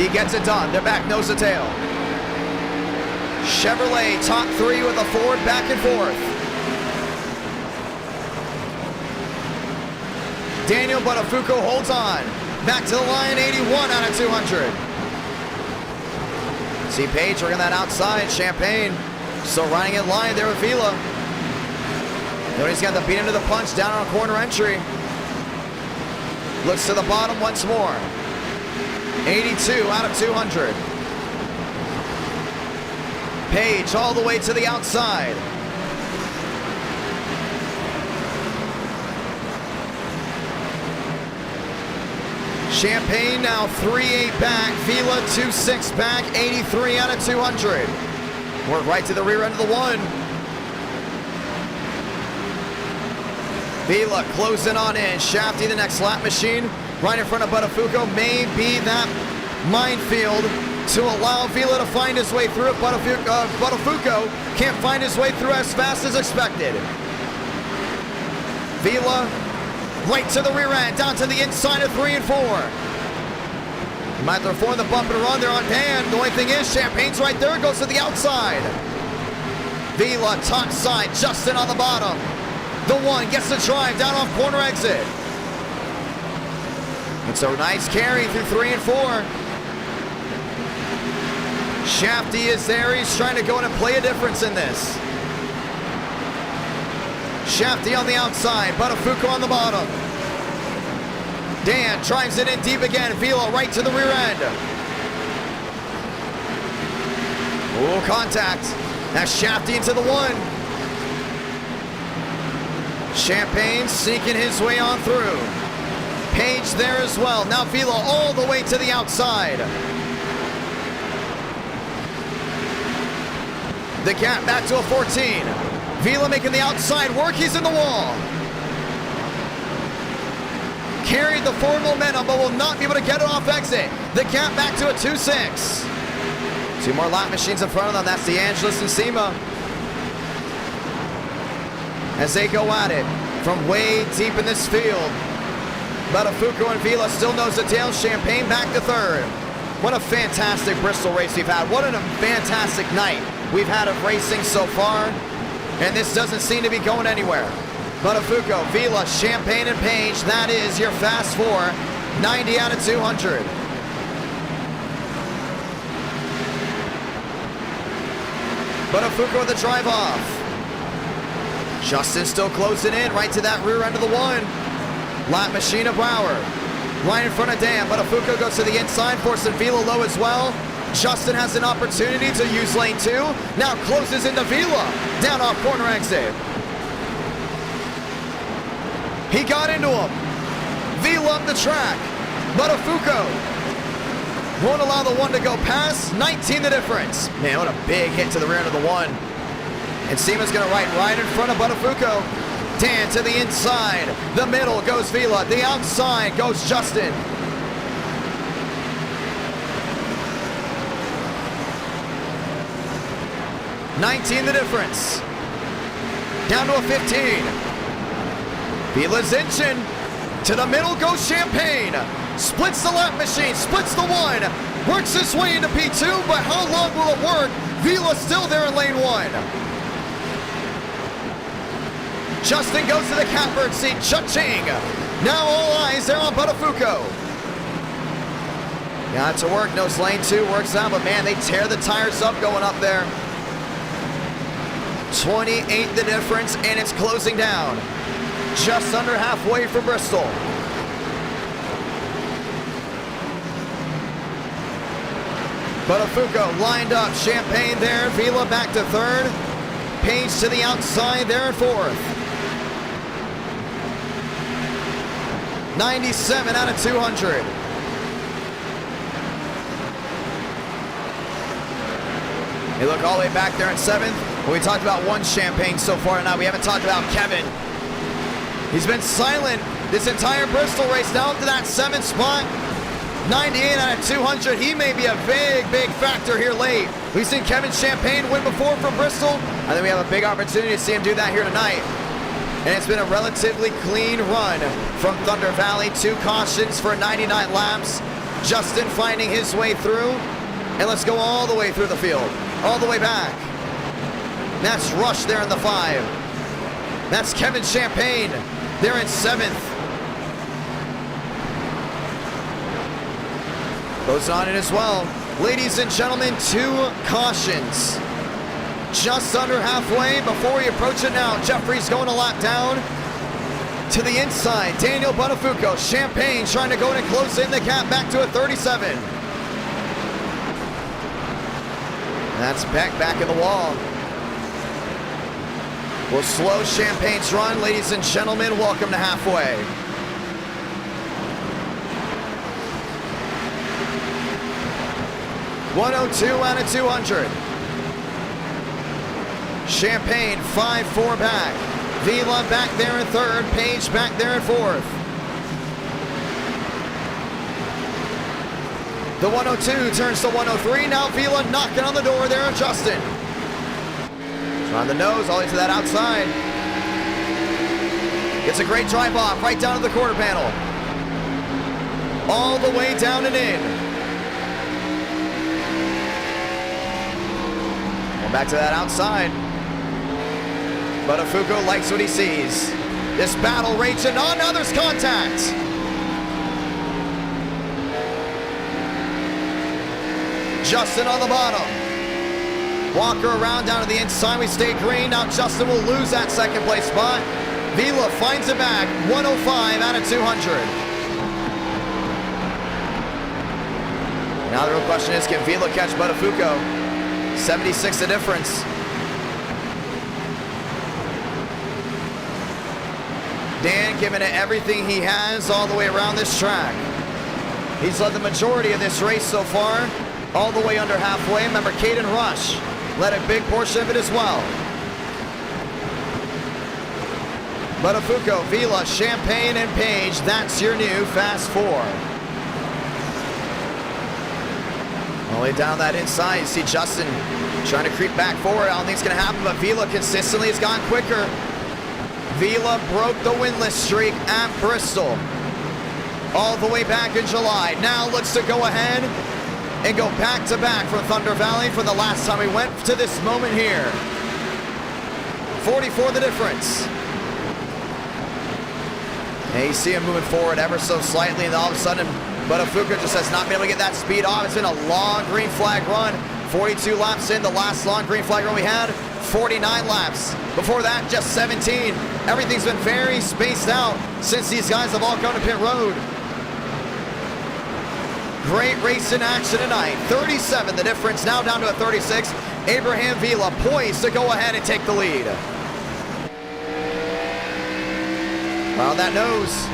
He gets it done. They're back nose to tail. Chevrolet top 3 with a Ford back and forth. Daniel Buttafuoco holds on. Back to the line, 81 out of 200. See Page working that outside. Champagne still running in line there with Vila. Nobody's got the beat into the punch down on corner entry. Looks to the bottom once more. 82 out of 200. Page all the way to the outside. Champagne now 3-8 back. Vila 2-6 back. 83 out of 200. Work right to the rear end of the 1. Vila closing on in. Shafty the next lap machine. Right in front of Buttafuoco. May be that minefield to allow Vila to find his way through it. Buttafuoco can't find his way through as fast as expected. Vila right to the rear end, down to the inside of 3 and 4. He might throw 4 in the bump and run there on Dan. The only thing is, Champagne's right there, goes to the outside. Vila top side, Justin on the bottom. The 1 gets the drive down off corner exit. It's a nice carry through 3 and 4. Shafty is there. He's trying to go in and play a difference in this. Shafty on the outside. Buttafuoco on the bottom. Dan drives it in deep again. Vila right to the rear end. Oh, contact. That's Shafty into the 1. Champagne sneaking his way on through. Page there as well. Now Vila all the way to the outside. The gap back to a 14. Vila making the outside work. He's in the wall. Carried the forward momentum, but will not be able to get it off exit. The gap back to a 2.6. 2 more lap machines in front of them. That's DeAngelis and Sema. As they go at it from way deep in this field. Buttafuoco and Vila still nose to tail. Champagne back to third. What a fantastic Bristol race we've had. What a fantastic night we've had of racing so far. And this doesn't seem to be going anywhere. Buttafuoco, Vila, Champagne, and Page. That is your fast four. 90 out of 200. Buttafuoco with the drive off. Justin still closing in right to that rear end of the one. Lap machine of Bauer. Right in front of Dan. Buttafuoco goes to the inside, forcing Vila low as well. Justin has an opportunity to use lane 2. Now closes into Vila. Down off corner exit. He got into him. Vila up the track. Buttafuoco won't allow the one to go past. 19 the difference. Man, what a big hit to the rear end of the one. And Sema's going to ride right in front of Buttafuoco. Dan to the inside. The middle goes Vila. The outside goes Justin. $19 the difference. Down to a 15. Vila's inching. To the middle goes Champagne. Splits the lap machine. Splits the one. Works his way into P2, but how long will it work? Vila's still there in lane 1. Justin goes to the catbird seat. Cha-ching. Now all eyes there on Buttafuoco. Got to work. Knows lane 2 works out, but man, they tear the tires up going up there. 28 the difference, and it's closing down. Just under halfway for Bristol. Buttafuoco lined up. Champagne there. Vila back to third. Page to the outside there in fourth. 97 out of 200. They look all the way back there in seventh. Well, we talked about one Champagne so far tonight. We haven't talked about Kevin. He's been silent this entire Bristol race down to that 7th spot. 98 out of 200. He may be a big factor here late. We've seen Kevin Champagne win before from Bristol. I think we have a big opportunity to see him do that here tonight. And it's been a relatively clean run from Thunder Valley. 2 cautions for 99 laps. Justin finding his way through. And let's go all the way through the field. All the way back. That's Rush there in the 5. That's Kevin Champagne. They're in 7th. Goes on in as well. Ladies and gentlemen, 2 cautions. Just under halfway before we approach it now. Jeffrey's going a lap down to the inside. Daniel Buttafuoco. Champagne trying to go in and close in the gap back to a 37. That's Beck back in the wall. We'll slow Champagne's run. Ladies and gentlemen, welcome to halfway. $102 out of 200. Champagne 5-4 back. Vila back there in third. Page back there in fourth. The 102 turns to 103. Now Vila knocking on the door there on Justin. On the nose, all the way to that outside. Gets a great drive off right down to the quarter panel. All the way down and in. And back to that outside. Buttafuoco likes what he sees. This battle raging on. Now there's contact. Justin on the bottom. Walker around down to the inside. We stay green. Now Justin will lose that second place spot. Vila finds it back. 105 out of 200. Now the real question is, can Vila catch Buttafuoco? 76 the difference. Dan giving it everything he has all the way around this track. He's led the majority of this race so far, all the way under halfway. Remember, Caden Rush led a big portion of it as well. Buttafuoco, Vila, Champagne, and Page, that's your new Fast Four. All the way down that inside, you see Justin trying to creep back forward. I don't think it's going to happen, but Vila consistently has gone quicker. Vila broke the winless streak at Bristol all the way back in July. Now looks to go ahead and go back-to-back from Thunder Valley from the last time we went to this moment here. 44 the difference. And you see him moving forward ever so slightly, and all of a sudden, Buttafuoco just has not been able to get that speed off. It's been a long green flag run. 42 laps in, the last long green flag run we had, 49 laps. Before that, just 17. Everything's been very spaced out since these guys have all come to pit road. Great race in action tonight. 37 the difference, now down to a 36. Abraham Vila poised to go ahead and take the lead. On that nose.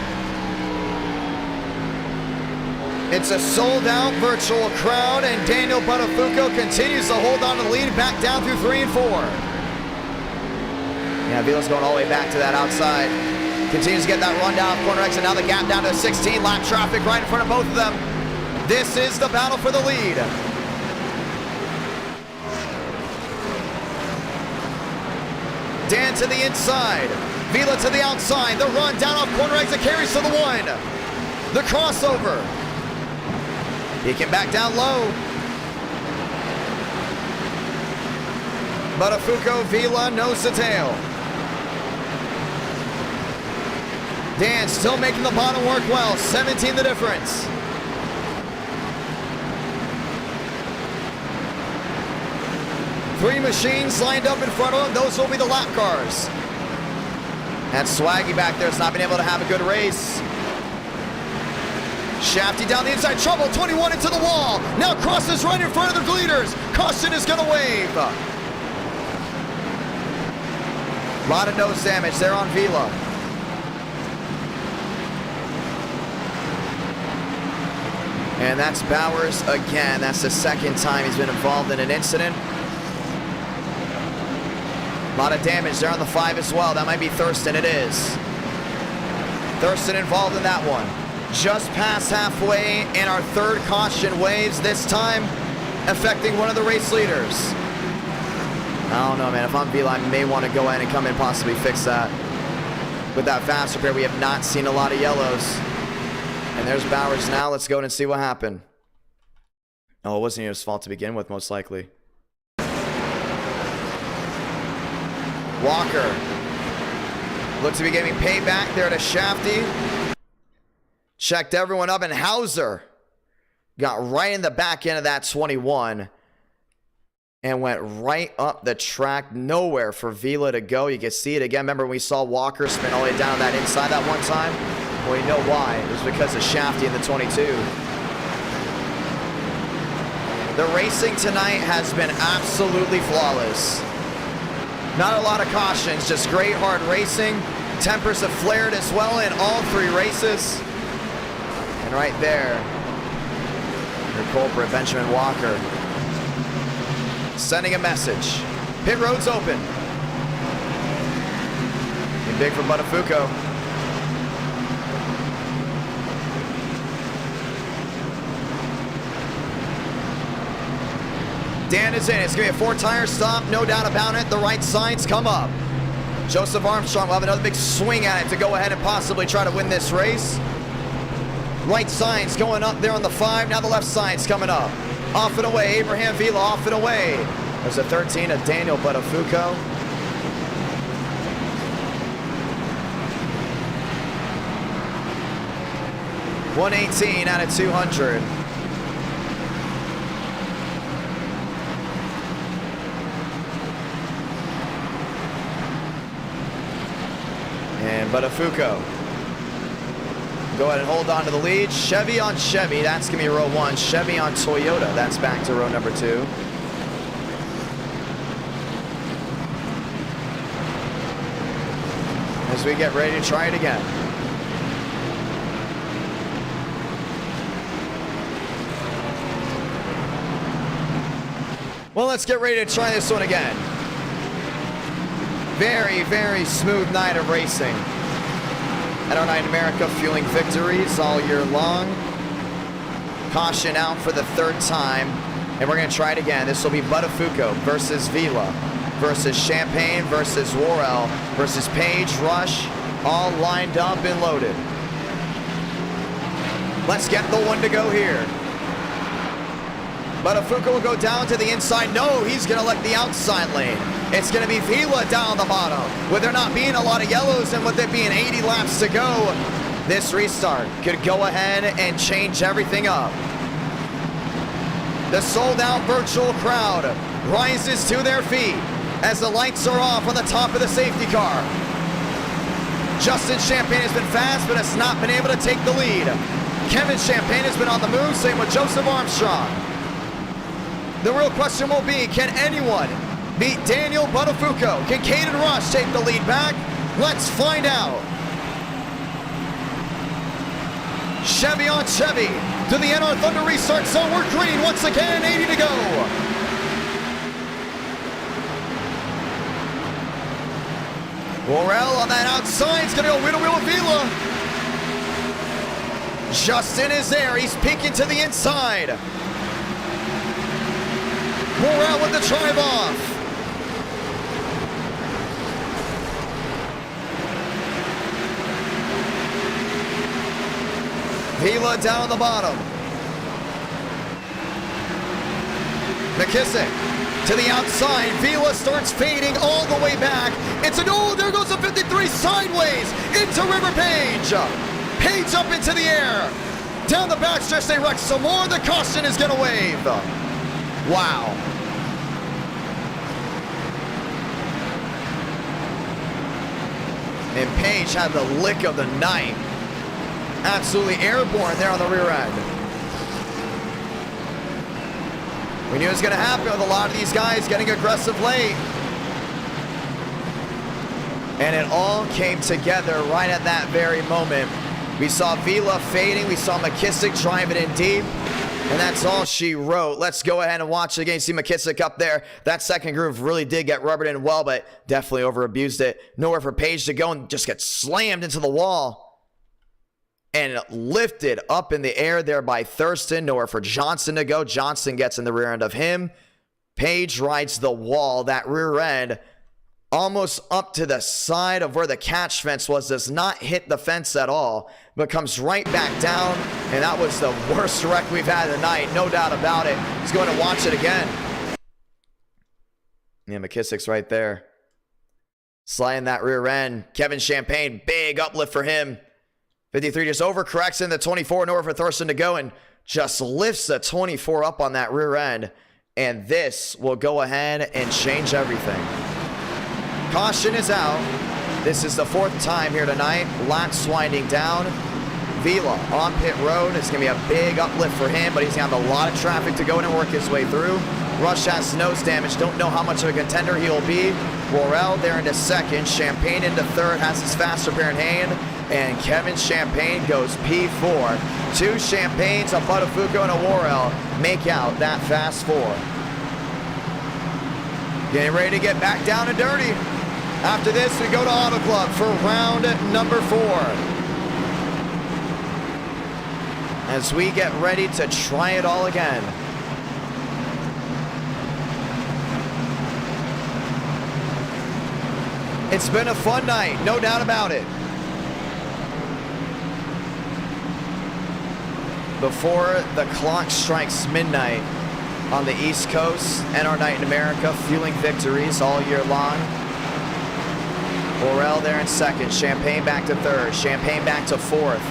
It's a sold-out virtual crowd, and Daniel Buttafuoco continues to hold on to the lead back down through 3 and 4. Yeah, Vila's going all the way back to that outside. Continues to get that run down corner exit. Now the gap down to 16. Lap traffic right in front of both of them. This is the battle for the lead. Dan to the inside. Vila to the outside. The run down off corner exit carries to the 1. The crossover. He can back down low. Buttafuoco, Vila, nose to tail. Dan still making the bottom work well. 17 the difference. Three machines lined up in front of him. Those will be the lap cars. And Swaggy back there has not been able to have a good race. Shafty down the inside, trouble, 21 into the wall. Now crosses right in front of the leaders. Caution is gonna wave. A lot of nose damage there on Vila. And that's Bowers again. That's the second time he's been involved in an incident. A lot of damage there on the 5 as well. That might be Thurston, it is. Thurston involved in that one. Just past halfway, and our third caution waves, this time affecting one of the race leaders. I don't know, man. If I'm Vila, I may want to go in and come in and possibly fix that. With that fast repair, we have not seen a lot of yellows. And there's Bowers now. Let's go in and see what happened. Oh, it wasn't his fault to begin with, most likely. Walker looked to be giving payback there to Shafty. Checked everyone up, and Hauser got right in the back end of that 21 and went right up the track. Nowhere for Vila to go. You can see it again. Remember we saw Walker spin all the way down that inside that one time? Well, you know why. It was because of Shafty in the 22. The racing tonight has been absolutely flawless. Not a lot of cautions, just great hard racing. Tempers have flared as well in all 3 races. And right there, your culprit, Benjamin Walker, sending a message. Pit road's open. And big for Buttafuoco. Dan is in. It's going to be a 4-tire stop, no doubt about it. The right signs come up. Joseph Armstrong will have another big swing at it to go ahead and possibly try to win this race. Right signs going up there on the 5. Now the left sign's coming up. Off and away. Abraham Vila off and away. There's a 13 of Daniel Buttafuoco. $118 out of 200. And Buttafuoco. Go ahead and hold on to the lead. Chevy on Chevy. That's going to be row 1. Chevy on Toyota. That's back to row number 2. as we get ready to try it again. Well, let's get ready to try this one again. Very, very smooth night of racing. NASCAR Night in America fueling victories all year long. Caution out for the third time, and we're going to try it again. This will be Buttafuoco versus Vila versus Champagne versus Worrell versus Page, Rush, all lined up and loaded. Let's get the one to go here. Buttafuoco will go down to the inside. No, he's going to let the outside lane. It's going to be Vila down the bottom. With there not being a lot of yellows and with it being 80 laps to go, this restart could go ahead and change everything up. The sold-out virtual crowd rises to their feet as the lights are off on the top of the safety car. Justin Champagne has been fast, but has not been able to take the lead. Kevin Champagne has been on the move, same with Joseph Armstrong. The real question will be, can anyone beat Daniel Buttafuoco? Can Caden Rush take the lead back? Let's find out. Chevy on Chevy to the NR Thunder restart zone. We're green once again, 80 to go. Worrell on that outside is gonna go wheel to wheel with Vila. Justin is there, he's peeking to the inside. Worrell with the drive off. Vila down the bottom. McKissick to the outside. Vila starts fading all the way back. It's an there goes a 53 sideways into River Page. Page up into the air. Down the backstretch they wreck some more. The caution is gonna wave. Wow. And Page had the lick of the night. Absolutely airborne there on the rear end. We knew it was going to happen with a lot of these guys getting aggressive late. And it all came together right at that very moment. We saw Vila fading. We saw McKissick driving in deep. And that's all she wrote. Let's go ahead and watch the game. See McKissick up there. That second groove really did get rubbered in well, but definitely over-abused it. Nowhere for Page to go and just get slammed into the wall. And lifted up in the air there by Thurston. Nowhere for Johnson to go. Johnson gets in the rear end of him. Page rides the wall. That rear end almost up to the side of where the catch fence was. Does not hit the fence at all. But comes right back down. And that was the worst wreck we've had tonight. No doubt about it. He's going to watch it again. Yeah, McKissick's right there. Sliding that rear end. Kevin Champagne, big uplift for him. 53 just overcorrects in the 24, nowhere for Thurston to go, and just lifts the 24 up on that rear end. And this will go ahead and change everything. Caution is out. This is the fourth time here tonight. Laps winding down. Vila on pit road. It's going to be a big uplift for him, but he's going to have a lot of traffic to go in and work his way through. Rush has nose damage. Don't know how much of a contender he'll be. Worrell there into second. Champagne into third. Has his fast repair in hand. And Kevin Champagne goes P4. Two Champagnes, a Buttafuoco, and a Worrell make out that fast four. Getting ready to get back down and dirty. After this, we go to Auto Club for round number 4. As we get ready to try it all again. It's been a fun night, no doubt about it. Before the clock strikes midnight on the East Coast, NR Night in America, fueling victories all year long. Worrell there in second, Champagne back to third, Champagne back to fourth.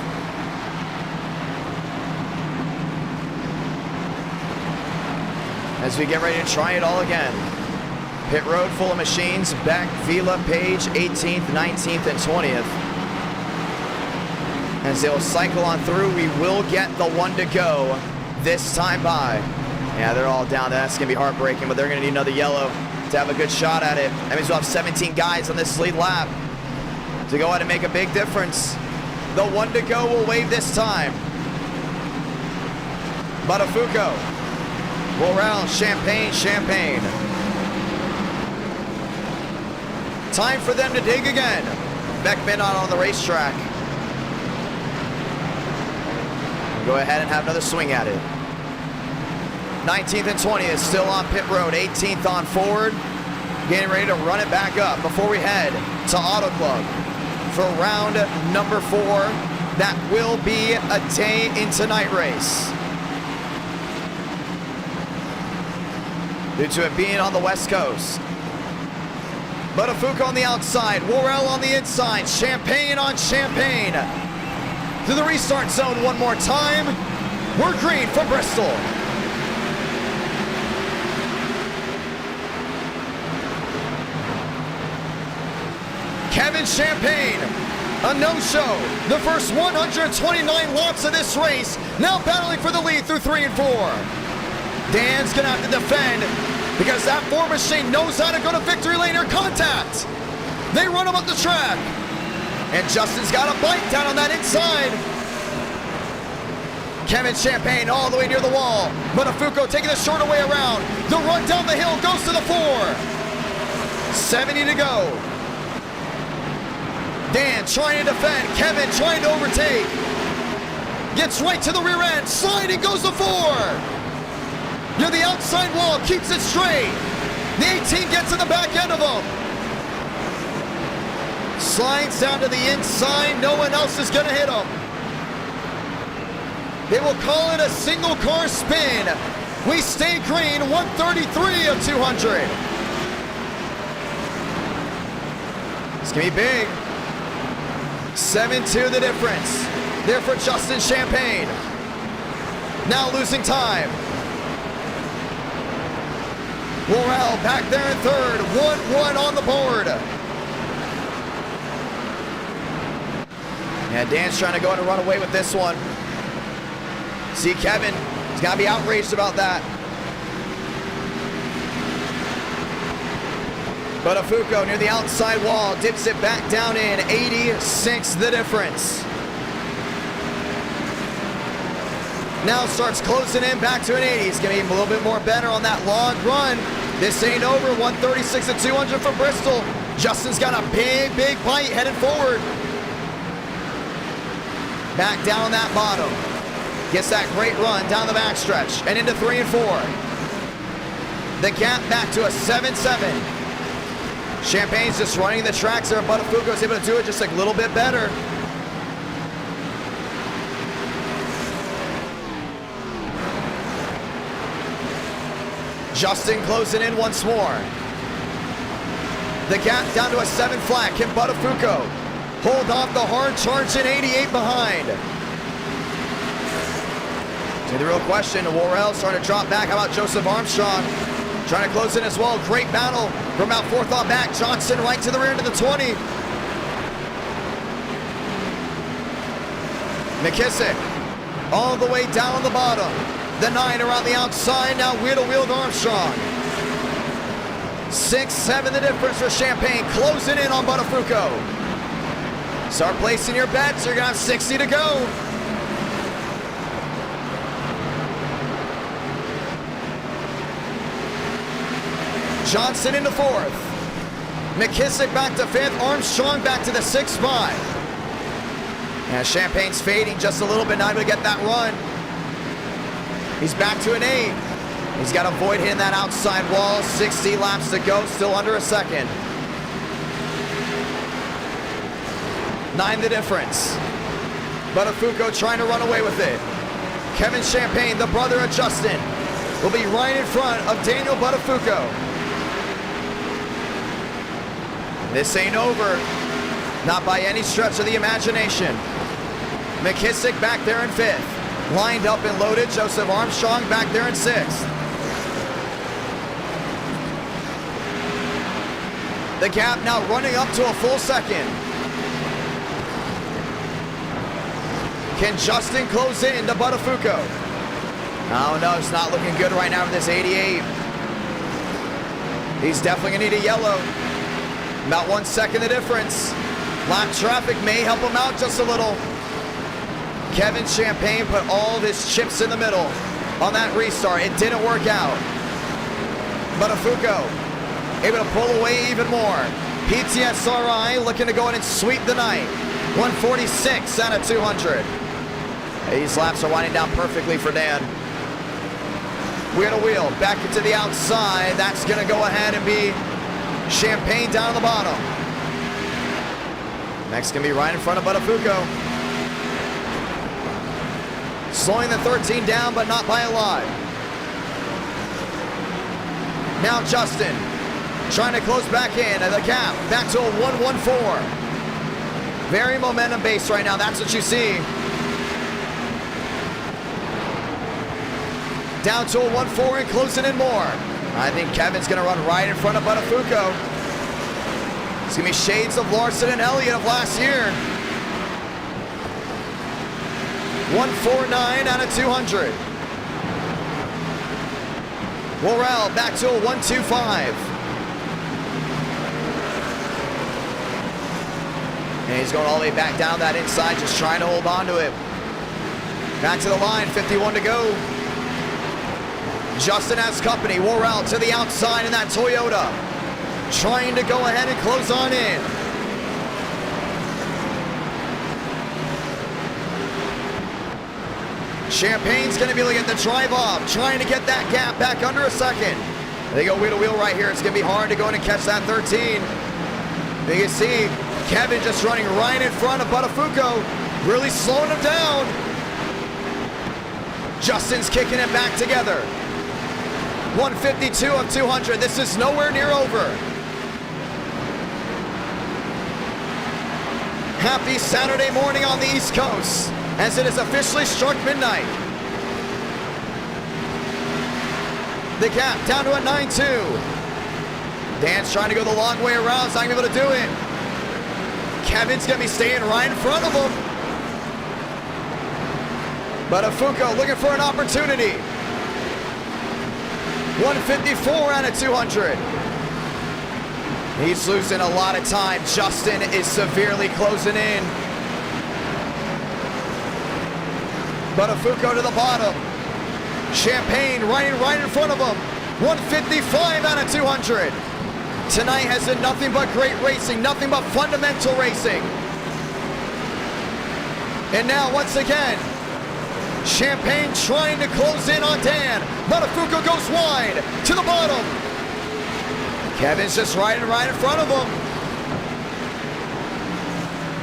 As we get ready to try it all again. Pit road full of machines, Beck, Vila, Page, 18th, 19th, and 20th. As they'll cycle on through, we will get the one to go this time by. Yeah, they're all down. That's going to be heartbreaking, but they're going to need another yellow to have a good shot at it. That means we'll have 17 guys on this lead lap to to go ahead and make a big difference. The one to go will wave this time. Buttafuoco, Worrell, Champagne. Time for them to dig again. Beckman on the racetrack. Go ahead and have another swing at it. 19th and 20th still on pit road. 18th on forward. Getting ready to run it back up before we head to Auto Club for round number 4. That will be a day into night race. Due to it being on the West Coast. Buttafuoco on the outside, Worrell on the inside, Champagne on Champagne. To the restart zone one more time. We're green for Bristol. Kevin Champagne, a no-show. The first 129 laps of this race, now battling for the lead through 3 and 4. Dan's gonna have to defend because that 4 machine knows how to go to victory lane or contact. They run him up the track. And Justin's got a bite down on that inside. Kevin Champagne all the way near the wall. Buttafuoco taking the shorter way around. The run down the hill goes to the 4. 70 to go. Dan trying to defend. Kevin trying to overtake. Gets right to the rear end. Sliding goes to 4. Near the outside wall, keeps it straight. The 18 gets in the back end of him. Slides down to the inside. No one else is going to hit him. They will call it a single car spin. We stay green, 133 of 200. It's going to be big. 7-2 the difference. There for Justin Champagne. Now losing time. Worrell back there in third. 1-1 on the board. Yeah, Dan's trying to go in and run away with this one. See Kevin, he's got to be outraged about that. Buttafuoco near the outside wall, dips it back down in, 86 the difference. Now starts closing in back to an 80. He's going to be a little bit more better on that long run. This ain't over, 136 to 200 for Bristol. Justin's got a big bite headed forward. Back down that bottom. Gets that great run down the backstretch and into 3 and 4. The gap back to a 7-7. Champagne's just running the tracks there. Buttafuoco's able to do it just a little bit better. Justin closing in once more. The gap down to a 7 flat. Can Buttafuoco hold off the hard charge in 88 behind? So the real question, Worrell starting to drop back. How about Joseph Armstrong? Trying to close in as well. Great battle from about 4th on back. Johnson right to the rear end of the 20. McKissick all the way down the bottom. The 9 around the outside. Now wheel to wheel to Armstrong. 6-7 the difference for Champagne. Closing in on Buttafuoco. Start placing your bets. You're going to have 60 to go. Johnson into 4th. McKissick back to 5th. Armstrong back to the 6th spot. And Champagne's fading just a little bit, not able to get that run. He's back to an 8. He's got to avoid hitting that outside wall. 60 laps to go, still under a second. 9 the difference. Buttafuoco trying to run away with it. Kevin Champagne, the brother of Justin, will be right in front of Daniel Buttafuoco. This ain't over. Not by any stretch of the imagination. McKissick back there in 5th. Lined up and loaded. Joseph Armstrong back there in 6th. The gap now running up to a full second. Can Justin close in to Buttafuoco? Oh no, it's not looking good right now for this 88. He's definitely gonna need a yellow. About 1 second the difference. Lap traffic may help him out just a little. Kevin Champagne put all of his chips in the middle on that restart. It didn't work out. But Afuko able to pull away even more. PTSRI looking to go in and sweep the night. 146 out of 200. These laps are winding down perfectly for Dan. Wheel to wheel, back into the outside. That's going to go ahead and be Champagne down on the bottom. Next going to be right in front of Buttafuoco. Slowing the 13 down, but not by a lot. Now Justin trying to close back in at the gap. Back to a 1-1-4. Very momentum based right now. That's what you see. Down to a 1-4 and closing in more. I think Kevin's going to run right in front of Buttafuoco. It's going to be shades of Larson and Elliott of last year. 149 out of 200. Worrell back to a 125. And he's going all the way back down that inside, just trying to hold on to it. Back to the line, 51 to go. Justin has company. Worrell to the outside in that Toyota. Trying to go ahead and close on in. Champagne's going to be looking at the drive off, trying to get that gap back under a second. They go wheel to wheel right here. It's going to be hard to go in and catch that 13. You can see Kevin just running right in front of Buttafuoco, really slowing him down. Justin's kicking it back together. 152 of 200. This is nowhere near over. Happy Saturday morning on the East Coast, as it has officially struck midnight. The gap down to a 9-2. Dan's trying to go the long way around, he's not gonna be able to do it. Kevin's gonna be staying right in front of him. But Afuko looking for an opportunity. 154 out of 200. He's losing a lot of time. Justin is severely closing in. Buttafuoco to the bottom. Champagne right in front of him. 155 out of 200. Tonight has been nothing but great racing, nothing but fundamental racing. And now once again, Champagne trying to close in on Dan. Buttafuoco goes wide to the bottom. Kevin's just riding right in front of him.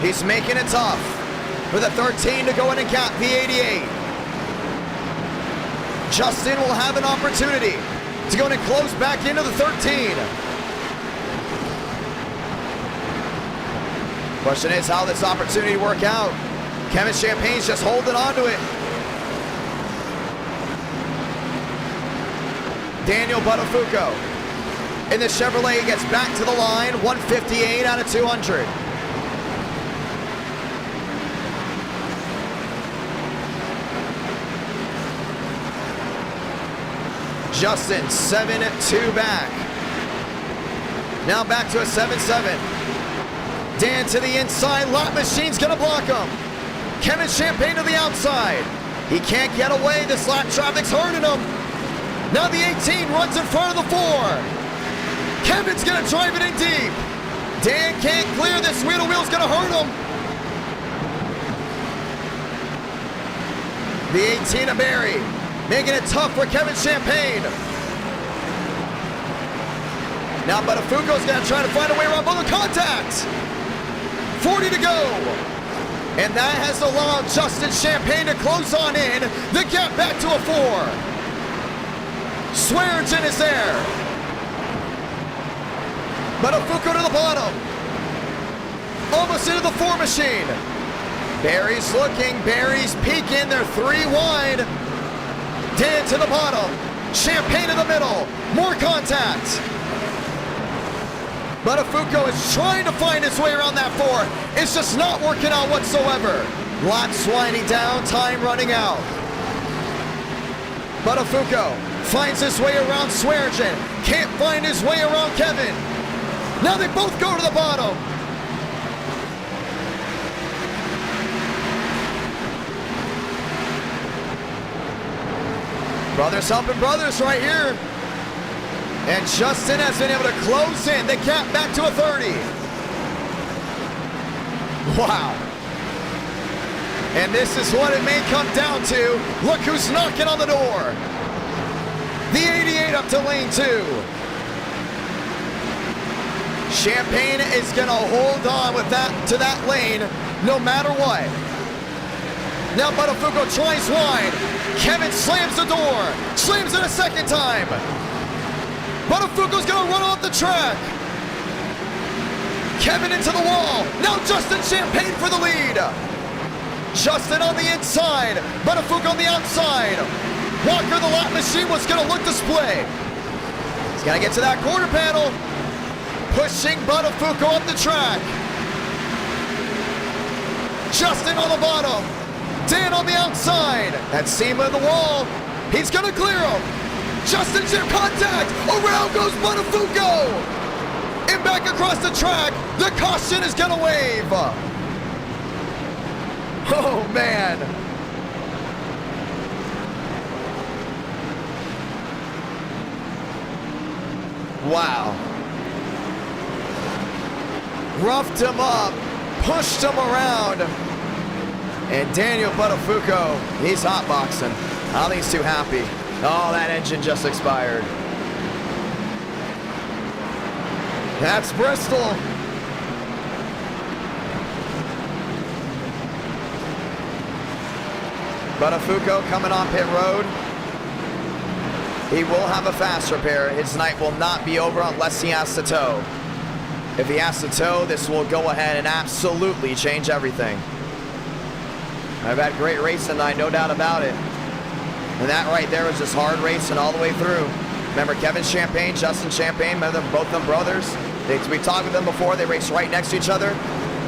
He's making it tough with a 13 to go in and gap V88. Justin will have an opportunity to go in and close back into the 13. Question is, how this opportunity work out? Kevin Champagne's just holding on to it. Daniel Buttafuoco in the Chevrolet gets back to the line, 158 out of 200. Justin, 7-2 back. Now back to a 7-7. Dan to the inside, lap machine's gonna block him. Kevin Champagne to the outside. He can't get away, this lap traffic's hurting him. Now the 18 runs in front of the 4. Kevin's gonna drive it in deep. Dan can't clear this, wheel to wheel's gonna hurt him. The 18 of Barry, making it tough for Kevin Champagne. Now Buttafuoco's gonna try to find a way around both contact. 40 to go. And that has allowed Justin Champagne to close on in. The gap back to a 4. Swearingen is there. Buttafuoco to the bottom. Almost into the 4 machine. Barry's looking, Barry's peeking, they're 3 wide. Dan to the bottom. Champagne in the middle. More contact. Buttafuoco is trying to find his way around that 4. It's just not working out whatsoever. Laps winding down, time running out. Buttafuoco finds his way around Swearingen. Can't find his way around Kevin. Now they both go to the bottom. Brothers helping brothers right here. And Justin has been able to close in the gap back to a 30. Wow. And this is what it may come down to. Look who's knocking on the door. The 88 up to lane 2. Champagne is gonna hold on with that to that lane no matter what. Now Buttafuoco tries wide. Kevin slams the door. Slams it a second time. Buttafuoco's gonna run off the track. Kevin into the wall. Now Justin Champagne for the lead. Justin on the inside. Buttafuoco on the outside. Walker, the lap machine, was gonna look to split. He's gotta get to that quarter panel. Pushing Buttafuoco up the track. Justin on the bottom. Dan on the outside. That seam of the wall. He's gonna clear him. Justin ship contact. Around goes Buttafuoco. And back across the track. The caution is gonna wave. Oh man. Wow. Roughed him up, pushed him around. And Daniel Buttafuoco, he's hotboxing. I don't think he's too happy. Oh, that engine just expired. That's Bristol. Buttafuoco coming on pit road. He will have a fast repair. His night will not be over unless he has to tow. If he has to tow, this will go ahead and absolutely change everything. I've had great racing tonight, no doubt about it. And that right there was just hard racing all the way through. Remember Kevin Champagne, Justin Champagne, remember them, both them brothers? We talked with them before, they raced right next to each other.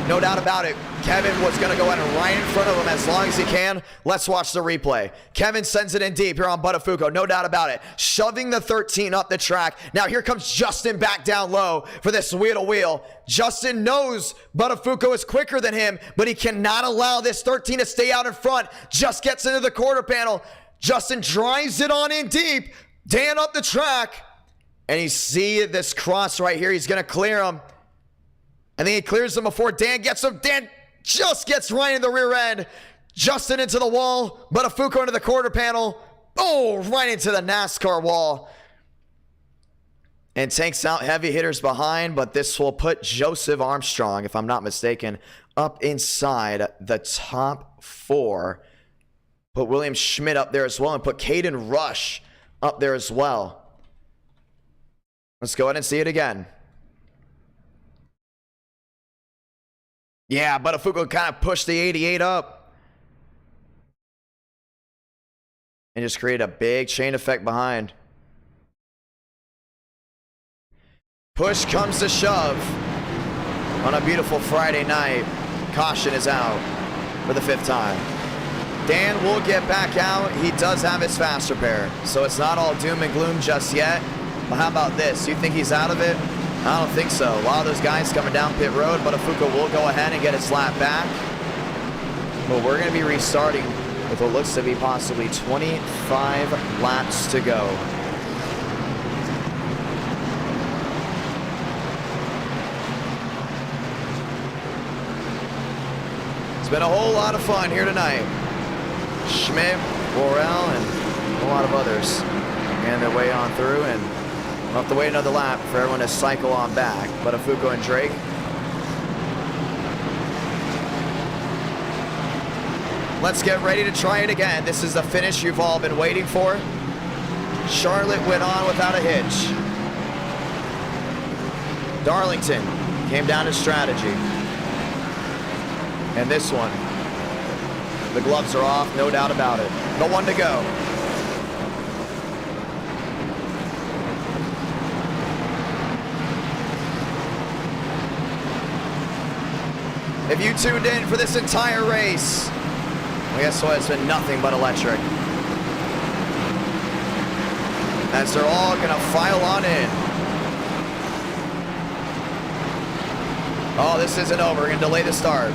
No doubt about it. Kevin was going to go ahead and right in front of him as long as he can. Let's watch the replay. Kevin sends it in deep here on Buttafuoco. No doubt about it. Shoving the 13 up the track. Now here comes Justin back down low for this wheel to wheel. Justin knows Buttafuoco is quicker than him, but he cannot allow this 13 to stay out in front. Just gets into the quarter panel. Justin drives it on in deep. Dan up the track. And you see this cross right here. He's going to clear him. And then he clears him before Dan gets him. Dan just gets right in the rear end. Justin into the wall. Buttafuoco into the quarter panel. Oh, right into the NASCAR wall. And takes out heavy hitters behind. But this will put Joseph Armstrong, if I'm not mistaken, up inside the top 4. Put William Schmidt up there as well. And put Caden Rush up there as well. Let's go ahead and see it again. Yeah, Buttafuoco kind of pushed the 88 up. And just create a big chain effect behind. Push comes to shove. On a beautiful Friday night. Caution is out for the 5th time. Dan will get back out. He does have his fast repair. So it's not all doom and gloom just yet. But how about this? You think he's out of it? I don't think so. A lot of those guys coming down pit road. Buttafuoco will go ahead and get his lap back. But we're going to be restarting with what looks to be possibly 25 laps to go. It's been a whole lot of fun here tonight. Schmidt, Worrell, and a lot of others. And their way on through, and we'll have to wait another lap for everyone to cycle on back. Buttafuoco and Drake. Let's get ready to try it again. This is the finish you've all been waiting for. Charlotte went on without a hitch. Darlington came down to strategy. And this one, the gloves are off, no doubt about it. The one to go. If you tuned in for this entire race, well, guess what? It's been nothing but electric. As they're all gonna file on in. Oh, this isn't over. We're gonna delay the start.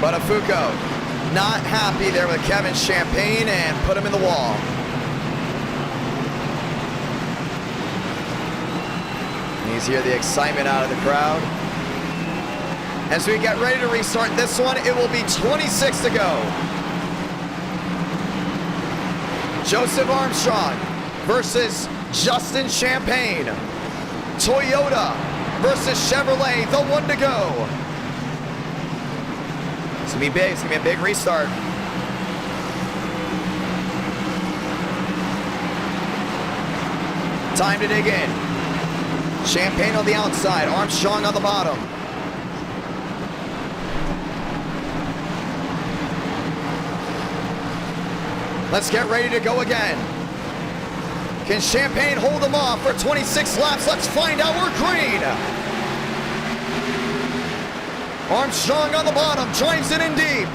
Buttafuoco not happy there with Kevin Champagne and put him in the wall. You hear the excitement out of the crowd. As we get ready to restart this one, it will be 26 to go. Joseph Armstrong versus Justin Champagne. Toyota versus Chevrolet, the one to go. It's gonna be big, it's gonna be a big restart. Time to dig in. Champagne on the outside, Armstrong on the bottom. Let's get ready to go again. Can Champagne hold them off for 26 laps? Let's find out. We're green. Armstrong on the bottom, drives it in deep.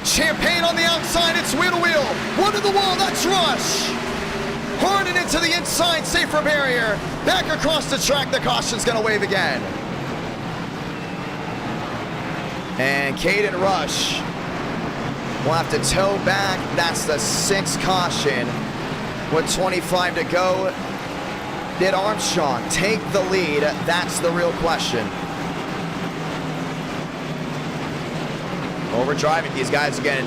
Champagne on the outside, it's wheel to wheel. One to the wall, that's Rush. Harden into the inside, safer barrier. Back across the track, the caution's gonna wave again. And Caden Rush will have to tow back. That's the 6th caution. With 25 to go, did Armstrong take the lead? That's the real question. Overdriving, these guys again,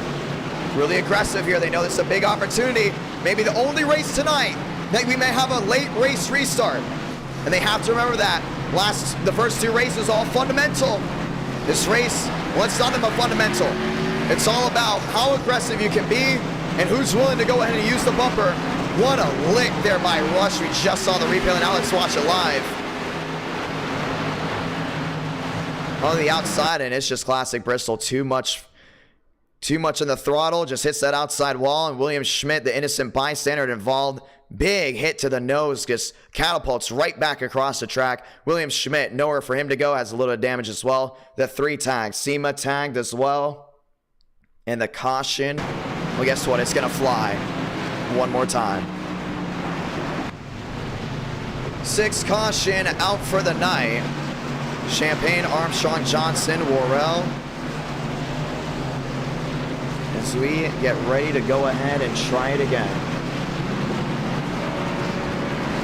really aggressive here. They know this is a big opportunity. Maybe the only race tonight that we may have a late race restart. And they have to remember that. The first 2 races, all fundamental. This race, well, it's nothing but fundamental. It's all about how aggressive you can be and who's willing to go ahead and use the bumper. What a lick there by Rush. We just saw the replay, and now let's watch it live. On the outside, and it's just classic Bristol. Too much in the throttle. Just hits that outside wall, and William Schmidt, the innocent bystander involved, big hit to the nose, just catapults right back across the track. William Schmidt, nowhere for him to go, has a little damage as well. The 3 tags. SEMA tagged as well. And the caution, well, guess what? It's going to fly one more time. 6th caution out for the night. Champagne, Armstrong, Johnson, Worrell. As we get ready to go ahead and try it again.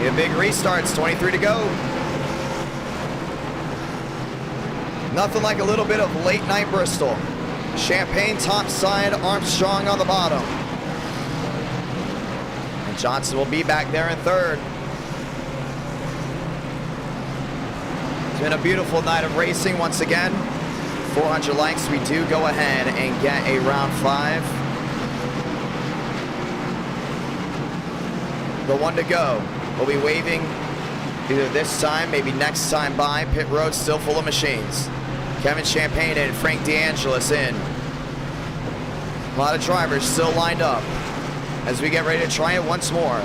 Get a big restart. It's 23 to go. Nothing like a little bit of late night Bristol. Champagne top side, Armstrong on the bottom. And Johnson will be back there in 3rd. It's been a beautiful night of racing once again. 400 likes, we do go ahead and get a round 5. The one to go. We'll be waving either this time, maybe next time by. Pit road still full of machines. Kevin Champagne in, Frank DeAngelis in. A lot of drivers still lined up as we get ready to try it once more.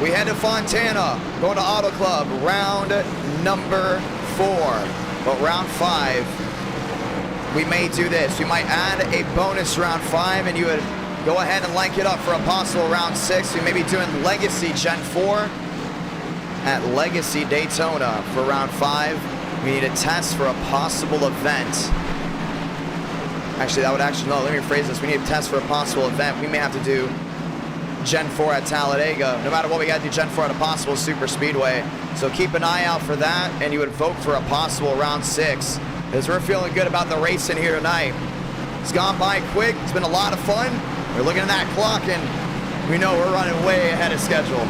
We head to Fontana, going to Auto Club, round number 4. But round 5, we may do this. We might add a bonus round 5, and you would go ahead and like it up for a possible round 6. We may be doing Legacy Gen 4 at Legacy Daytona for round 5. We need a test for a possible event. Actually, no, let me rephrase this. We need a test for a possible event. We may have to do Gen 4 at Talladega. No matter what, we got to do Gen 4 at a possible super speedway. So keep an eye out for that, and you would vote for a possible round 6, because we're feeling good about the racing here tonight. It's gone by quick. It's been a lot of fun. We're looking at that clock, and we know we're running way ahead of schedule.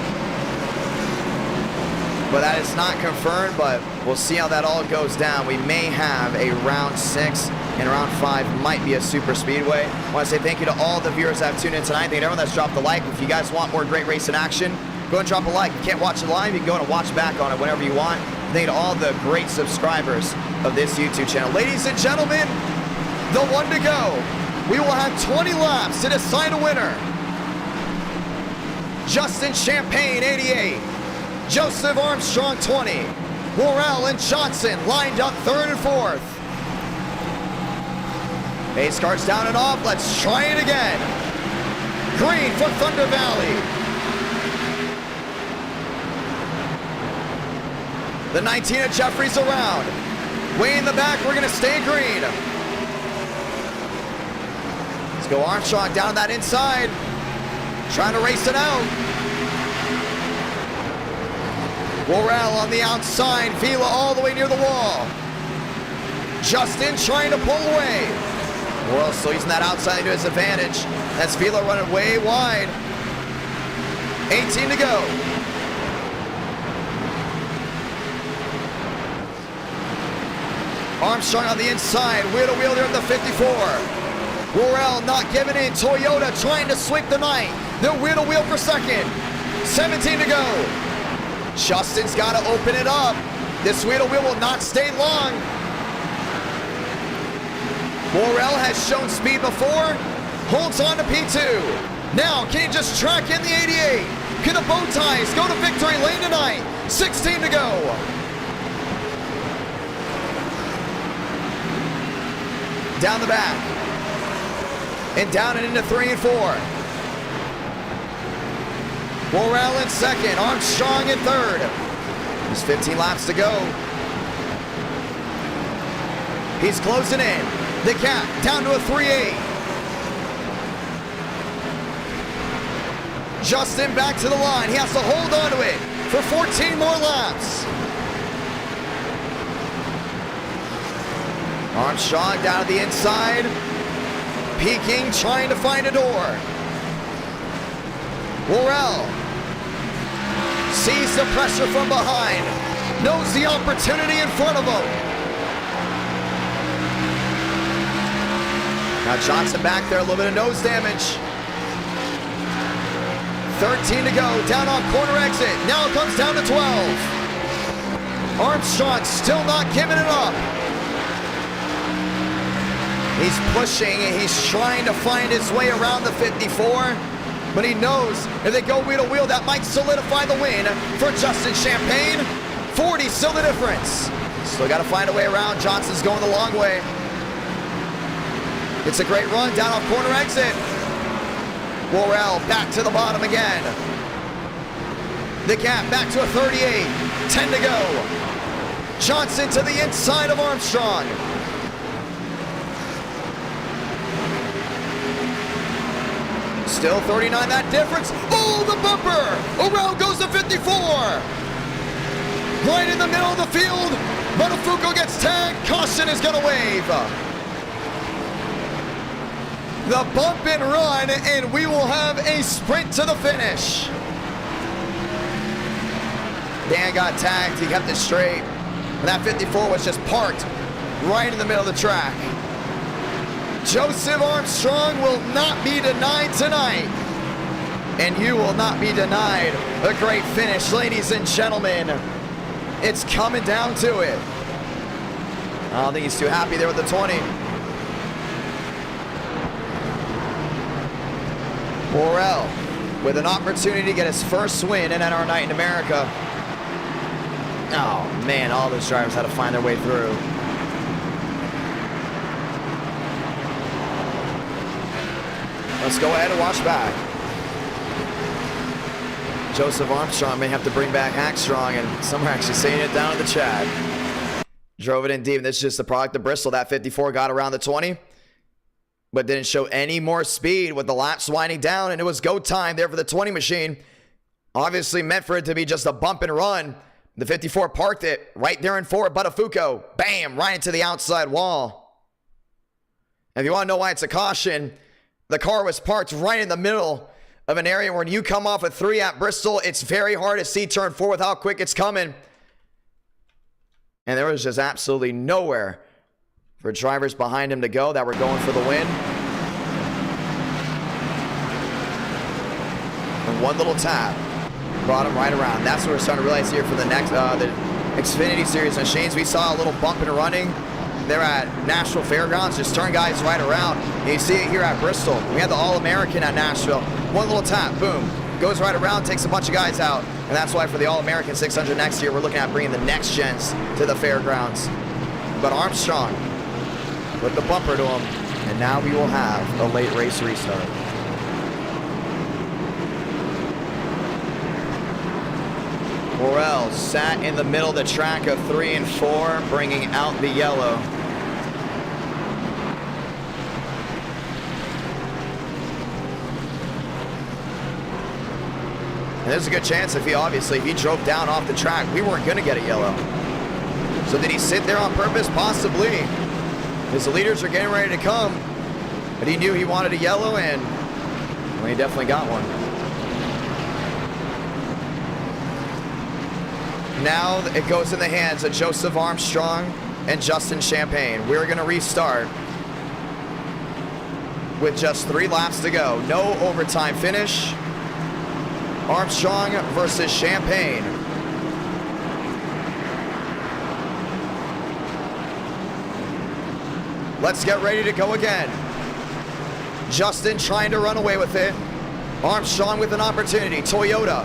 But that is not confirmed, but we'll see how that all goes down. We may have a round 6, and round 5 might be a super speedway. I want to say thank you to all the viewers that have tuned in tonight. Thank you to everyone that's dropped a like. If you guys want more great racing action, go and drop a like. If you can't watch it live, you can go and watch back on it whenever you want. Thank you to all the great subscribers of this YouTube channel. Ladies and gentlemen, the one to go. We will have 20 laps to decide a winner. Justin Champagne, 88. Joseph Armstrong, 20. Worrell and Johnson lined up 3rd and 4th. Pace cars down and off. Let's try it again. Green for Thunder Valley. The 19 of Jeffries around. Way in the back, we're going to stay green. Let's go Armstrong down that inside. trying to race it out. Worrell on the outside, Vila all the way near the wall. Justin trying to pull away. Worrell still using that outside to his advantage. That's Vila running way wide. 18 to go. Armstrong on the inside, wheel to wheel there at the 54. Worrell not giving in, Toyota trying to sweep the night. They're wheel to wheel for second. 17 to go. Justin's got to open it up. This wheel to wheel will not stay long. Worrell has shown speed before, holds on to P2. Now, can he just track in the 88? Can the bow ties go to victory lane tonight? 16 to go. Down the back. And down and into 3 and 4. Worrell in second, Armstrong in third. There's 15 laps to go. He's closing in. The gap down to a 3-8. Justin back to the line. He has to hold on to it for 14 more laps. Armstrong down to the inside. Peeking, trying to find a door. Worrell sees the pressure from behind. Knows the opportunity in front of him. Now Johnson back there, a little bit of nose damage. 13 to go, down on corner exit. Now it comes down to 12. Armstrong still not giving it up. He's pushing, he's trying to find his way around the 54, but he knows if they go wheel to wheel, that might solidify the win for Justin Champagne. 40 still the difference. Still got to find a way around. Johnson's going the long way. It's a great run down off corner exit. Worrell back to the bottom again. The gap back to a 38. 10 to go. Johnson to the inside of Armstrong. Still 39, that difference. Oh, the bumper! Around goes the 54. Right in the middle of the field. Buttafuoco gets tagged. Caution is going to wave. The bump and run, and we will have a sprint to the finish. Dan got tagged. He kept it straight. And that 54 was just parked right in the middle of the track. Joseph Armstrong will not be denied tonight. And you will not be denied a great finish, ladies and gentlemen. It's coming down to it. I don't think he's too happy there with the 20. Worrell with an opportunity to get his first win in NR Night in America. Oh man, all those drivers had to find their way through. Let's go ahead and watch back. Joseph Armstrong may have to bring back Hackstrong, and some are actually saying it down in the chat. Drove it in deep, and this is just the product of Bristol. That 54 got around the 20, but didn't show any more speed with the laps winding down, and it was go time there for the 20 machine. Obviously meant for it to be just a bump and run. The 54 parked it right there in forward. Buttafuoco, bam, right into the outside wall. And if you want to know why it's a caution, the car was parked right in the middle of an area where when you come off a 3 at Bristol, it's very hard to see turn 4 with how quick it's coming. And there was just absolutely nowhere for drivers behind him to go that were going for the win. And one little tap brought him right around. That's what we're starting to realize here for the next the Xfinity Series machines. We saw a little bump and running there at Nashville Fairgrounds, just turn guys right around. And you see it here at Bristol. We had the All-American at Nashville. One little tap, boom, goes right around, takes a bunch of guys out. And that's why for the All-American 600 next year, we're looking at bringing the next gens to the fairgrounds. But Armstrong with the bumper to him, and now we will have a late race restart. Worrell sat in the middle of the track of 3 and 4, bringing out the yellow. there's a good chance if he drove down off the track, we weren't going to get a yellow. So did he sit there on purpose? Possibly. His leaders are getting ready to come. But he knew he wanted a yellow, and well, he definitely got one. Now it goes in the hands of Joseph Armstrong and Justin Champagne. We're going to restart with just 3 laps to go. No overtime finish. Armstrong versus Champagne. Let's get ready to go again. Justin trying to run away with it. Armstrong with an opportunity. Toyota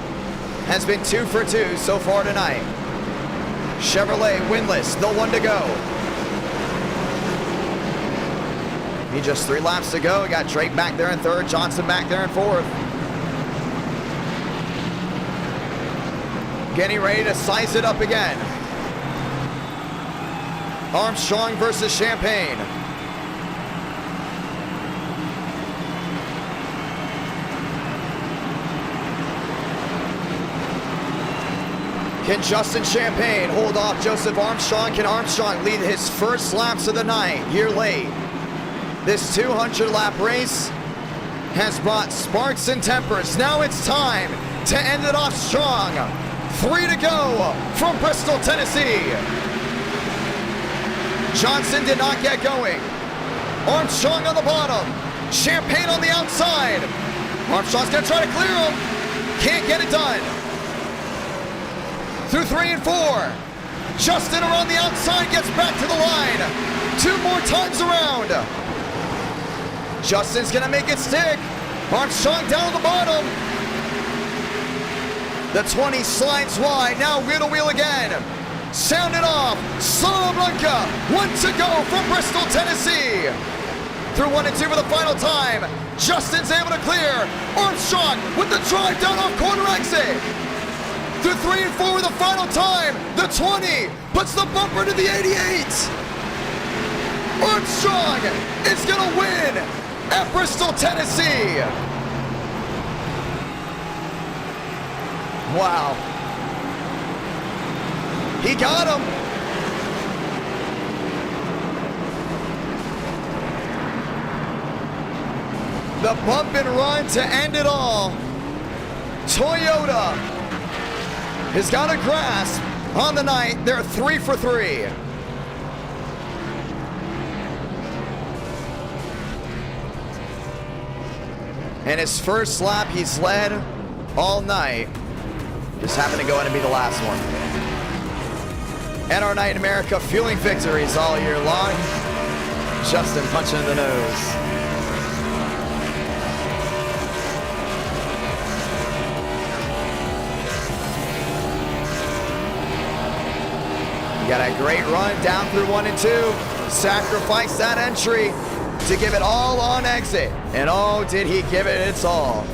has been 2 for 2 so far tonight. Chevrolet winless, no one to go. Need just 3 laps to go. We got Drake back there in 3rd, Johnson back there in 4th. Getting ready to size it up again. Armstrong versus Champagne. Can Justin Champagne hold off Joseph Armstrong? Can Armstrong lead his first laps of the night, year late? This 200-lap race has brought sparks and tempers. Now it's time to end it off strong. 3 to go from Bristol, Tennessee. Johnson did not get going. Armstrong on the bottom. Champagne on the outside. Armstrong's gonna try to clear him. Can't get it done. Through 3 and 4. Justin around the outside gets back to the line. 2 more times around. Justin's gonna make it stick. Armstrong down the bottom. The 20 slides wide. Now wheel to wheel again. Sound it off. Solo Blanca. 1 to go from Bristol, Tennessee. Through 1 and 2 for the final time. Justin's able to clear. Armstrong with the drive down off corner exit. Through 3 and 4 for the final time. The 20 puts the bumper to the 88. Armstrong is gonna win at Bristol, Tennessee. Wow. He got him. The bump and run to end it all. Toyota has got a grasp on the night. They're 3 for 3. And his first lap he's led all night. Just happened to go in and be the last one. And our night in America fueling victories all year long. Justin punching in the nose. He got a great run down through 1 and 2. Sacrificed that entry to give it all on exit. And oh, did he give it its all.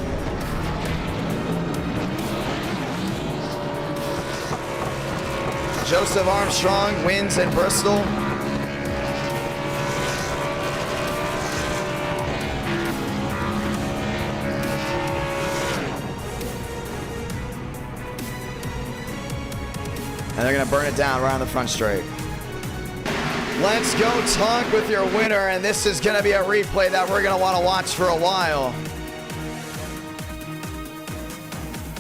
Joseph Armstrong wins in Bristol. And they're gonna burn it down right on the front straight. Let's go talk with your winner, and this is gonna be a replay that we're gonna wanna watch for a while.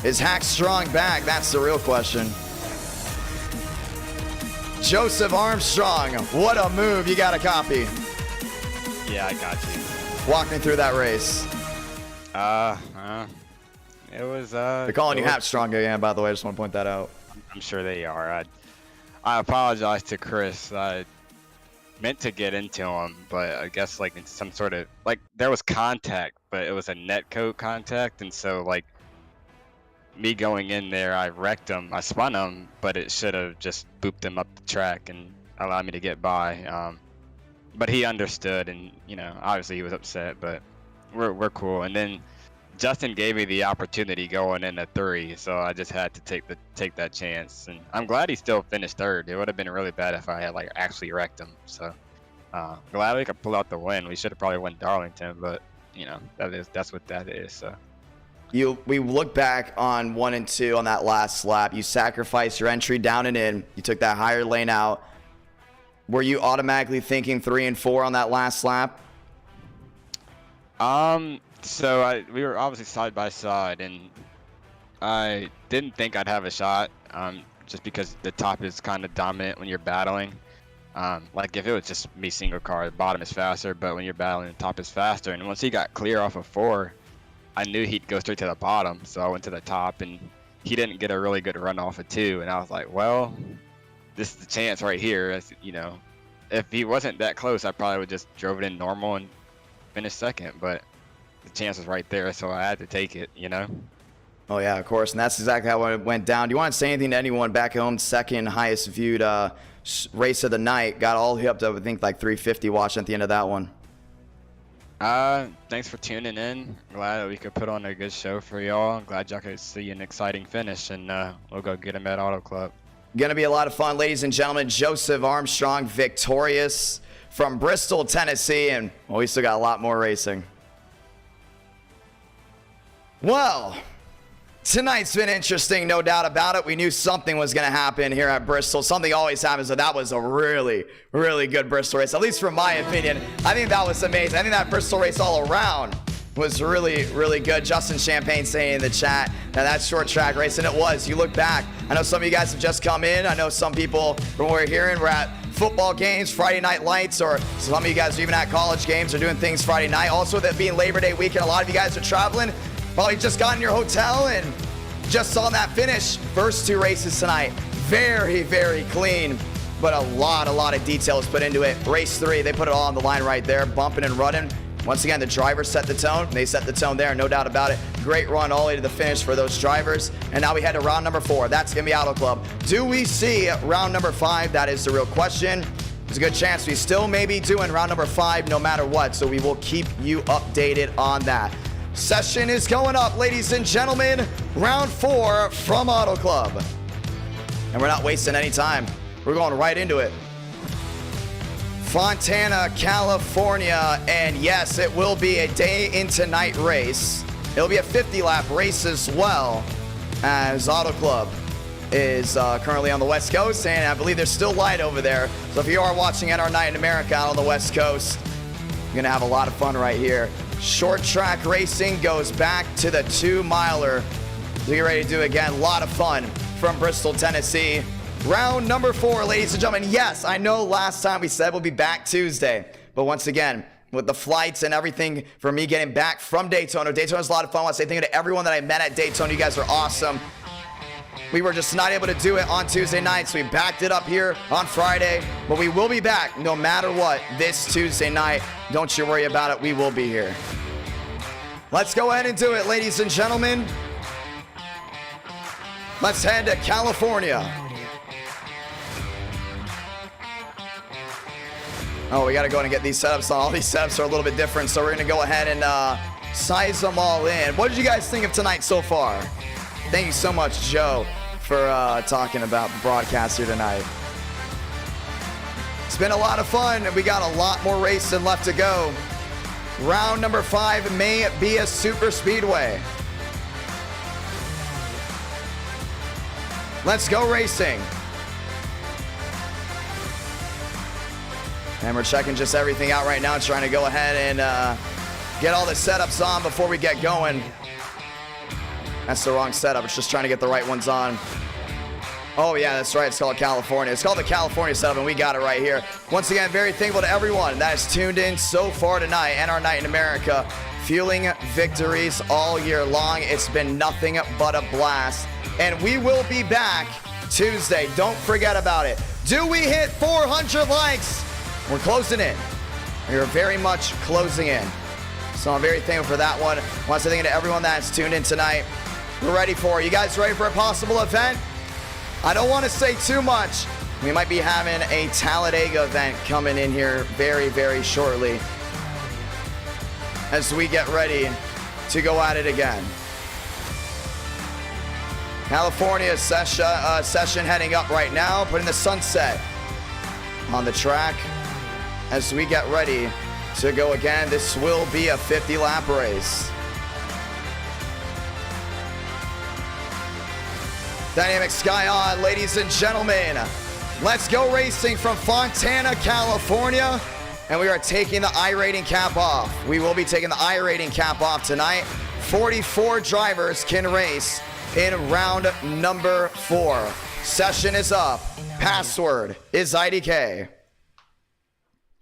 Is Hack Strong back? That's the real question. Joseph Armstrong, what a move. You got a copy. Yeah, I got you. Walk me through that race. It was, They're calling you Hack Strong again, by the way. I just want to point that out. I'm sure they are. I apologize to Chris. I meant to get into him, but I guess like in some sort of, like there was contact, but it was a net coat contact. And so like me going in there, I wrecked him. I spun him, but it should have just booped him up the track and allowed me to get by. But he understood, and you know, obviously he was upset, but we're cool. And then Justin gave me the opportunity going into 3, so I just had to take that chance. And I'm glad he still finished 3rd. It would have been really bad if I had like actually wrecked him. So glad we could pull out the win. We should have probably won Darlington, but you know, that's what that is. So we look back on 1 and 2 on that last lap. You sacrificed your entry down and in. You took that higher lane out. Were you automatically thinking 3 and 4 on that last lap? So we were obviously side by side, and I didn't think I'd have a shot. Just because the top is kind of dominant when you're battling. Like if it was just me single car, the bottom is faster, but when you're battling, the top is faster. And once he got clear off of 4, I knew he'd go straight to the bottom, so I went to the top, and he didn't get a really good run off of 2, and I was like, well, this is the chance right here. As, you know, if he wasn't that close, I probably would just drove it in normal and finished second, but the chance was right there, so I had to take it, you know? Oh yeah, of course, and that's exactly how it went down. Do you want to say anything to anyone back home? Second highest viewed race of the night. Got all the way up to, I think, like 350 watching at the end of that one. Thanks for tuning in. Glad that we could put on a good show for y'all. I'm glad y'all could see an exciting finish, and we'll go get him at Auto Club. Gonna be a lot of fun, ladies and gentlemen. Joseph Armstrong victorious from Bristol, Tennessee, and well, we still got a lot more racing. Well, tonight's been interesting, no doubt about it. We knew something was going to happen here at Bristol. Something always happens, but that was a really, really good Bristol race, at least from my opinion. I think that was amazing. I think that Bristol race all around was really, really good. Justin Champagne saying in the chat that short track race, and it was. You look back, I know some of you guys have just come in. I know some people, from what we're hearing, we're at football games, Friday night lights, or some of you guys are even at college games or doing things Friday night. Also, with it being Labor Day weekend, a lot of you guys are traveling. Probably just got in your hotel and just saw that finish. First 2 races tonight, very, very clean, but a lot of details put into it. Race 3, they put it all on the line right there, bumping and running. Once again, the drivers set the tone. They set the tone there, no doubt about it. Great run all the way to the finish for those drivers. And now we head to round number 4. That's going to be Auto Club. Do we see round number 5? That is the real question. There's a good chance we still may be doing round number 5 no matter what, so we will keep you updated on that. Session is going up, ladies and gentlemen. Round 4 from Auto Club. And we're not wasting any time. We're going right into it. Fontana, California, and yes, it will be a day into night race. It'll be a 50-lap race as well, as Auto Club is currently on the West Coast, and I believe there's still light over there. So if you are watching NR Night in America out on the West Coast, you're gonna have a lot of fun right here. Short track racing goes back to the 2-miler. So get ready to do it again. A lot of fun from Bristol, Tennessee. Round number 4, ladies and gentlemen. Yes, I know last time we said we'll be back Tuesday, but once again, with the flights and everything for me getting back from Daytona. Daytona's a lot of fun. I want to say thank you to everyone that I met at Daytona. You guys are awesome. We were just not able to do it on Tuesday night, so we backed it up here on Friday. But we will be back no matter what this Tuesday night. Don't you worry about it. We will be here. Let's go ahead and do it, ladies and gentlemen. Let's head to California. Oh, we got to go and get these setups on. All these setups are a little bit different, so we're going to go ahead and size them all in. What did you guys think of tonight so far? Thank you so much, Joe, for talking about the broadcast here tonight. It's been a lot of fun, and we got a lot more racing left to go. Round number 5 may be a super speedway. Let's go racing. And we're checking just everything out right now, trying to go ahead and get all the setups on before we get going. That's the wrong setup. It's just trying to get the right ones on. Oh, yeah, that's right. It's called California. It's called the California setup, and we got it right here. Once again, very thankful to everyone that has tuned in so far tonight. NR Night in America, fueling victories all year long. It's been nothing but a blast. And we will be back Tuesday. Don't forget about it. Do we hit 400 likes? We're closing in. We're very much closing in. So I'm very thankful for that one. I want to say thank you to everyone that's tuned in tonight. We're ready for it. You guys ready for a possible event? I don't want to say too much. We might be having a Talladega event coming in here very, very shortly as we get ready to go at it again. California session heading up right now, putting the sunset on the track as we get ready to go again. This will be a 50-lap race. Dynamic Sky on, ladies and gentlemen. Let's Go Racing from Fontana, California. And we are taking the iRating cap off. We will be taking the iRating cap off tonight. 44 drivers can race in round number 4. Session is up. Password is IDK.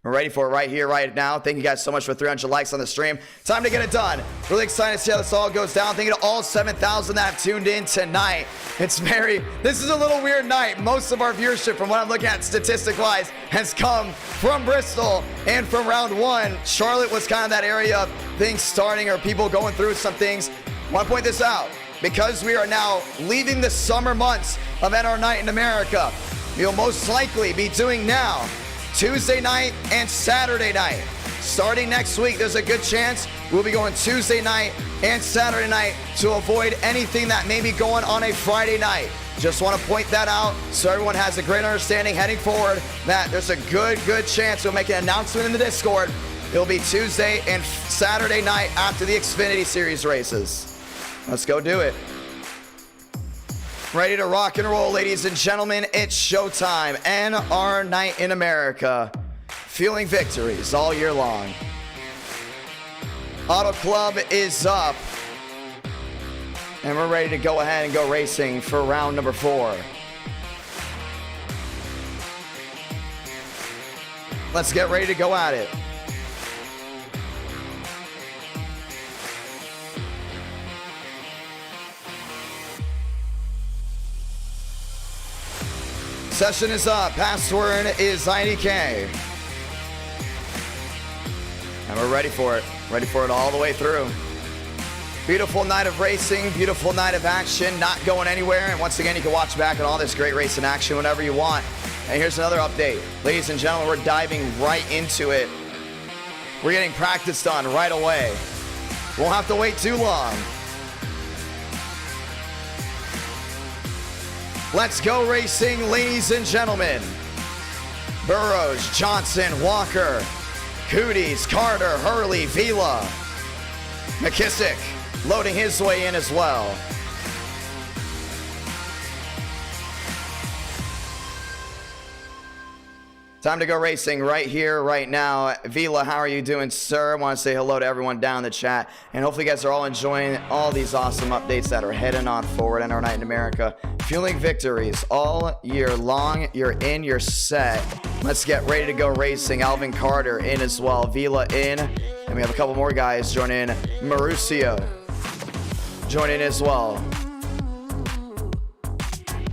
We're ready for it right here, right now. Thank you guys so much for 300 likes on the stream. Time to get it done. Really excited to see how this all goes down. Thank you to all 7,000 that have tuned in tonight. This is a little weird night. Most of our viewership, from what I'm looking at statistic-wise, has come from Bristol and from round 1. Charlotte was kind of that area of things starting or people going through some things. I want to point this out. Because we are now leaving the summer months of NR Night in America, we'll most likely be doing now Tuesday night and Saturday night. Starting next week, there's a good chance we'll be going Tuesday night and Saturday night to avoid anything that may be going on a Friday night. Just want to point that out so everyone has a great understanding heading forward that there's a good chance we'll make an announcement in the Discord. It'll be Tuesday and Saturday night after the Xfinity Series races. Let's go do it. Ready to rock and roll, ladies and gentlemen. It's showtime. NR Night in America. Feeling victories all year long. Auto Club is up. And we're ready to go ahead and go racing for round number 4. Let's get ready to go at it. Session is up. Password is IDK. And we're ready for it. Ready for it all the way through. Beautiful night of racing. Beautiful night of action. Not going anywhere. And once again, you can watch back on all this great racing action whenever you want. And here's another update. Ladies and gentlemen, we're diving right into it. We're getting practice done right away. Won't have to wait too long. Let's Go Racing, ladies and gentlemen. Burrows, Johnson, Walker, Cooties, Carter, Hurley, Vila. McKissick loading his way in as well. Time to go racing right here, right now. Vila, how are you doing, sir? I want to say hello to everyone down in the chat. And hopefully you guys are all enjoying all these awesome updates that are heading on forward in our night in America. Fueling victories all year long. You're in, you're set. Let's get ready to go racing. Alvin Carter in as well. Vila in. And we have a couple more guys join in. Mauricio join in as well.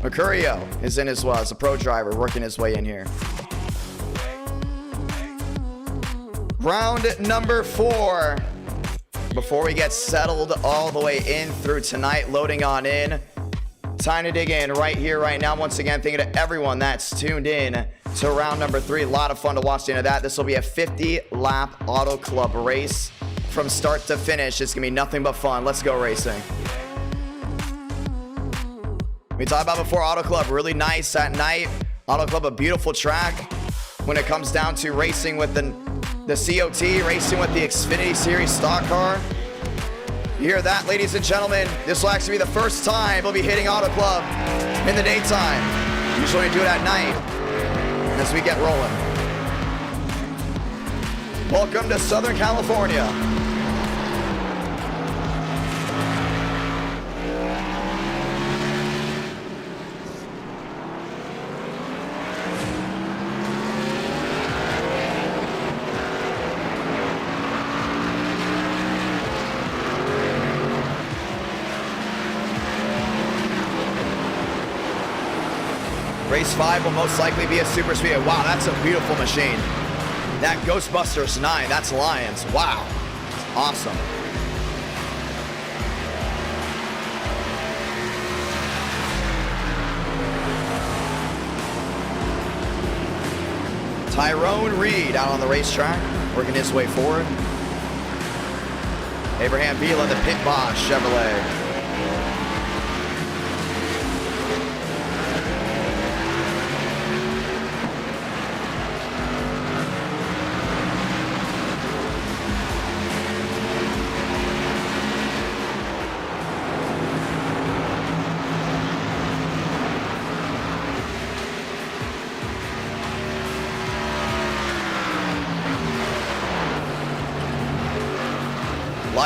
Mercurio is in as well as a pro driver working his way in here. Round number 4. Before we get settled all the way in through tonight, loading on in. Time to dig in right here, right now. Once again, thank you to everyone that's tuned in to round number 3. A lot of fun to watch the end of that. This will be a 50-lap Auto Club race from start to finish. It's going to be nothing but fun. Let's go racing. We talked about before, Auto Club, really nice at night. Auto Club, a beautiful track when it comes down to racing with the COT, racing with the Xfinity Series stock car. You hear that, ladies and gentlemen? This will actually be the first time we'll be hitting Auto Club in the daytime. Usually we do it at night as we get rolling. Welcome to Southern California. Race 5 will most likely be a super speedway. Wow, that's a beautiful machine. That Ghostbusters 9, that's Lions. Wow, awesome. Tyrone Reed out on the racetrack, working his way forward. Abraham Vila, the Pit Boss Chevrolet.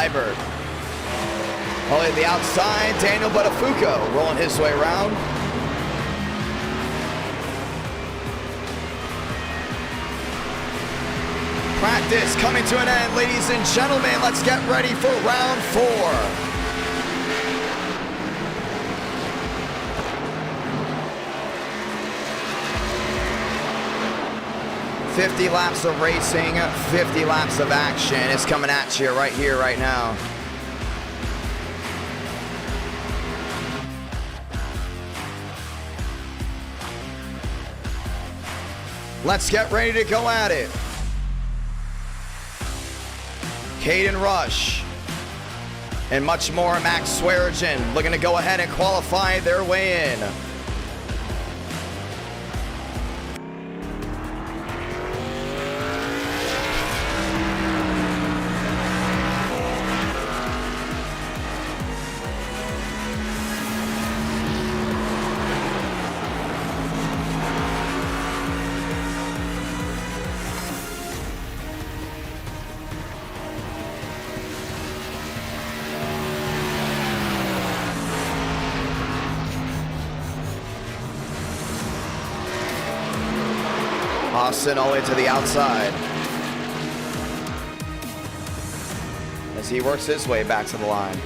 Liebert. All to the outside, Daniel Buttafuoco rolling his way around. Practice coming to an end, ladies and gentlemen. Let's get ready for round 4. 50 laps of racing, 50 laps of action is coming at you right here, right now. Let's get ready to go at it. Caden Rush and much more. Max Swearigan looking to go ahead and qualify their way in. Austin all the way to the outside as he works his way back to the line.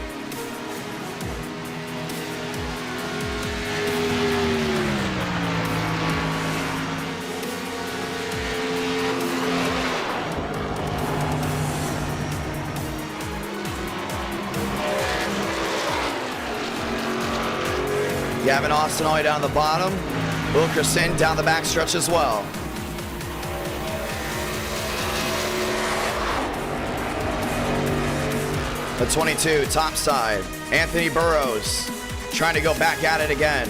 Gavin Austin all the way down the bottom. Wilkerson down the backstretch as well. The 22, top side. Anthony Burrows trying to go back at it again.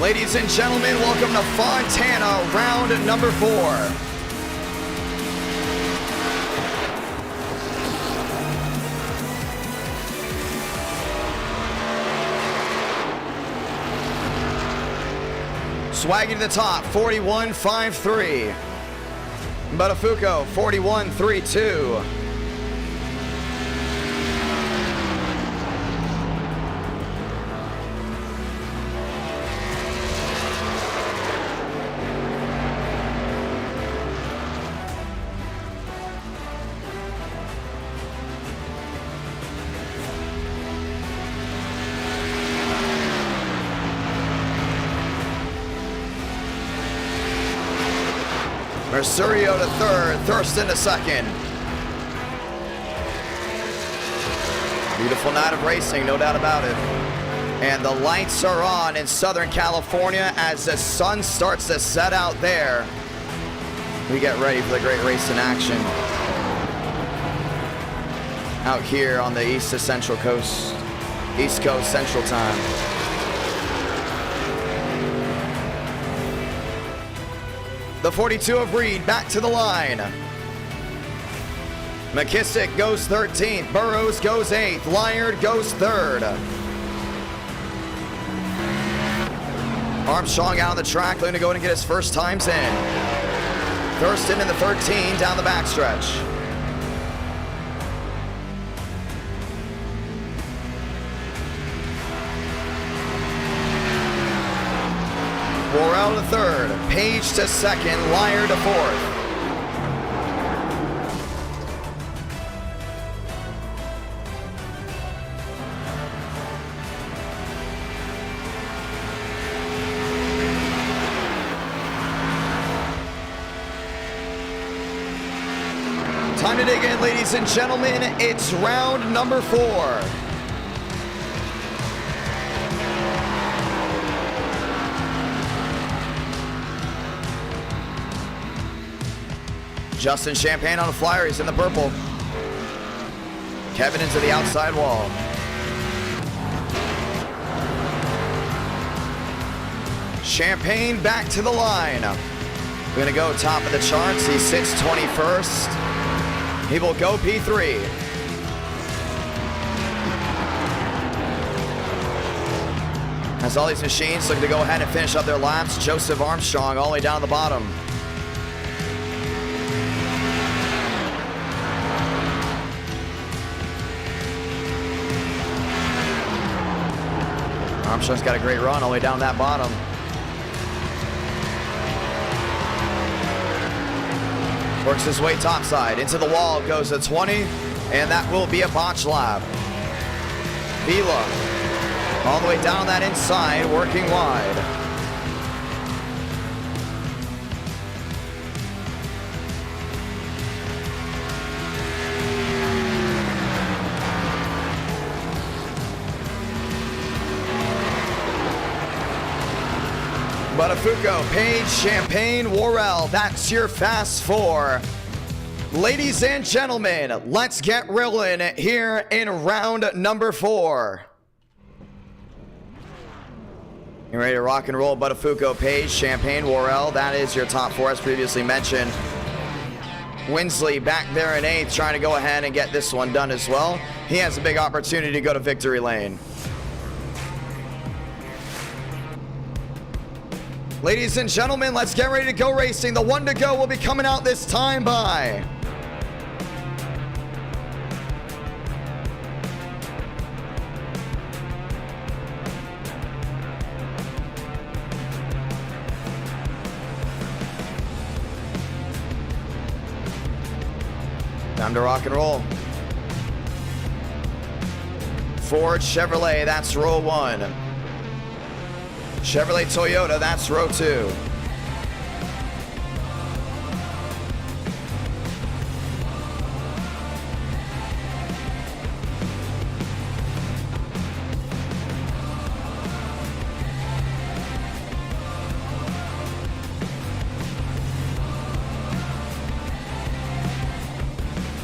Ladies and gentlemen, welcome to Fontana, round number 4. Swagging to the top, 41.53. Buttafuoco, 41.32. Mercurio to third, Thurston to second. Beautiful night of racing, no doubt about it. And the lights are on in Southern California as the sun starts to set out there. We get ready for the great race in action. Out here on the East Coast Central Time. The 42 of Reed back to the line. McKissick goes 13th. Burrows goes 8th. Lyard goes 3rd. Armstrong out on the track, looking to go and get his first times in. Thurston in the 13 down the backstretch. Worrell to third, Page to second, Lyard to fourth. Time to dig in, ladies and gentlemen. It's round number 4. Justin Champagne on the flyer, he's in the purple. Kevin into the outside wall. Champagne back to the line. We're gonna go top of the charts. He sits 21st. He will go P3. As all these machines looking to go ahead and finish up their laps, Joseph Armstrong all the way down to the bottom. Armstrong's got a great run all the way down that bottom. Works his way topside. Into the wall goes a 20, and that will be a botch lap. Vila all the way down that inside, working wide. Buttafuoco, Page, Champagne, Worrell, that's your fast four. Ladies and gentlemen, let's get rolling here in round number 4. You ready to rock and roll? Buttafuoco, Page, Champagne, Worrell, that is your top 4 as previously mentioned. Winsley back there in 8th, trying to go ahead and get this one done as well. He has a big opportunity to go to victory lane. Ladies and gentlemen, let's get ready to go racing. The one to go will be coming out this time by time to rock and roll. Ford Chevrolet, that's row 1. Chevrolet Toyota, that's row 2.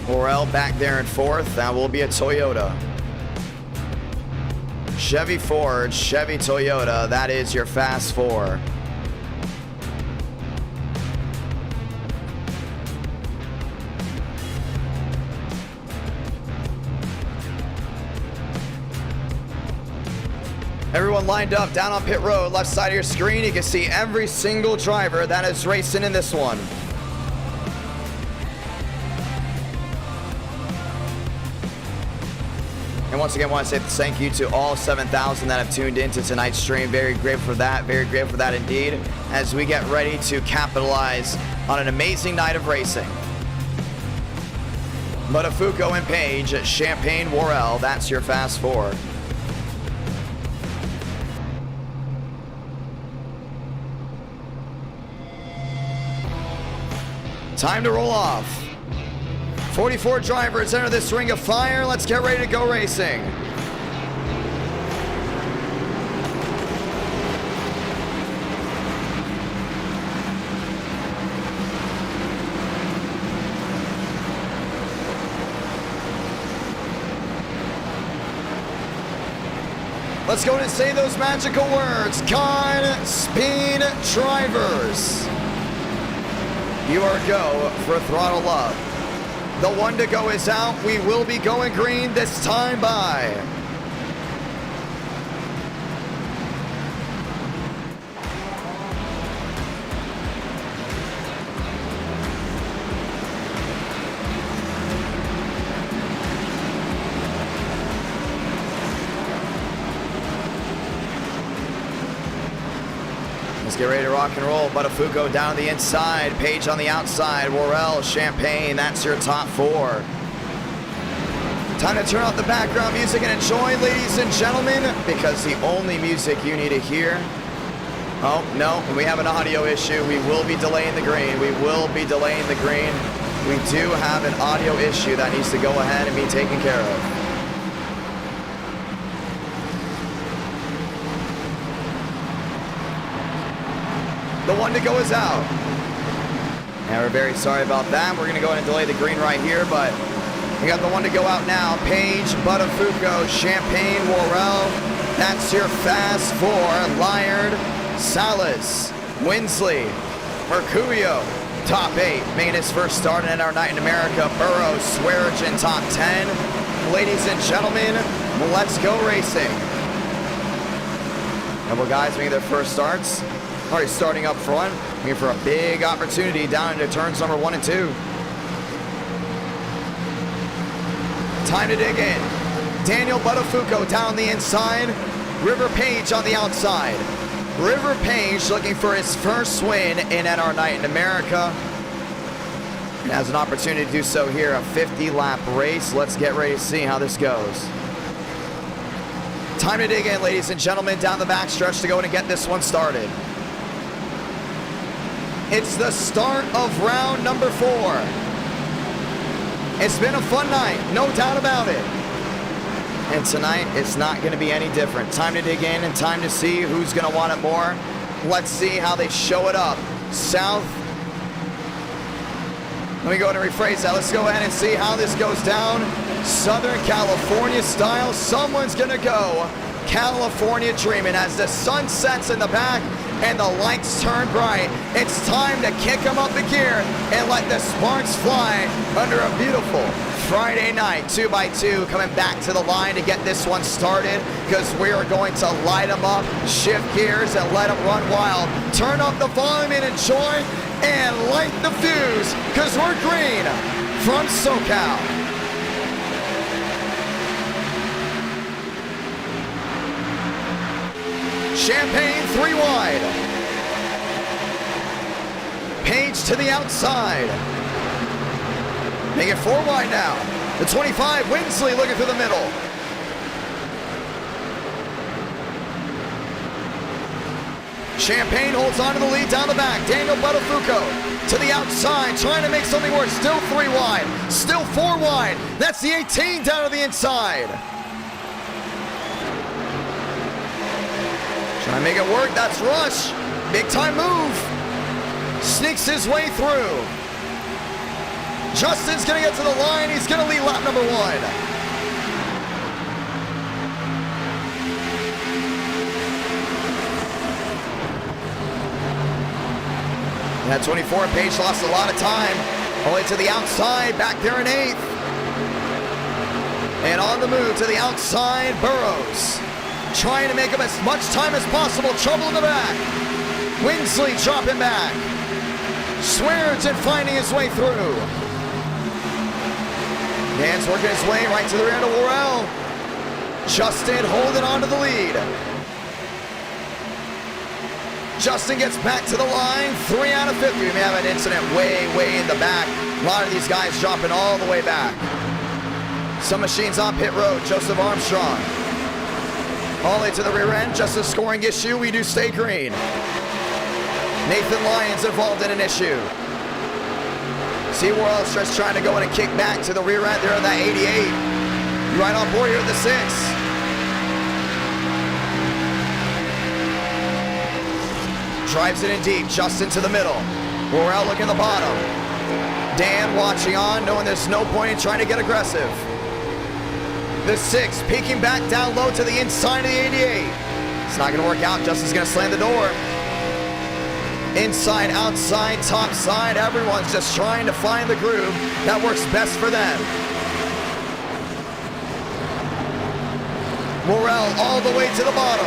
Worrell back there in 4th, that will be a Toyota. Chevy Ford, Chevy Toyota, that is your fast 4. Everyone lined up down on pit road, left side of your screen. You can see every single driver that is racing in this one. And once again, I want to say thank you to all 7,000 that have tuned into tonight's stream. Very grateful for that. Very grateful for that indeed. As we get ready to capitalize on an amazing night of racing. Buttafuoco and Page, Champagne, Worrell. That's your fast 4. Time to roll off. 44 drivers enter this ring of fire. Let's get ready to go racing. Let's go and say those magical words. Godspeed, drivers. You are go for throttle up. The one to go is out. We will be going green this time by Let's get ready to rock and roll. Buttafuoco down the inside, Page on the outside, Worrell, Champagne, that's your top 4. Time to turn off the background music and enjoy, ladies and gentlemen, because the only music you need to hear... Oh, no, we have an audio issue. We will be delaying the green. We will be delaying the green. We do have an audio issue that needs to go ahead and be taken care of. The one to go is out. And we're very sorry about that. We're going to go ahead and delay the green right here, but we got the one to go out now. Page, Buttafuoco, Champagne, Worrell. That's your fast 4. Lyard, Salas, Winsley, Mercurio, top 8. Making his first start in our night in America. Burrows, Swearigan, top 10. Ladies and gentlemen, let's go racing. Couple guys making their first starts. Already starting up front, looking for a big opportunity down into turns number 1 and 2. Time to dig in. Daniel Buttafuoco down the inside. River Page on the outside. River Page looking for his first win in NR Night in America. And has an opportunity to do so here, a 50-lap race. Let's get ready to see how this goes. Time to dig in, ladies and gentlemen, down the backstretch to go in and get this one started. It's the start of round number 4. It's been a fun night, no doubt about it. And tonight, it's not going to be any different. Time to dig in and time to see who's going to want it more. Let's see how they show it up. South. Let me go ahead and rephrase that. Let's go ahead and see how this goes down. Southern California style. Someone's going to go California dreaming as the sun sets in the back and the lights turn bright. It's time to kick them up the gear and let the sparks fly under a beautiful Friday night. 2x2 coming back to the line to get this one started because we are going to light them up, shift gears, and let them run wild. Turn up the volume and enjoy and light the fuse because we're green from SoCal. Champagne 3 wide. Page to the outside. Make it 4 wide now. The 25, Winsley looking through the middle. Champagne holds on to the lead down the back. Daniel Buttafuoco to the outside, trying to make something work. Still 3 wide, still 4 wide. That's the 18 down to the inside. Trying to make it work, that's Rush. Big time move. Sneaks his way through. Justin's gonna get to the line. He's gonna lead lap number 1. That 24 Page lost a lot of time. All the way to the outside, back there in 8th. And on the move to the outside, Burrows. Trying to make him as much time as possible. Trouble in the back. Winsley dropping back. Swearingen finding his way through. Dan's working his way right to the rear of Worrell. Justin holding on to the lead. Justin gets back to the line. 3 out of 50. We may have an incident way in the back. A lot of these guys dropping all the way back. Some machines on pit road. Joseph Armstrong. All the way to the rear end. Just a scoring issue. We do stay green. Nathan Lyons involved in an issue. See Worrell starts trying to go in and kick back to the rear end there on that 88. Right on board here at the 6. Drives it in deep. Justin to the middle. Worrell looking at the bottom. Dan watching on, knowing there's no point in trying to get aggressive. The 6 peeking back down low to the inside of the 88. It's not going to work out. Justin's going to slam the door. Inside, outside, top side, everyone's just trying to find the groove that works best for them. Worrell all the way to the bottom.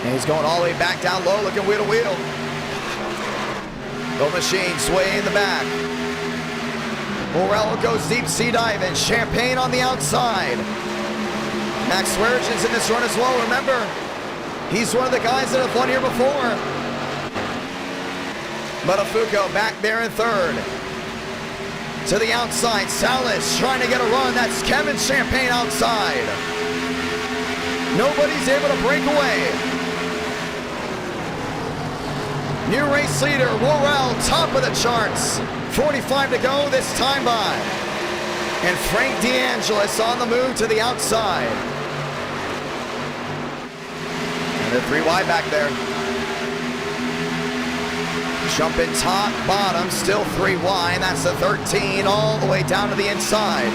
And he's going all the way back down low, looking wheel to wheel. Both machines way in the back. Worrell goes deep sea diving. Champagne on the outside. Max Swearingen's in this run as well. Remember, he's one of the guys that have won here before. Buttafuoco back there in 3rd. To the outside, Salas trying to get a run. That's Kevin Champagne outside. Nobody's able to break away. New race leader, Worrell, top of the charts. 45 to go this time by. And Frank DeAngelis on the move to the outside. And they're 3 wide back there. Jumping top, bottom, still 3 wide. That's the 13 all the way down to the inside.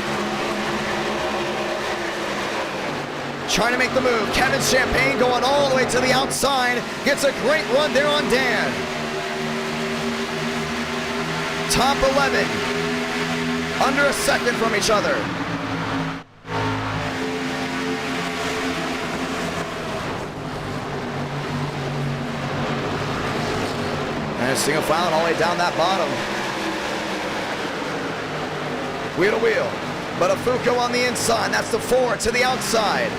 Trying to make the move. Kevin Champagne going all the way to the outside. Gets a great run there on Dan. Top 11. Under a second from each other. And a single file all the way down that bottom. Wheel to wheel. Buttafuoco on the inside. That's the 4 to the outside.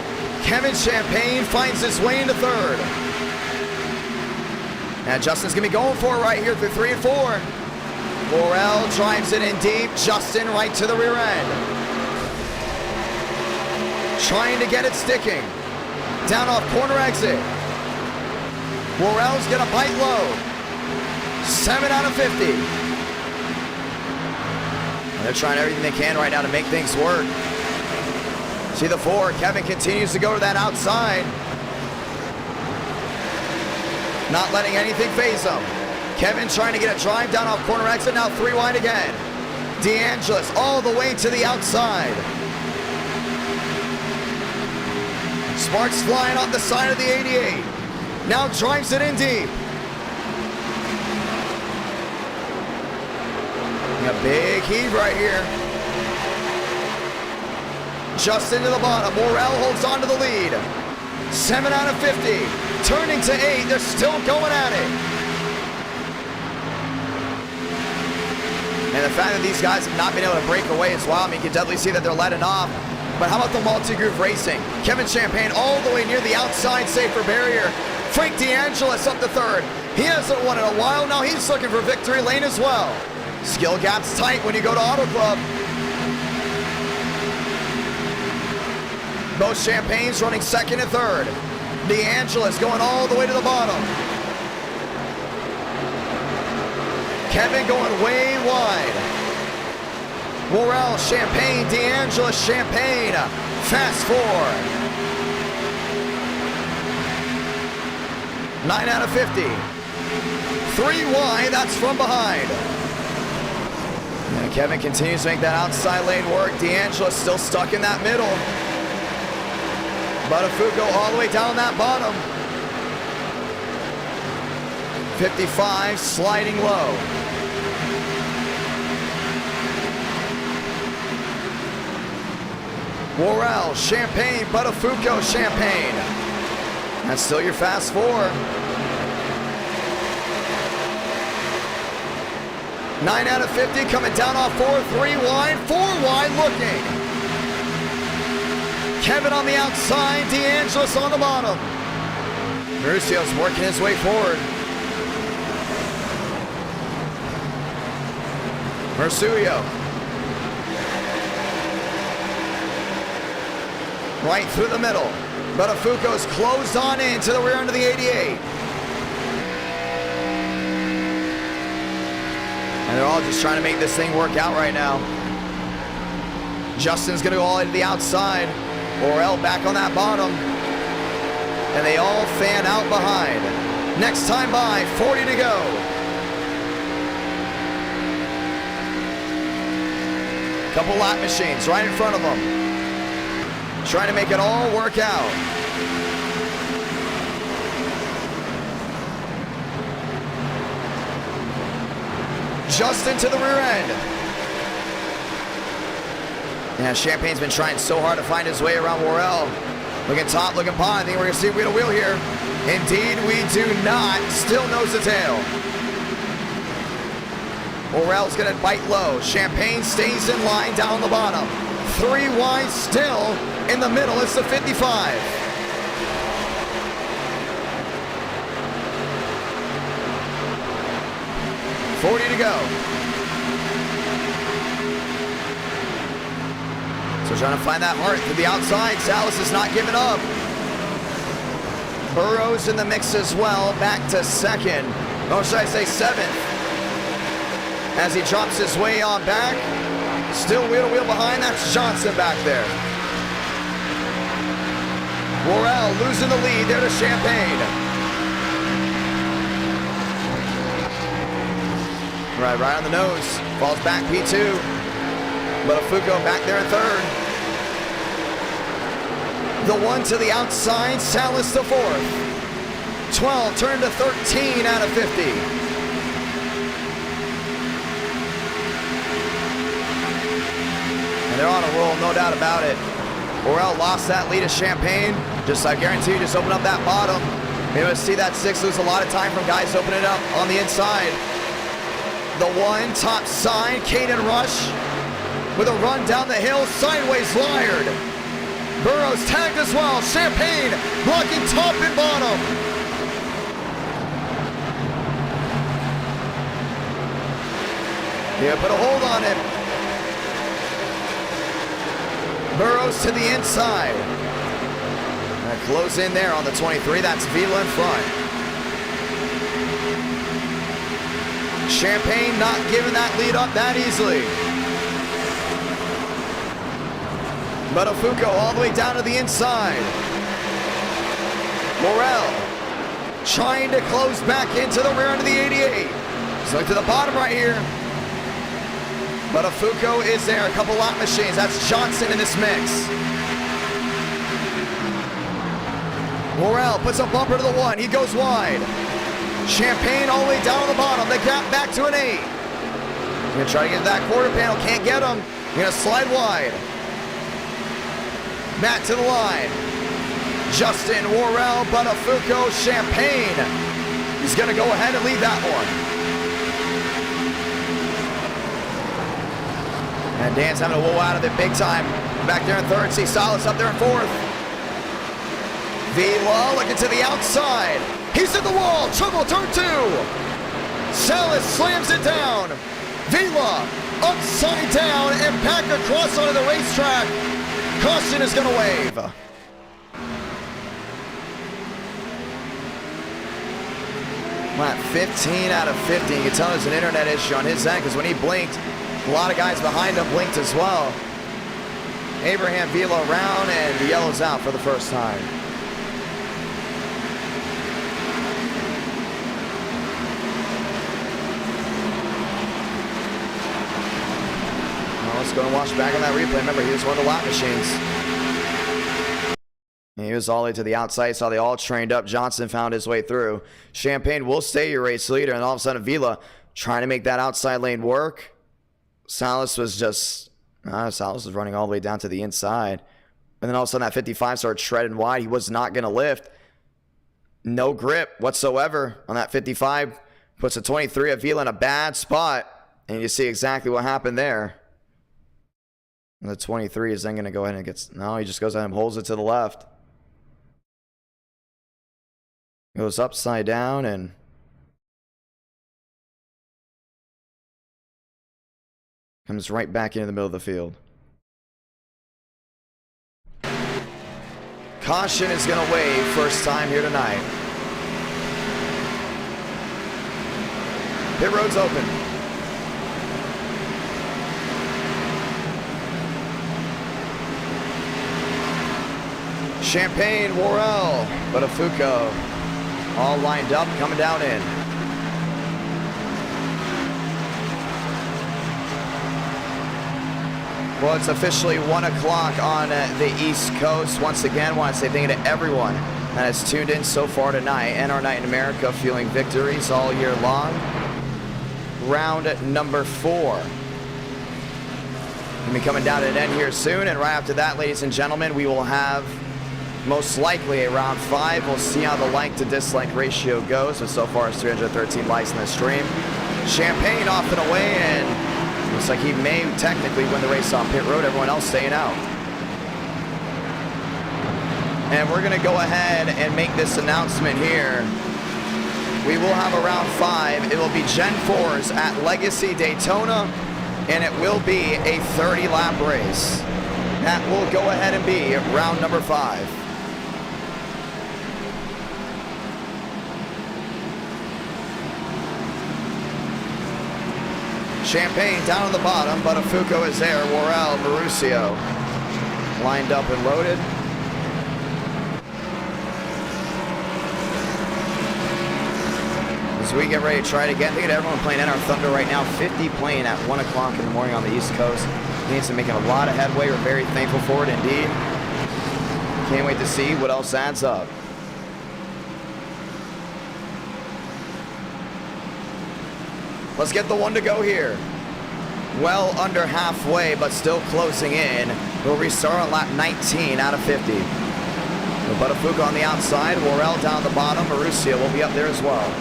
Kevin Champagne finds his way into 3rd. And Justin's going to be going for it right here through 3 and 4. Morel drives it in deep. Justin right to the rear end. Trying to get it sticking. Down off corner exit. Morel's going to bite low. 7 out of 50. And they're trying everything they can right now to make things work. See the 4. Kevin continues to go to that outside. Not letting anything phase him. Kevin trying to get a drive down off corner exit. Now 3 wide again. DeAngelis all the way to the outside. Sparks flying off the side of the 88. Now drives it in deep. A big heave right here. Justin to the bottom. Morel holds on to the lead. 7 out of 50. Turning to 8. They're still going at it. And the fact that these guys have not been able to break away as well, I mean, you can definitely see that they're letting off. But how about the multi-groove racing? Kevin Champagne all the way near the outside safer barrier. Frank DeAngelis up to 3rd. He hasn't won in a while. Now he's looking for victory lane as well. Skill gap's tight when you go to Auto Club. Both Champagnes running 2nd and 3rd. DeAngelis going all the way to the bottom. Kevin going way wide. Morel, Champagne, DeAngelis, Champagne. Fast 4. 9 out of 50. 3 wide, that's from behind. And Kevin continues to make that outside lane work. DeAngelis still stuck in that middle. Buttafuoco all the way down that bottom. 55, sliding low. Morel, Champagne, Buttafuoco, Champagne. That's still your fast 4. 9 out of 50, coming down off 4, 3 wide, 4 wide looking. Kevin on the outside, DeAngelis on the bottom. Mauricio's working his way forward. Mersuio. Right through the middle. Buttafuoco's closed on in to the rear end of the 88. And they're all just trying to make this thing work out right now. Justin's gonna go all the way to the outside. Morel back on that bottom. And they all fan out behind. Next time by, 40 to go. Couple lap machines right in front of them. Trying to make it all work out. Justin to the rear end. Yeah, Champagne's been trying so hard to find his way around Morel. Looking top, looking bottom. I think we're going to see wheel to wheel here. Indeed, we do not. Still nose to tail. Morel's going to bite low. Champagne stays in line down the bottom. 3 wide still. In the middle, it's the 55. $40 to go. So trying to find that heart to the outside. Salas is not giving up. Burrows in the mix as well, back to 2nd. Or should I say 7th? As he drops his way on back. Still wheel to wheel behind, that's Johnson back there. Morel losing the lead there to Champagne. Right on the nose. Falls back P2. Buttafuoco back there in 3rd. The 1 to the outside, Salas to 4th. 12 turned to 13 out of 50. And they're on a roll, no doubt about it. Morel lost that lead to Champagne. Just, I guarantee you, just open up that bottom. You're going to see that 6 lose a lot of time from guys opening up on the inside. The 1 top side, Caden Rush. with a run down the hill, sideways Lyard. Burrows tagged as well. Champagne blocking top and bottom. Yeah, put a hold on it. Burrows to the inside. Close in there on the 23. That's Vila in front. Champagne not giving that lead up that easily. Buttafuoco all the way down to the inside. Morel trying to close back into the rear end of the 88. He's looking to the bottom right here. Buttafuoco is there. A couple lap machines. That's Johnson in this mix. Morel puts a bumper to the 1. He goes wide. Champagne all the way down to the bottom. The gap back to an 8. Gonna try to get that quarter panel. Can't get him. Gonna slide wide. Back to the line. Justin, Worrell, Buttafuoco, Champagne. He's gonna go ahead and lead that one. And Dan's having to woe out of it big time. Back there in third. See Salas up there in fourth. Vila looking to the outside. He's in the wall. Trouble, turn 2. Salas slams it down. Vila upside down and back across onto the racetrack. Caution is going to wave. Lap 15 out of 50. You can tell there's an internet issue on his end because when he blinked, a lot of guys behind him blinked as well. Abraham Vila around and the yellow's out for the first time. Let's go and watch back on that replay. Remember, he was one of the lap machines. And he was all the way to the outside. Saw they all trained up. Johnson found his way through. Champagne will stay your race leader. And all of a sudden, Vila trying to make that outside lane work. Salas was just... Salas was running all the way down to the inside. And then all of a sudden, that 55 started shredding wide. He was not going to lift. No grip whatsoever on that 55. Puts a 23 of Vila in a bad spot. And you see exactly what happened there. The 23 is then going to go ahead and gets... No, he just goes ahead and holds it to the left. Goes upside down and... comes right back into the middle of the field. Caution is going to wave first time here tonight. Pit road's open. Champagne, Worrell, Buttafuoco, all lined up, coming down in. Well, it's officially 1 o'clock on the East Coast. Once again, want to say thank you to everyone that has tuned in so far tonight. NR Night in America, fueling victories all year long. Round number 4. We'll be coming down to an end here soon, and right after that, ladies and gentlemen, we will have most likely a round 5. We'll see how the like to dislike ratio goes, but so far it's 313 likes in the stream. Champagne off and away, and looks like he may technically win the race on pit road. Everyone else staying out. And we're going to go ahead and make this announcement here. We will have a round 5. It will be Gen 4s at Legacy Daytona, and it will be a 30-lap race. That will go ahead and be round number 5. Champagne down on the bottom. Buttafuoco is there. Worrell, Marusio lined up and loaded. As we get ready to try it again, think of everyone playing NR Thunder right now. 50 playing at 1 o'clock in the morning on the East Coast. Needs to making a lot of headway. We're very thankful for it indeed. Can't wait to see what else adds up. Let's get the one to go here. Well under halfway, but still closing in. We'll restart on lap 19 out of 50. Buttafuoco on the outside, Worrell down the bottom, Marusio will be up there as well.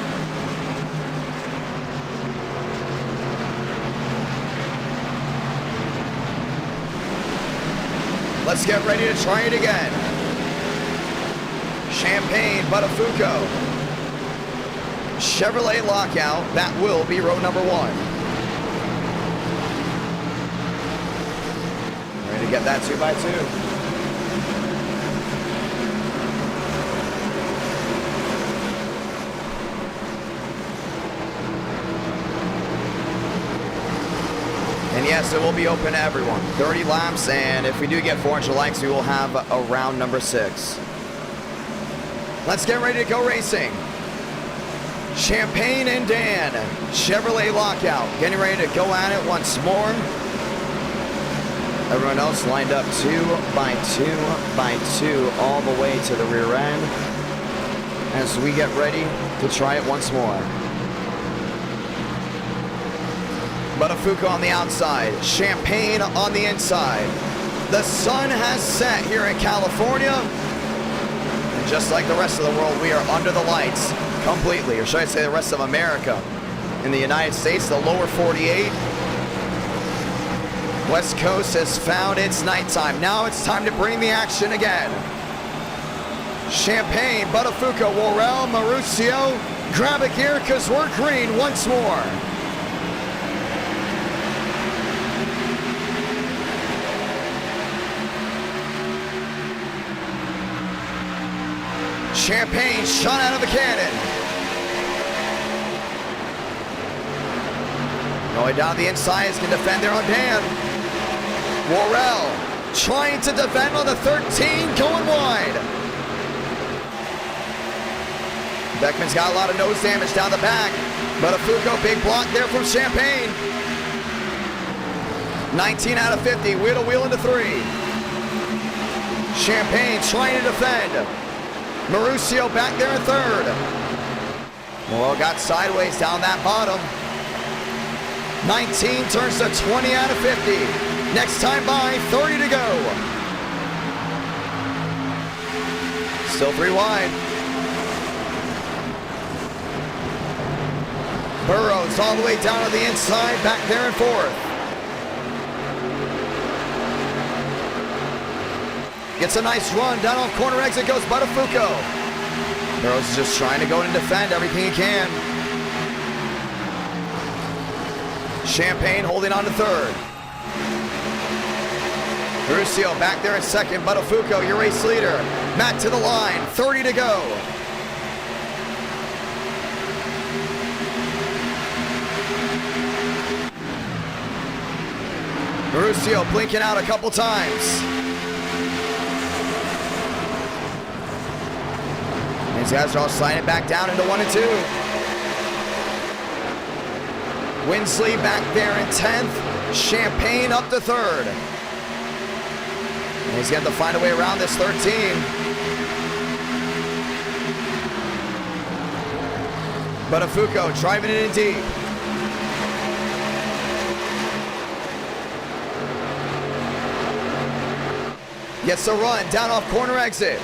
Let's get ready to try it again. Champagne, Buttafuoco. Chevrolet Lockout. That will be row number 1. Ready to get that 2x2. And yes, it will be open to everyone. 30 laps, and if we do get 400 likes, we will have a round number 6. Let's get ready to go racing. Champagne and Dan, Chevrolet Lockout, getting ready to go at it once more. Everyone else lined up 2x2 all the way to the rear end as we get ready to try it once more. Buttafuoco on the outside, Champagne on the inside. The sun has set here in California. And just like the rest of the world, we are under the lights completely, or should I say the rest of America. In the United States, the lower 48. West Coast has found its nighttime. Now it's time to bring the action again. Champagne, Buttafuoco, Worrell, Mauricio, grab a gear because we're green once more. Champagne shot out of the cannon. Going down the inside is going to defend there on Dan. Worrell trying to defend on the 13, going wide. Beckman's got a lot of nose damage down the back. Buttafuoco, big block there from Champagne. 19 out of 50, wheel to wheel into 3. Champagne trying to defend. Mauricio back there in 3rd. Well, got sideways down that bottom. 19 turns to 20 out of 50. Next time by, 30 to go. Still 3 wide. Burrows all the way down to the inside, back there in 4th. Gets a nice run, down off corner exit goes Buttafuoco. Burrows is just trying to go in and defend everything he can. Champagne holding on to 3rd. Mauricio back there in 2nd. Buttafuoco, your race leader. Matt to the line, 30 to go. Mauricio blinking out a couple times. These guys are all sliding back down into 1 and 2. Winsley back there in 10th. Champagne up to 3rd. And he's going to find a way around this 13. Buttafuoco driving it in deep. Gets a run down off corner exit.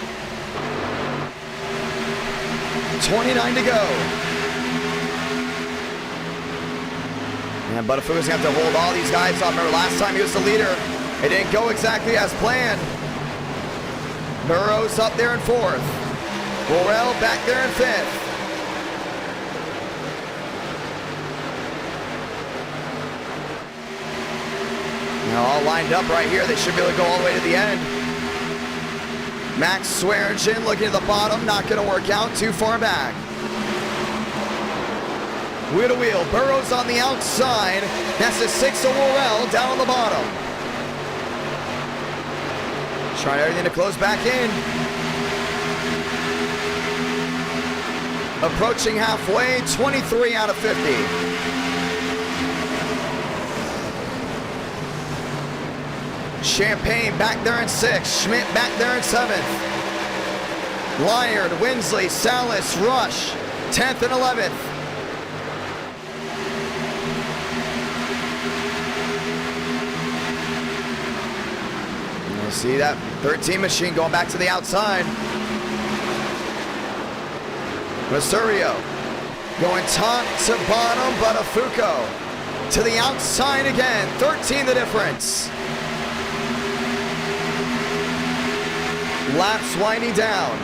29 to go. And Buttafuoco's going to have to hold all these guys up. Remember last time he was the leader. It didn't go exactly as planned. Burrows up there in 4th. Worrell back there in 5th. Now all lined up right here. They should be able to go all the way to the end. Max Swearingen looking at the bottom, not going to work out, too far back. Wheel to wheel, Burrows on the outside. That's the 6 of Worrell down on the bottom. Trying everything to close back in. Approaching halfway, 23 out of 50. Champagne back there in 6th. Schmidt back there in 7th. Lyard, Winsley, Salas, Rush, 10th and 11th. You see that 13 machine going back to the outside. Rosario going top to bottom. Buttafuoco to the outside again. 13 the difference. Laps winding down.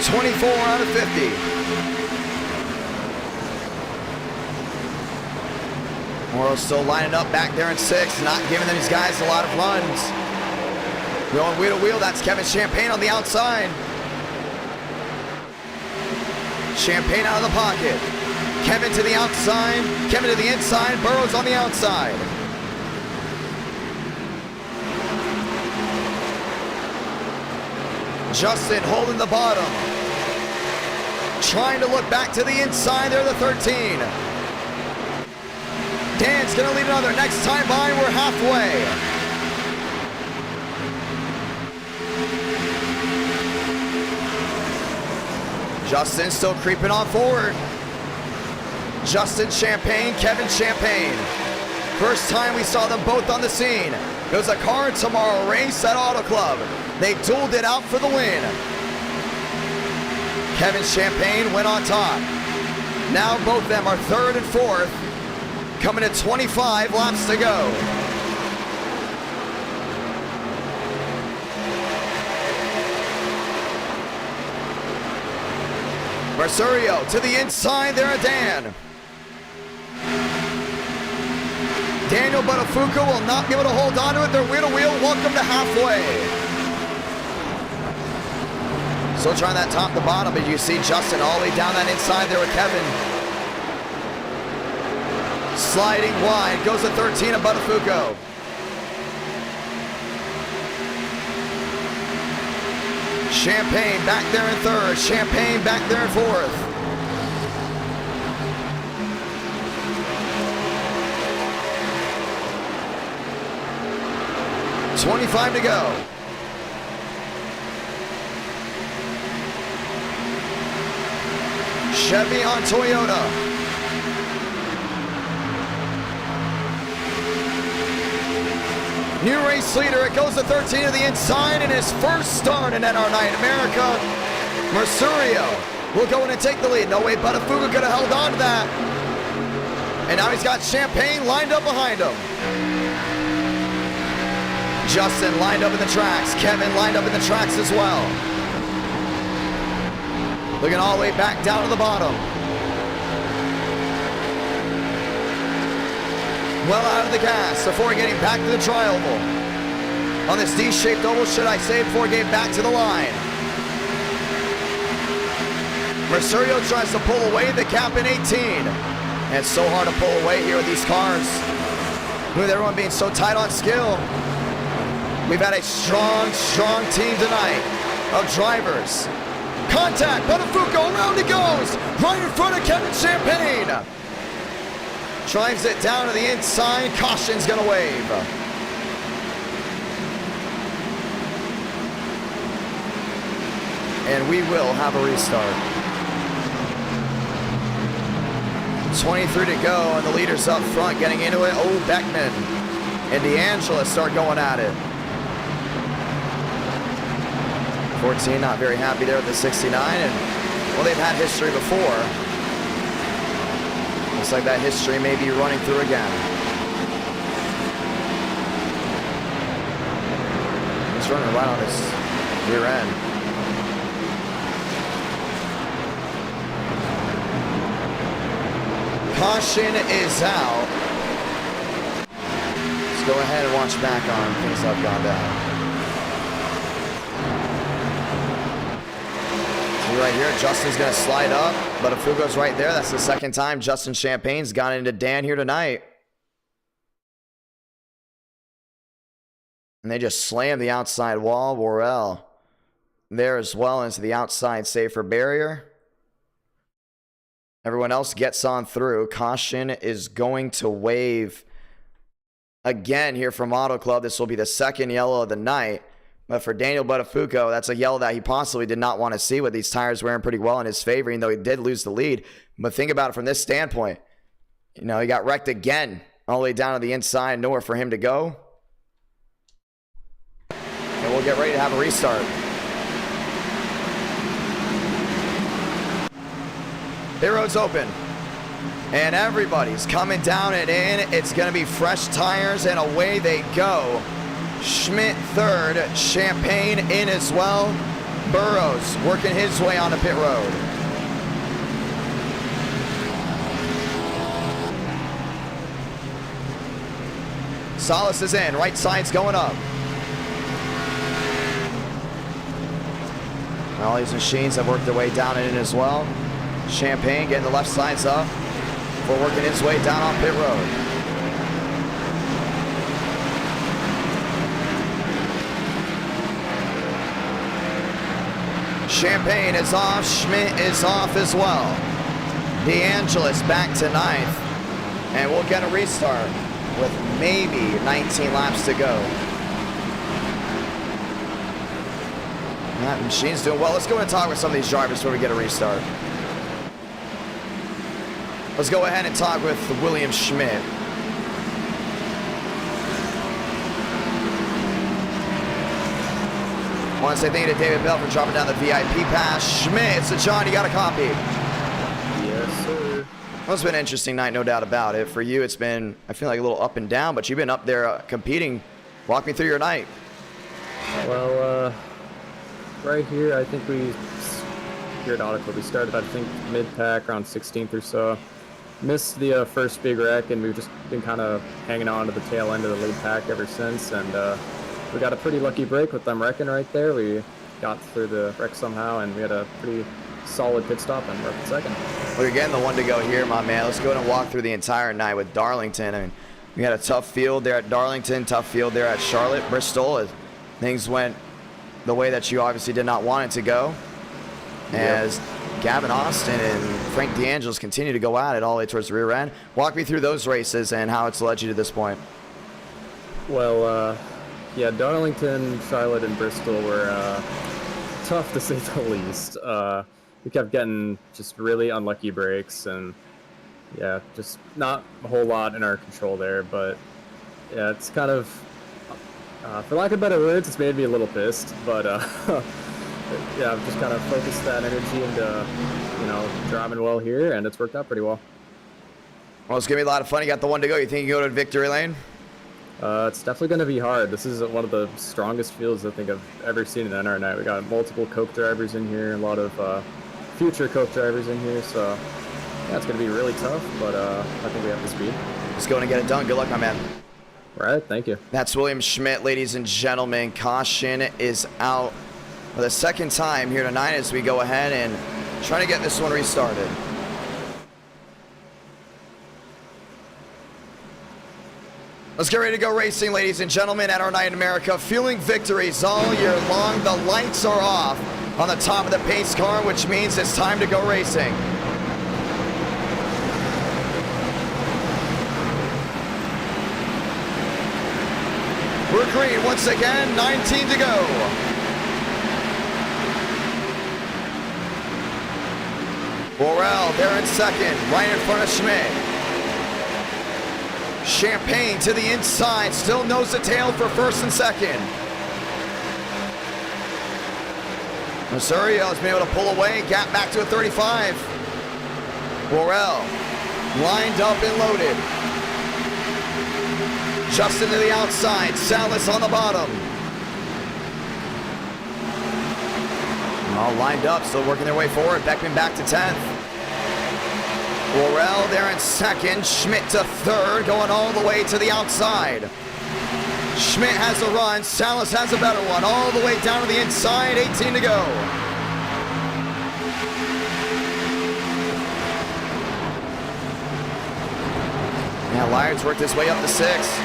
24 out of 50. Morrow's still lining up back there in 6th, not giving these guys a lot of runs. Going wheel to wheel, that's Kevin Champagne on the outside. Champagne out of the pocket. Kevin to the outside, Kevin to the inside, Burrows on the outside. Justin holding the bottom. Trying to look back to the inside, they're the 13. Dan's gonna lead another. Next time by, we're halfway. Justin still creeping on forward. Justin Champagne, Kevin Champagne. First time we saw them both on the scene. It was a car tomorrow race at Auto Club. They dueled it out for the win. Kevin Champagne went on top. Now both of them are 3rd and 4th. Coming at 25 laps to go. Mercurio to the inside, there at Dan. Daniel Buttafuoco will not be able to hold on to it. They're wheel to wheel. Welcome to halfway. Still trying that top to bottom, but you see Justin all the way down that inside there with Kevin. Sliding wide, goes to 13 of Buttafuoco. Champagne back there in 3rd. Champagne back there in 4th. .25 to go. Chevy on Toyota. New race leader, it goes to 13 to the inside in his first start in NR Night America. Mercurio will go in and take the lead. No way Buttafuoco could have held on to that. And now he's got Champagne lined up behind him. Justin lined up in the tracks. Kevin lined up in the tracks as well. Looking all the way back down to the bottom. Well out of the gas before getting back to the tri-oval. On this D-shaped oval, should I say, before getting back to the line. Mercurio tries to pull away the gap in 18. And it's so hard to pull away here with these cars. With everyone being so tight on skill. We've had a strong team tonight of drivers. Contact, Buttafuoco, around he goes. Right in front of Kevin Champagne. Drives it down to the inside. Caution's gonna wave. And we will have a restart. 23 to go, and the leaders up front getting into it. Oh, Beckman and D'Angelo start going at it. 14 not very happy there with the 69, and well, they've had history before. Looks like that history may be running through again. He's running right on his rear end. Caution is out. Let's go ahead and watch back on things that have gone down. Right here, Justin's gonna slide up, but Buttafuoco's right there. That's the second time Justin Champagne's gone into Dan here tonight. And they just slammed the outside wall. Worrell there as well into the outside safer barrier. Everyone else gets on through. Caution is going to wave again here from Auto Club. This will be the second yellow of the night. But for Daniel Buttafuoco, that's a yellow that he possibly did not want to see, with these tires wearing pretty well in his favor, even though he did lose the lead. But think about it from this standpoint. You know, he got wrecked again all the way down to the inside, nowhere for him to go. And we'll get ready to have a restart. Pit road's open. And everybody's coming down and in. It's going to be fresh tires, and away they go. Schmidt third. Champagne in as well. Burrows working his way onto pit road. Salas is in. Right side's going up. All these machines have worked their way down and in as well. Champagne getting the left sides up for working his way down on pit road. Champagne is off. Schmidt is off as well. DeAngelis back to 9th. And we'll get a restart with maybe 19 laps to go. That machine's doing well. Let's go and talk with some of these drivers before we get a restart. Let's go ahead and talk with William Schmidt. I want to say thank you to David Bell for dropping down the VIP pass. Schmidt, so John, you got a copy? Yes, sir. Well, it's been an interesting night, no doubt about it. For you, it's been, I feel like, a little up and down, but you've been up there competing. Walk me through your night. Well, right here, I think we, here at Auto, we started, I think, mid-pack, around 16th or so. Missed the first big wreck, and we've just been kind of hanging on to the tail end of the lead pack ever since, and we got a pretty lucky break with them wrecking right there. We got through the wreck somehow, and we had a pretty solid pit stop, and we're up in second. Well, you're getting the one to go here, my man. Let's go ahead and walk through the entire night with Darlington. I mean, we had a tough field there at Darlington, tough field there at Charlotte, Bristol. Things went the way that you obviously did not want it to go. As Gavin Austin and Frank DeAngelis continue to go at it all the way towards the rear end. Walk me through those races and how it's led you to this point. Well, yeah, Darlington, Charlotte, and Bristol were tough to say the least. We kept getting just really unlucky breaks, and yeah, just not a whole lot in our control there. But yeah, it's kind of, for lack of better words, it's made me a little pissed. But yeah, I've just kind of focused that energy into, you know, driving well here, and it's worked out pretty well. Well, it's going to be a lot of fun. You got the one to go. You think you can go to victory lane? It's definitely going to be hard. This is one of the strongest fields I think I've ever seen in NR night. We got multiple Coke drivers in here, a lot of future Coke drivers in here, so yeah, it's going to be really tough, but I think we have the speed. Let's go and get it done. Good luck, my man. All right, thank you. That's William Schmidt, ladies and gentlemen. Caution is out for the second time here tonight as we go ahead and try to get this one restarted. Let's get ready to go racing, ladies and gentlemen, at our night in America. Fueling victories all year long. The lights are off on the top of the pace car, which means it's time to go racing. We're green once again, 19 to go. Borrell there in second, right in front of Schmidt. Champagne to the inside, still nose to tail for first and second. Osorio has been able to pull away, gap back to a 35. Borrell lined up and loaded. Justin to the outside, Salas on the bottom. All lined up, still working their way forward. Beckman back to 10th. Borrell there in second, Schmidt to third, going all the way to the outside. Schmidt has a run, Salas has a better one, all the way down to the inside, 18 to go. Now Lyons worked his way up to 6th,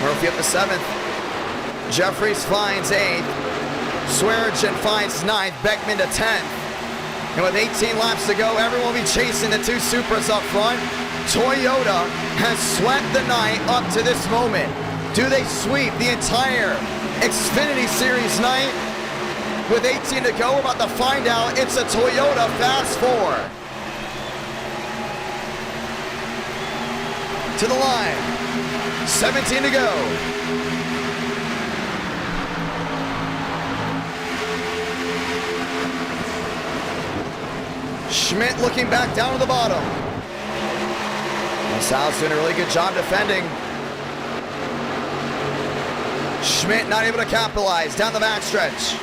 Murphy up to 7th. Jeffries finds 8th, Swearigan finds 9th, Beckman to 10th. And with 18 laps to go, everyone will be chasing the 2 Supras up front. Toyota has swept the night up to this moment. Do they sweep the entire Xfinity Series night? With 18 to go, we're about to find out. It's a Toyota Fast 4. To the line, 17 to go. Schmidt looking back down to the bottom. Sal's doing a really good job defending. Schmidt not able to capitalize down the backstretch.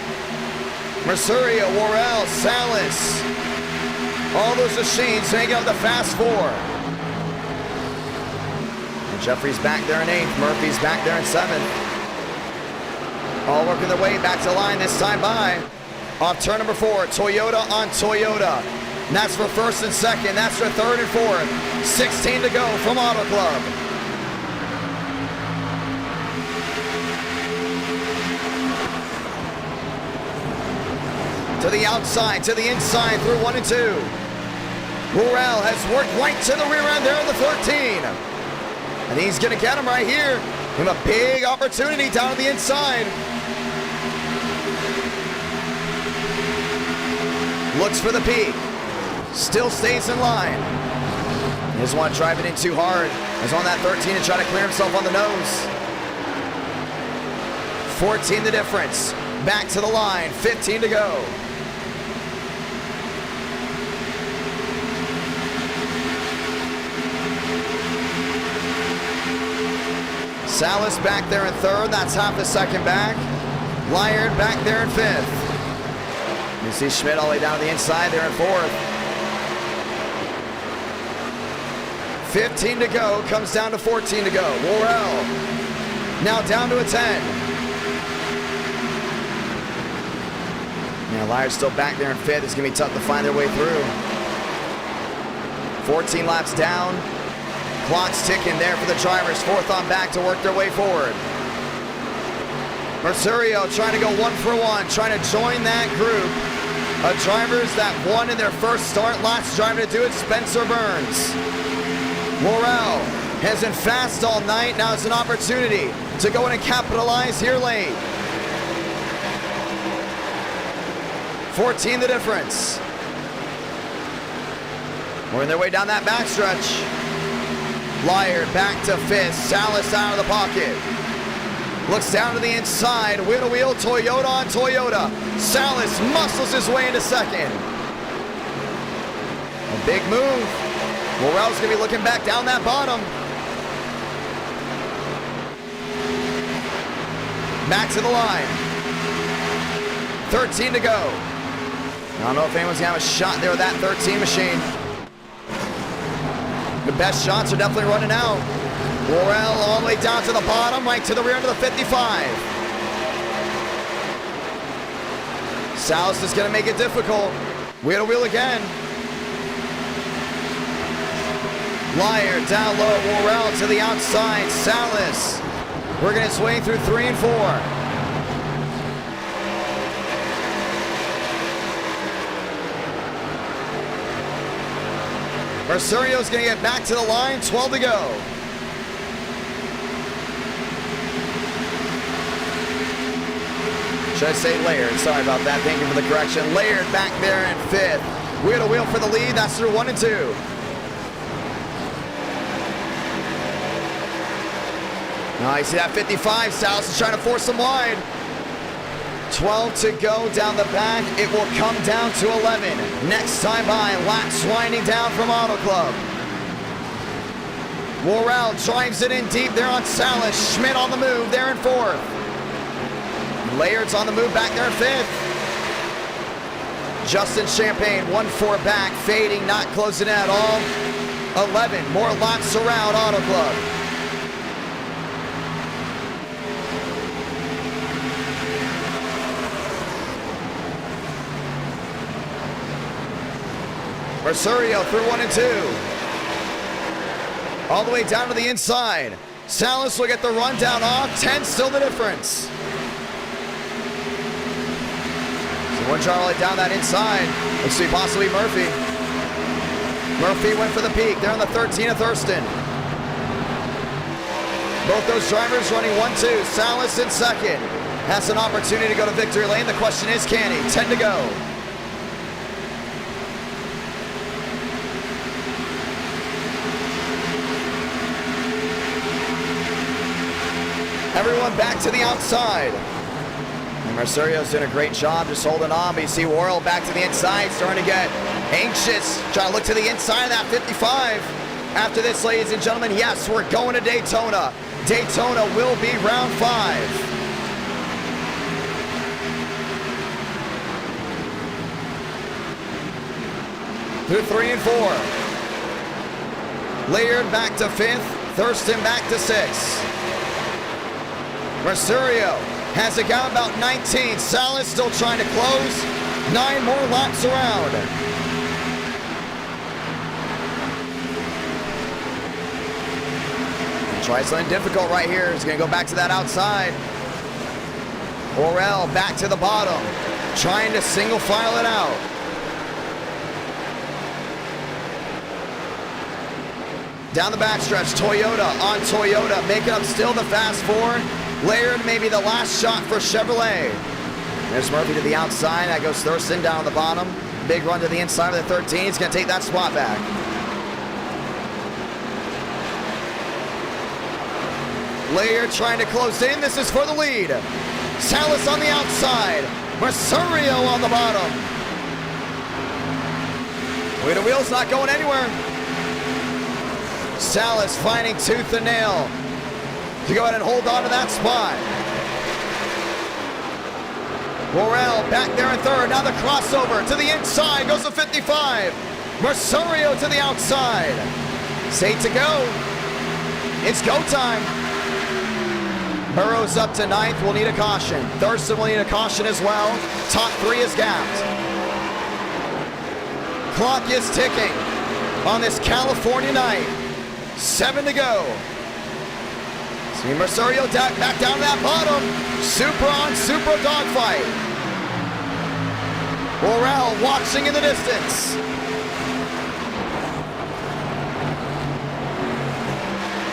Mercurio, Worrell, Salas. All those machines hanging out the fast four. And Jeffrey's back there in 8th. Murphy's back there in 7th. All working their way back to the line this time by. Off turn number 4, Toyota on Toyota. And that's for 1st and 2nd. That's for 3rd and 4th. 16 to go from Auto Club. To the outside, to the inside, through 1 and 2. Worrell has worked right to the rear end there in the 13. And he's going to get him right here. Give him a big opportunity down on the inside. Looks for the peak. Still stays in line. He doesn't want to drive it in too hard. He's on that 13 to try to clear himself on the nose. 14 the difference. Back to the line. 15 to go. Salas back there in 3rd. That's half a second back. Lyard back there in 5th. You see Schmidt all the way down to the inside there in 4th. 15 to go. Comes down to 14 to go. Worrell now down to a 10. Now Lyard's still back there in 5th. It's going to be tough to find their way through. 14 laps down. Clock's ticking there for the drivers. 4th on back to work their way forward. Mercurio trying to go 1 for 1, trying to join that group of drivers that won in their first start. Last driver to do it, Spencer Burns. Worrell has been fast all night. Now it's an opportunity to go in and capitalize here late. 14 the difference. Working their way down that backstretch. Lyard back to 5th. Salas out of the pocket. Looks down to the inside. Wheel to wheel. Toyota on Toyota. Salas muscles his way into 2nd. A big move. Worrell's going to be looking back down that bottom. Back to the line. 13 to go. I don't know if anyone's going to have a shot there with that 13 machine. The best shots are definitely running out. Worrell all the way down to the bottom, right to the rear end of the 55. Salas is going to make it difficult. Wheel to wheel again. Lyard down low. Worrell to the outside. Salas working his way through 3 and 4. Mercurio's going to get back to the line, 12 to go. Should I say Laird? Sorry about that. Thank you for the correction. Laird back there in 5th. Wheel to wheel for the lead. That's through 1 and 2. Now you see that 55. Salas is trying to force him wide. 12 to go down the back. It will come down to 11. Next time by, laps winding down from Auto Club. Worrell drives it in deep there on Salas. Schmidt on the move there in 4th. Layard's on the move back there in 5th. Justin Champagne 1-4 back, fading, not closing at all. 11 more laps around Auto Club. Mercurio through 1 and 2. All the way down to the inside. Salas will get the rundown off. 10 still the difference. So one Charlie down that inside. Let's see, possibly Murphy. Murphy went for the peak. They're on the 13 of Thurston. Both those drivers running 1-2. Salas in 2nd. Has an opportunity to go to victory lane. The question is, can he? 10 to go. Everyone back to the outside. And Mercurio's doing a great job just holding on, but you see Worrell back to the inside, starting to get anxious, trying to look to the inside of that 55. After this, ladies and gentlemen, yes, we're going to Daytona. Daytona will be round 5. through 3 and 4. Laird back to 5th. Thurston back to 6th. Mercurio has a gap about 19. Salas still trying to close. 9 more laps around. Try something difficult right here. He's going to go back to that outside. Orell back to the bottom, trying to single file it out. Down the backstretch, Toyota on Toyota, making up still the fast 4. Laird maybe the last shot for Chevrolet. There's Murphy to the outside. That goes Thurston down on the bottom. Big run to the inside of the 13. He's going to take that spot back. Laird trying to close in. This is for the lead. Salas on the outside. Mercurio on the bottom. Wheel to wheel's not going anywhere. Salas finding tooth and nail to go ahead and hold on to that spot. Worrell back there in 3rd. Now the crossover to the inside. Goes to 55. Mercurio to the outside. It's 8 to go. It's go time. Burrows up to 9th, will need a caution. Thurston will need a caution as well. Top 3 is gapped. Clock is ticking on this California night. 7 to go. See Mercurio back down to that bottom. Super on super dogfight. Worrell watching in the distance.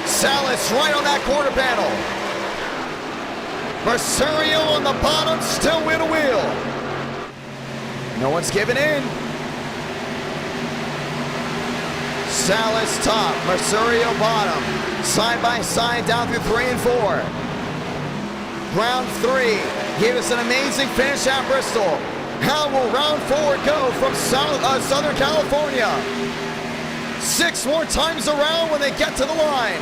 Salas right on that quarter panel. Mercurio on the bottom, still wheel to wheel. No one's giving in. Salas top, Mercurio bottom. Side by side down through 3 and 4. Round 3 gave us an amazing finish at Bristol. How will round 4 go from Southern California? 6 more times around when they get to the line.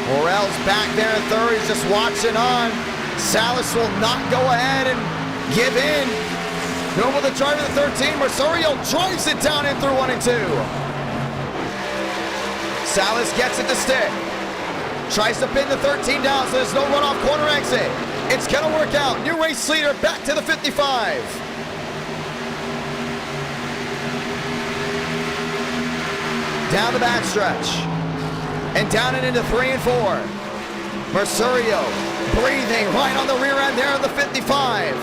Worrell's back there in 3rd, he's just watching on. Salas will not go ahead and give in. No with the driver of the 13, Mercurio drives it down in through 1 and 2. Salas gets it to stick. Tries to pin the 13 down so there's no runoff corner exit. It's gonna work out. New race leader back to the 55. Down the backstretch. And down and into 3 and 4. Mercurio breathing right on the rear end there of the 55.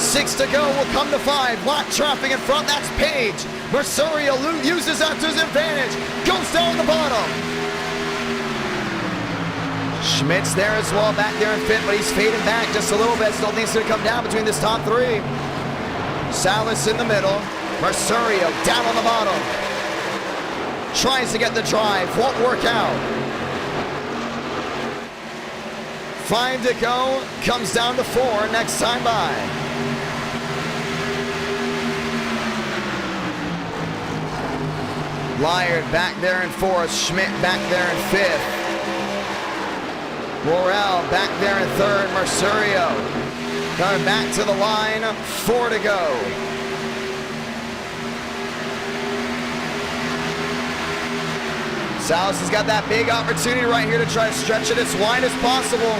6 to go, will come to 5. Lot traffic in front, that's Page. Mercurio uses that to his advantage. Goes down the bottom. Schmidt's there as well, back there in 5th, but he's fading back just a little bit. Still needs to come down between this top 3. Salas in the middle. Mercurio down on the bottom. Tries to get the drive, won't work out. 5 to go, comes down to 4 next time by. Laird back there in 4th, Schmidt back there in 5th. Worrell back there in 3rd, Mercurio coming back to the line, 4 to go. Salas has got that big opportunity right here to try to stretch it as wide as possible.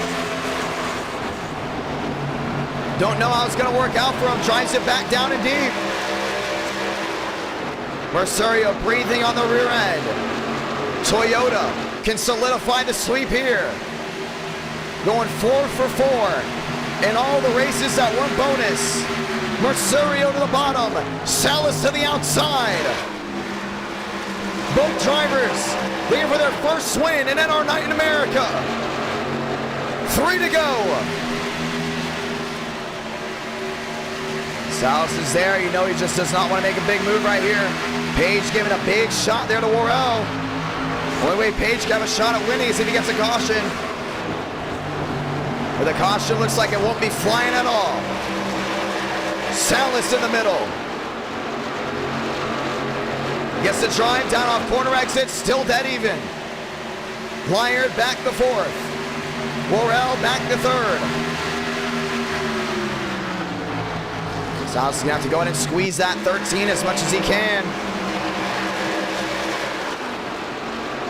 Don't know how it's going to work out for him. Drives it back down and deep. Mercurio breathing on the rear end. Toyota can solidify the sweep here. Going 4 for 4 in all the races that weren't bonus. Mercurio to the bottom. Salas to the outside. Both drivers looking for their first win in NR Night in America. 3 to go. Salas is there. You know he just does not want to make a big move right here. Page giving a big shot there to Worrell. Only way Page can have a shot at winning is if he gets a caution. But the caution looks like it won't be flying at all. Salas in the middle. Gets the drive down off corner exit, still dead even. Laird back to 4th. Worrell back to 3rd. Salas is going to have to go in and squeeze that 13 as much as he can.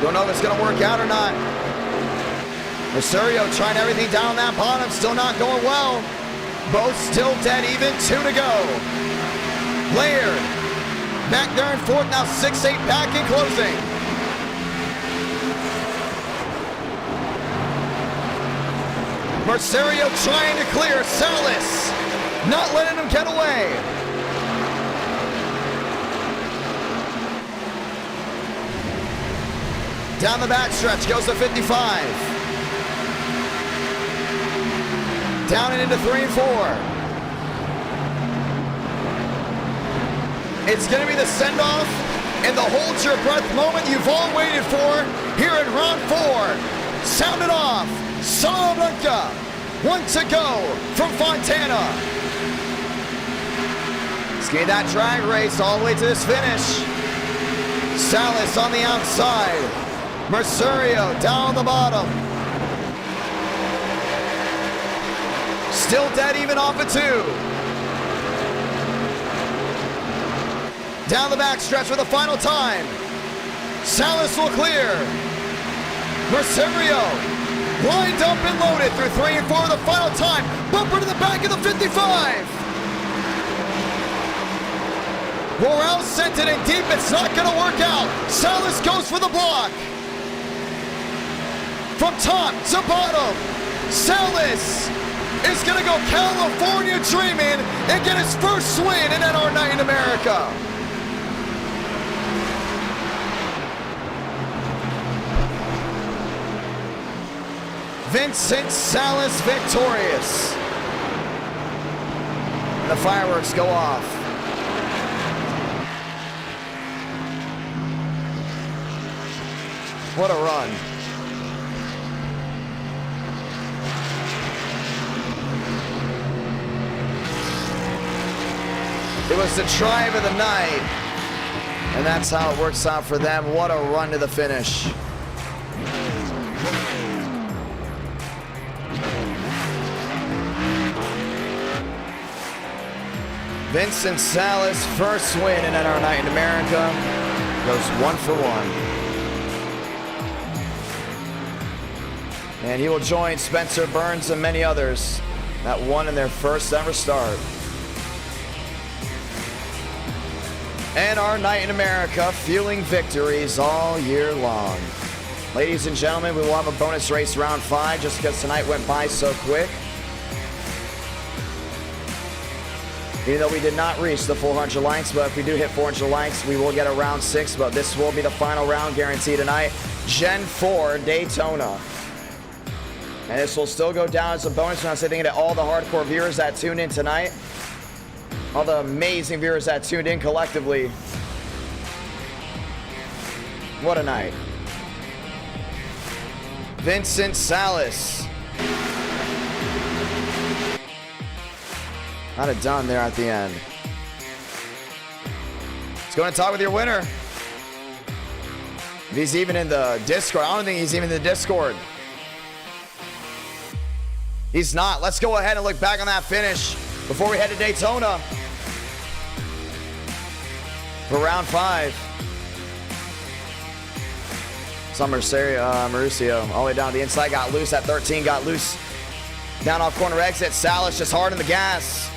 Don't know if it's going to work out or not. Mercerio trying everything down that bottom, still not going well. Both still dead even, 2 to go. Laird back there in fourth, now 6-8 back in closing. Mercerio trying to clear, Salas not letting him get away. Down the backstretch, goes to 55. Down and into 3 and 4. It's going to be the send-off and the hold your breath moment you've all waited for here in round 4. Sound it off. Salamanca. 1 to go from Fontana. It's going to be that drag race all the way to this finish. Salas on the outside. Mercerio down the bottom. Still dead even off of 2. Down the backstretch for the final time. Salas will clear. Mercerio lined up and loaded through 3 and 4 the final time. Bumper to the back of the 55. Morales sent it in deep. It's not going to work out. Salas goes for the block. From top to bottom, Salas is going to go California dreaming and get his first win in NR Night in America. Vincent Salas victorious. And the fireworks go off. What a run. It was the drive of the night, and that's how it works out for them. What a run to the finish. Vincent Salas' first win in NR Night in America goes 1 for 1. And he will join Spencer Burns and many others that won in their first ever start. NR Night in America, fueling victories all year long. Ladies and gentlemen, we will have a bonus race round 5 just because tonight went by so quick. Even though we did not reach the 400 likes, but if we do hit 400 likes, we will get a round 6, but this will be the final round guaranteed tonight. Gen 4 Daytona. And this will still go down as a bonus round. So thank you to all the hardcore viewers that tuned in tonight. All the amazing viewers that tuned in collectively. What a night. Vincent Salas. Not a done there at the end. Let's go and talk with your winner. If he's even in the Discord. I don't think he's even in the Discord. He's not. Let's go ahead and look back on that finish before we head to Daytona for round 5. Some Mauricio all the way down to the inside, got loose at 13, got loose down off corner exit. Salas just hard on the gas.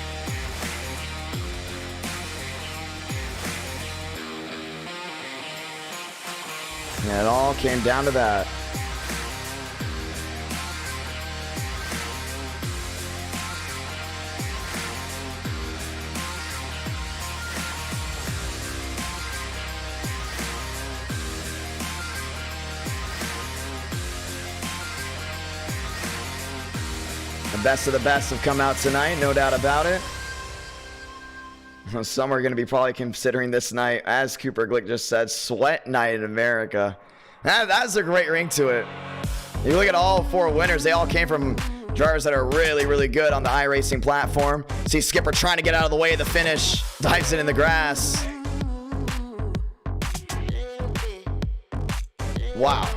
And it all came down to that. The best of the best have come out tonight, no doubt about it. Some are going to be probably considering this night, as Cooper Glick just said, sweat night in America. That's a great ring to it. You look at all 4 winners, they all came from drivers that are really, really good on the Iracing platform. See Skipper trying to get out of the way of the finish, dives it in the grass. Wow.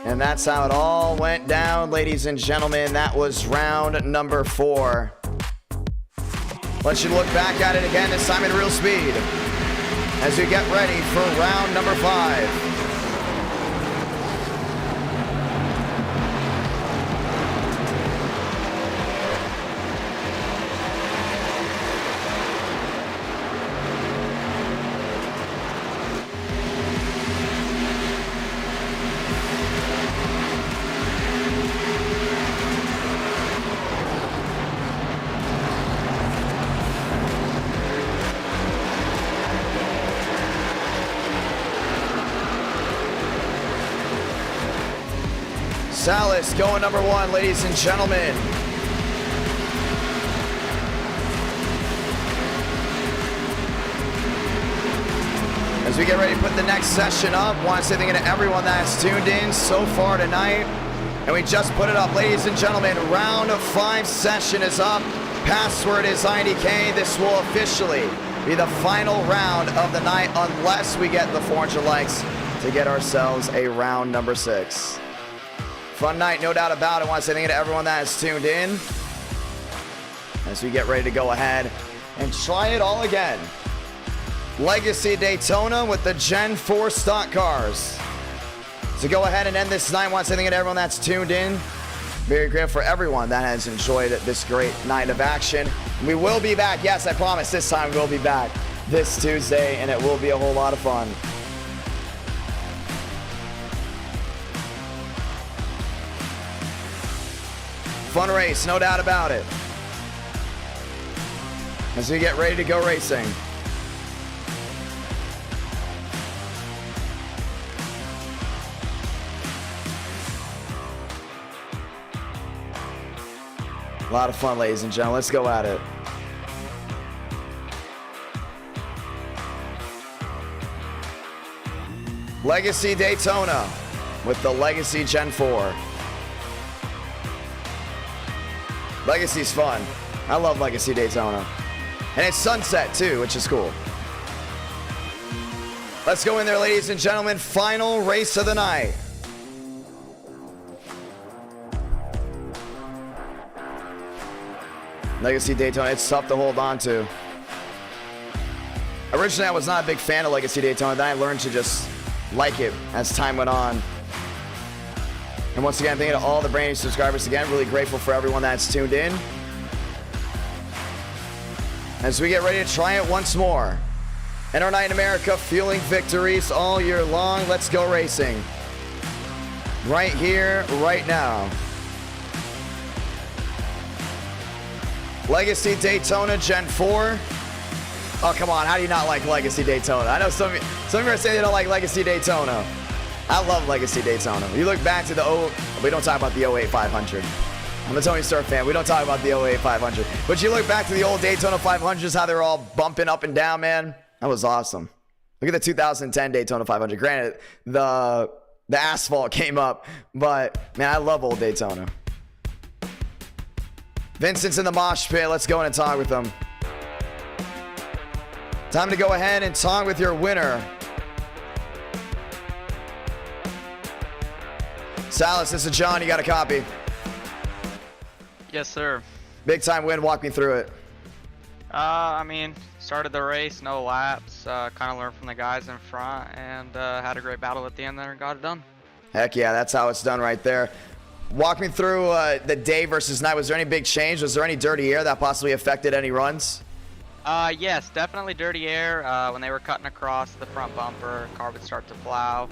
And that's how it all went down, ladies and gentlemen. That was round number 4. Let you look back at it again, this time in real speed, as we get ready for round number 5. Salas going number 1, ladies and gentlemen. As we get ready to put the next session up, want to say thank you to everyone that's tuned in so far tonight. And we just put it up, ladies and gentlemen. Round 5 session is up. Password is IDK. This will officially be the final round of the night unless we get the 400 likes to get ourselves a round number 6. Fun night, no doubt about it. I want to say thank you to everyone that has tuned in as we get ready to go ahead and try it all again. Legacy Daytona with the Gen 4 stock cars. To go ahead and end this night, I want to say thank you to everyone that's tuned in. Very grateful for everyone that has enjoyed this great night of action. We will be back. Yes, I promise this time we'll be back this Tuesday, and it will be a whole lot of fun. Fun race, no doubt about it. As we get ready to go racing. A lot of fun, ladies and gentlemen. Let's go at it. Legacy Daytona with the Legacy Gen 4. Legacy's fun. I love Legacy Daytona. And it's sunset too, which is cool. Let's go in there, ladies and gentlemen. Final race of the night. Legacy Daytona, it's tough to hold on to. Originally, I was not a big fan of Legacy Daytona. Then I learned to just like it as time went on. And once again, thank you to all the brand new subscribers again. Really grateful for everyone that's tuned in. As we get ready to try it once more. And our night in America, fueling victories all year long. Let's go racing. Right here, right now. Legacy Daytona Gen 4. Oh, come on. How do you not like Legacy Daytona? I know some of you are saying they don't like Legacy Daytona. I love Legacy Daytona. You look back to we don't talk about the 08 500. I'm a Tony Stark fan. We don't talk about the 08 500. But you look back to the old Daytona 500s, how they were all bumping up and down, man. That was awesome. Look at the 2010 Daytona 500. Granted, the asphalt came up, but man, I love old Daytona. Vincent's in the mosh pit. Let's go in and talk with them. Time to go ahead and talk with your winner. Salas, this is John. You got a copy? Yes, sir. Big time win. Walk me through it. I mean, started the race, no laps, kind of learned from the guys in front, and had a great battle at the end there and got it done. Heck yeah, that's how it's done right there. Walk me through the day versus night. Was there any big change? Was there any dirty air that possibly affected any runs? Yes, definitely dirty air. When they were cutting across the front bumper, car would start to plow.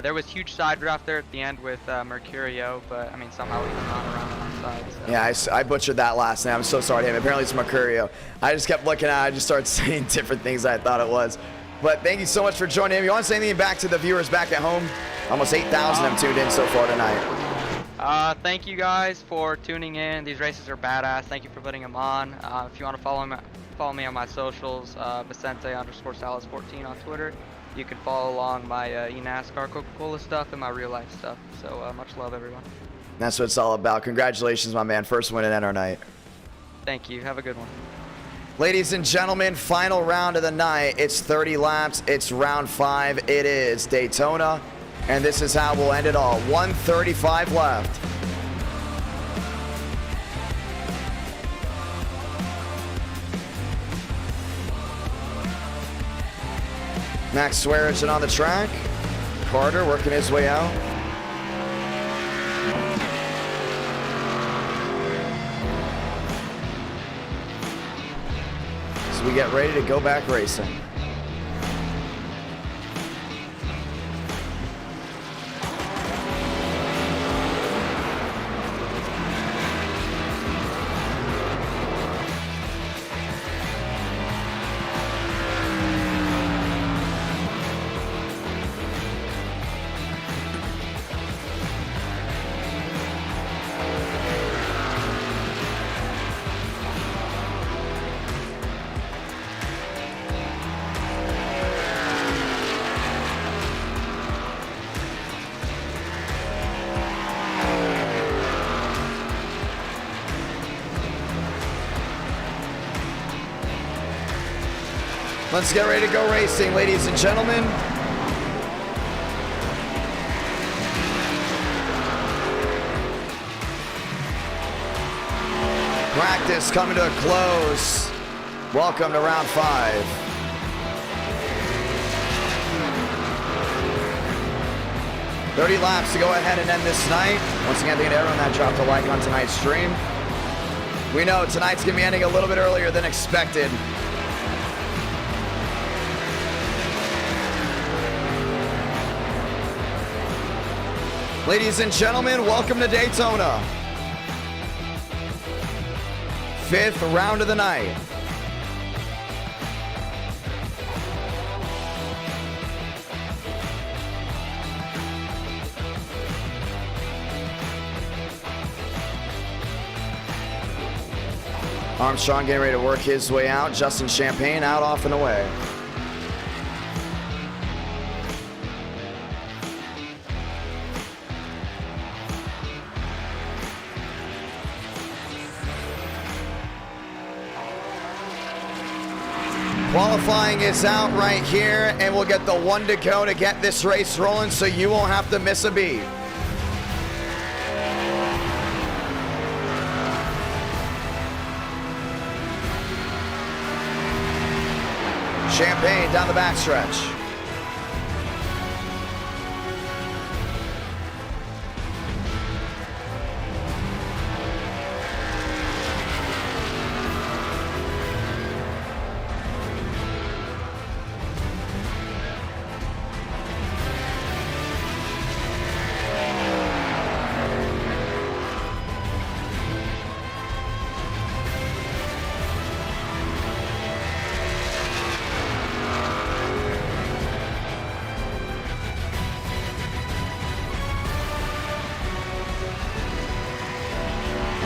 There was huge side draft there at the end with Mercurio, but I mean, somehow we were not around on our side. So. Yeah, I butchered that last name. I'm so sorry to him. Apparently it's Mercurio. I just kept looking at it. I just started saying different things than I thought it was. But thank you so much for joining him. You want to say anything back to the viewers back at home? Almost 8,000 have tuned in so far tonight. Thank you guys for tuning in. These races are badass. Thank you for putting them on. If you want to follow me on my socials, Vicente_Salas14 on Twitter. You can follow along my NASCAR Coca-Cola stuff and my real life stuff. So much love, everyone. That's what it's all about. Congratulations, my man. First win at our night. Thank you. Have a good one. Ladies and gentlemen, final round of the night. It's 30 laps. It's round 5. It is Daytona. And this is how we'll end it all. 135 left. Max Swearigan on the track. Carter working his way out. So we get ready to go back racing. Let's get ready to go racing, ladies and gentlemen. Practice coming to a close. Welcome to round 5. "30 laps to go ahead and end this night." Once again, thank you to everyone that dropped a like on tonight's stream. We know tonight's gonna be ending a little bit earlier than expected. Ladies and gentlemen, welcome to Daytona. 5th round of the night. Armstrong getting ready to work his way out. Justin Champagne out, off and away. Qualifying is out right here, and we'll get the 1 to go to get this race rolling so you won't have to miss a beat. Champagne down the backstretch.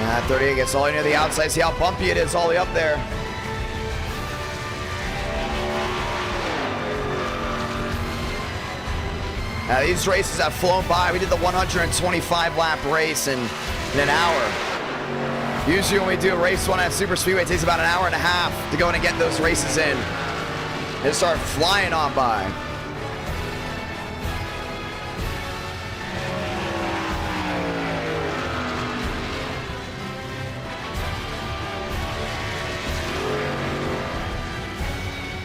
At 38 gets all the way near the outside. See how bumpy it is all the way up there. Now these races have flown by. We did the 125 lap race in an hour. Usually when we do a race one at Super Speedway, it takes about an hour and a half to go in and get those races in. They start flying on by.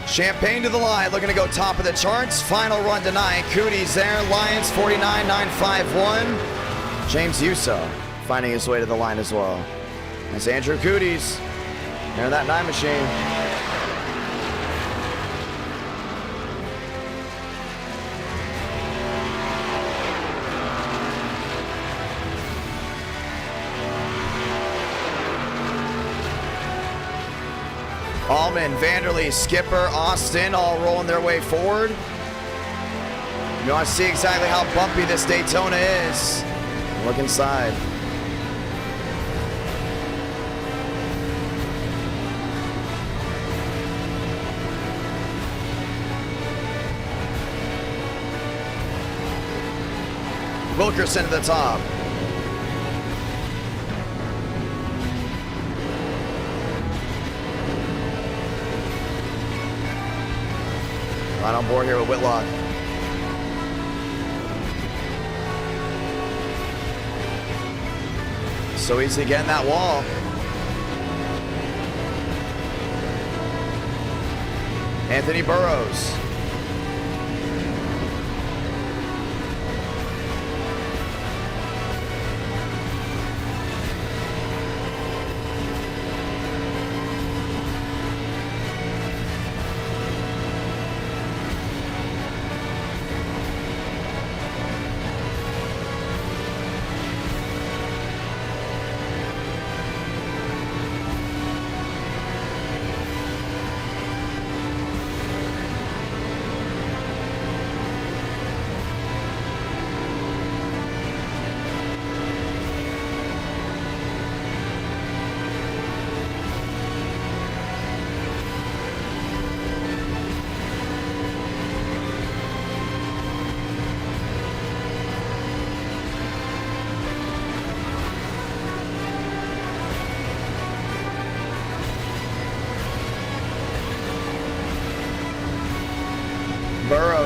Champagne to the line, looking to go top of the charts. Final run tonight. Cootie's there. Lions 49.951. James Uso finding his way to the line as well. That's Andrew Cootie's. There in that 9 machine. Allman, Vanderlee, Skipper, Austin, all rolling their way forward. You want to see exactly how bumpy this Daytona is. Look inside. Wilkerson to the top. Right on board here with Whitlock. So easy to get in that wall. Anthony Burrows.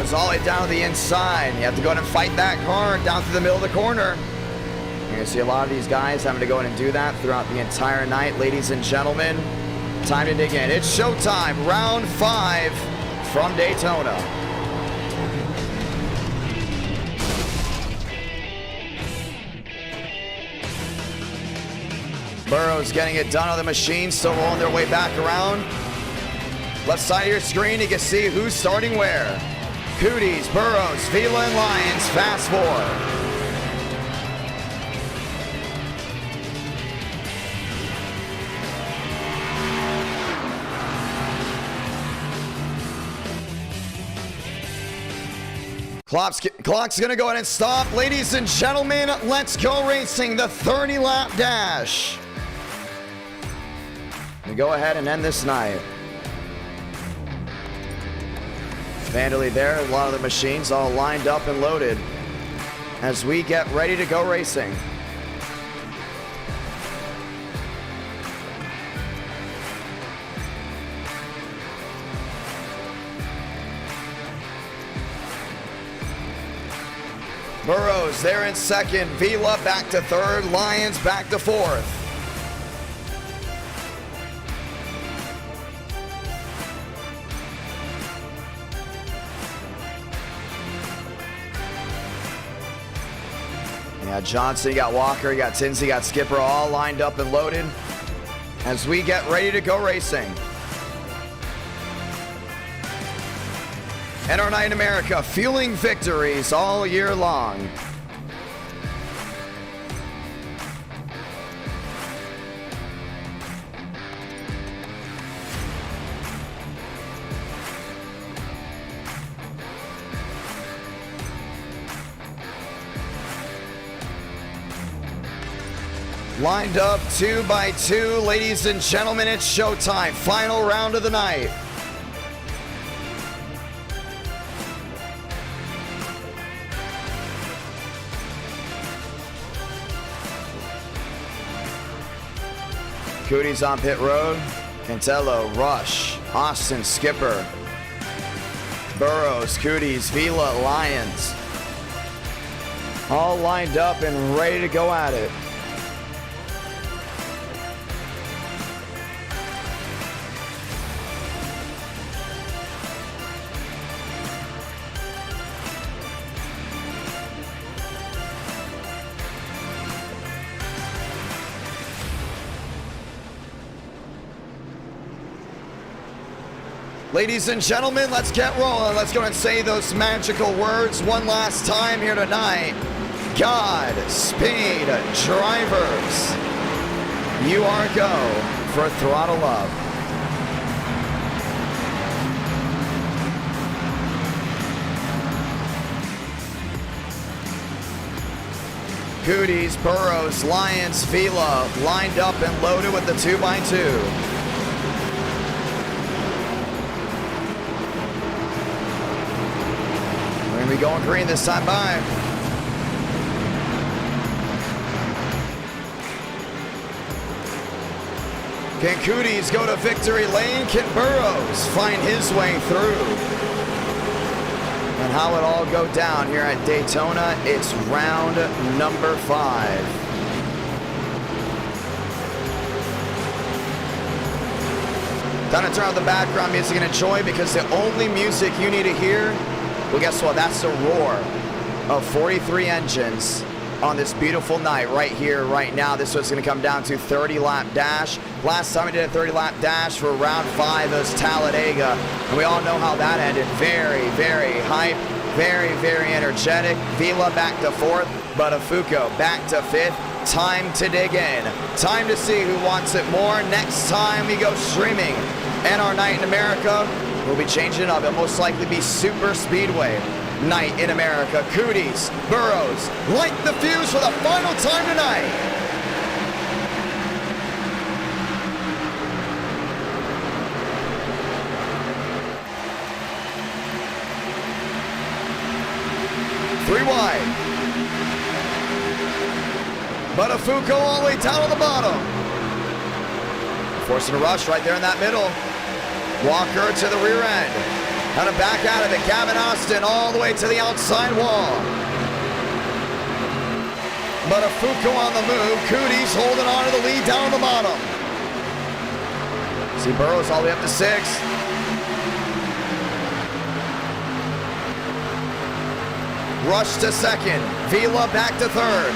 Burrows all the way down to the inside. You have to go ahead and fight that car down through the middle of the corner. You're going to see a lot of these guys having to go in and do that throughout the entire night. Ladies and gentlemen, time to dig in. It's showtime. Round 5 from Daytona. Burrows getting it done on the machine, still rolling their way back around. Left side of your screen, you can see who's starting where. Cooties, Burrows, Vila, and Lyons, fast 4. Clock's gonna go ahead and stop. Ladies and gentlemen, let's go racing the 30-lap dash. We go ahead and end this night. Vandally there, a lot of the machines all lined up and loaded as we get ready to go racing. Burrows there in second, Vila back to third, Lyons back to fourth. Yeah, Johnson, you got Walker, you got Tinsey, you got Skipper all lined up and loaded as we get ready to go racing. And our night in America, fueling victories all year long. Lined up 2 by 2, ladies and gentlemen, it's showtime. Final round of the night. Cooties on pit road. Cantello, Rush, Austin, Skipper, Burrows, Cooties, Vila, Lyons. All lined up and ready to go at it. Ladies and gentlemen, let's get rolling. Let's go and say those magical words one last time here tonight. Godspeed, drivers. You are go for throttle up. Cooties, Burrows, Lyons, Vila lined up and loaded with the 2 by 2. We going green this time by. Can Cooties go to victory lane? Can Burrows find his way through? And how it all go down here at Daytona, it's round number 5. Time to turn on the background music and enjoy, because the only music you need to hear, well, guess what? That's the roar of 43 engines on this beautiful night right here, right now. This was going to come down to 30-lap dash. Last time we did a 30-lap dash for round 5 was Talladega, and we all know how that ended. Very, very hype, very, very energetic. Vila back to 4th, Buttafuoco back to 5th. Time to dig in. Time to see who wants it more. Next time we go streaming, and our night in America, we'll be changing it up. It'll most likely be Super Speedway night in America. Cooties, Burrows, light the fuse for the final time tonight. Three wide. Buttafuoco all the way down on the bottom. Forcing a rush right there in that middle. Walker to the rear end. Kind of back out of it. Gavin Austin all the way to the outside wall. But Afuko on the move. Cooties holding on to the lead down on the bottom. See Burrows all the way up to 6. Rush to second. Vila back to third.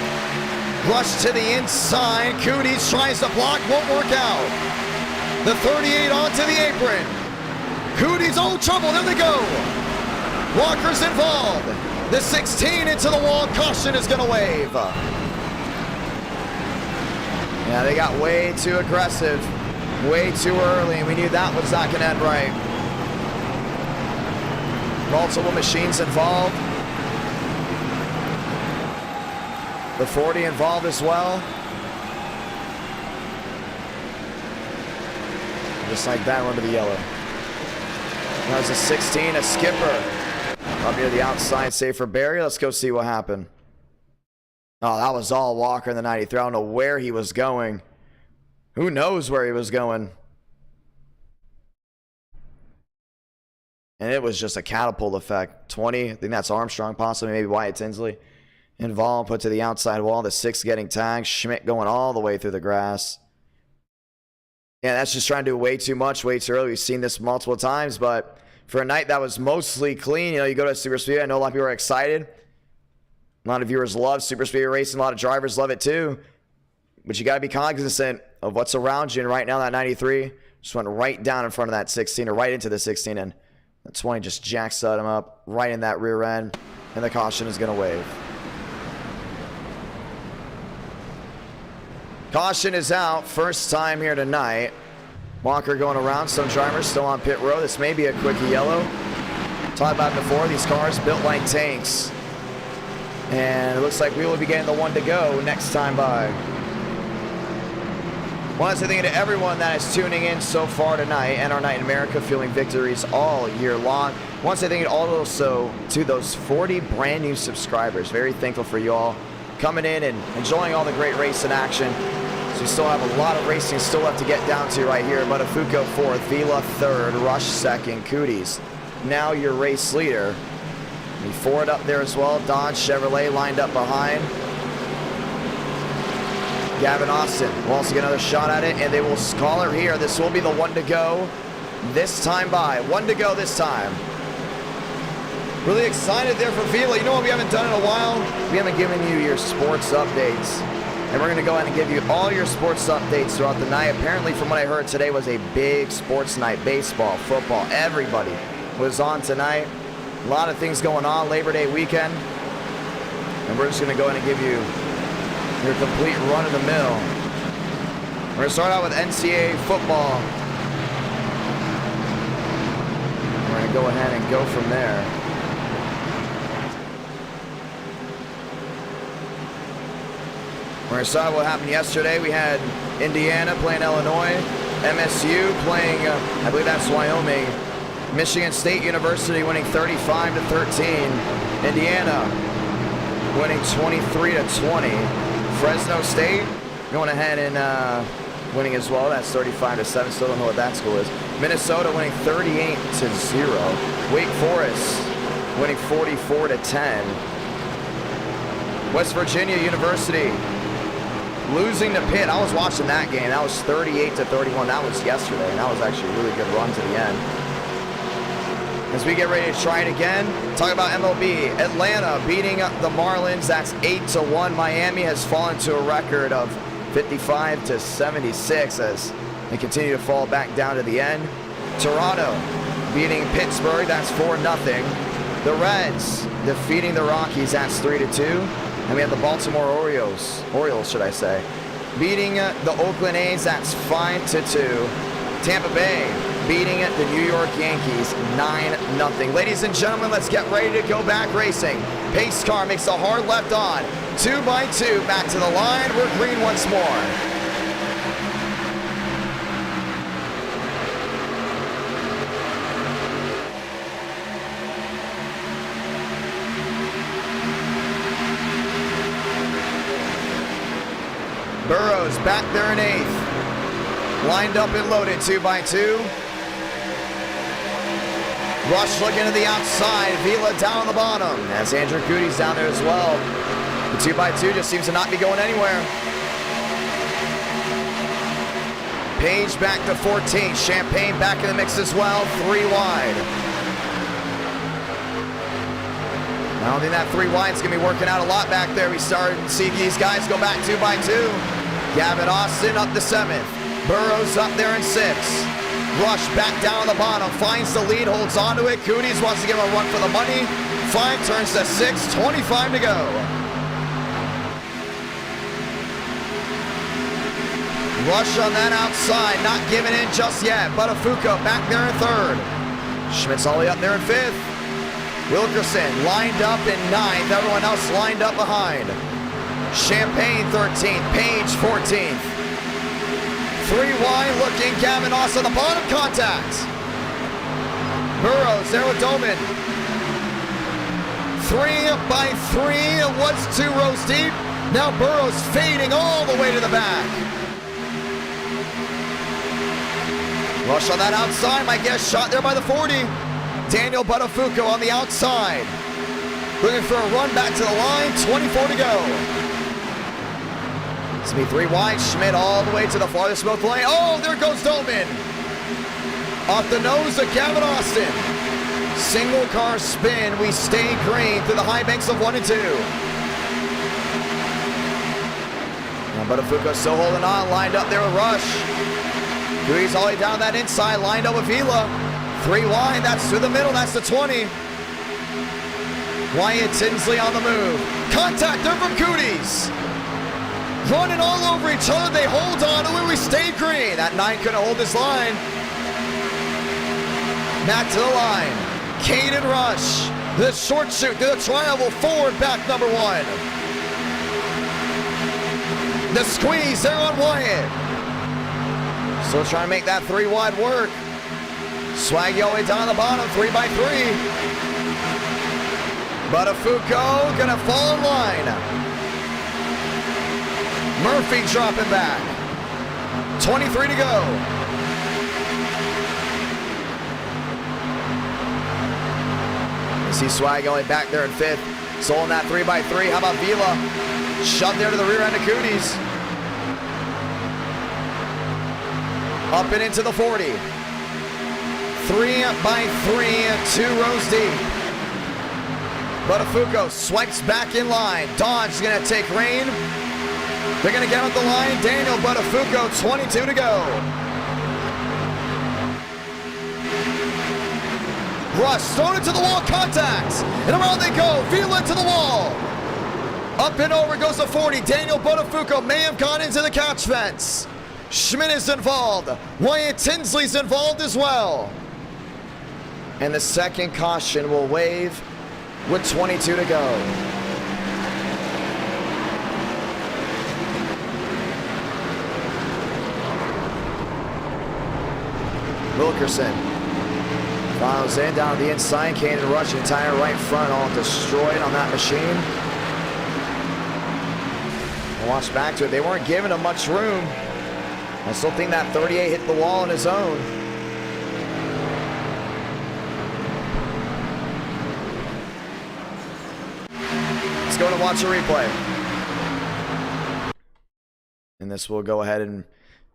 Rush to the inside. Cooties tries to block. Won't work out. The 38 onto the apron. Cooties, oh, trouble. There they go. Walker's involved. The 16 into the wall. Caution is going to wave. Yeah, they got way too aggressive. Way too early, and we knew that was not going to end right. Multiple machines involved. The 40 involved as well. Just like that, run to the yellow. That was a 16, a skipper. Up near the outside, save for Barry. Let's go see what happened. Oh, that was all Walker in the 93. I don't know where he was going. Who knows where he was going? And it was just a catapult effect. 20, I think that's Armstrong, possibly, maybe Wyatt Tinsley. Involved, put to the outside wall. The 6 getting tagged. Schmidt going all the way through the grass. Yeah, that's just trying to do way too much, way too early. We've seen this multiple times, but for a night that was mostly clean, you know, you go to Super Speedway. I know a lot of people are excited. A lot of viewers love Super Speedway racing. A lot of drivers love it too. But you got to be cognizant of what's around you. And right now, that 93 just went right down in front of that 16, or right into the 16. And the 20 just jacks him up right in that rear end. And the caution is going to wave. Caution is out. First time here tonight. Walker going around. Some drivers still on pit row. This may be a quickie yellow. Talked about before. These cars built like tanks. And it looks like we will be getting the 1 to go next time by. Want to say thank you to everyone that is tuning in so far tonight. NR Night in America, fueling victories all year long. Want to say thank you also to those 40 brand new subscribers. Very thankful for you all coming in and enjoying all the great racing action. So we still have a lot of racing still left to get down to right here. But Afuko 4th, Vila 3rd, Rush 2nd, Cooties now your race leader. Ford up there as well. Dodge, Chevrolet lined up behind. Gavin Austin will also get another shot at it, and they will call her here. This will be the 1 to go this time by. 1 to go this time. Really excited there for Vila. You know what we haven't done in a while? We haven't given you your sports updates. And we're going to go ahead and give you all your sports updates throughout the night. Apparently, from what I heard, today was a big sports night. Baseball, football, everybody was on tonight. A lot of things going on, Labor Day weekend. And we're just going to go ahead and give you your complete run of the mill. We're going to start out with NCAA football. We're going to go ahead and go from there. We're going to start what happened yesterday. We had Indiana playing Illinois, MSU playing, I believe that's Wyoming. Michigan State University winning 35-13. Indiana winning 23-20. Fresno State going ahead and winning as well. That's 35-7. Still don't know what that score is. Minnesota winning 38-0. Wake Forest winning 44-10. West Virginia University losing to Pitt. I was watching that game. That was 38-31. That was yesterday, and that was actually a really good run to the end. As we get ready to try it again, talk about MLB. Atlanta beating up the Marlins. That's 8-1. Miami has fallen to a record of 55-76 as they continue to fall back down to the end. Toronto beating Pittsburgh. That's 4-0. The Reds defeating the Rockies. That's 3-2. And we have the Baltimore Orioles, should I say, beating the Oakland A's. That's 5-2. Tampa Bay beating the New York Yankees 9-0. Ladies and gentlemen, let's get ready to go back racing. Pace car makes a hard left on. 2x2 back to the line. We're green once more. Burrows back there in 8th. Lined up and loaded 2x2. Rush looking to the outside. Vila down on the bottom. As Andrew Cootie's down there as well. The 2x2 just seems to not be going anywhere. Page back to 14. Champagne back in the mix as well. 3 wide. I don't think that 3 wide is going to be working out a lot back there. We started to see these guys go back 2x2. Gavin Austin up to 7th. Burrows up there in 6th. Rush back down on the bottom, finds the lead, holds onto it. Cooties wants to give him a run for the money. 5 turns to 6, 25 to go. Rush on that outside, not giving in just yet. Buttafuoco back there in 3rd. Schmidt's all the way up there in 5th. Wilkerson lined up in 9th. Everyone else lined up behind. Champagne 13th, Page 14th. 3 wide looking, Gavin Austin on the bottom, contact. Burrows there with Doman. 3x3, it was 2 rows deep. Now Burrows fading all the way to the back. Rush on that outside, might get a shot there by the 40. Daniel Buttafuoco on the outside. Looking for a run back to the line, 24 to go. It's going to be 3 wide. Schmidt all the way to the farthest both lane. Oh, there goes Doman. Off the nose of Gavin Austin. Single car spin. We stay green through the high banks of 1 and 2. Now Buttafuoco still holding on. Lined up there with Rush. Gooey's all the way down that inside. Lined up with Vila. 3 wide. That's through the middle. That's the 20. Wyatt Tinsley on the move. Contact there from Cooties. Running all over each other, they hold on to it, we stay green. That 9 couldn't hold this line. Back to the line. Caden Rush. The short shoot to the triangle forward, back number 1. The squeeze there on Wyatt. Still trying to make that 3 wide work. Swaggy all the way down the bottom, 3x3. Buttafuoco gonna fall in line. Murphy dropping back. 23 to go. You see Swag only back there in 5th. Sold that 3x3. How about Vila? Shoved there to the rear end of Cooties. Up and into the 40. 3x3, 2 rows deep. Buttafuoco swipes back in line. Dodge gonna take reign. They're going to get up the line. Daniel Buttafuoco, 22 to go. Rush thrown it to the wall, contact. And around they go. Vila to the wall. Up and over goes the 40. Daniel Buttafuoco may have gone into the catch fence. Schmidt is involved. Wyatt Tinsley's involved as well. And the second caution will wave with 22 to go. Wilkerson follows in down the inside. Caden Rush, entire right front all destroyed on that machine. And watch back to it. They weren't giving him much room. I still think that 38 hit the wall on his own. Let's go and watch a replay. And this will go ahead and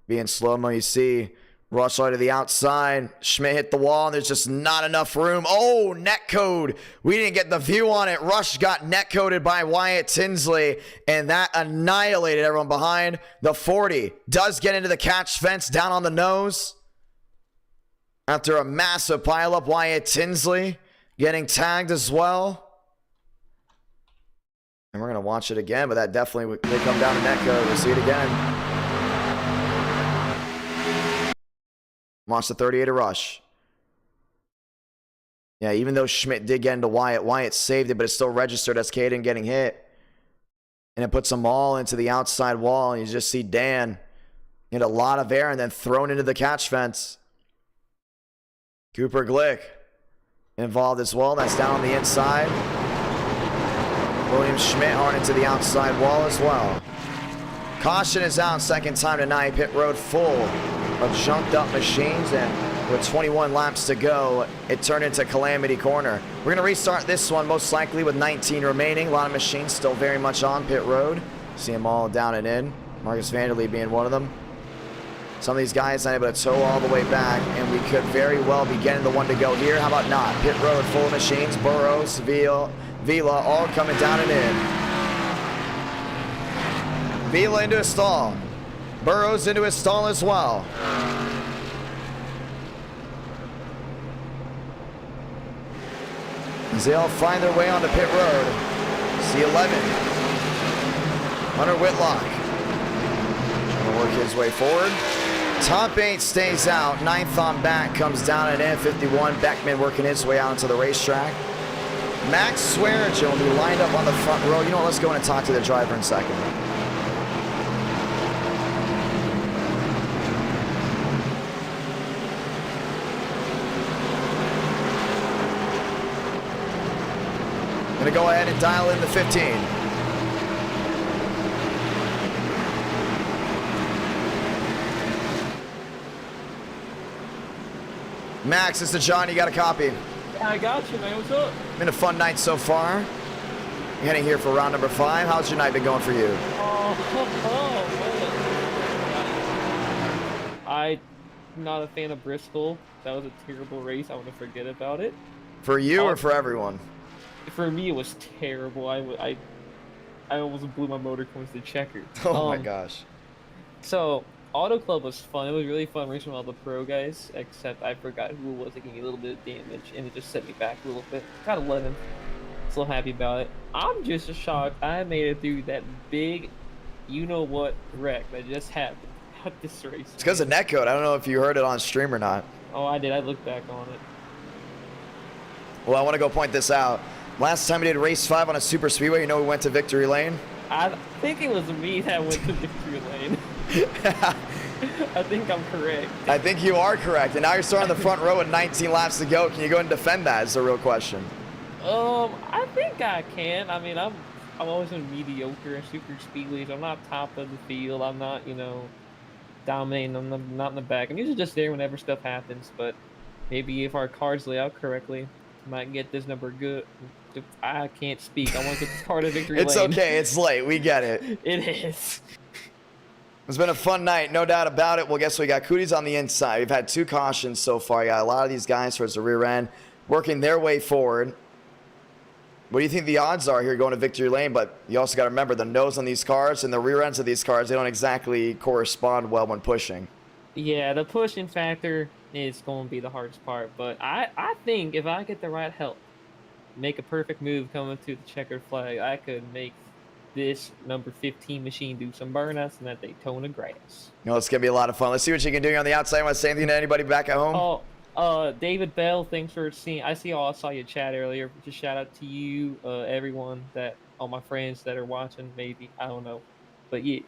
be in slow-mo. You see Rush to the outside. Schmidt hit the wall, and there's just not enough room. Oh, netcode. We didn't get the view on it. Rush got netcoded by Wyatt Tinsley, and that annihilated everyone behind. The 40 does get into the catch fence down on the nose. After a massive pileup, Wyatt Tinsley getting tagged as well. And we're going to watch it again, but that definitely did come down to netcode. We'll see it again. Watch the 38 of Rush. Yeah, even though Schmidt did get into Wyatt, Wyatt saved it, but it still registered as Caden getting hit. And it puts them all into the outside wall, and you just see Dan get a lot of air and then thrown into the catch fence. Cooper Glick involved as well. That's down on the inside. William Schmidt hard into the outside wall as well. Caution is out second time tonight. Pit road full of junked up machines, and With 21 laps to go, it turned into Calamity Corner. We're going to restart this one most likely with 19 remaining. A lot of machines still very much on pit road. See them all down and in. Marcus Vanderlee being one of them. Some of these guys not able to tow all the way back, and we could very well be getting the one to go here. How about not? Pit road full of machines. Burrows, Vila, all coming down and in. Vila into a stall. Burrows into his stall as well. As they all find their way onto pit road. C11. Hunter Whitlock. Trying to work his way forward. Top 8 stays out. 9th on back comes down at N51. Beckman working his way out into the racetrack. Max Swearinger will be lined up on the front row. You know what? Let's go in and talk to the driver in a second. Gonna go ahead and dial in the 15. Max, this is John. You got a copy? I got you, man. What's up? Been a fun night so far. Heading here for round number 5. How's your night been going for you? I'm not a fan of Bristol. That was a terrible race. I want to forget about it. For you or for everyone? For me, it was terrible. I almost blew my motor coins to checker. Oh my gosh. So, Auto Club was fun. It was really fun racing with all the pro guys, except I forgot who it was that gave me a little bit of damage, and it just set me back a little bit. Got 11th. Still happy about it. I'm just shocked I made it through that big, you-know-what wreck that just happened at this race. It's because of netcode. I don't know if you heard it on stream or not. Oh, I did. I looked back on it. Well, I want to go point this out. Last time we did race 5 on a super speedway, you know we went to Victory Lane? I think it was me that went to Victory Lane. I think I'm correct. I think you are correct. And now you're starting on the front row with 19 laps to go. Can you go and defend that is the real question. I think I can. I mean, I'm always in mediocre and super speedways. I'm not top of the field. I'm not, dominating. I'm not in the back. I'm usually just there whenever stuff happens. But maybe if our cards lay out correctly, I might get this number good. I can't speak. I want to get this car to Victory It's Lane. okay. It's late. We get it. It is. It's been a fun night, no doubt about it. Well, guess what? We got Cooties on the inside. We've had 2 cautions so far. You got a lot of these guys towards the rear end working their way forward. What do you think the odds are here going to Victory Lane? But you also got to remember the nose on these cars and the rear ends of these cars, they don't exactly correspond well when pushing. Yeah, the pushing factor is going to be the hardest part. But I think if I get the right help, make a perfect move coming to the checkered flag, I could make this number 15 machine do some burnouts in that Daytona grass. You know, it's going to be a lot of fun. Let's see what you can do on the outside. Want to say anything to anybody back at home? David Bell, thanks for seeing. I saw your chat earlier. Just shout out to you, everyone all my friends that are watching, maybe. I don't know. But yeah.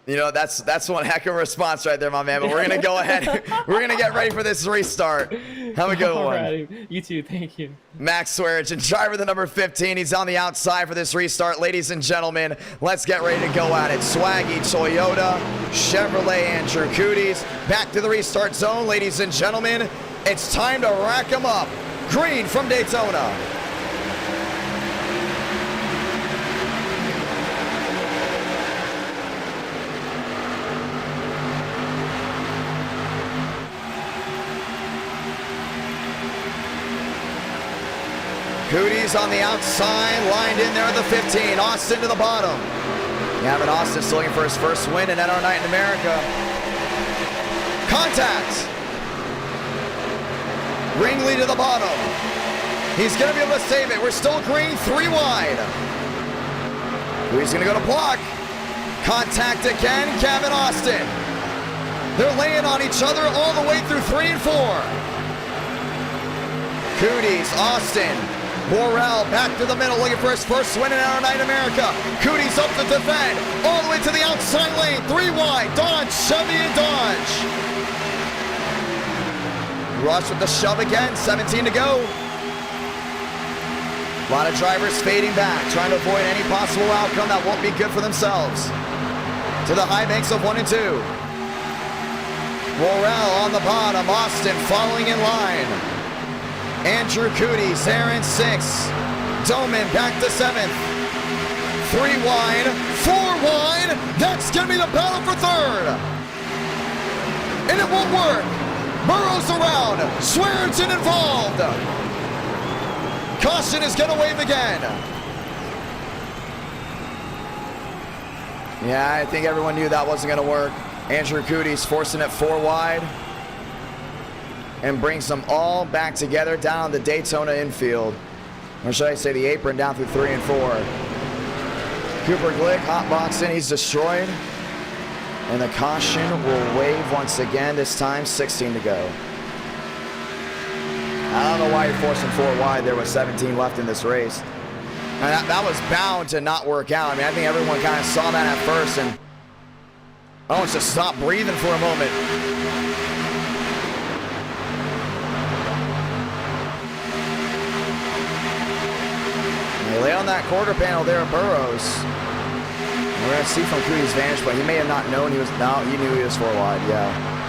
You know, that's one heck of a response right there, my man. But we're going to go ahead. We're going to get ready for this restart. Have a good one. Alrighty. You too. Thank you. Max Swearinger, driver the number 15. He's on the outside for this restart. Ladies and gentlemen, let's get ready to go at it. Swaggy Toyota, Chevrolet Andrew Cooties. Back to the restart zone, ladies and gentlemen. It's time to rack them up. Green from Daytona. Cooties on the outside, lined in there at the 15. Austin to the bottom. Gavin Austin still looking for his first win in NR Night in America. Contact. Ringley to the bottom. He's going to be able to save it. We're still green, 3 wide. Cooties going to go to block. Contact again, Gavin Austin. They're laying on each other all the way through 3 and 4. Cooties, Austin. Borrell back to the middle, looking for his first win in NR Night in America. Cooties up to defend, all the way to the outside lane, 3 wide. Dodge, Chevy and Dodge. Rush with the shove again, 17 to go. A lot of drivers fading back, trying to avoid any possible outcome that won't be good for themselves. To the high banks of 1 and 2. Worrell on the bottom. Austin following in line. Andrew Cooties there in 6th. Doman back to 7th. 3 wide, 4 wide. That's going to be the battle for 3rd. And it won't work. Burrows around. Swearingen involved. Caution is going to wave again. Yeah, I think everyone knew that wasn't going to work. Andrew Cooties forcing it 4 wide. And brings them all back together down on the Daytona infield. Or should I say the apron down through 3 and 4. Cooper Glick hotboxing, he's destroyed. And the caution will wave once again, this time 16 to go. I don't know why you're forcing 4 wide there with 17 left in this race. And that was bound to not work out. I mean, I think everyone kind of saw that at first and almost just stopped breathing for a moment. They lay on that quarter panel there at Burrows. We're going to see from Cootie's vantage point. He may have not known he was. No, he knew he was 4 wide, yeah.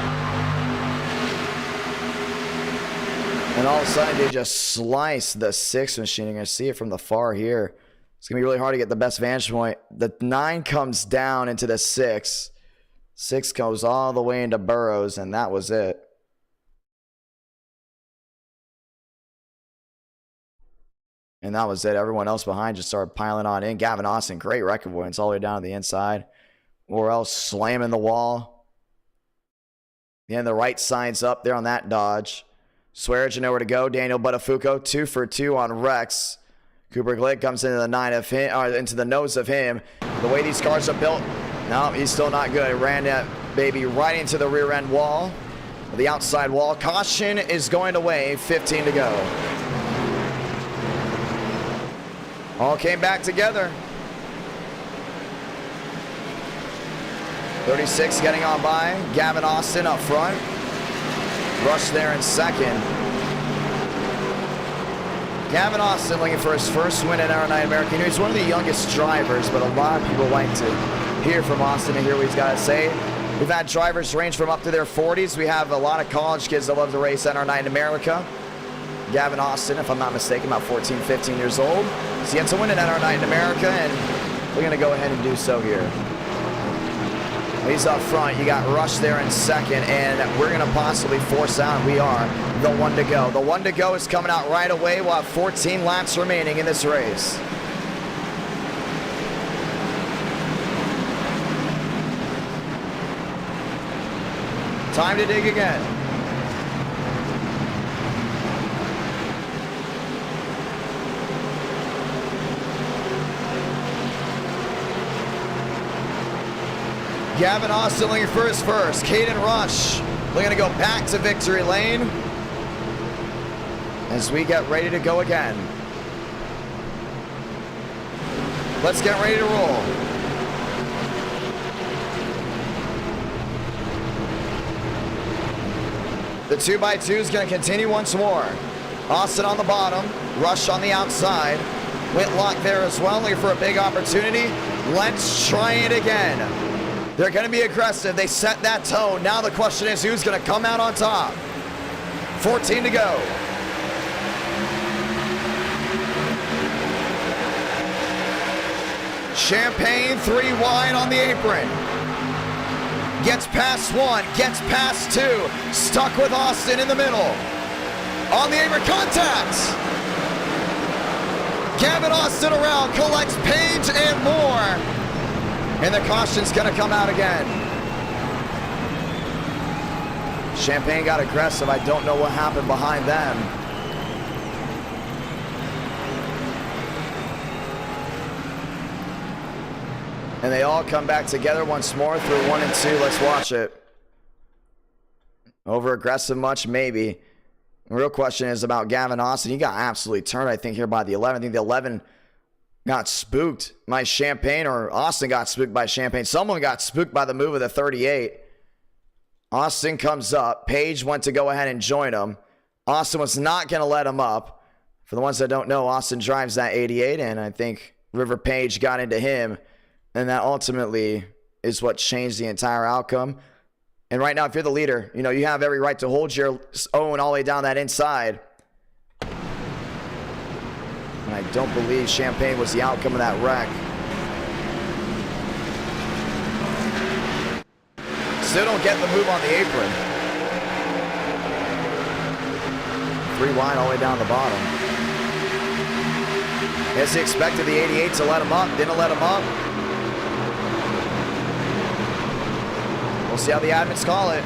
And all of a sudden, they just slice the 6 machine. You're going to see it from the far here. It's going to be really hard to get the best vantage point. The 9 comes down into the 6. 6 goes all the way into Burrows, and that was it. And that was it. Everyone else behind just started piling on in. Gavin Austin, great record points all the way down to the inside. Worrell slamming the wall. And the right side's up there on that dodge. Swearingen nowhere to go. Daniel Buttafuoco 2 for 2 on Rex. Cooper Glick comes into the 9 of him, into the nose of him. The way these cars are built, no, he's still not good. He ran that baby right into the rear end wall, the outside wall. Caution is going to wave. 15 to go. All came back together. 36 getting on by. Gavin Austin up front. Rush there in 2nd. Gavin Austin looking for his first win at NASCAR American. He's one of the youngest drivers, but a lot of people like to hear from Austin and hear what he's got to say. We've had drivers range from up to their 40s. We have a lot of college kids that love to race NASCAR in America. Gavin Austin, if I'm not mistaken, about 14, 15 years old. He's yet to win an NASCAR in America, and we're going to go ahead and do so here. He's up front. You got Rush there in 2nd, and we're going to possibly force out. We are the 1 to go. The 1 to go is coming out right away. We'll have 14 laps remaining in this race. Time to dig again. Gavin Austin looking for his first. Caden Rush looking to go back to victory lane as we get ready to go again. Let's get ready to roll. The 2x2 is going to continue once more. Austin on the bottom, Rush on the outside. Whitlock there as well, looking for a big opportunity. Let's try it again. They're going to be aggressive. They set that tone. Now the question is who's going to come out on top. 14 to go. Champagne 3 wide on the apron. Gets past 1, gets past 2. Stuck with Austin in the middle. On the apron, contact. Gavin Austin around, collects Page and more. And the caution's going to come out again. Champagne got aggressive. I don't know what happened behind them. And they all come back together once more through 1 and 2. Let's watch it. Over aggressive much? Maybe. The real question is about Gavin Austin. He got absolutely turned, I think, here by the 11. I think the 11 got spooked by Champagne, or Austin got spooked by Champagne. Someone got spooked by the move of the 38. Austin comes up. Page went to go ahead and join him. Austin was not going to let him up. For the ones that don't know, Austin drives that 88, and I think River Page got into him, and that ultimately is what changed the entire outcome. And right now, if you're the leader, you know, you have every right to hold your own all the way down that inside. And I don't believe Champagne was the outcome of that wreck. Still don't get the move on the apron. 3 wide all the way down the bottom. Guess he expected the 88 to let him up. Didn't let him up. We'll see how the admins call it.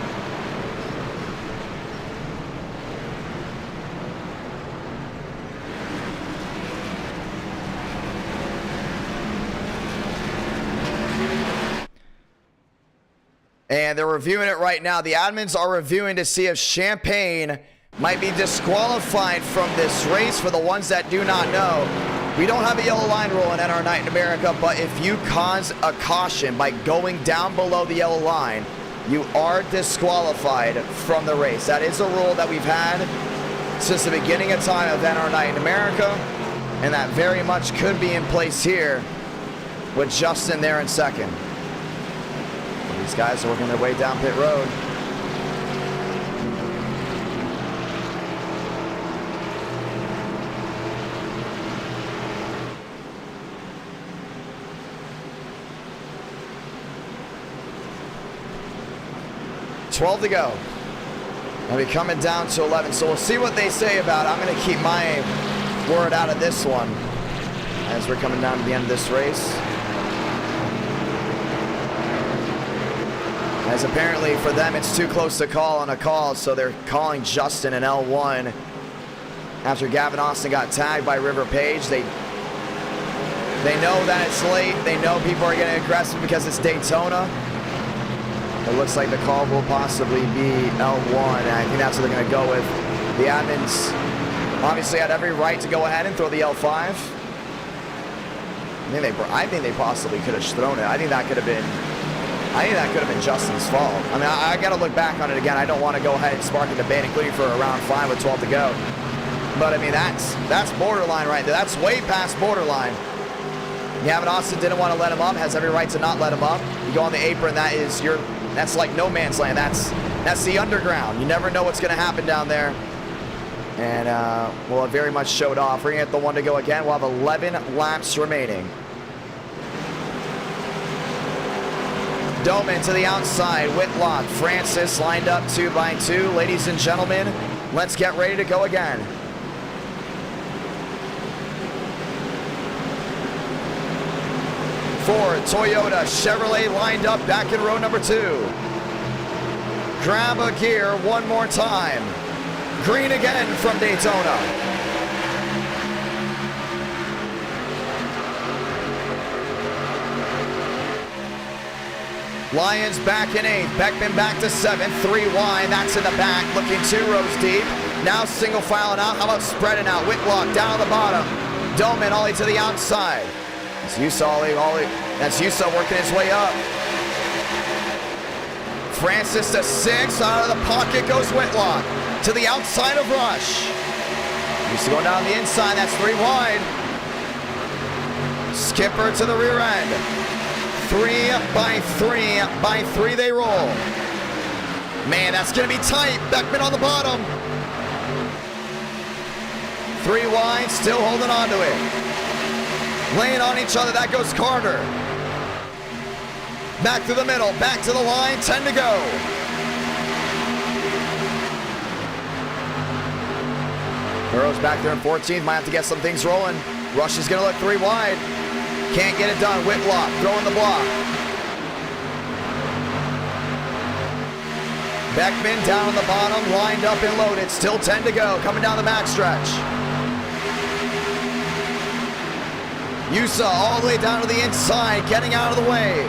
And they're reviewing it right now. The admins are reviewing to see if Champagne might be disqualified from this race. For the ones that do not know, we don't have a yellow line rule in NR Night in America, but if you cause a caution by going down below the yellow line, you are disqualified from the race. That is a rule that we've had since the beginning of time of NR Night in America, and that very much could be in place here with Justin there in second. These guys are working their way down pit road. $12 to go. I'll be coming down to 11, so we'll see what they say about it. I'm going to keep my word out of this one as we're coming down to the end of this race. As apparently for them it's too close to call on a call, so they're calling Justin an L1 after Gavin Austin got tagged by River Page. They know that it's late. They know people are getting aggressive because it's Daytona. It looks like the call will possibly be L1, and I think that's what they're going to go with. The admins obviously had every right to go ahead and throw the L5. I think they possibly could have thrown it. I think that could have been Justin's fault. I mean, I got to look back on it again. I don't want to go ahead and spark a debate, including for around 5 with 12 to go. But I mean, that's borderline right there. That's way past borderline. Gavin Austin didn't want to let him up. Has every right to not let him up. You go on the apron. That's like no man's land. That's the underground. You never know what's going to happen down there. And well, it very much showed off. We're going to get the 1 to go again. We'll have 11 laps remaining. Doman to the outside. Whitlock, Francis lined up 2 by 2. Ladies and gentlemen, let's get ready to go again. Ford, Toyota, Chevrolet lined up back in row number 2. Grab a gear one more time. Green again from Daytona. Lions back in 8th. Beckman back to 7th. 3 wide. That's in the back. Looking 2 rows deep. Now single filing out. How about spreading out? Whitlock down on the bottom. Doman ollie to the outside. That's Yusa working his way up. Francis to 6. Out of the pocket goes Whitlock. To the outside of Rush. Yusa going down the inside. That's 3 wide. Skipper to the rear end. 3 by 3 by 3 they roll. Man, that's going to be tight. Beckman on the bottom. 3 wide, still holding on to it. Laying on each other, that goes Carter. Back to the middle, back to the line, 10 to go. Burrow's back there in 14th, might have to get some things rolling. Rush is going to look 3 wide. Can't get it done. Whitlock throwing the block. Beckman down on the bottom, lined up and loaded. Still 10 to go, coming down the backstretch. Yusa all the way down to the inside, getting out of the way.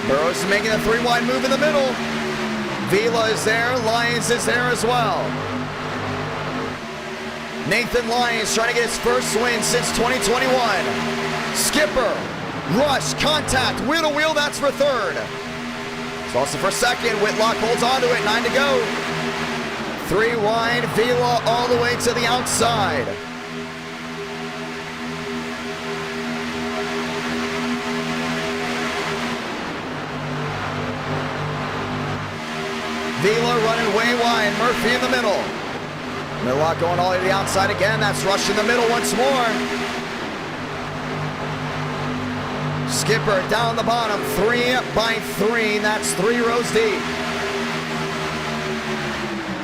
Burroughs is making a 3 wide move in the middle. Vila is there, Lyons is there as well. Nathan Lyons trying to get his first win since 2021. Skipper, Rush, contact, wheel to wheel, that's for 3rd. It's also for 2nd, Whitlock holds on to it, 9 to go. 3 wide, Vila all the way to the outside. Vila running way wide. Murphy in the middle. Whitlock going all the way to the outside again. That's Rush in the middle once more. Skipper down the bottom, 3 by 3. That's 3 rows deep.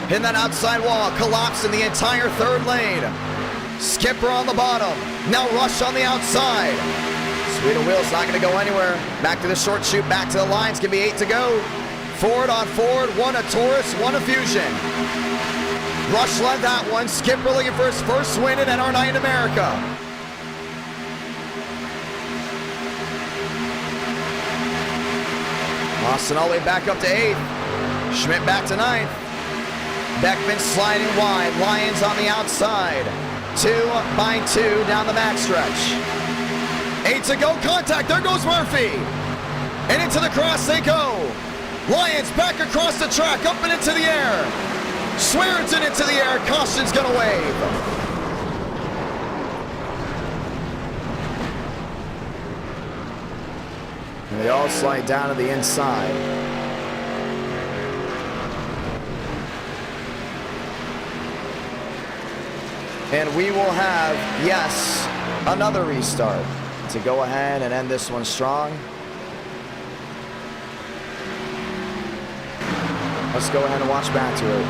In that outside wall, collapsing the entire third lane. Skipper on the bottom. Now Rush on the outside. Sweet and Wheel's not going to go anywhere. Back to the short chute, back to the lines. Give me 8 to go. Ford on Ford, 1 a Taurus, 1 a Fusion. Rush led that one. Skipper looking for his first win in NR Night in America. Austin all the way back up to 8th. Schmidt back to 9th. Beckman sliding wide. Lyons on the outside. 2 by 2 down the back stretch. 8 to go. Contact. There goes Murphy. And into the cross they go. Lyons back across the track. Up and into the air. Swearingen into the air. Caution's going to wave. And they all slide down to the inside. And we will have, yes, another restart to go ahead and end this one strong. Let's go ahead and watch back to it.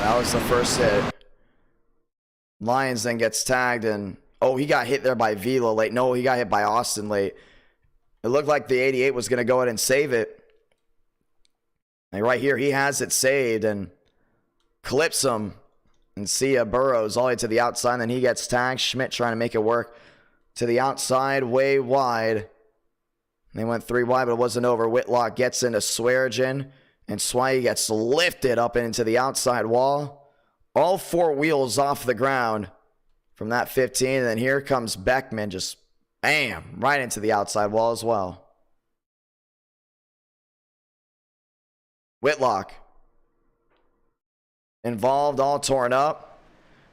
That was the first hit. Lyons then gets tagged and, oh, he got hit there by Vila late. No, he got hit by Austin late. It looked like the 88 was going to go ahead and save it. And right here, he has it saved and clips him. And see Burrows all the way to the outside. And then he gets tagged. Schmidt trying to make it work to the outside, way wide. They went 3 wide, but it wasn't over. Whitlock gets into Swearingen. And Swiggy gets lifted up into the outside wall. All 4 wheels off the ground from that 15. And then here comes Beckman, just bam, right into the outside wall as well. Whitlock involved, all torn up.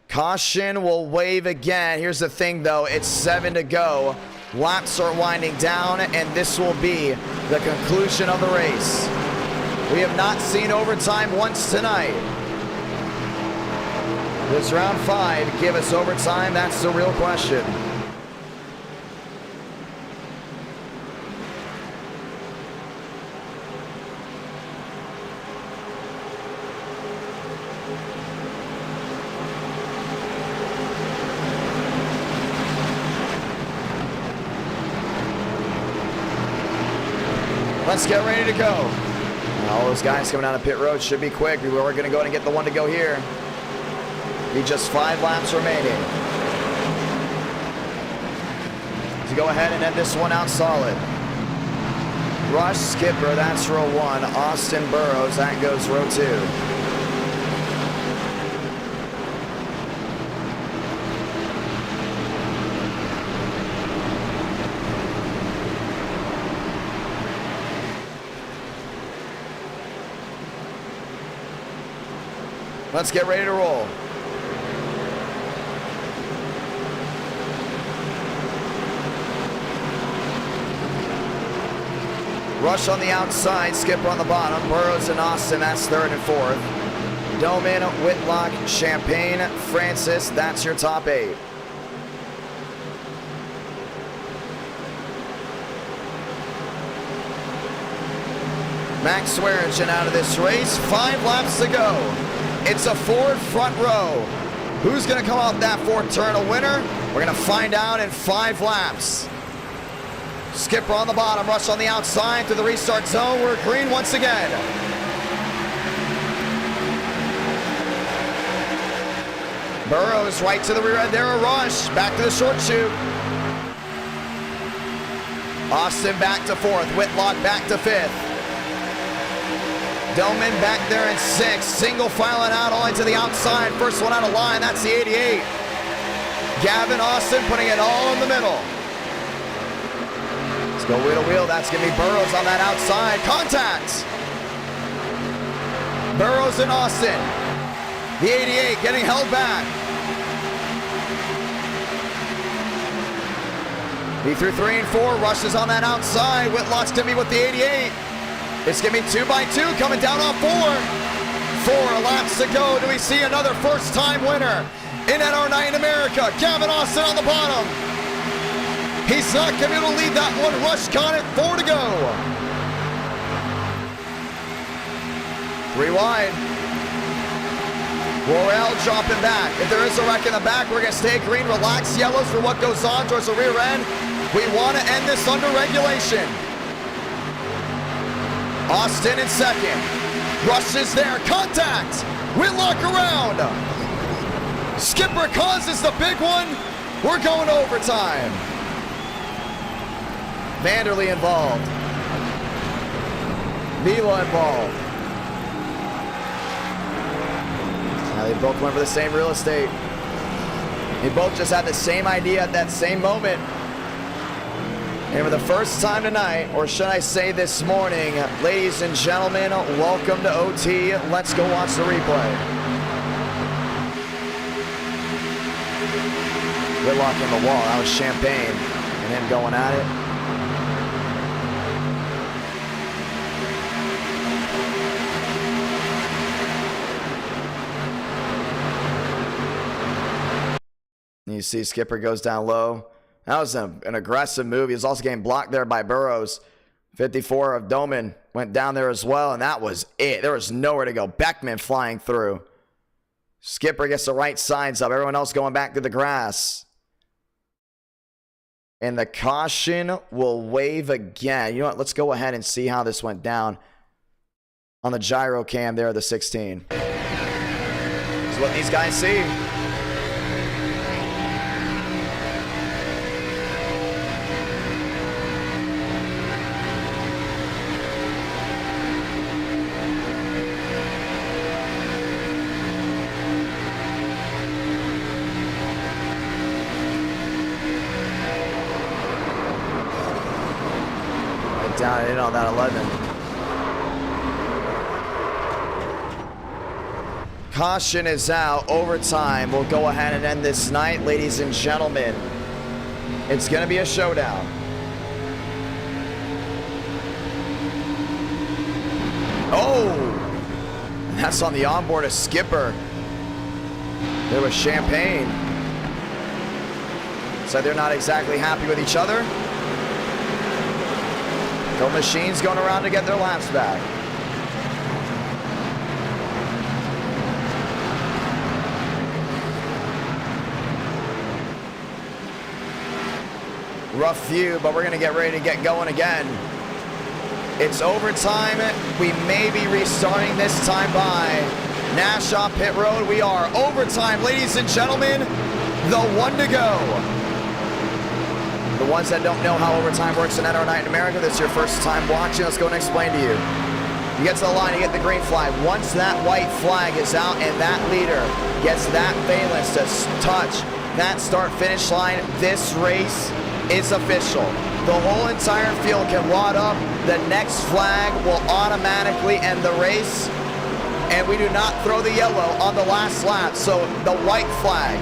Caution will wave again. Here's the thing, though. It's 7 to go. Laps are winding down, and this will be the conclusion of the race. We have not seen overtime once tonight. Does round 5 give us overtime? That's the real question. Let's get ready to go. All those guys coming down the pit road should be quick. We were going to go and get the one to go here. Be just 5 laps remaining. To go ahead and end this one out solid. Rush, Skipper, that's row 1. Austin, Burrows, that goes row 2. Let's get ready to roll. Rush on the outside, Skipper on the bottom. Burrows and Austin, that's 3rd and 4th. Doman, Whitlock, Champagne, Francis, that's your top 8. Max Swearingen out of this race. 5 laps to go. It's a Ford front row. Who's going to come out that 4th turn a winner? We're going to find out in 5 laps. Skipper on the bottom, Rush on the outside through the restart zone. We're green once again. Burrows right to the rear end there, a Rush. Back to the short chute. Austin back to 4th. Whitlock back to 5th. Doman back there in 6th. Single filing out all the way to the outside. First one out of line, that's the 88. Gavin Austin putting it all in the middle. Go wheel to wheel. That's going to be Burrows on that outside. Contact. Burrows and Austin. The 88 getting held back. He through 3 and 4. Rushes on that outside. Whitlock's going to be with the 88. It's going to be 2 by 2 coming down on 4. 4 laps to go. Do we see another first-time winner in NR Night in America? Gavin Austin on the bottom. He's not going to be able to lead that one. Rush Conant, 4 to go. 3 wide. Royale dropping back. If there is a wreck in the back, we're going to stay green. Relax yellows for what goes on towards the rear end. We want to end this under regulation. Austin in second. Rush is there. Contact. Whitlock around. Skipper causes the big one. We're going to overtime. Vanderlei involved. Mila involved. Now they both went for the same real estate. They both just had the same idea at that same moment. And for the first time tonight, or should I say this morning, ladies and gentlemen, welcome to OT. Let's go watch the replay. Whitlock in the wall. That was Champagne. And him going at it. You see Skipper goes down low. That was an aggressive move. He was also getting blocked there by Burrows. 54 of Doman went down there as well, and that was it. There was nowhere to go. Beckman flying through. Skipper gets the right sides up. Everyone else going back to the grass. And the caution will wave again. You know what? Let's go ahead and see how this went down on the gyro cam there, the 16. This is what these guys see. Down in on that 11. Caution is out. Overtime. We'll go ahead and end this night, ladies and gentlemen. It's going to be a showdown. Oh! That's on the onboard of Skipper. There was Champagne. So they're not exactly happy with each other. Go Machines going around to get their laps back. Rough view, but we're going to get ready to get going again. It's overtime. We may be restarting this time by Nassau Pit Road. We are overtime, ladies and gentlemen. The 1 to go. The ones that don't know how overtime works in NR Night in America, this is your first time watching, let's go and explain to you. You get to the line, you get the green flag. Once that white flag is out and that leader gets that valence to touch that start-finish line, this race is official. The whole entire field can wad up. The next flag will automatically end the race. And we do not throw the yellow on the last lap, so the white flag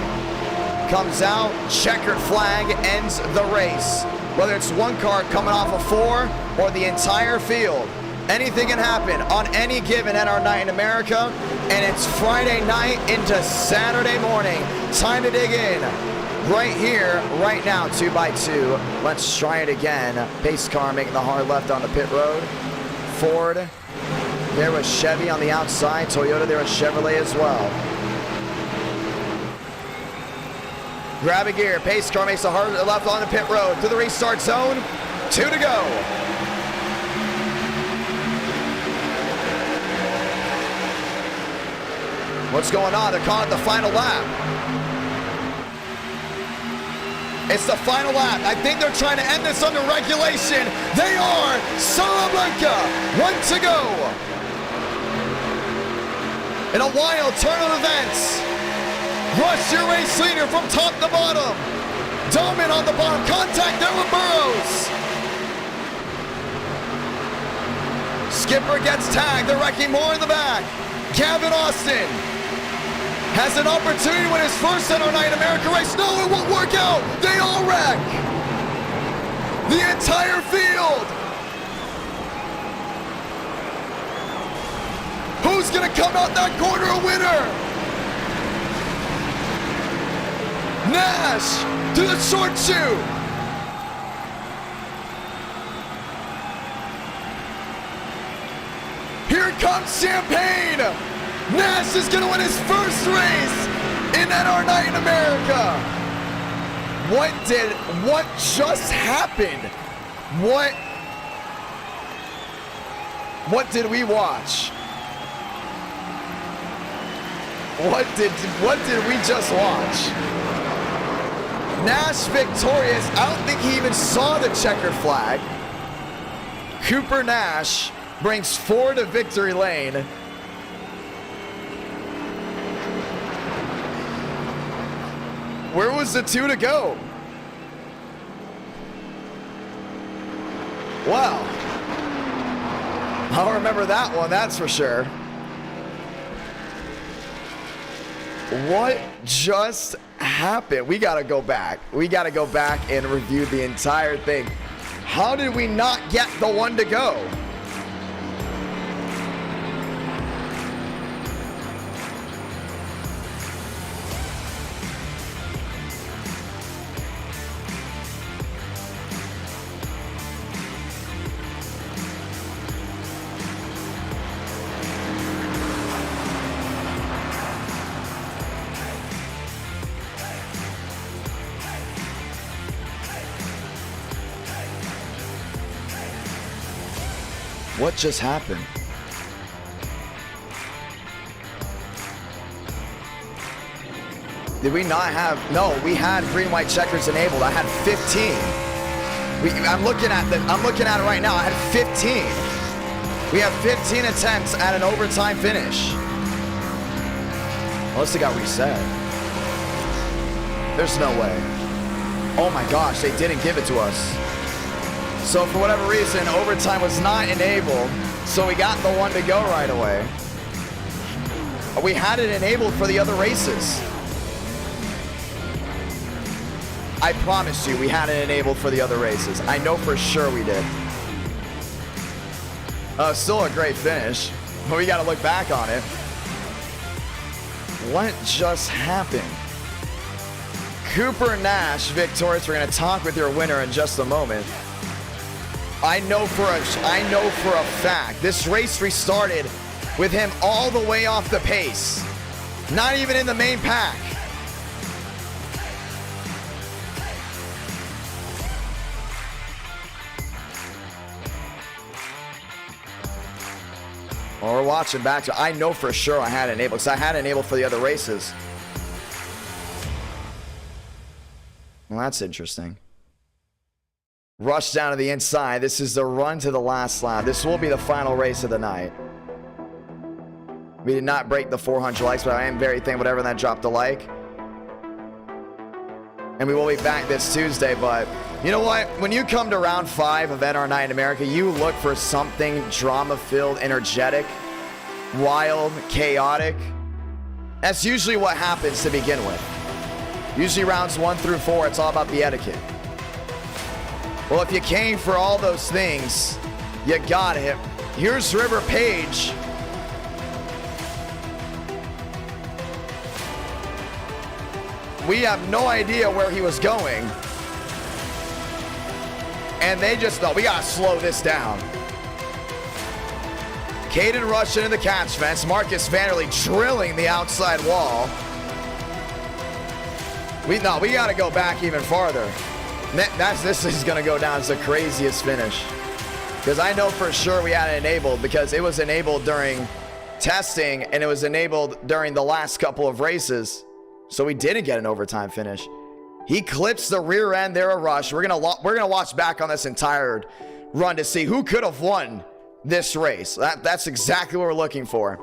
comes out, checkered flag ends the race. Whether it's one car coming off of 4 or the entire field, anything can happen on any given NR Night in America, and it's Friday night into Saturday morning. Time to dig in. Right here, right now, 2 by 2. Let's try it again. Pace car making the hard left on the pit road. Ford. There was Chevy on the outside. Toyota, there was Chevrolet as well. Grab a gear. Pace car makes a hard left on the pit road. To the restart zone. 2 to go. What's going on? They're calling it the final lap. It's the final lap. I think they're trying to end this under regulation. They are. Salamanca. 1 to go. In a wild turn of events. Rush your race leader from top to bottom. Doman on the bottom. Contact there with Burrows. Skipper gets tagged. They're wrecking more in the back. Gavin Austin has an opportunity to win his first NASCAR America race. No, it won't work out. They all wreck. The entire field. Who's gonna come out that corner a winner? Nash to the short shoe. Here comes Champagne. Nash is gonna win his first race in NASCAR Night in America. What just happened? What did we watch? What did we just watch? Nash victorious. I don't think he even saw the checkered flag. Cooper Nash brings 4 to victory lane. Where was the 2 to go? Wow. I'll remember that one, that's for sure. What just happened? We gotta go back. We gotta go back and review the entire thing. How did we not get the 1 to go? What just happened? Did we not have? No, we had green white checkers enabled. I had 15. I'm looking at it right now. I had 15. We have 15 attempts at an overtime finish. Unless it got reset. There's no way. Oh my gosh, they didn't give it to us. So for whatever reason, overtime was not enabled, so we got the 1 to go right away. We had it enabled for the other races. I promise you, we had it enabled for the other races. I know for sure we did. Still a great finish, but we got to look back on it. What just happened? Cooper Nash victorious. We're going to talk with your winner in just a moment. I know for a fact this race restarted with him all the way off the pace, not even in the main pack. Well, we're watching back to. I know for sure I had it enabled because I had it enabled for the other races. Well, that's interesting. Rush down to the inside. This is the run to the last lap. This will be the final race of the night. We did not break the 400 likes, but I am very thankful whatever that dropped a like. And we will be back this Tuesday, but you know what? When you come to round 5 of NASCAR Night in America, you look for something drama-filled, energetic, wild, chaotic. That's usually what happens to begin with. Usually rounds 1 through 4, it's all about the etiquette. Well, if you came for all those things, you got it. Here's River Page. We have no idea where he was going. And they just thought, we got to slow this down. Caden rushed into the catch fence. Marcus Vanderlee drilling the outside wall. We got to go back even farther. This is going to go down as the craziest finish. Because I know for sure we had it enabled because it was enabled during testing and it was enabled during the last couple of races. So we didn't get an overtime finish. He clips the rear end there a Rush. We're gonna watch back on this entire run to see who could have won this race. That's exactly what we're looking for.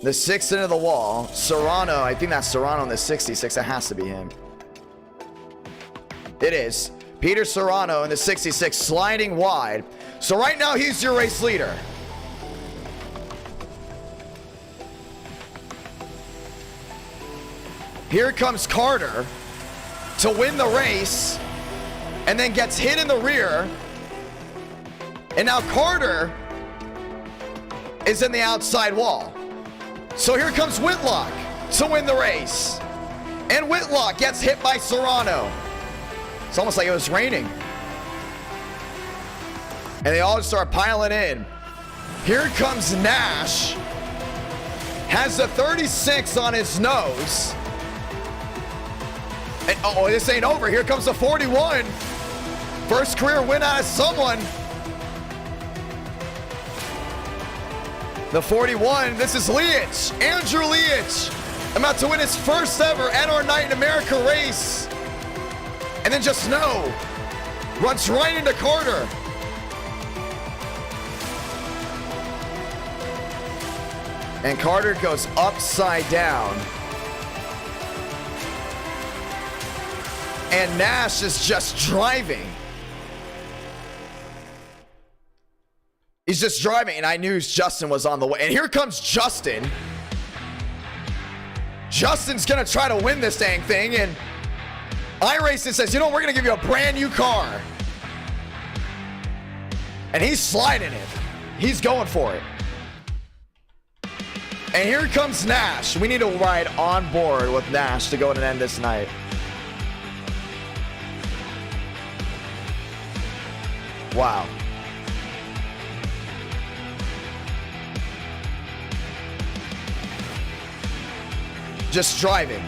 The 6th into the wall. Serrano, I think that's Serrano in the 66. It has to be him. It is. Peter Serrano in the 66 sliding wide. So right now, he's your race leader. Here comes Carter to win the race, and then gets hit in the rear. And now Carter is in the outside wall. So here comes Whitlock to win the race. And Whitlock gets hit by Serrano. It's almost like it was raining. And they all start piling in. Here comes Nash. Has the 36 on his nose. And, oh, this ain't over. Here comes the 41. First career win out of someone. The 41, this is Leach, Andrew Leach, about to win his first ever NR Night in America race. And then just no, runs right into Carter. And Carter goes upside down. And Nash is just driving. He's just driving, and I knew Justin was on the way. And here comes Justin. Justin's gonna try to win this dang thing, and Iracing says, you know, we're gonna give you a brand new car. And he's sliding it. He's going for it. And here comes Nash. We need to ride on board with Nash to go and end this night. Wow. Just driving.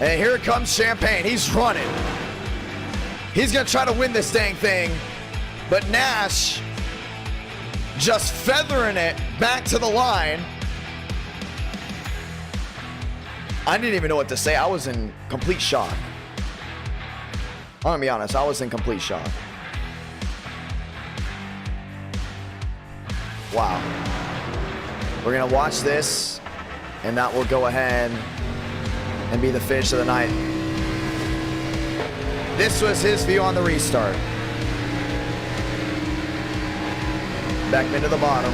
And here comes Champagne. He's running. He's gonna try to win this dang thing. But Nash just feathering it back to the line. I didn't even know what to say. I was in complete shock. I'm gonna be honest, I was in complete shock. Wow. We're gonna watch this, and that will go ahead and be the finish of the night. This was his view on the restart. Back into the bottom.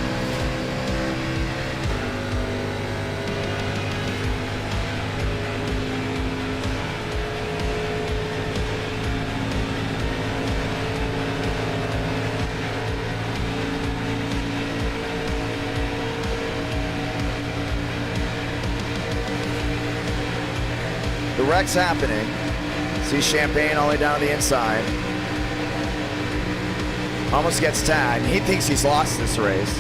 The wreck's happening. See Champagne all the way down to the inside. Almost gets tagged. He thinks he's lost this race.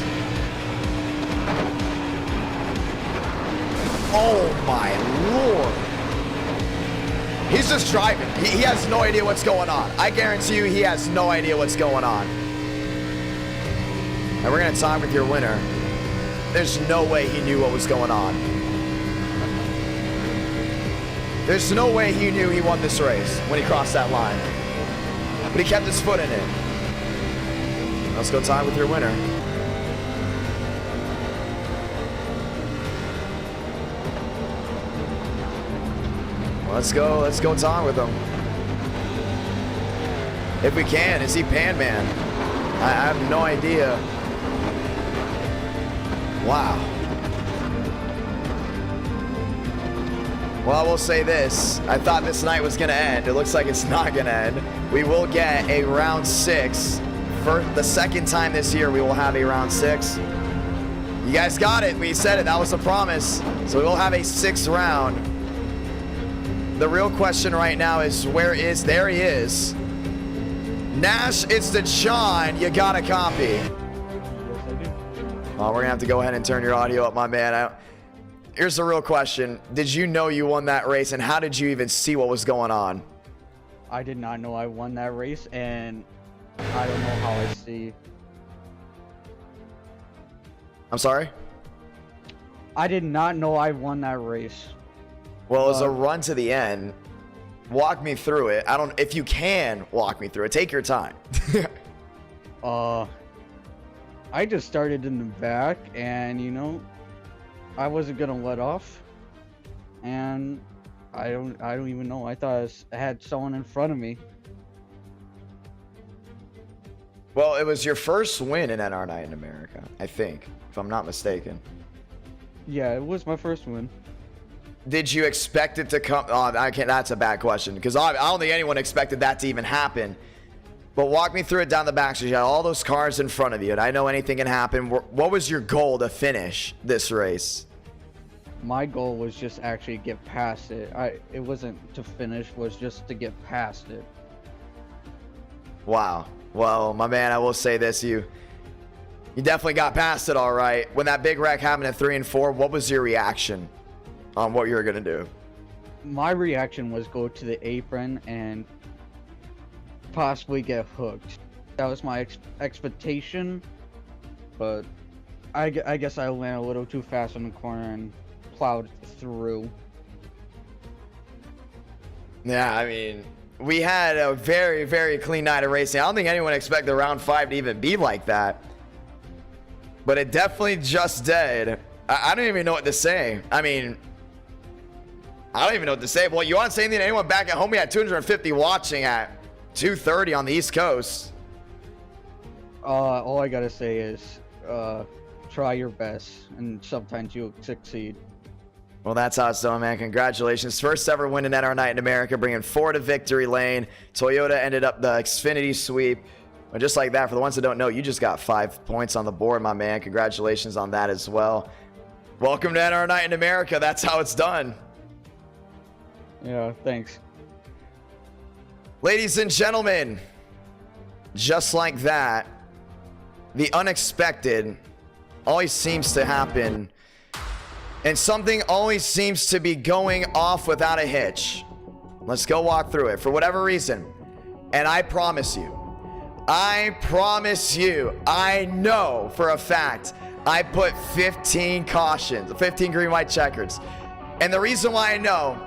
Oh my Lord. He's just driving. He has no idea what's going on. I guarantee you he has no idea what's going on. And we're gonna time with your winner. There's no way he knew what was going on. There's no way he knew he won this race when he crossed that line. But he kept his foot in it. Let's go time with your winner. Let's go time with him. If we can, is he Pan Man? I have no idea. Wow. Well, I will say this. I thought this night was going to end. It looks like it's not going to end. We will get a round 6. For the second time this year, we will have a round 6. You guys got it. We said it. That was a promise. So we will have a 6th round. The real question right now is, where is... There he is. Nash, it's the John. You got a copy. Yes, I do. Well, we're going to have to go ahead and turn your audio up, my man. Here's the real question. Did you know you won that race, and how did you even see what was going on? I did not know I won that race, and I don't know how I see. I'm sorry? I did not know I won that race. Well, it was a run to the end. Walk me through it. If you can walk me through it, take your time. I just started in the back, and you know, I wasn't gonna let off, and I don't even know. I thought I had someone in front of me. Well, it was your first win in NR Night in America, I think, if I'm not mistaken. Yeah, it was my first win. Did you expect it to come? Oh, I can't. That's a bad question because I don't think anyone expected that to even happen. But walk me through it down the back. So you got all those cars in front of you, and I know anything can happen. What was your goal to finish this race? My goal was just actually get past it. It wasn't to finish, was just to get past it. Wow. Well, my man, I will say this: you definitely got past it all right. When that big wreck happened at 3 and 4, what was your reaction on what you were gonna do? My reaction was go to the apron and possibly get hooked. That was my expectation, but I guess I went a little too fast on the corner and plowed through. Yeah, I mean, we had a very, very clean night of racing. I don't think anyone expected round 5 to even be like that, but it definitely just did. I don't even know what to say. I mean, I don't even know what to say. Well, you want to say anything to anyone back at home? We had 250 watching at 2:30 on the East Coast. All I gotta say is, try your best, and sometimes you'll succeed. Well, that's how it's done, man. Congratulations. First ever win in NR Night in America, bringing 4 to victory lane. Toyota ended up the Xfinity sweep. And just like that, for the ones that don't know, you just got 5 points on the board, my man. Congratulations on that as well. Welcome to NR Night in America. That's how it's done. Yeah, thanks. Ladies and gentlemen, just like that, the unexpected always seems to happen, and something always seems to be going off without a hitch. Let's go walk through it for whatever reason. And I promise you, I know for a fact, I put 15 cautions, 15 green, white checkers. And the reason why I know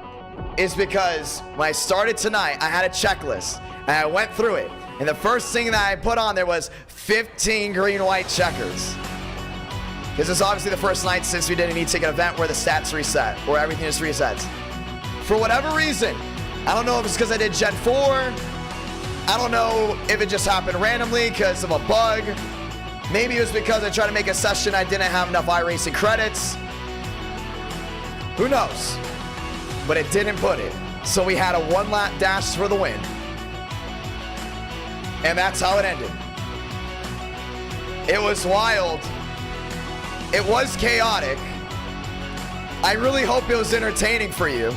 is because when I started tonight, I had a checklist and I went through it. And the first thing that I put on there was 15 green, white checkers. Because it's obviously the first night since we did an e-ticket event where the stats reset, where everything just resets. For whatever reason, I don't know if it's because I did Gen 4. I don't know if it just happened randomly because of a bug. Maybe it was because I tried to make a session I didn't have enough Iracing credits. Who knows? But it didn't put it. So we had a 1-lap dash for the win. And that's how it ended. It was wild. It was chaotic. I really hope it was entertaining for you,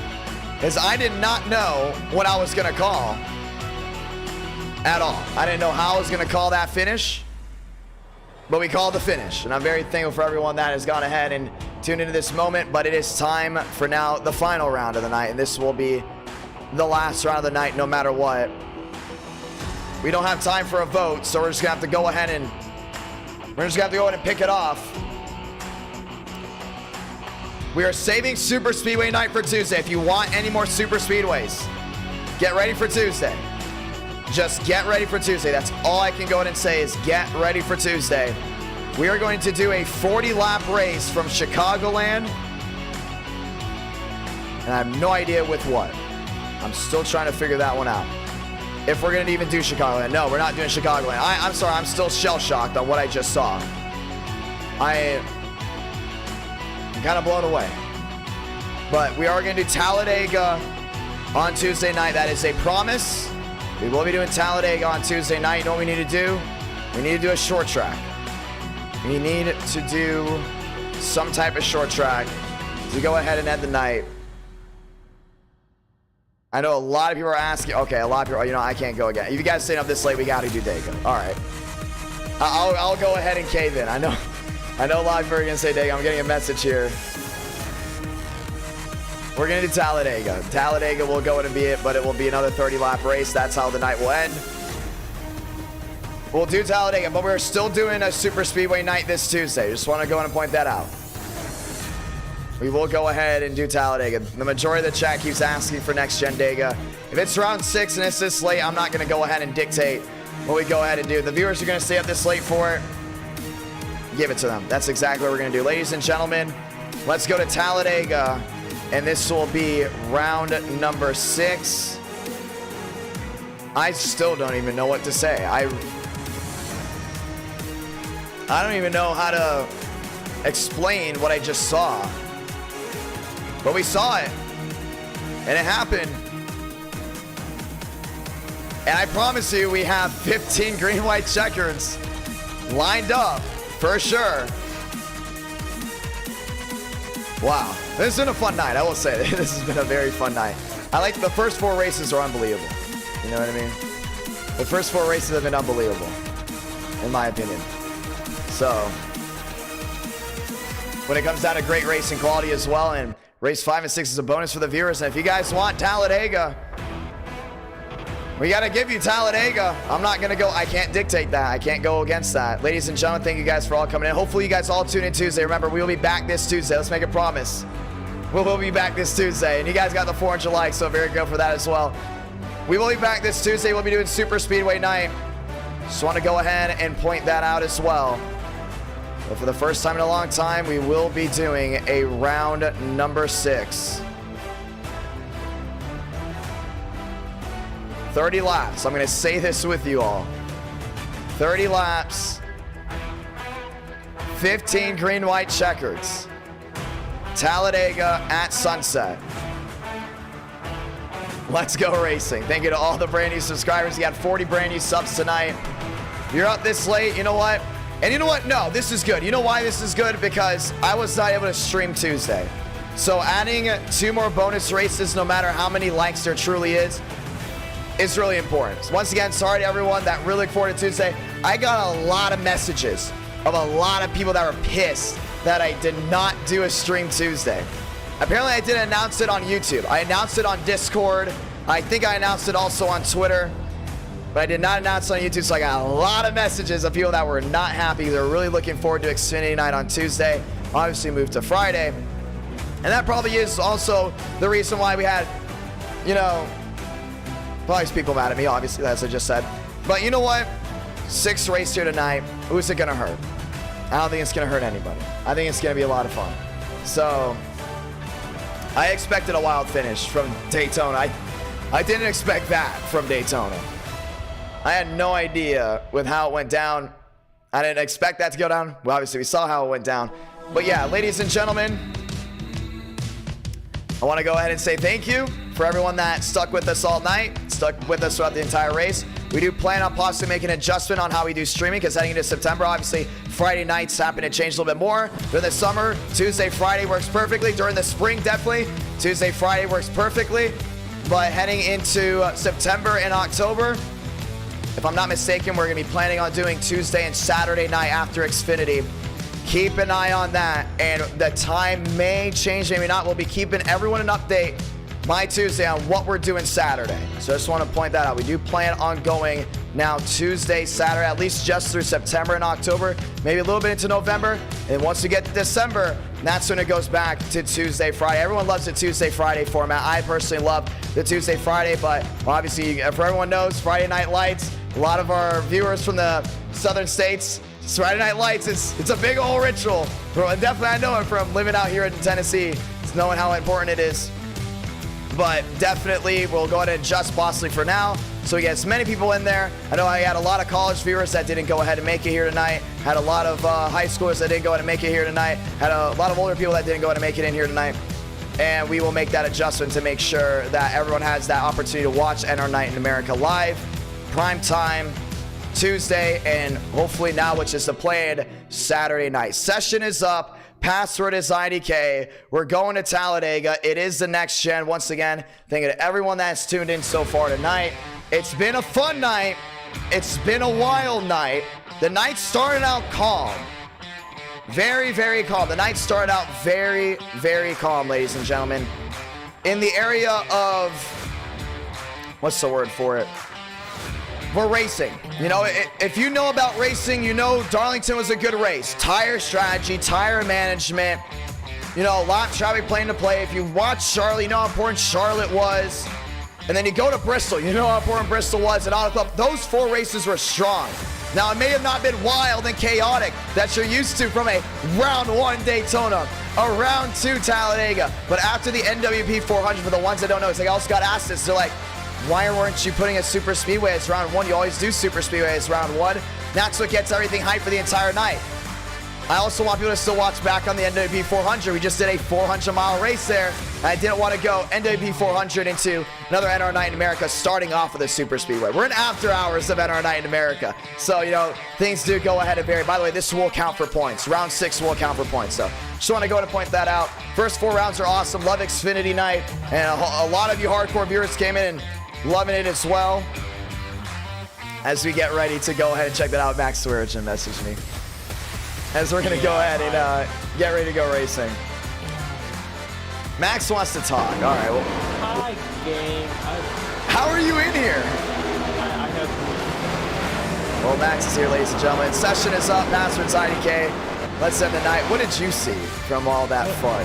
as I did not know what I was gonna call at all. I didn't know how I was gonna call that finish, but we called the finish. And I'm very thankful for everyone that has gone ahead and tuned into this moment, but it is time for now the final round of the night, and this will be the last round of the night no matter what. We don't have time for a vote, so we're just gonna have to go ahead and pick it off. We are saving Super Speedway night for Tuesday. If you want any more Super Speedways, get ready for Tuesday. Just get ready for Tuesday. That's all I can go ahead and say is get ready for Tuesday. We are going to do a 40-lap race from Chicagoland. And I have no idea with what. I'm still trying to figure that one out. If we're going to even do Chicagoland. No, we're not doing Chicagoland. I'm sorry, I'm still shell-shocked on what I just saw. I'm kind of blown away. But we are going to do Talladega on Tuesday night. That is a promise. We will be doing Talladega on Tuesday night. You know what we need to do? We need to do a short track. We need to do some type of short track to go ahead and end the night. I know a lot of people are asking. Okay, a lot of people, you know, I can't go again. If you guys staying up this late, we got to do Daytona. All right. I'll go ahead and cave in. I know a lot of people are going to say Daytona. I'm getting a message here. We're going to do Talladega. Talladega will go in and be it, but it will be another 30-lap race. That's how the night will end. We'll do Talladega, but we're still doing a Super Speedway night this Tuesday. Just want to go in and point that out. We will go ahead and do Talladega. The majority of the chat keeps asking for Next Gen Dega. If it's round 6 and it's this late, I'm not going to go ahead and dictate what we go ahead and do. The viewers are going to stay up this late for it. Give it to them. That's exactly what we're going to do. Ladies and gentlemen, let's go to Talladega. And this will be round number 6. I still don't even know what to say. I don't even know how to explain what I just saw. But we saw it. And it happened. And I promise you, we have 15 green, white checkers lined up for sure. Wow. This has been a fun night. I will say this has been a very fun night. I like the first 4 races are unbelievable. You know what I mean? The first 4 races have been unbelievable, in my opinion. So, when it comes down to great racing quality as well, and race 5 and 6 is a bonus for the viewers. And if you guys want Talladega, we got to give you Talladega. I'm not going to go. I can't dictate that. I can't go against that. Ladies and gentlemen, thank you guys for all coming in. Hopefully you guys all tune in Tuesday. Remember, we will be back this Tuesday. Let's make a promise. We'll be back this Tuesday. And you guys got the 400 likes, so very good for that as well. We will be back this Tuesday. We'll be doing Super Speedway night. Just want to go ahead and point that out as well. But for the first time in a long time, we will be doing a round number 6. 30 laps. I'm going to say this with you all. 30 laps. 15 green, white checkers. Talladega at sunset. Let's go racing. Thank you to all the brand new subscribers. You got 40 brand new subs tonight. You're up this late. You know what? And you know what? No, this is good. You know why this is good? Because I was not able to stream Tuesday. So adding 2 more bonus races, no matter how many likes there truly is really important. So once again, sorry to everyone that really look forward to Tuesday. I got a lot of messages of a lot of people that were pissed that I did not do a stream Tuesday. Apparently, I didn't announce it on YouTube. I announced it on Discord. I think I announced it also on Twitter. But I did not announce it on YouTube, so I got a lot of messages of people that were not happy. They were really looking forward to Xfinity night on Tuesday. Obviously moved to Friday. And that probably is also the reason why we had, you know, probably people mad at me, obviously, as I just said. But you know what? 6th race here tonight. Who's it going to hurt? I don't think it's going to hurt anybody. I think it's going to be a lot of fun. So, I expected a wild finish from Daytona. I didn't expect that from Daytona. I had no idea with how it went down. I didn't expect that to go down. Well, obviously, we saw how it went down. But yeah, ladies and gentlemen, I want to go ahead and say thank you for everyone that stuck with us all night, stuck with us throughout the entire race. We do plan on possibly making an adjustment on how we do streaming, because heading into September, obviously, Friday nights happen to change a little bit more. During the summer, Tuesday, Friday works perfectly. During the spring, definitely, Tuesday, Friday works perfectly. But heading into September and October, if I'm not mistaken, we're going to be planning on doing Tuesday and Saturday night after Xfinity. Keep an eye on that, and the time may change, maybe not. We'll be keeping everyone an update by Tuesday on what we're doing Saturday. So I just want to point that out. We do plan on going now Tuesday, Saturday, at least just through September and October, maybe a little bit into November. And once we get to December, that's when it goes back to Tuesday, Friday. Everyone loves the Tuesday, Friday format. I personally love the Tuesday, Friday, but obviously, if everyone knows, Friday Night Lights, a lot of our viewers from the southern states, Friday Night Lights, it's a big old ritual. And definitely I know it from living out here in Tennessee, it's knowing how important it is. But definitely we'll go ahead and adjust possibly for now, so we get as many people in there. I know I had a lot of college viewers that didn't go ahead and make it here tonight. Had a lot of high schoolers that didn't go ahead and make it here tonight. Had a lot of older people that didn't go ahead and make it in here tonight. And we will make that adjustment to make sure that everyone has that opportunity to watch NR Night in America live, prime time, Tuesday, and hopefully now, which is the planned Saturday night. Session is up. Password is IDK. We're going to Talladega. It is the next gen. Once again, thank you to everyone that's tuned in so far tonight. It's been a fun night. It's been a wild night. The night started out calm. Very, very calm. The night started out very, very calm, ladies and gentlemen. In the area of, what's the word for it? We're racing. You know, if you know about racing, you know Darlington was a good race. Tire strategy, tire management, you know, lap traffic playing to play. If you watch Charlotte, you know how important Charlotte was. And then you go to Bristol, you know how important Bristol was and Auto Club. Those 4 races were strong. Now, it may have not been wild and chaotic that you're used to from a round 1 Daytona, a round 2 Talladega. But after the NWP 400, for the ones that don't know, it's like I also got asked this. They're like, why weren't you putting a super speedway as round 1? You always do super speedway as round 1. That's what gets everything hyped for the entire night. I also want people to still watch back on the NWP 400. We just did a 400-mile race there. I didn't want to go NWP 400 into another NR Night in America starting off with a super speedway. We're in after hours of NR Night in America. So, you know, things do go ahead and vary. By the way, this will count for points. Round 6 will count for points. So just want to go ahead and point that out. First 4 rounds are awesome. Love Xfinity Night. And a lot of you hardcore viewers came in and loving it as well. As we get ready to go ahead and check that out, Max Swearage messaged me. As we're going to go ahead and get ready to go racing. Max wants to talk. All right. Well, Hi, gang. how are you in here? I have. Well, Max is here, ladies and gentlemen. Session is up. Password's IDK. Let's end the night. What did you see from all that fun?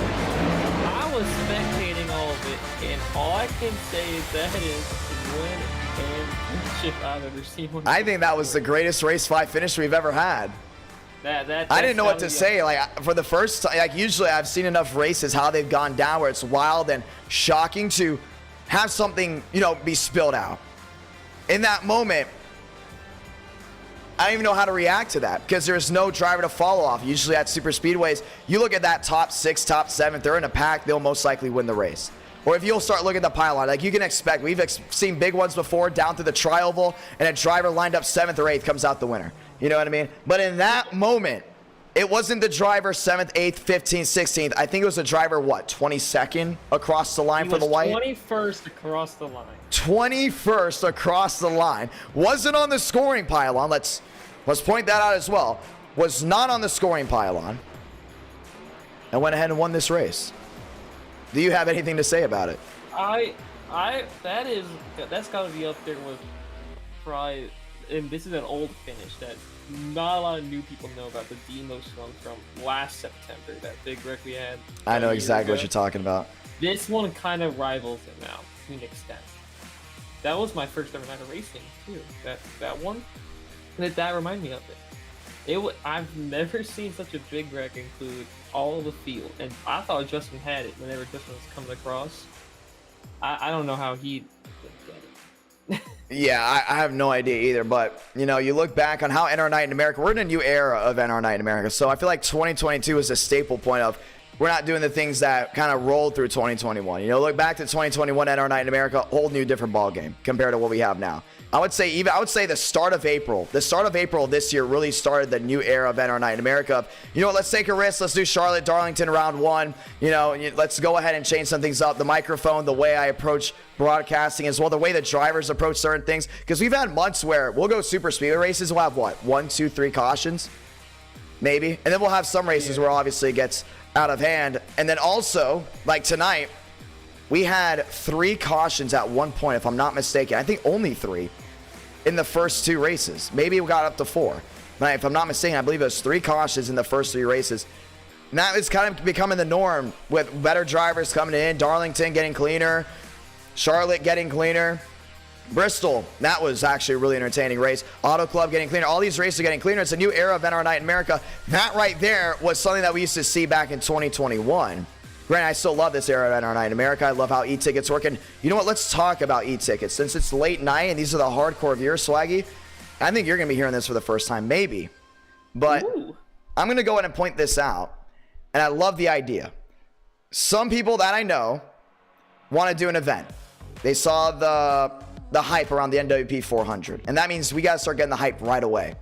I was spectating all of it, and all I can say is that is the win and championship I've ever seen. I think that was the greatest race 5 finish we've ever had. I didn't know what to say. Like, for the first time, like, usually I've seen enough races how they've gone down where it's wild and shocking to have something, you know, be spilled out. In that moment, I don't even know how to react to that because there's no driver to follow off. Usually at super speedways, you look at that top 6, top 7, they're in a pack, they'll most likely win the race. Or if you'll start looking at the pylon, like you can expect, we've seen big ones before down through the tri-oval, and a driver lined up 7th or 8th comes out the winner. You know what I mean? But in that moment, it wasn't the driver 7th, 8th, 15th, 16th. I think it was the driver, what, 22nd across the line for the white? 21st across the line. 21st across the line. Wasn't on the scoring pylon. Let's point that out as well. Was not on the scoring pylon. And went ahead and won this race. Do you have anything to say about it? That's gotta be up there with probably, and this is an old finish that not a lot of new people know about, the Demo swung from last September, that big wreck we had. I know exactly what you're talking about. This one kind of rivals it now, to an extent. That was my first ever night of racing, too. That one, that reminded me of it. I've never seen such a big wreck include all of the field, and I thought Justin had it whenever Justin was coming across. I don't know how he didn't get it. Yeah, I have no idea either, but, you know, you look back on how NR Night in America, we're in a new era of NR Night in America, so I feel like 2022 is a staple point of we're not doing the things that kind of rolled through 2021. You know, look back to 2021 NR Night in America, whole new different ball game compared to what we have now. I would say the start of April this year really started the new era of NR Night in America. You know what, let's take a risk. Let's do Charlotte, Darlington round 1. You know, let's go ahead and change some things up. The microphone, the way I approach broadcasting as well, the way the drivers approach certain things. Because we've had months where we'll go super speedway races, we'll have what, 1, 2, 3 cautions? Maybe. And then we'll have some races where obviously it gets out of hand. And then also, like tonight, we had 3 cautions at one point, if I'm not mistaken. I think only 3 in the first 2 races. Maybe we got up to 4. But if I'm not mistaken, I believe it was 3 cautions in the first 3 races. And that is kind of becoming the norm with better drivers coming in. Darlington getting cleaner. Charlotte getting cleaner. Bristol, that was actually a really entertaining race. Auto Club getting cleaner. All these races are getting cleaner. It's a new era of NR Night in America. That right there was something that we used to see back in 2021. Granted, I still love this era of NR Night in America. I love how eTicket's working. You know what? Let's talk about eTickets. Since it's late night and these are the hardcore viewers, Swaggy, I think you're going to be hearing this for the first time, maybe. But ooh, I'm going to go ahead and point this out. And I love the idea. Some people that I know want to do an event. They saw the hype around the NWP 400. And that means we got to start getting the hype right away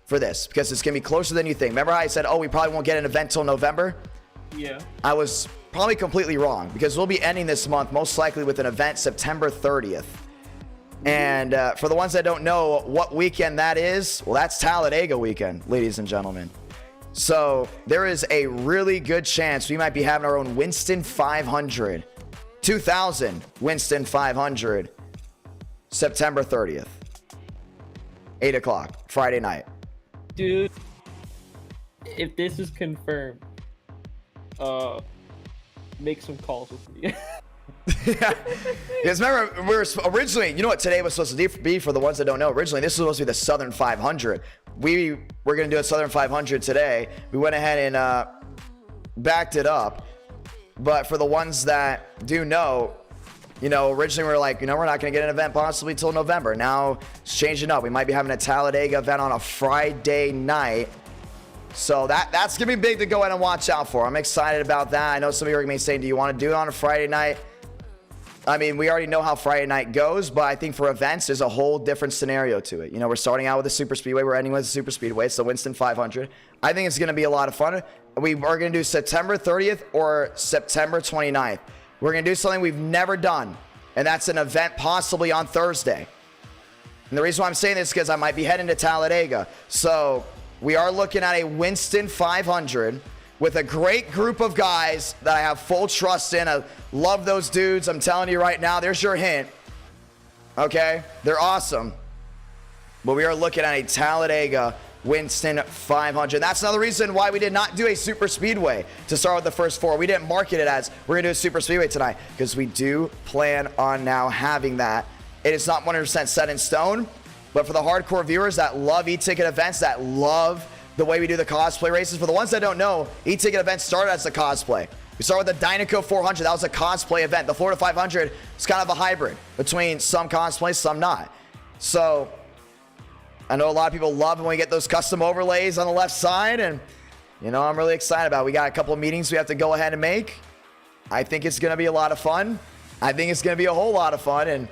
for this because it's going to be closer than you think. Remember how I said, oh, we probably won't get an event till November? Yeah. I was probably completely wrong because we'll be ending this month most likely with an event September 30th. And for the ones that don't know what weekend that is, well, that's Talladega weekend, ladies and gentlemen. So there is a really good chance we might be having our own Winston 500, 2000 Winston 500, September 30th, 8 o'clock, Friday night. Dude, if this is confirmed, make some calls with me. Yeah, because remember, we were originally, you know what today was supposed to be for the ones that don't know, originally this was supposed to be the Southern 500. We were going to do a Southern 500 today. We went ahead and backed it up. But for the ones that do know, you know, originally we were like, you know, we're not going to get an event possibly till November. Now it's changing up. We might be having a Talladega event on a Friday night. So that's going to be big to go ahead and watch out for. I'm excited about that. I know some of you are going to be saying, do you want to do it on a Friday night? I mean, we already know how Friday night goes, but I think for events, there's a whole different scenario to it. You know, we're starting out with a super speedway. We're ending with a super speedway. It's the Winston 500. I think it's going to be a lot of fun. We are going to do September 30th or September 29th. We're going to do something we've never done, and that's an event possibly on Thursday. And the reason why I'm saying this is because I might be heading to Talladega. So we are looking at a Winston 500 with a great group of guys that I have full trust in. I love those dudes. I'm telling you right now, there's your hint. Okay? They're awesome. But we are looking at a Talladega Winston 500. That's another reason why we did not do a super speedway to start with the first 4. We didn't market it as we're going to do a super speedway tonight because we do plan on now having that. It is not 100% set in stone, but for the hardcore viewers that love eTicket events, that love the way we do the cosplay races, for the ones that don't know, eTicket events started as a cosplay. We started with the Dynaco 400. That was a cosplay event. The Florida 500 is kind of a hybrid between some cosplay, some not. So I know a lot of people love when we get those custom overlays on the left side, and you know, I'm really excited about it. We got a couple of meetings we have to go ahead and make. I think it's going to be a lot of fun. I think it's going to be a whole lot of fun, and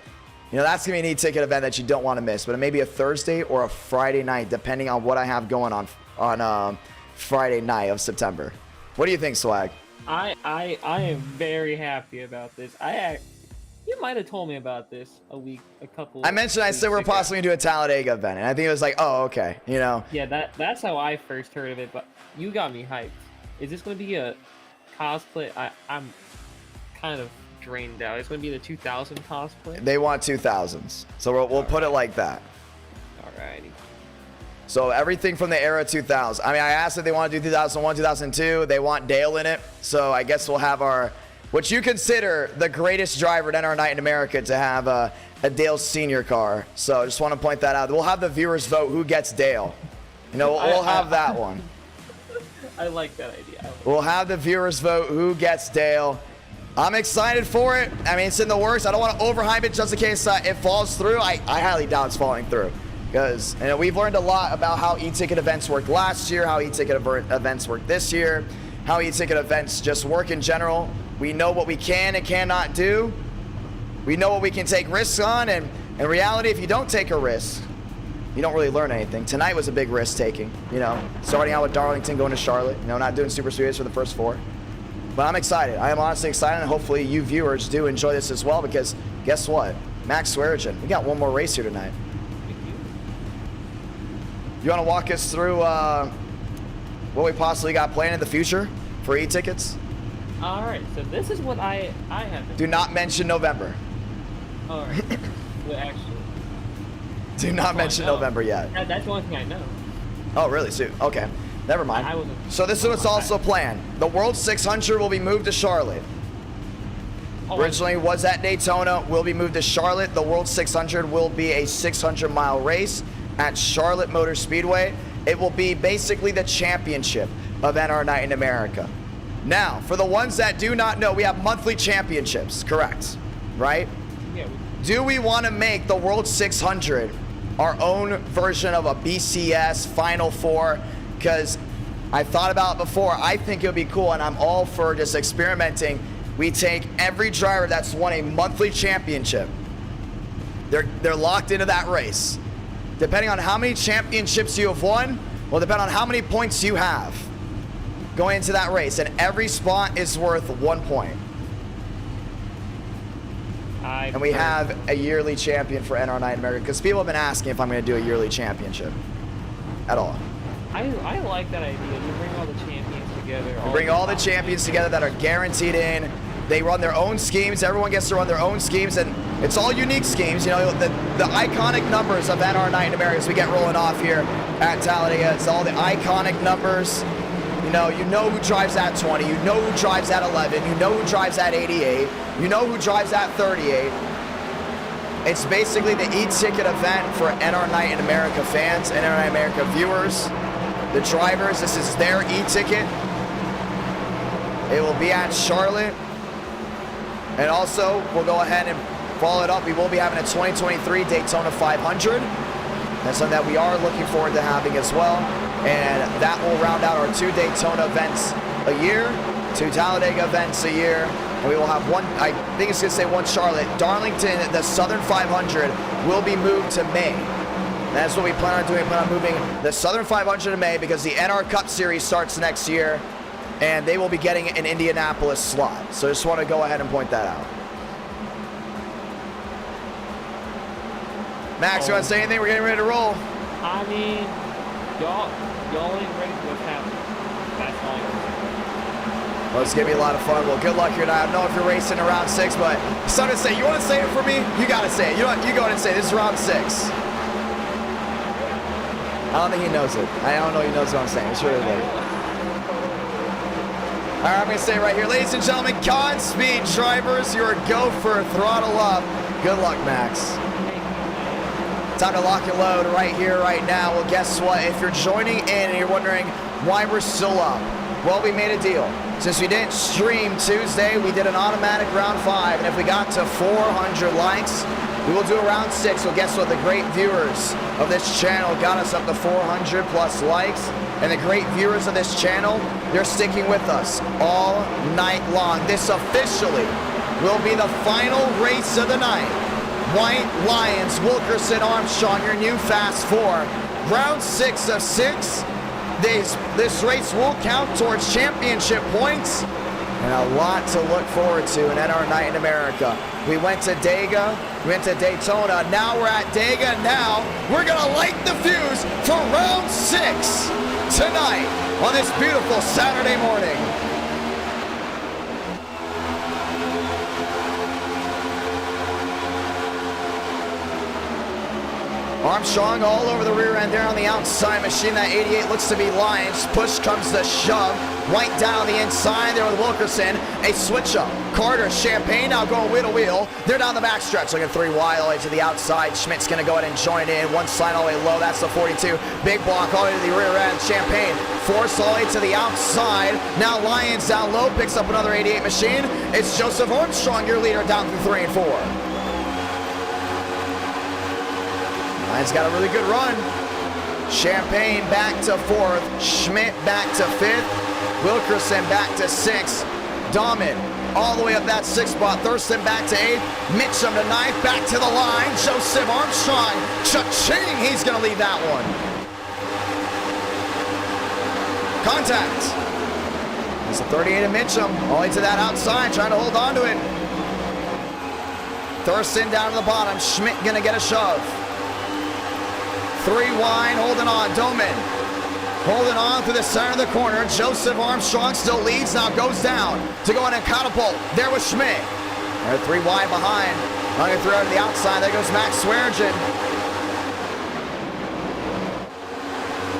you know, that's going to be an eTicket event that you don't want to miss, but it may be a Thursday or a Friday night, depending on what I have going on Friday night of September. What do you think, Swag? I am very happy about this. You might have told me about this a couple. I mentioned I said we're possibly going to do a Talladega event, and I think it was like, oh, okay, you know. Yeah, that's how I first heard of it, but you got me hyped. Is this going to be a cosplay? I'm kind of drained out. It's going to be the 2000 cosplay. They want 2000s, so we'll put it like that. Alrighty. So everything from the era 2000. I mean, I asked if they want to do 2001, 2002. They want Dale in it. So I guess we'll have what you consider the greatest driver at NR Night in America to have a Dale Senior car. So I just want to point that out. We'll have the viewers vote who gets Dale. You know, we'll have that one. I like that idea. We'll have the viewers vote who gets Dale. I'm excited for it. I mean, it's in the works. I don't want to overhype it just in case it falls through. I highly doubt it's falling through. Because you know, we've learned a lot about how e-ticket events worked last year, how e-ticket events work this year, how e-ticket events just work in general. We know what we can and cannot do. We know what we can take risks on, and in reality, if you don't take a risk, you don't really learn anything. Tonight was a big risk taking, you know, starting out with Darlington, going to Charlotte, you know, not doing super speedways for the first 4. But I'm excited. I am honestly excited, and hopefully you viewers do enjoy this as well, because guess what? Max Swearigan, we got one more race here tonight. You want to walk us through what we possibly got planned in the future for e-tickets? All right, so this is what I have. Do not mention November. All right. Well, actually. Do not mention November yet. That's one thing I know. Oh, really? So, okay. Never mind. I wasn't. So this is what's also planned. The World 600 will be moved to Charlotte. Originally was at Daytona, will be moved to Charlotte. The World 600 will be a 600-mile race at Charlotte Motor Speedway. It will be basically the championship of NR Night in America. Now, for the ones that do not know, we have monthly championships, correct? Right? Yeah. Do we want to make the World 600 our own version of a BCS Final Four? Because I thought about it before. I think it would be cool, and I'm all for just experimenting. We take every driver that's won a monthly championship. They're locked into that race. Depending on how many championships you have won, will depend on how many points you have going into that race. And every spot is worth 1 point. And we have a yearly champion for NR Night in America, because people have been asking if I'm going to do a yearly championship at all. I like that idea. You bring all the champions together. We bring all the champions together that are guaranteed in. They run their own schemes. Everyone gets to run their own schemes, and it's all unique schemes. You know, the iconic numbers of NR Night in America as we get rolling off here at Talladega. It's all the iconic numbers. You know who drives at 20. You know who drives at 11. You know who drives at 88. You know who drives at 38. It's basically the e-ticket event for NR Night in America fans, NR Night in America viewers. The drivers, this is their e-ticket. It will be at Charlotte. And also, we'll go ahead and follow it up. We will be having a 2023 Daytona 500. That's something that we are looking forward to having as well. And that will round out our 2 Daytona events a year, 2 Talladega events a year, and we will have 1, I think it's going to say 1 Charlotte. Darlington, the Southern 500, will be moved to May. That's what we plan on doing. We plan on moving the Southern 500 to May because the NR Cup Series starts next year, and they will be getting an Indianapolis slot. So just want to go ahead and point that out. Max, you want to say anything? We're getting ready to roll. I mean, y'all ain't ready for what's happening. That's all I can say. Well, it's going to be a lot of fun. Well, good luck here tonight. I don't know if you're racing in round 6, but something to say. You want to say it for me? You got to say it. You know what? You go ahead and say it. This is round 6. I don't think he knows it. I don't know he knows what I'm saying. It's really late. All right, I'm going to say it right here. Ladies and gentlemen, Godspeed, drivers. Your Gopher, throttle up. Good luck, Max. Time to lock and load right here, right now. Well, guess what? If you're joining in and you're wondering why we're still up, well, we made a deal. Since we didn't stream Tuesday, we did an automatic round 5. And if we got to 400 likes, we will do a round 6. So guess what? The great viewers of this channel got us up to 400 plus likes. And the great viewers of this channel, they're sticking with us all night long. This officially will be the final race of the night. White Lions, Wilkerson, Armstrong, your new Fast 4. Round 6 of 6. This race will count towards championship points. And a lot to look forward to in NR Night in America. We went to Dega, we went to Daytona, now we're at Dega. Now we're gonna light the fuse for round 6 tonight on this beautiful Saturday morning. Armstrong all over the rear end there on the outside. Machine that 88 looks to be Lions. Push comes the shove. White down the inside there with Wilkerson. A switch up. Carter, Champagne now going wheel to wheel. They're down the backstretch. Looking 3 wide all the way to the outside. Schmidt's going to go ahead and join in. 1 slide all the way low. That's the 42. Big block all the way to the rear end. Champagne force all the way to the outside. Now Lions down low. Picks up another 88 machine. It's Joseph Armstrong, your leader, down through 3 and 4. Lions got a really good run. Champagne back to 4th. Schmidt back to 5th. Wilkerson back to 6th. Dahman all the way up that 6th spot. Thurston back to 8th. Mitchum to 9th. Back to the line. Joseph Armstrong. Cha-ching. He's going to lead that one. Contact. It's a 38 of Mitchum. All the way to that outside. Trying to hold on to it. Thurston down to the bottom. Schmidt going to get a shove. 3 wide, holding on. Doman holding on through the center of the corner. Joseph Armstrong still leads, now goes down to go in and catapult. There was Schmidt. They're 3 wide behind. Running through to the outside. There goes Max Swearengin.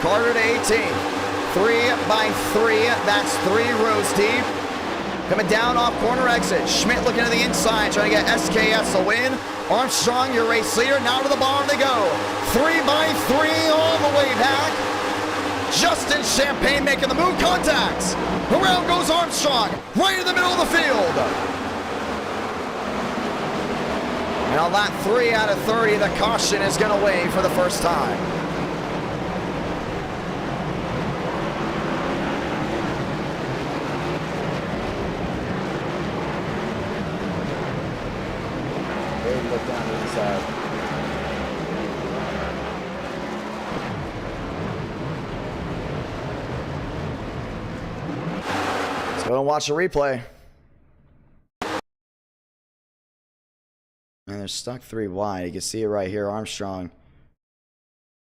Carter to 18. 3 by 3. That's 3 rows deep. Coming down off corner exit. Schmidt looking to the inside, trying to get SKS a win. Armstrong, your race leader. Now to the bottom they go. 3 by 3 all the way back. Justin Champagne making the move. Contacts. Around goes Armstrong. Right in the middle of the field. And on that 3 out of 30, the caution is going to wave for the first time. Look down the inside. Let's go and watch the replay. And they're stuck 3 wide. You can see it right here. Armstrong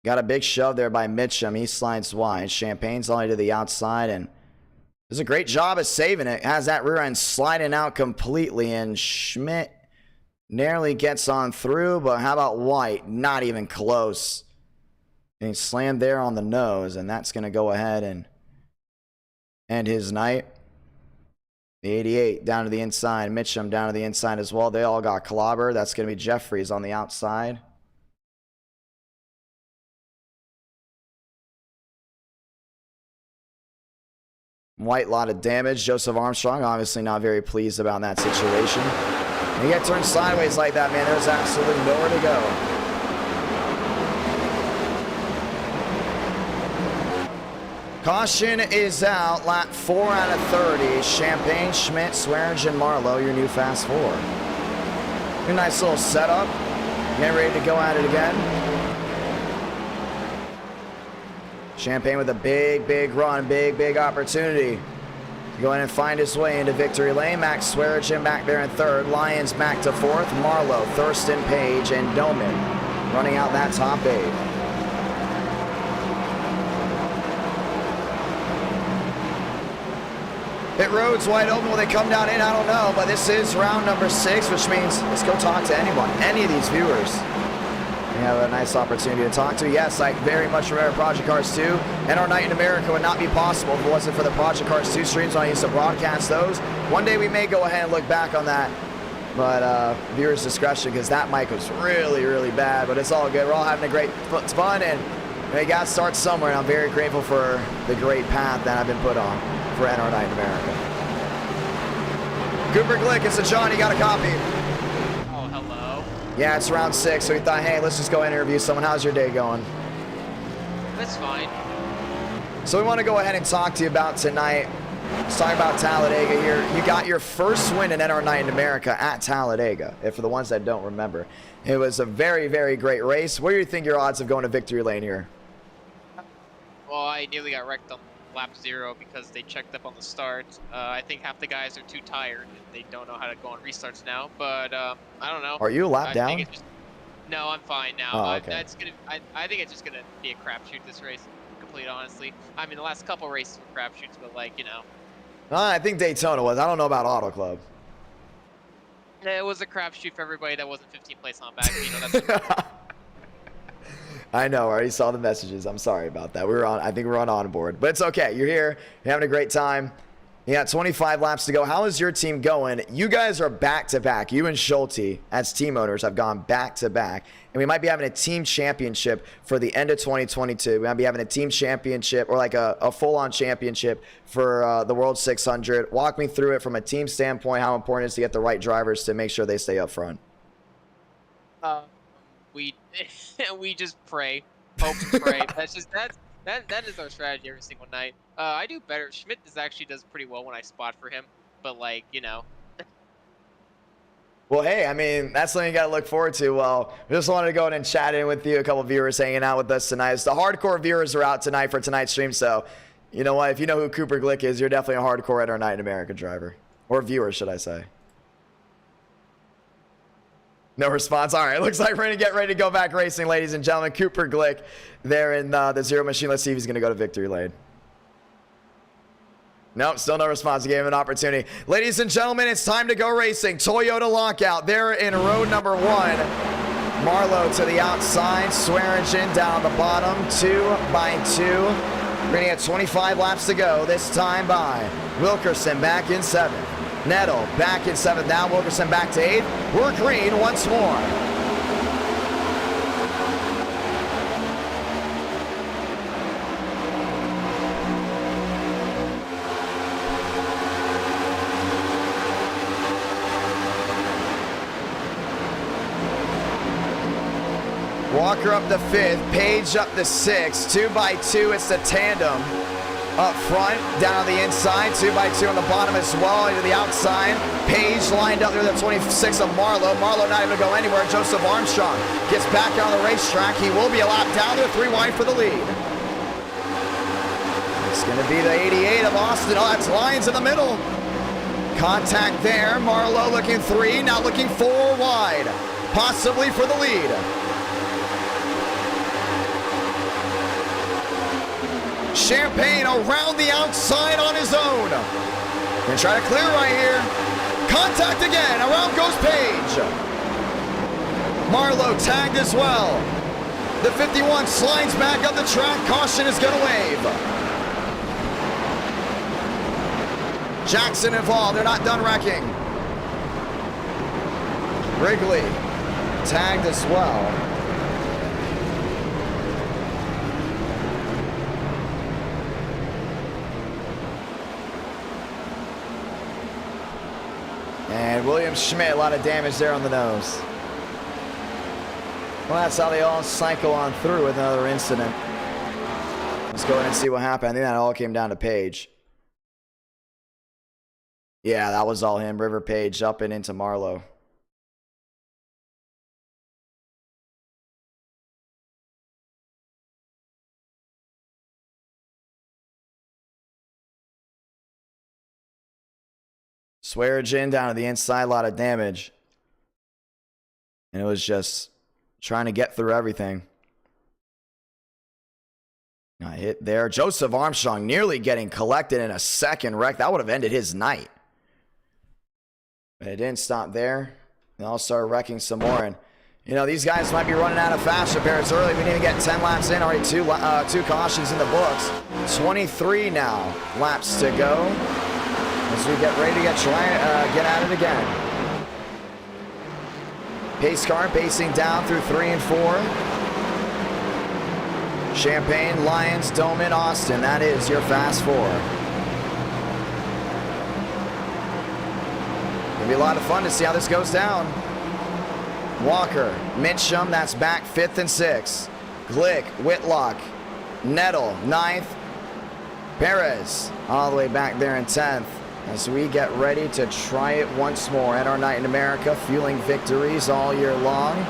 got a big shove there by Mitchum. He slides wide. Champagne's only to the outside and does a great job of saving it. Has that rear end sliding out completely, and Schmidt nearly gets on through, but how about White? Not even close. And he slammed there on the nose, and that's going to go ahead and end his night. The 88 down to the inside. Mitchum down to the inside as well. They all got clobbered. That's going to be Jeffries on the outside. White, lot of damage. Joseph Armstrong obviously not very pleased about that situation. You get turned sideways like that, man, there's absolutely nowhere to go. Caution is out, lap 4 out of 30. Champagne, Schmidt, Swearingen, Marlowe, your new fast four. A nice little setup. Getting ready to go at it again. Champagne with a big run, big opportunity. Go in and find his way into victory lane. Max Swearingen back there in third. Lyons back to fourth. Marlowe, Thurston, Page, and Doman running out that top 8. Pit road's wide open. Will they come down in? I don't know, but this is round number 6, which means let's go talk to anyone, any of these viewers. We have a nice opportunity to talk to. Yes, I very much remember Project Cars 2. And our night in America would not be possible if it wasn't for the Project Cars 2 streams when I used to broadcast those. One day we may go ahead and look back on that, but viewers' discretion, because that mic was really bad, but it's all good. We're all having a great fun, and we got to start somewhere, and I'm very grateful for the great path that I've been put on for NR Night in America. Cooper Glick, it's a John, you got a copy. Oh, hello. Yeah, it's round 6, so we thought, hey, let's just go interview someone. How's your day going? That's fine. So we want to go ahead and talk to you about tonight. Let's talk about Talladega here. You got your first win in NR Night in America at Talladega, for the ones that don't remember. It was a very great race. What do you think your odds of going to victory lane here? Well, I nearly got wrecked on lap 0 because they checked up on the start. I think half the guys are too tired and they don't know how to go on restarts now, but I don't know. Are you a lap down? No, I'm fine now. Oh, okay. I think it's just going to be a crapshoot this race, complete honestly. I mean, the last couple races were crapshoots, but like, you know. I think Daytona was. I don't know about Auto Club. It was a crapshoot for everybody that wasn't 15th place on back. You know, that's I know. I already saw the messages. I'm sorry about that. I think we're on onboard, but it's okay. You're here. You're having a great time. You got 25 laps to go. How is your team going? You guys are back-to-back. You and Schulte, as team owners, have gone back-to-back. And we might be having a team championship for the end of 2022. We might be having a team championship or like a full-on championship for the World 600. Walk me through it from a team standpoint, how important it is to get the right drivers to make sure they stay up front. We just pray, hope and pray. That is our strategy every single night. I do better. Schmidt does pretty well when I spot for him, but like, you know. Well, hey, I mean, that's something you got to look forward to. Well, we just wanted to go in and chat in with you, a couple of viewers hanging out with us tonight. The hardcore viewers are out tonight for tonight's stream, so you know what? If you know who Cooper Glick is, you're definitely a hardcore NR Night in America driver. Or viewer, should I say. No response. All right, looks like we're going to get ready to go back racing, ladies and gentlemen. Cooper Glick there in the Zero Machine. Let's see if he's going to go to victory lane. Nope, still no response. He gave him an opportunity. Ladies and gentlemen, it's time to go racing. Toyota lockout there in road number 1. Marlowe to the outside. Swearingen down the bottom. 2 by 2. We're going to get 25 laps to go. This time by Wilkerson back in 7th. Nettle back in 7th now. Wilkerson back to 8th. We're green once more. Walker up the 5th. Page up the 6th. 2 by 2. It's the tandem. Up front, down on the inside, 2 by 2 on the bottom as well, to the outside. Page lined up there, the 26 of Marlowe. Marlowe not even go anywhere. Joseph Armstrong gets back on the racetrack. He will be a lap down there, 3 wide for the lead. It's going to be the 88 of Austin. Oh, that's Lyons in the middle. Contact there. Marlowe looking 3, now looking 4 wide, possibly for the lead. Champagne around the outside on his own. Gonna try to clear right here. Contact again. Around goes Page. Marlowe tagged as well. The 51 slides back up the track. Caution is gonna wave. Jackson involved. They're not done wrecking. Wrigley tagged as well. And William Schmidt, a lot of damage there on the nose. Well, that's how they all cycle on through with another incident. Let's go ahead and see what happened. I think that all came down to Page. Yeah, that was all him. River Page up and into Marlowe. Swearingen down to the inside, a lot of damage. And it was just trying to get through everything. Got hit there. Joseph Armstrong nearly getting collected in a second wreck. That would have ended his night. But it didn't stop there. They all started wrecking some more. And, you know, these guys might be running out of fast repairs early. We need to get 10 laps in. Already two cautions in the books. 23 now laps to go as we get ready to get at it again. Pace car pacing down through 3 and 4. Champaign, Lyons, Doman, Austin. That is your fast 4. Gonna be a lot of fun to see how this goes down. Walker, Mitchum, that's back 5th and 6th. Glick, Whitlock, Nettle, 9th. Perez, all the way back there in 10th. As we get ready to try it once more at our night in America, fueling victories all year long.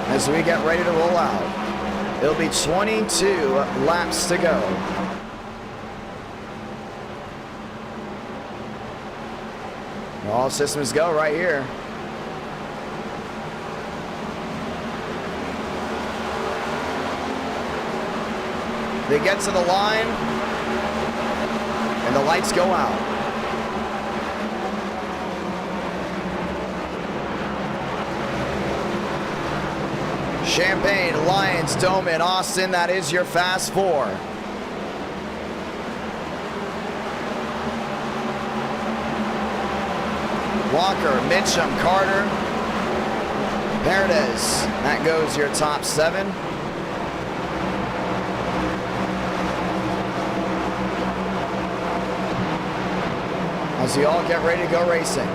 As we get ready to roll out, it'll be 22 laps to go. All systems go right here. They get to the line, and the lights go out. Champaign, Lyons, Doman, Austin, that is your fast 4. Walker, Mitchum, Carter, Paredes, that goes your top 7. As you all get ready to go racing.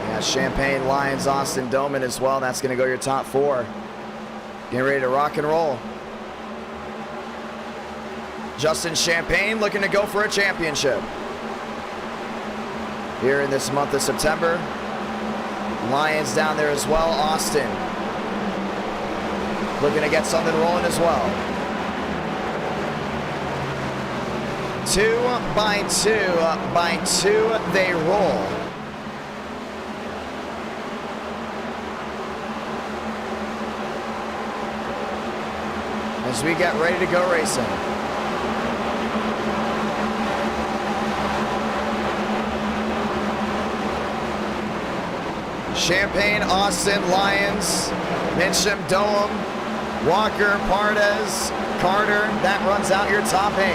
Yeah, Champaign, Lyons, Austin, Doman as well. That's going to go your top 4. Getting ready to rock and roll. Justin Champaign looking to go for a championship here in this month of September. Lyons down there as well. Austin looking to get something rolling as well. 2 by 2 they roll. As we get ready to go racing. Champaign, Austin, Lyons, Mitchum, Doam, Walker, Paredes, Carter. That runs out your top 8.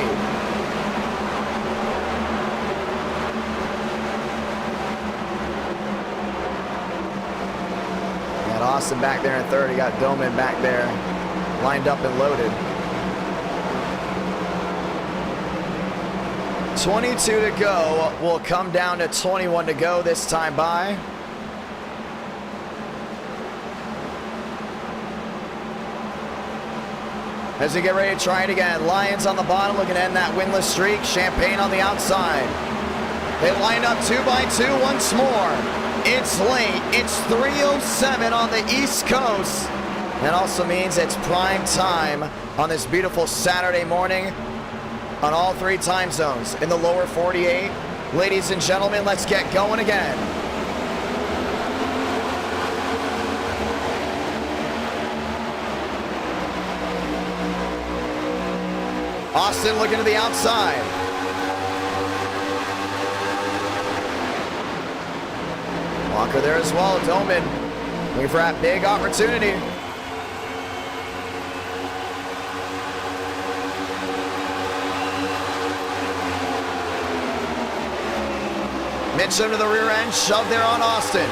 Got Austin back there in 3rd. You got Doman back there, lined up and loaded. 22 to go. Will come down to 21 to go this time by. As we get ready to try it again, Lyons on the bottom looking to end that winless streak. Champaign on the outside. They line up 2 by 2 once more. It's late. It's 3:07 on the East Coast. That also means it's prime time on this beautiful Saturday morning on all 3 time zones in the lower 48. Ladies and gentlemen, let's get going again. Austin looking to the outside. Walker there as well. Doman looking for that big opportunity. Mitchum to the rear end, shoved there on Austin.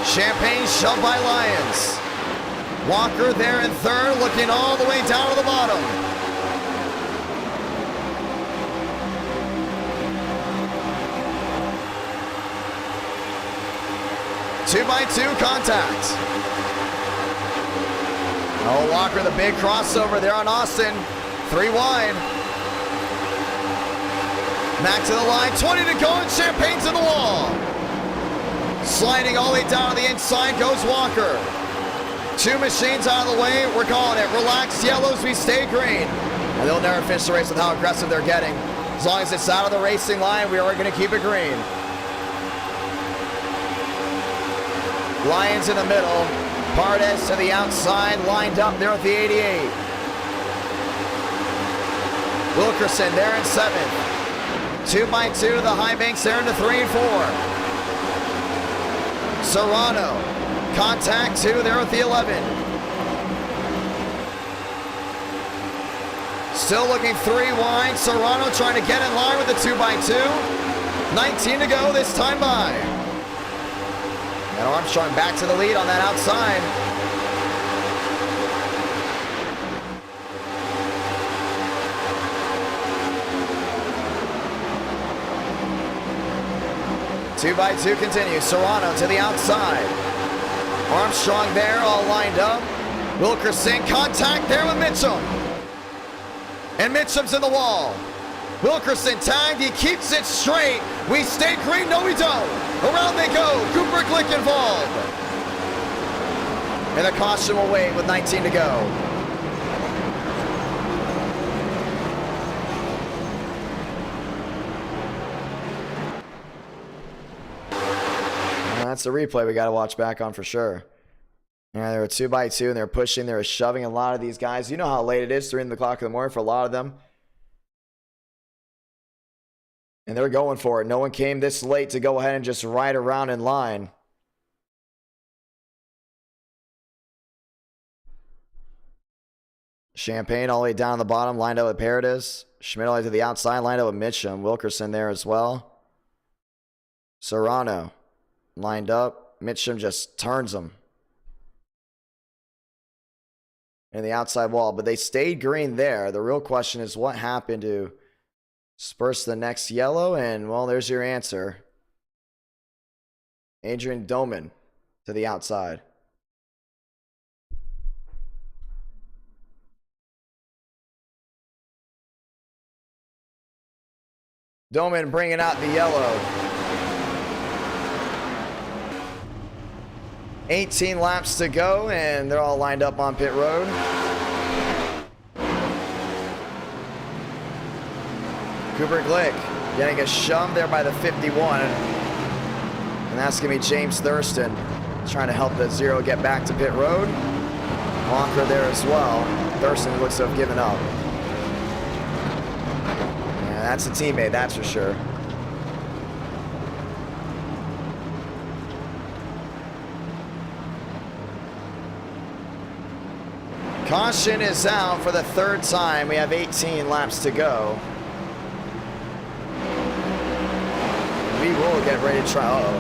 Champaign shoved by Lyons. Walker there in 3rd, looking all the way down to the bottom. 2x2 contact. Oh, Walker, the big crossover there on Austin. 3 wide. Back to the line, 20 to go, and Champagne's in the wall. Sliding all the way down to the inside goes Walker. 2 machines out of the way, we're calling it. Relaxed yellows, we stay green. And they'll never finish the race with how aggressive they're getting. As long as it's out of the racing line, we are going to keep it green. Lions in the middle. Pardes to the outside, lined up there with the 88. Wilkerson there in 7th. 2x2 to the high banks there into 3 and 4. Serrano, contact 2 there with the 11. Still looking 3 wide. Serrano trying to get in line with the 2x2. 19 to go this time by. And Armstrong back to the lead on that outside. Two by two continues. Serrano to the outside. Armstrong there, all lined up. Wilkerson, contact there with Mitchum. And Mitchum's in the wall. Wilkerson tagged, he keeps it straight. We stay green, no we don't. Around they go, Cooper Glick involved. And the caution will wait with 19 to go. That's the replay we got to watch back on for sure. Yeah, they were 2 by 2 and they were pushing, they were shoving a lot of these guys. You know how late it is, 3 o'clock in the morning for a lot of them. And they were going for it. No one came this late to go ahead and just ride around in line. Champagne all the way down the bottom, lined up with Paradis. Schmidt all the way to the outside, lined up with Mitchum. Wilkerson there as well. Serrano lined up. Mitchum just turns them. In the outside wall, but they stayed green there. The real question is what happened to disperse the next yellow, and well, there's your answer. Adrian Doman to the outside. Doman bringing out the yellow. 18 laps to go, and they're all lined up on pit road. Cooper Glick getting a shove there by the 51. And that's going to be James Thurston trying to help the Zero get back to pit road. Walker there as well. Thurston looks to have given up. Yeah, that's a teammate, that's for sure. Caution is out for the 3rd time. We have 18 laps to go. We will get ready to try. Uh-oh.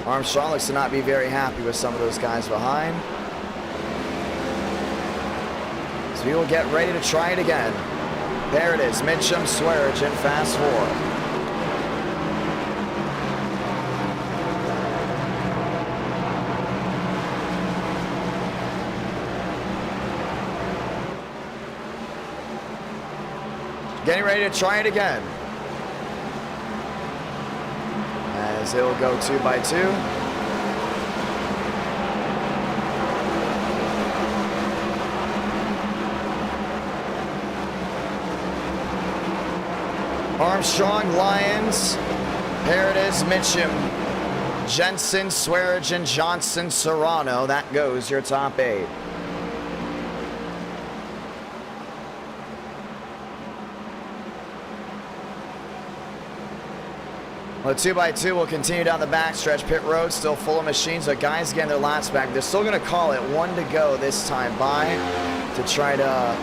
Armstrong looks to not be very happy with some of those guys behind. So we will get ready to try it again. There it is. Mitchum, Swearage, and Fast 4. Getting ready to try it again. As it'll go 2 by 2. Armstrong, Lyons, Paradis, Mitchum, Jensen, Swearage, and Johnson, Serrano. That goes your top 8. Well, the 2 by 2 will continue down the backstretch. Pit road still full of machines, but guys getting their laps back. They're still going to call it 1 to go this time by to try to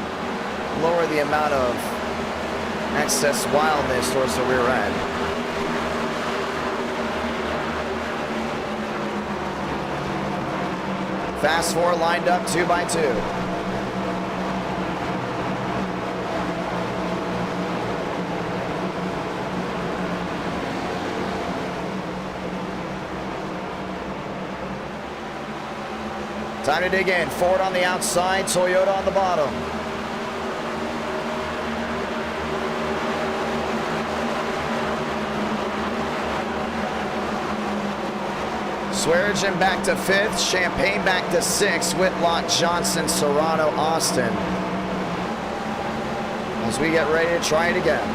lower the amount of excess wildness towards the rear end. Fast 4 lined up 2 by 2. Time to dig in. Ford on the outside, Toyota on the bottom. Swearingen back to 5th, Champagne back to 6th, Whitlock, Johnson, Serrano, Austin. As we get ready to try it again.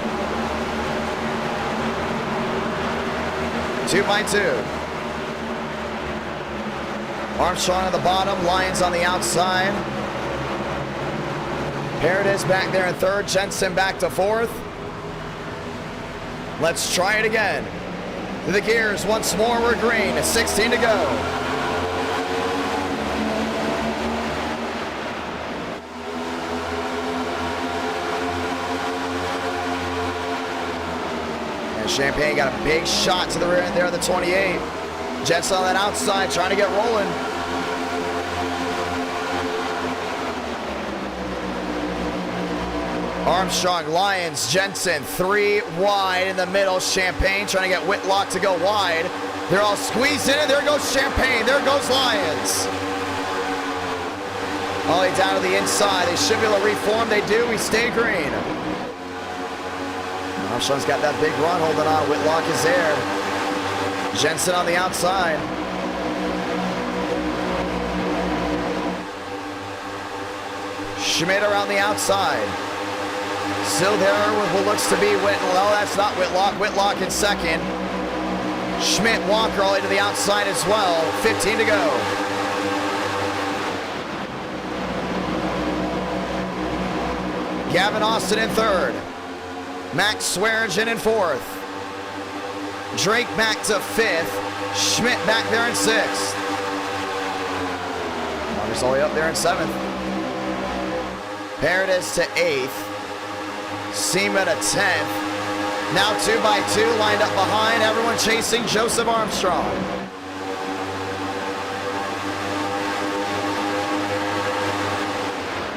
2x2. Armstrong on the bottom, Lyons on the outside. Paredes back there in 3rd, Jensen back to 4th. Let's try it again. The gears once more, we're green, 16 to go. And Champagne got a big shot to the rear end there on the 28. Jets on that outside, trying to get rolling. Armstrong, Lyons, Jensen, 3 wide in the middle. Champagne trying to get Whitlock to go wide. They're all squeezed in, and there goes Champagne. There goes Lyons. All the way down to the inside. They should be able to reform. They do. We stay green. Armstrong's got that big run holding on. Whitlock is there. Jensen on the outside. Schmidt around the outside. Still there with what looks to be Whitlock. No, that's not Whitlock. Whitlock in 2nd. Schmidt, Walker all the way to the outside as well. 15 to go. Gavin Austin in 3rd. Max Swearingen in 4th. Drake back to 5th. Schmidt back there in 6th. Walker's all the way up there in 7th. Paredes to 8th. Seaman at 10th. Now 2x2 lined up behind. Everyone chasing Joseph Armstrong.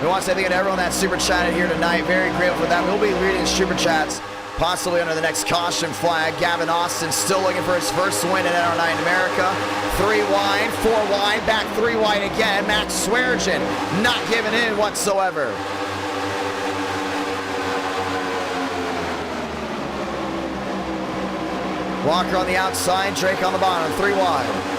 We want to say thank you to everyone that super chatted here tonight. Very grateful for that. We'll be reading super chats possibly under the next caution flag. Gavin Austin still looking for his first win in NR Night in America. 3 wide, 4 wide, back 3 wide again. Max Swearingen not giving in whatsoever. Walker on the outside, Drake on the bottom, 3 wide.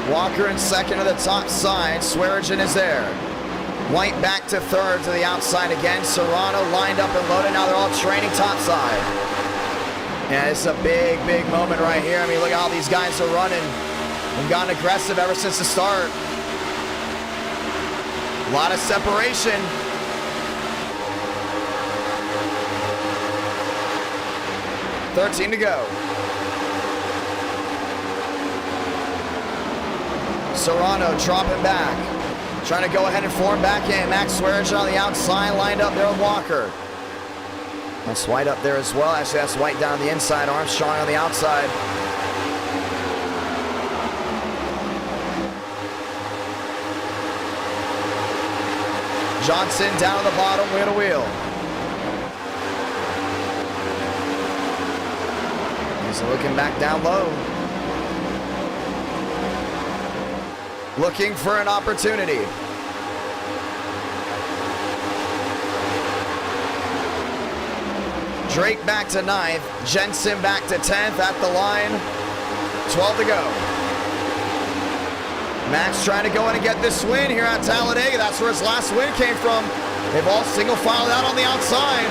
Walker in 2nd to the top side, Swearingen is there. White back to 3rd to the outside again. Serrano lined up and loaded, now they're all training top side. Yeah, it's a big, big moment right here. I mean, look at how these guys are running and gotten aggressive ever since the start. A lot of separation. $13 to go. Serrano dropping back. Trying to go ahead and form back in. Max Swearingen on the outside, lined up there with Walker. That's White up there as well. Actually, that's White down the inside. Armstrong on the outside. Johnson down at the bottom, wheel to wheel. He's looking back down low. Looking for an opportunity. Drake back to 9th. Jensen back to 10th at the line. 12 to go. Max trying to go in and get this win here at Talladega. That's where his last win came from. They've all single filed out on the outside.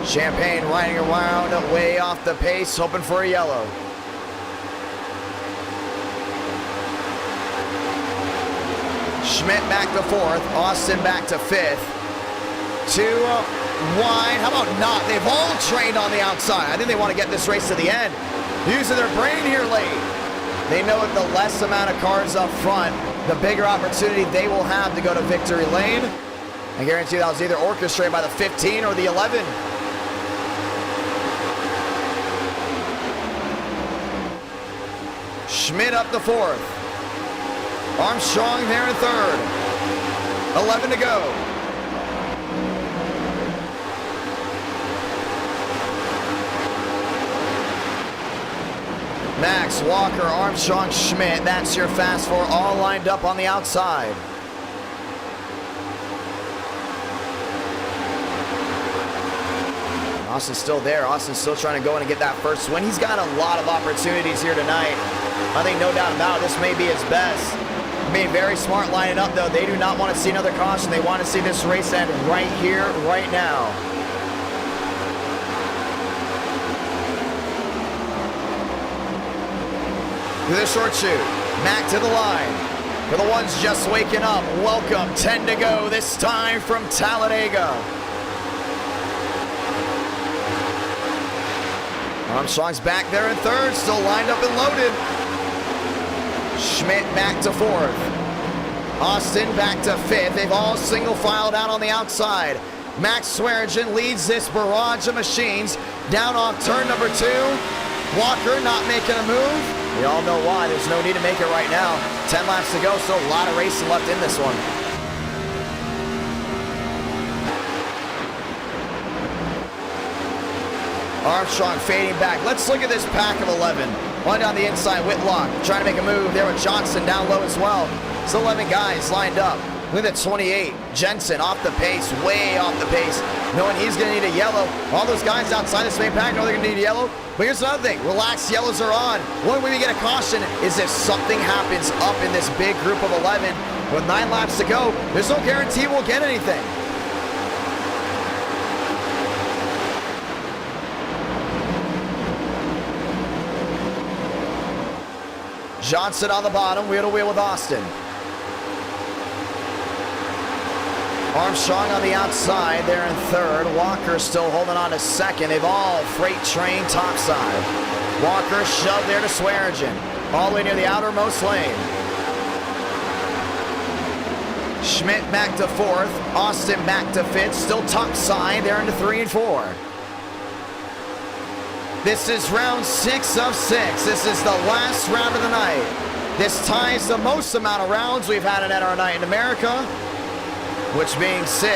Champagne riding around way off the pace, hoping for a yellow. Schmidt back to 4th. Austin back to 5th. 2 wide. How about not? They've all trained on the outside. I think they want to get this race to the end. Using their brain here late. They know that the less amount of cars up front, the bigger opportunity they will have to go to victory lane. I guarantee that was either orchestrated by the 15 or the 11. Schmidt up to 4th. Armstrong there in 3rd. 11 to go. Max, Walker, Armstrong, Schmidt. That's your fast four all lined up on the outside. Austin's still there. Austin's still trying to go in and get that first win. He's got a lot of opportunities here tonight. I think no doubt about it, this may be his best. Being very smart lining up, though. They do not want to see another caution. They want to see this race end right here, right now. Through the short shoot. Mac to the line. For the ones just waking up, welcome. 10 to go, this time from Talladega. Armstrong's back there in 3rd, still lined up and loaded. Schmidt back to 4th. Austin back to 5th. They've all single filed out on the outside. Max Swearingen leads this barrage of machines down off turn number 2. Walker not making a move. We all know why. There's no need to make it right now. 10 laps to go, still a lot of racing left in this one. Armstrong fading back. Let's look at this pack of 11. One down the inside, Whitlock trying to make a move there with Johnson down low as well. It's 11 guys lined up. Look at 28. Jensen off the pace, way off the pace, knowing he's going to need a yellow. All those guys outside this main pack know they're going to need a yellow. But here's another thing. Relaxed yellows are on. One way we get a caution is if something happens up in this big group of 11. With 9 laps to go, there's no guarantee we'll get anything. Johnson on the bottom, wheel to wheel with Austin. Armstrong on the outside, there in 3rd. Walker still holding on to 2nd. They've all freight train topside. Walker shoved there to Swearingen, all the way near the outermost lane. Schmidt back to 4th. Austin back to 5th, still topside, there into 3 and 4. This is round 6 of 6. This is the last round of the night. This ties the most amount of rounds we've had at our night in America, which being 6.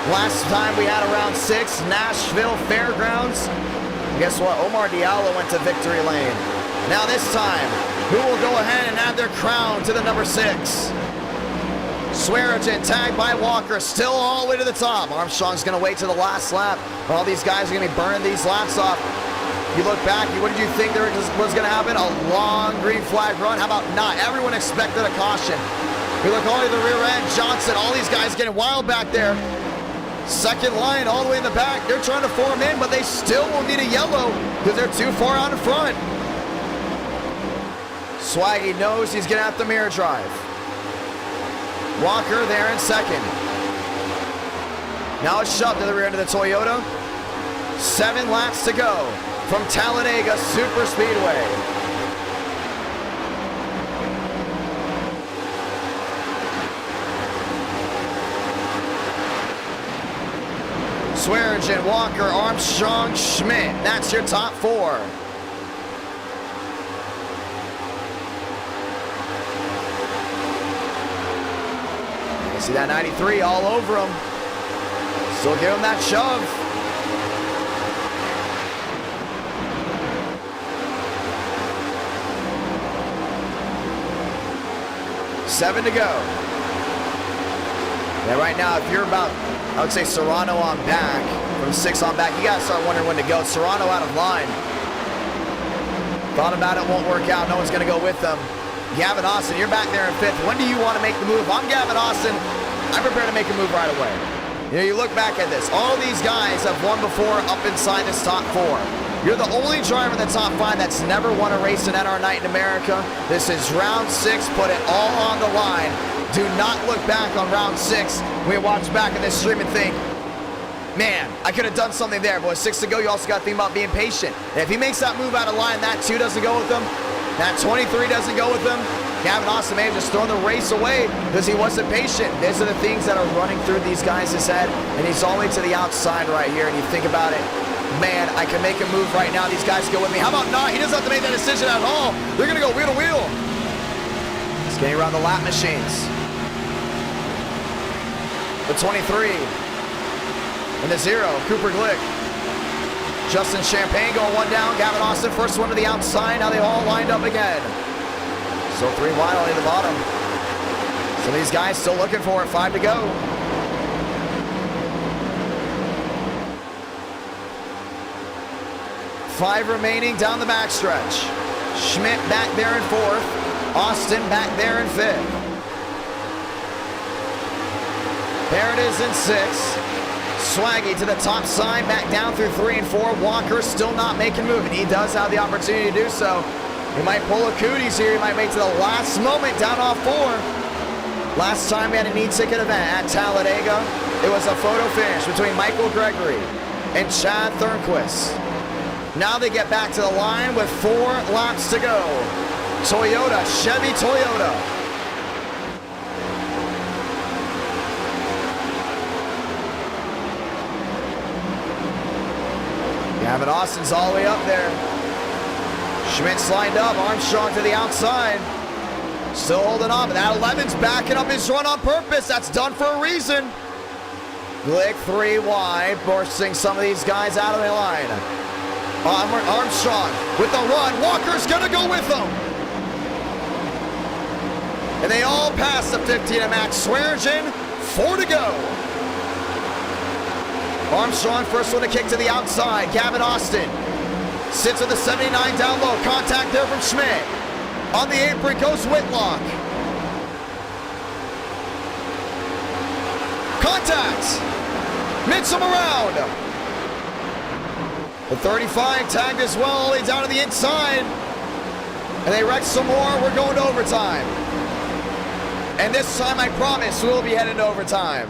Last time we had a round 6, Nashville Fairgrounds. And guess what? Omar Diallo went to victory lane. Now this time, who will go ahead and add their crown to the number 6? Swearingen tagged by Walker, still all the way to the top. Armstrong's going to wait to the last lap. All these guys are going to be burning these laps off. You look back, what did you think there was going to happen? A long green flag run? How about not? Everyone expected a caution. We look all the way to the rear end. Johnson, all these guys getting wild back there. Second line all the way in the back. They're trying to form in, but they still will need a yellow because they're too far out in front. Swaggy knows he's going to have to mirror drive. Walker there in 2nd. Now it's shoved to the rear end of the Toyota. 7 laps to go from Talladega Super Speedway. Swearingen, Walker, Armstrong, Schmidt. That's your top 4. You see that 93 all over him. Still give him that shove. Seven to go. Yeah, right now, if you're about, I would say Serrano on back, from 6 on back, you got to start wondering when to go. Serrano out of line. Thought about it, won't work out. No one's going to go with them. Gavin Austin, you're back there in 5th. When do you want to make the move? I'm Gavin Austin. I'm prepared to make a move right away. You know, you look back at this. All these guys have won before up inside this top 4. You're the only driver in the top 5 that's never won a race in NR Night in America. This is round 6. Put it all on the line. Do not look back on round 6. We watch back in this stream and think, man, I could have done something there. But with 6 to go, you also got to think about being patient. And if he makes that move out of line, that 2 doesn't go with him, that 23 doesn't go with him, Gavin Austin may have just thrown the race away because he wasn't patient. These are the things that are running through these guys' head. And he's all the way to the outside right here. And you think about it, Man, I can make a move right now. These guys go with me. How about not? He doesn't have to make that decision at all. They're going to go wheel to wheel. He's getting around the lap machines. The 23. And the 0, Cooper Glick. Justin Champagne going one down. Gavin Austin, first one to the outside. Now they all lined up again. Still 3 wide on the bottom. Some of these guys still looking for it. 5 to go. Five remaining down the backstretch. Schmidt back there in 4th. Austin back there in 5th. There it is in 6th. Swaggy to the top side, back down through 3 and 4. Walker still not making move, and he does have the opportunity to do so. He might pull a cooties here. He might make to the last moment down off 4. Last time we had an e-ticket event at Talladega, it was a photo finish between Michael Gregory and Chad Thornquist. Now they get back to the line with 4 laps to go. Toyota, Chevy Toyota. Gavin Austin's all the way up there. Schmidt's lined up, Armstrong to the outside. Still holding on, but that 11's backing up his run on purpose. That's done for a reason. Glick 3 wide, forcing some of these guys out of the line. Armstrong with the run. Walker's gonna go with them. And they all pass the 15 of Max Swearingen. 4 to go. Armstrong, first one to kick to the outside. Gavin Austin sits with the 79 down low. Contact there from Schmidt. On the apron goes Whitlock. Contact. Mits him around. The 35 tagged as well, all the way down to the inside. And they wreck some more. We're going to overtime. And this time, I promise, we'll be heading to overtime.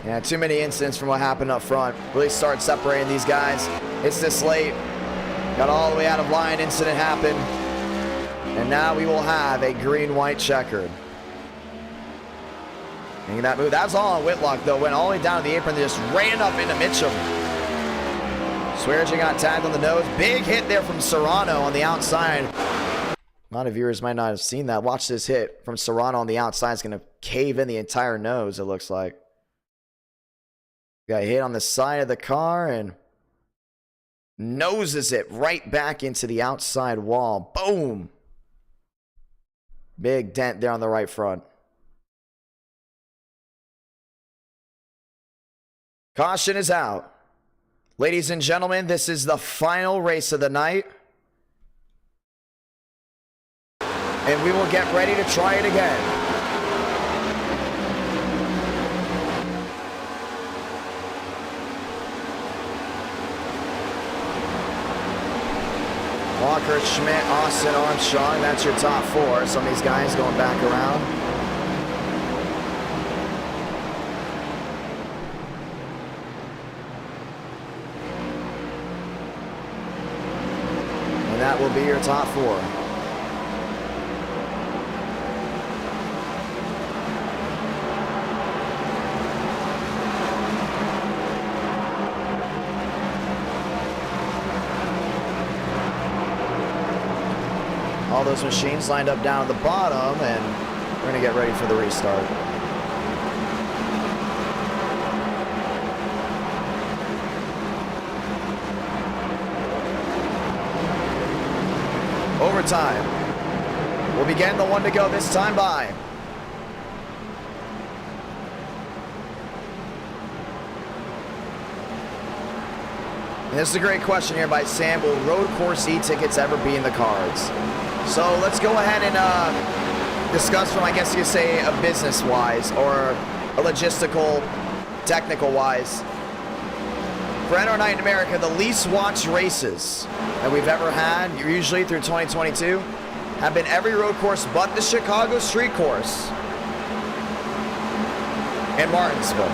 Yeah, too many incidents from what happened up front. Really start separating these guys. It's this late. Got all the way out of line. Incident happened. And now we will have a green-white checkered. Making that move. That's all on Whitlock, though. Went all the way down to the apron. They just ran up into Mitchum. Swearingen got tagged on the nose. Big hit there from Serrano on the outside. A lot of viewers might not have seen that. Watch this hit from Serrano on the outside. It's going to cave in the entire nose, it looks like. Got hit on the side of the car and noses it right back into the outside wall. Boom. Big dent there on the right front. Caution is out. Ladies and gentlemen, this is the final race of the night. And we will get ready to try it again. Walker, Schmidt, Austin, Armstrong. That's your top 4. Some of these guys going back around. And that will be your top 4. All those machines lined up down at the bottom, and we're going to get ready for the restart. Overtime. We'll be getting the 1 to go this time by. And this is a great question here by Sam. Will road course e-tickets ever be in the cards? So let's go ahead and discuss from, I guess you could say, a business-wise or a logistical, technical-wise. For NR Night in America, the least watched races that we've ever had, usually through 2022, have been every road course but the Chicago Street Course in Martinsville.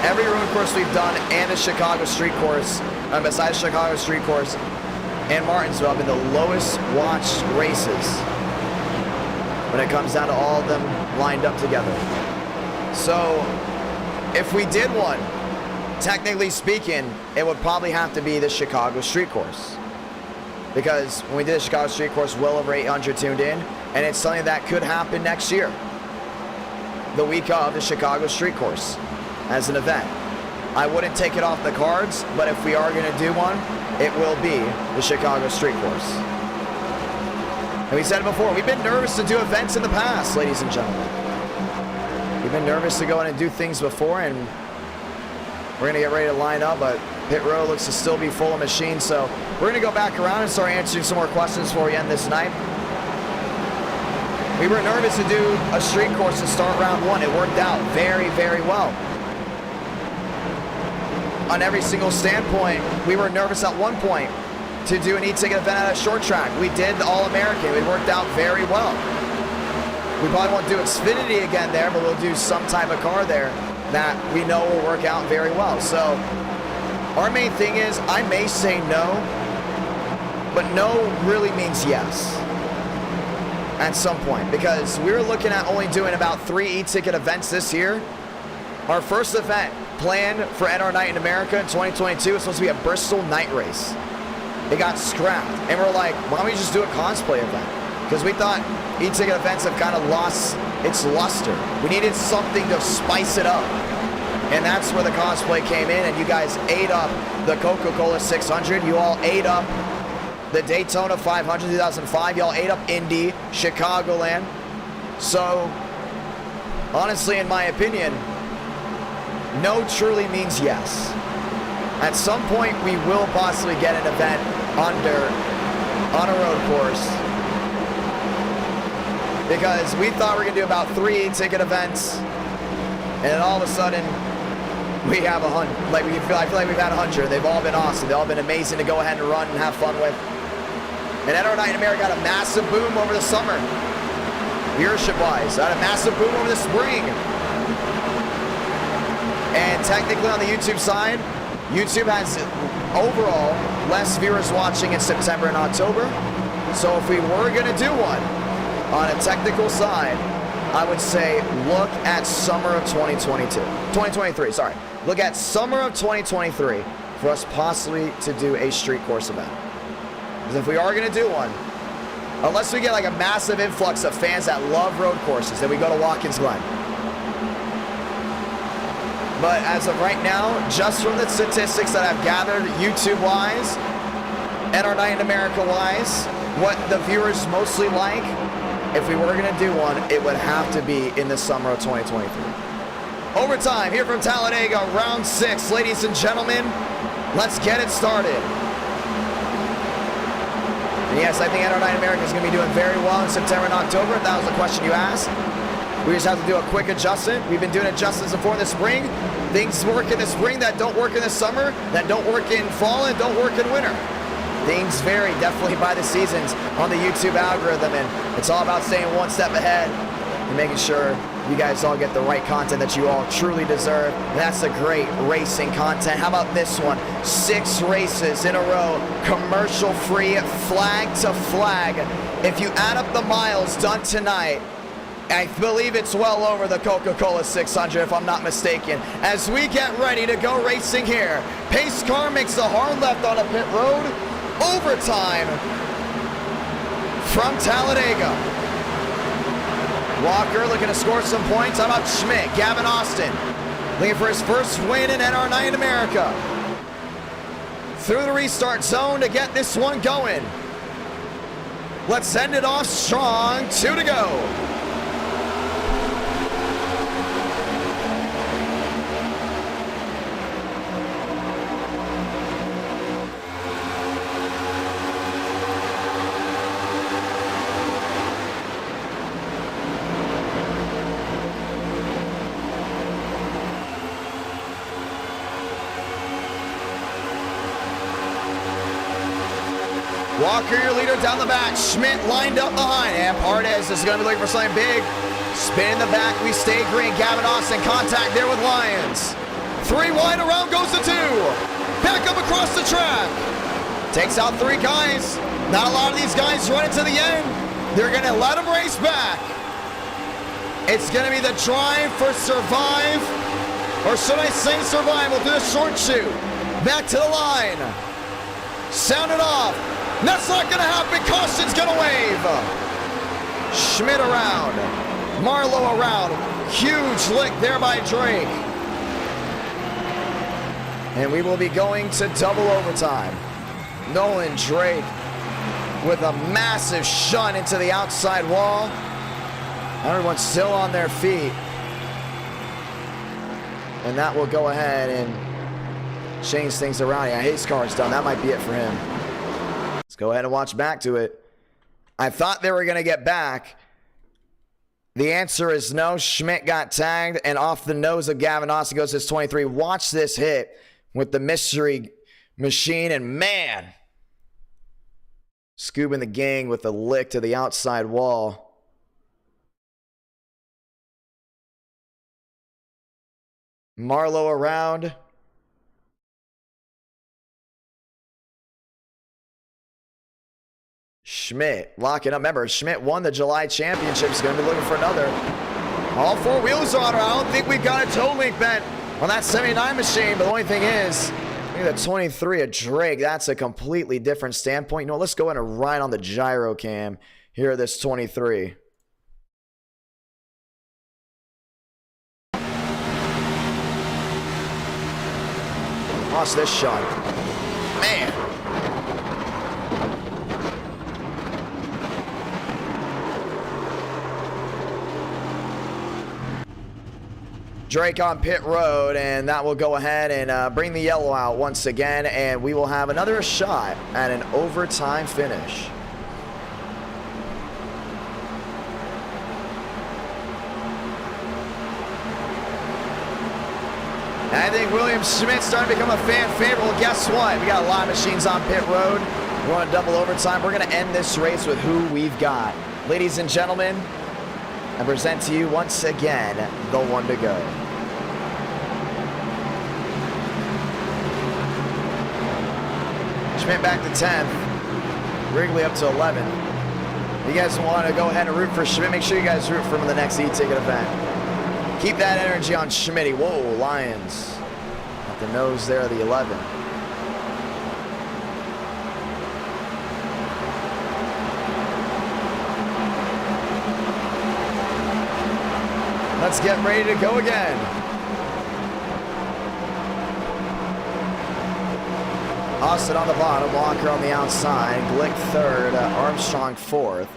Every road course we've done and the Chicago Street Course, besides Chicago Street Course, and Martinsville have been the lowest watched races when it comes down to all of them lined up together. So if we did one, technically speaking, it would probably have to be the Chicago Street Course. Because when we did the Chicago Street Course, well over 800 tuned in, and it's something that could happen next year. The week of the Chicago Street Course as an event. I wouldn't take it off the cards, but if we are going to do one, it will be the Chicago Street Course. And we said it before, we've been nervous to do events in the past, ladies and gentlemen. We've been nervous to go in and do things before, and we're going to get ready to line up, but pit road looks to still be full of machines, so we're going to go back around and start answering some more questions before we end this night. We were nervous to do a street course to start round one. It worked out very, very well. On every single standpoint, we were nervous at one point to do an e-ticket event at a short track. We did the All-American. It worked out very well. We probably won't do Xfinity again there, but we'll do some type of car there that we know will work out very well. So our main thing is, I may say no, but no really means yes at some point, because we were looking at only doing about 3 e-ticket events this year. Our first event planned for NR Night in America in 2022 was supposed to be a Bristol night race. It got scrapped, and we're like, why don't we just do a cosplay event? Because we thought e-ticket events have kind of lost its luster. We needed something to spice it up, and that's where the cosplay came in, and you guys ate up the Coca-Cola 600. You all ate up the Daytona 500 2005. Y'all ate up Indy, Chicagoland. So, honestly, in my opinion, no truly means yes. At some point, we will possibly get an event on a road course, because we thought we were going to do about 3 ticket events, and then all of a sudden, we have 100. Like, I feel like we've had 100. They've all been awesome. They've all been amazing to go ahead and run and have fun with. And NR Night in America got a massive boom over the summer, viewership-wise. Had a massive boom over the spring. And technically on the YouTube side, YouTube has overall less viewers watching in September and October. So if we were going to do one on a technical side, I would say look at summer of 2023, sorry. Look at summer of 2023 for us possibly to do a street course event. Because if we are going to do one, unless we get like a massive influx of fans that love road courses, then we go to Watkins Glen. But as of right now, just from the statistics that I've gathered YouTube-wise, NR Night in America-wise, what the viewers mostly like, if we were going to do one, it would have to be in the summer of 2023. Overtime here from Talladega, round 6. Ladies and gentlemen, let's get it started. And yes, I think NR Night in America is going to be doing very well in September and October. If that was the question you asked. We just have to do a quick adjustment. We've been doing adjustments before in the spring. Things work in the spring that don't work in the summer, that don't work in fall, and don't work in winter. Things vary definitely by the seasons on the YouTube algorithm, and it's all about staying one step ahead and making sure you guys all get the right content that you all truly deserve. And that's the great racing content. How about this one? 6 races in a row, commercial-free, flag to flag. If you add up the miles done tonight, I believe it's well over the Coca-Cola 600, if I'm not mistaken. As we get ready to go racing here, pace car makes a hard left on a pit road. Overtime from Talladega. Walker looking to score some points. How about Schmidt? Gavin Austin looking for his first win in NR Night in America. Through the restart zone to get this one going. Let's send it off strong. 2 to go. Walker, your leader down the back. Schmidt lined up behind. And Pardes is going to be looking for something big. Spin in the back. We stay green. Gavin Austin, contact there with Lyons. 3 wide, around goes the 2. Back up across the track. Takes out 3 guys. Not a lot of these guys running to the end. They're going to let him race back. It's going to be the drive for survive, or should I say survival, through the short chute. Back to the line. Sound it off. That's not going to happen. Caution's going to wave. Schmidt around. Marlowe around. Huge lick there by Drake. And we will be going to double overtime. Nolan Drake with a massive shunt into the outside wall. Everyone's still on their feet. And that will go ahead and change things around. Yeah, his car's done. That might be it for him. Let's go ahead and watch back to it. I thought they were going to get back. The answer is no. Schmidt got tagged, and off the nose of Gavin Austin goes his 23. Watch this hit with the mystery machine, and man, Scoob and the gang with a lick to the outside wall. Marlowe around. Schmidt locking up. Remember, Schmidt won the July championship. He's going to be looking for another. All four wheels are on her. I don't think we've got a toe link bent on that 79 machine, but the only thing is, look at the 23 of Drake. That's a completely different standpoint. You know what? Let's go in and ride on the gyro cam here at this 23. Watch this shot. Man. Drake on pit road, and that will go ahead and bring the yellow out once again, and we will have another shot at an overtime finish. I think William Schmidt's starting to become a fan favorite. Well, guess what? We got a lot of machines on pit road. We're on double overtime. We're going to end this race with who we've got. Ladies and gentlemen, I present to you once again the one to go. Schmidt back to 10th. Wrigley up to 11. You guys want to go ahead and root for Schmidt? Make sure you guys root for him in the next eTicket event. Keep that energy on Schmitty. Whoa, Lions. At the nose there of the 11. Let's get ready to go again. Austin on the bottom, Walker on the outside, Glick third, Armstrong fourth.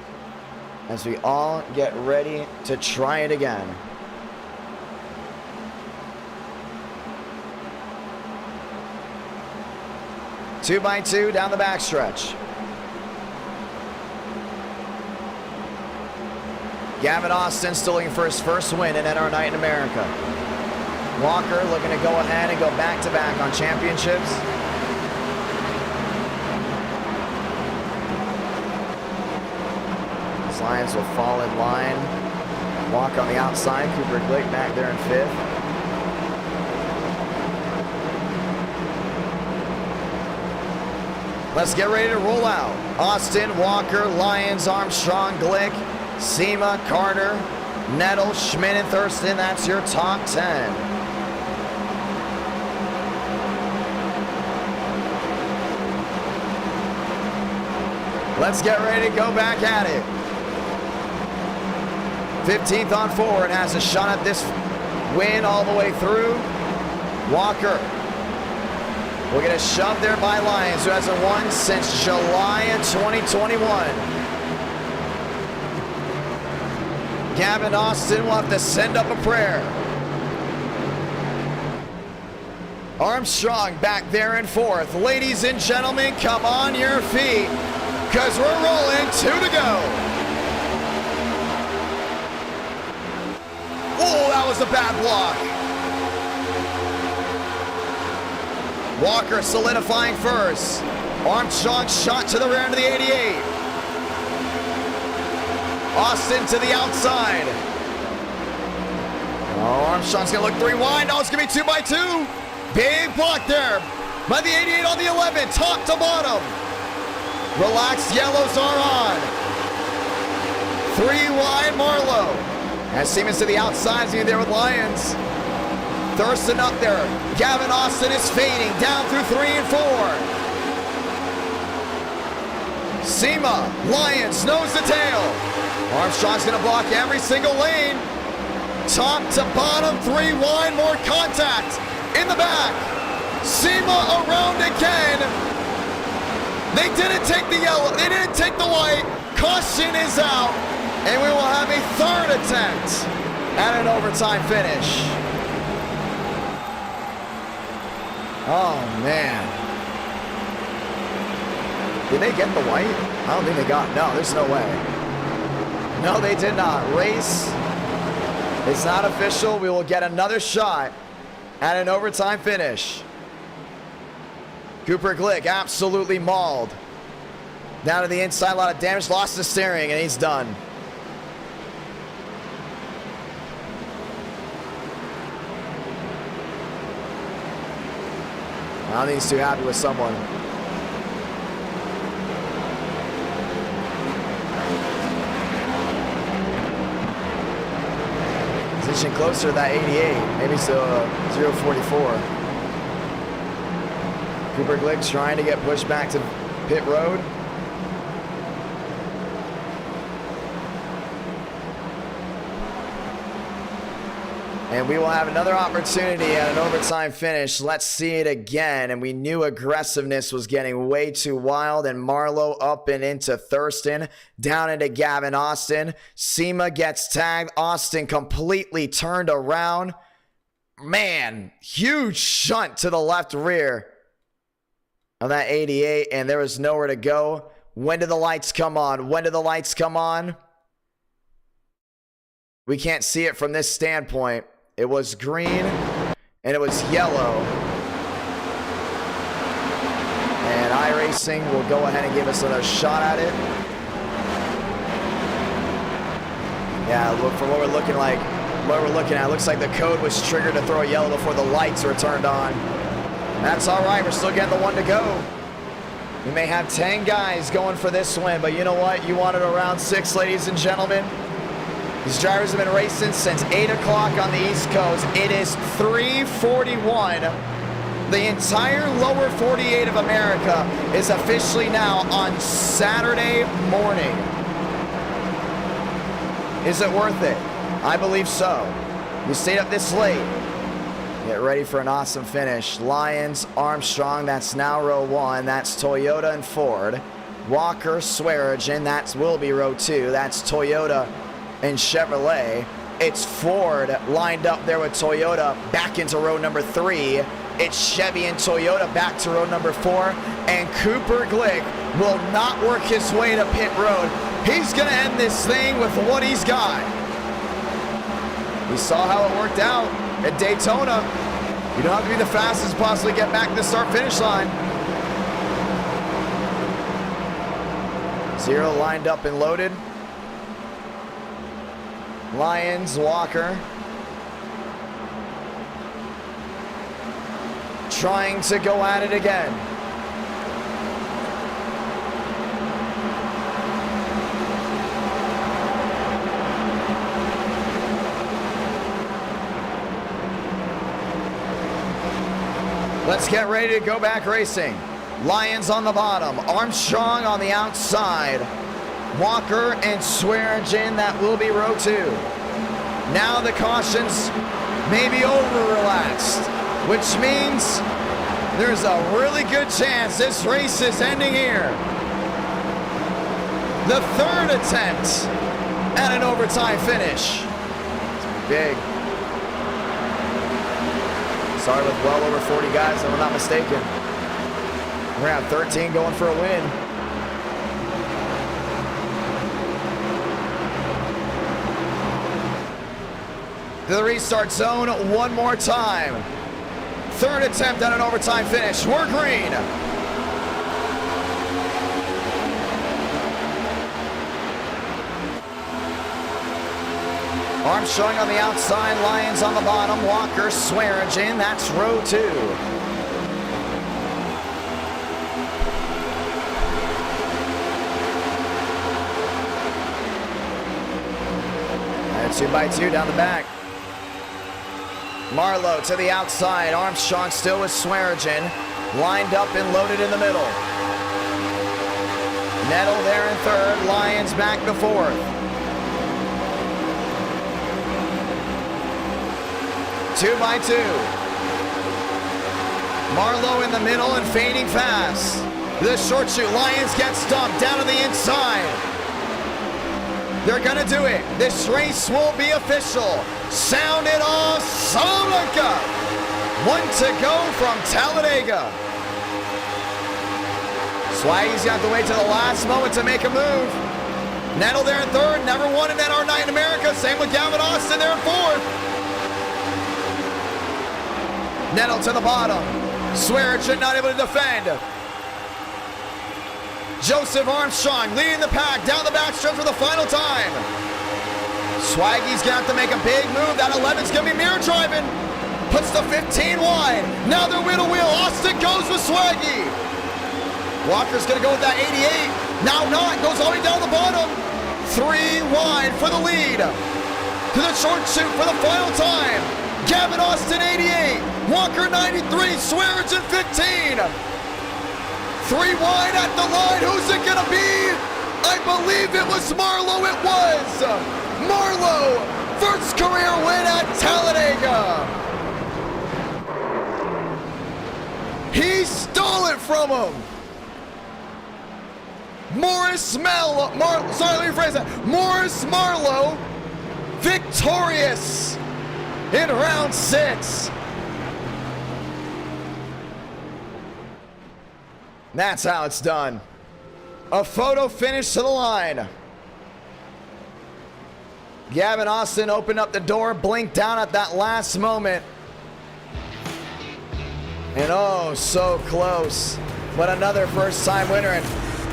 As we all get ready to try it again. Two by two down the backstretch. Gavin Austin still looking for his first win in NR Night in America. Walker looking to go ahead and go back-to-back on championships. These Lions will fall in line. Walker on the outside. Cooper Glick back there in fifth. Let's get ready to roll out. Austin, Walker, Lyons, Armstrong, Glick, Sema, Carter, Nettle, Schmidt, and Thurston. That's your top 10. Let's get ready to go back at it. 15th on forward has a shot at this win all the way through. Walker will get a shove there by Lyons, who hasn't won since July of 2021. Gavin Austin will have to send up a prayer. Armstrong back there in fourth. Ladies and gentlemen, come on your feet, because we're rolling. 2 to go. Oh, that was a bad block. Walker solidifying first. Armstrong shot to the rear into the 88. Austin to the outside. Oh, Armstrong's gonna look 3 wide. Oh, it's gonna be 2 by 2. Big block there by the 88 on the 11, top to bottom. Relaxed yellows are on. 3 wide Marlowe. As Siemens to the outside, he's there with Lyons. Thurston up there. Gavin Austin is fading down through 3 and 4. SEMA, Lyons, nose to tail. Armstrong's gonna block every single lane. Top to bottom, 3 wide, more contact in the back. SEMA around again. They didn't take the yellow, they didn't take the white. Caution is out, and we will have a 3rd attempt at an overtime finish. Oh, man. Did they get the white? I don't think they got, no, there's no way. No, they did not. Race is not official. We will get another shot at an overtime finish. Cooper Glick absolutely mauled. Down to the inside, a lot of damage, lost the steering, and he's done. I don't think he's too happy with someone. Position closer to that 88, maybe so 044. Cooper Glick trying to get pushed back to pit road. And we will have another opportunity at an overtime finish. Let's see it again. And we knew aggressiveness was getting way too wild. And Marlowe up and into Thurston. Down into Gavin Austin. SEMA gets tagged. Austin completely turned around. Man, huge shunt to the left rear of that 88. And there was nowhere to go. When did the lights come on? When did the lights come on? We can't see it from this standpoint. It was green, and it was yellow. And Iracing will go ahead and give us another shot at it. Yeah, look, from what we're looking at, it looks like the code was triggered to throw a yellow before the lights were turned on. That's all right, we're still getting the 1 to go. We may have 10 guys going for this win, but you know what? You wanted around 6, ladies and gentlemen. These drivers have been racing since 8 o'clock on the East Coast. It is 3:41. The entire lower 48 of America is officially now on Saturday morning. Is it worth it? I believe so. You stayed up this late. Get ready for an awesome finish. Lyons, Armstrong, that's now row 1. That's Toyota and Ford. Walker, Swearigan, that will be row 2. That's Toyota and Chevrolet. It's Ford lined up there with Toyota back into row number 3. It's Chevy and Toyota back to row number 4. And Cooper Glick will not work his way to pit road. He's going to end this thing with what he's got. We saw how it worked out at Daytona. You don't have to be the fastest to possibly get back to the start-finish line. 0 lined up and loaded. Lyons, Walker. Trying to go at it again. Let's get ready to go back racing. Lyons on the bottom, Armstrong on the outside. Walker and Swearigan, that will be row 2. Now the cautions may be over-relaxed, which means there's a really good chance this race is ending here. The 3rd attempt at an overtime finish. It's big. Started with well over 40 guys, if I'm not mistaken. We're gonna have 13 going for a win. To the restart zone one more time. 3rd attempt at an overtime finish. We're green. Armstrong on the outside, Lyons on the bottom, Walker, Swearigan, that's row 2. 2 by 2 down the back. Marlowe to the outside. Armstrong still with Swearingen. Lined up and loaded in the middle. Nettle there in third. Lyons back to fourth. 2 by 2. Marlowe in the middle and fading fast. The short shoot. Lyons gets dumped down to the inside. They're gonna do it. This race will be official. Sound it off, Salamanca. 1 to go from Talladega. Swaggy's got to wait to the last moment to make a move. Nettle there in third, never won an NR night in America. Same with Gavin Austin there in fourth. Nettle to the bottom. Swearingen not able to defend. Joseph Armstrong leading the pack down the backstretch for the final time. Swaggy's got to make a big move. That 11's gonna be mirror driving. Puts the 15 wide. Now they're wheel to wheel. Austin goes with Swaggy. Walker's gonna go with that 88. Now not, goes all the way down the bottom. 3 wide for the lead. To the short shoot for the final time. Gavin Austin 88. Walker 93. Swearingen 15. 3 wide at the line. Who's it gonna be? I believe it was Marlowe. It was Marlowe. First career win at Talladega. He stole it from him. Morris Marlowe victorious in round 6. That's how it's done. A photo finish to the line. Gavin Austin opened up the door, blinked down at that last moment. And oh, so close. But another first-time winner. And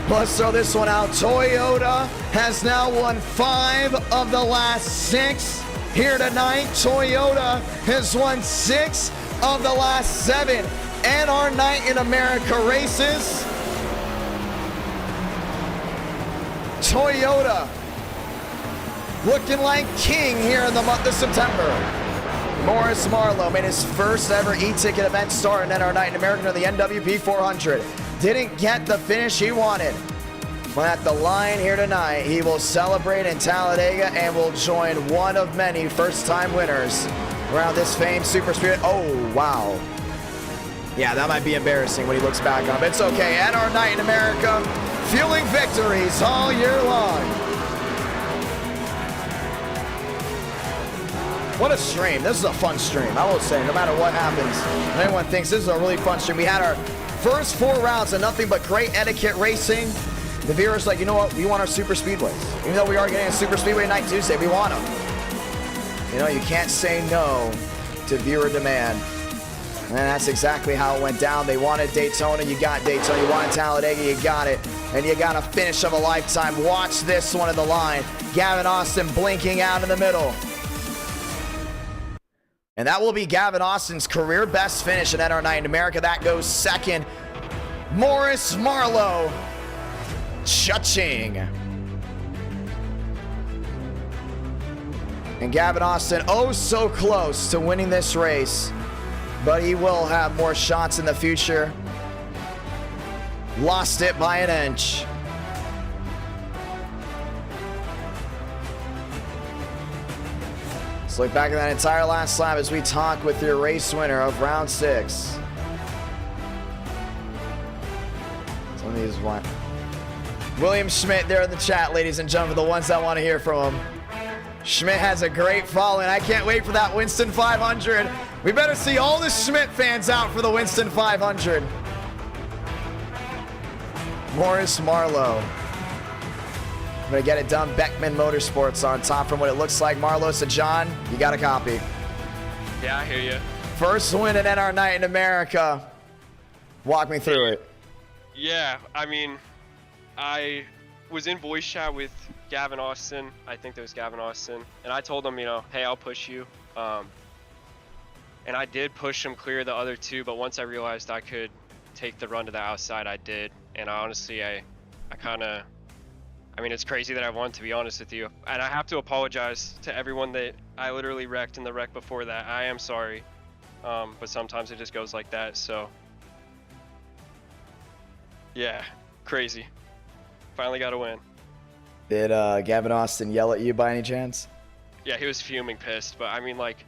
let's throw this one out. Toyota has now won 5 of the last 6 here tonight. Toyota has won 6 of the last 7. NR Night in America races. Toyota looking like king here in the month of September. Morris Marlowe made his first ever e-ticket event start in NR Night in America on the NWP 400. Didn't get the finish he wanted. But at the line here tonight, he will celebrate in Talladega and will join one of many first-time winners around this famed super speed. Oh, wow. Yeah, that might be embarrassing when he looks back on it. But it's okay. NR Night in America, fueling victories all year long. What a stream. This is a fun stream. I will say, no matter what happens, anyone thinks this is a really fun stream. We had our first 4 rounds of nothing but great etiquette racing. The viewers like, you know what? We want our super speedways. Even though we are getting a super speedway night Tuesday, we want them. You know, you can't say no to viewer demand. And that's exactly how it went down. They wanted Daytona, you got Daytona. You wanted Talladega, you got it. And you got a finish of a lifetime. Watch this one at the line. Gavin Austin blinking out in the middle. And that will be Gavin Austin's career best finish in NR Night in America. That goes second. Morris Marlowe. Cha-ching. And Gavin Austin, oh so close to winning this race. But he will have more shots in the future. Lost it by an inch. Let's look back at that entire last lap as we talk with your race winner of round 6. Some of these one. William Schmidt there in the chat, ladies and gentlemen, the ones that want to hear from him. Schmidt has a great following. I can't wait for that Winston 500. We better see all the Schmidt fans out for the Winston 500. Morris Marlowe. I'm going to get it done. Beckman Motorsports on top from what it looks like. Marlowe said, John, you got a copy. Yeah, I hear you. First win at NR Night in America. Walk me through it. Yeah, I mean, I was in voice chat with Gavin Austin. I think that was Gavin Austin. And I told him, you know, hey, I'll push you. And I did push him clear the other 2, but once I realized I could take the run to the outside, I did. And honestly, I kind of I mean, it's crazy that I won, to be honest with you. And I have to apologize to everyone that I literally wrecked in the wreck before that. I am sorry. But sometimes it just goes like that, so. Yeah, crazy. Finally got a win. Did Gavin Austin yell at you by any chance? Yeah, he was fuming pissed, but I mean, like,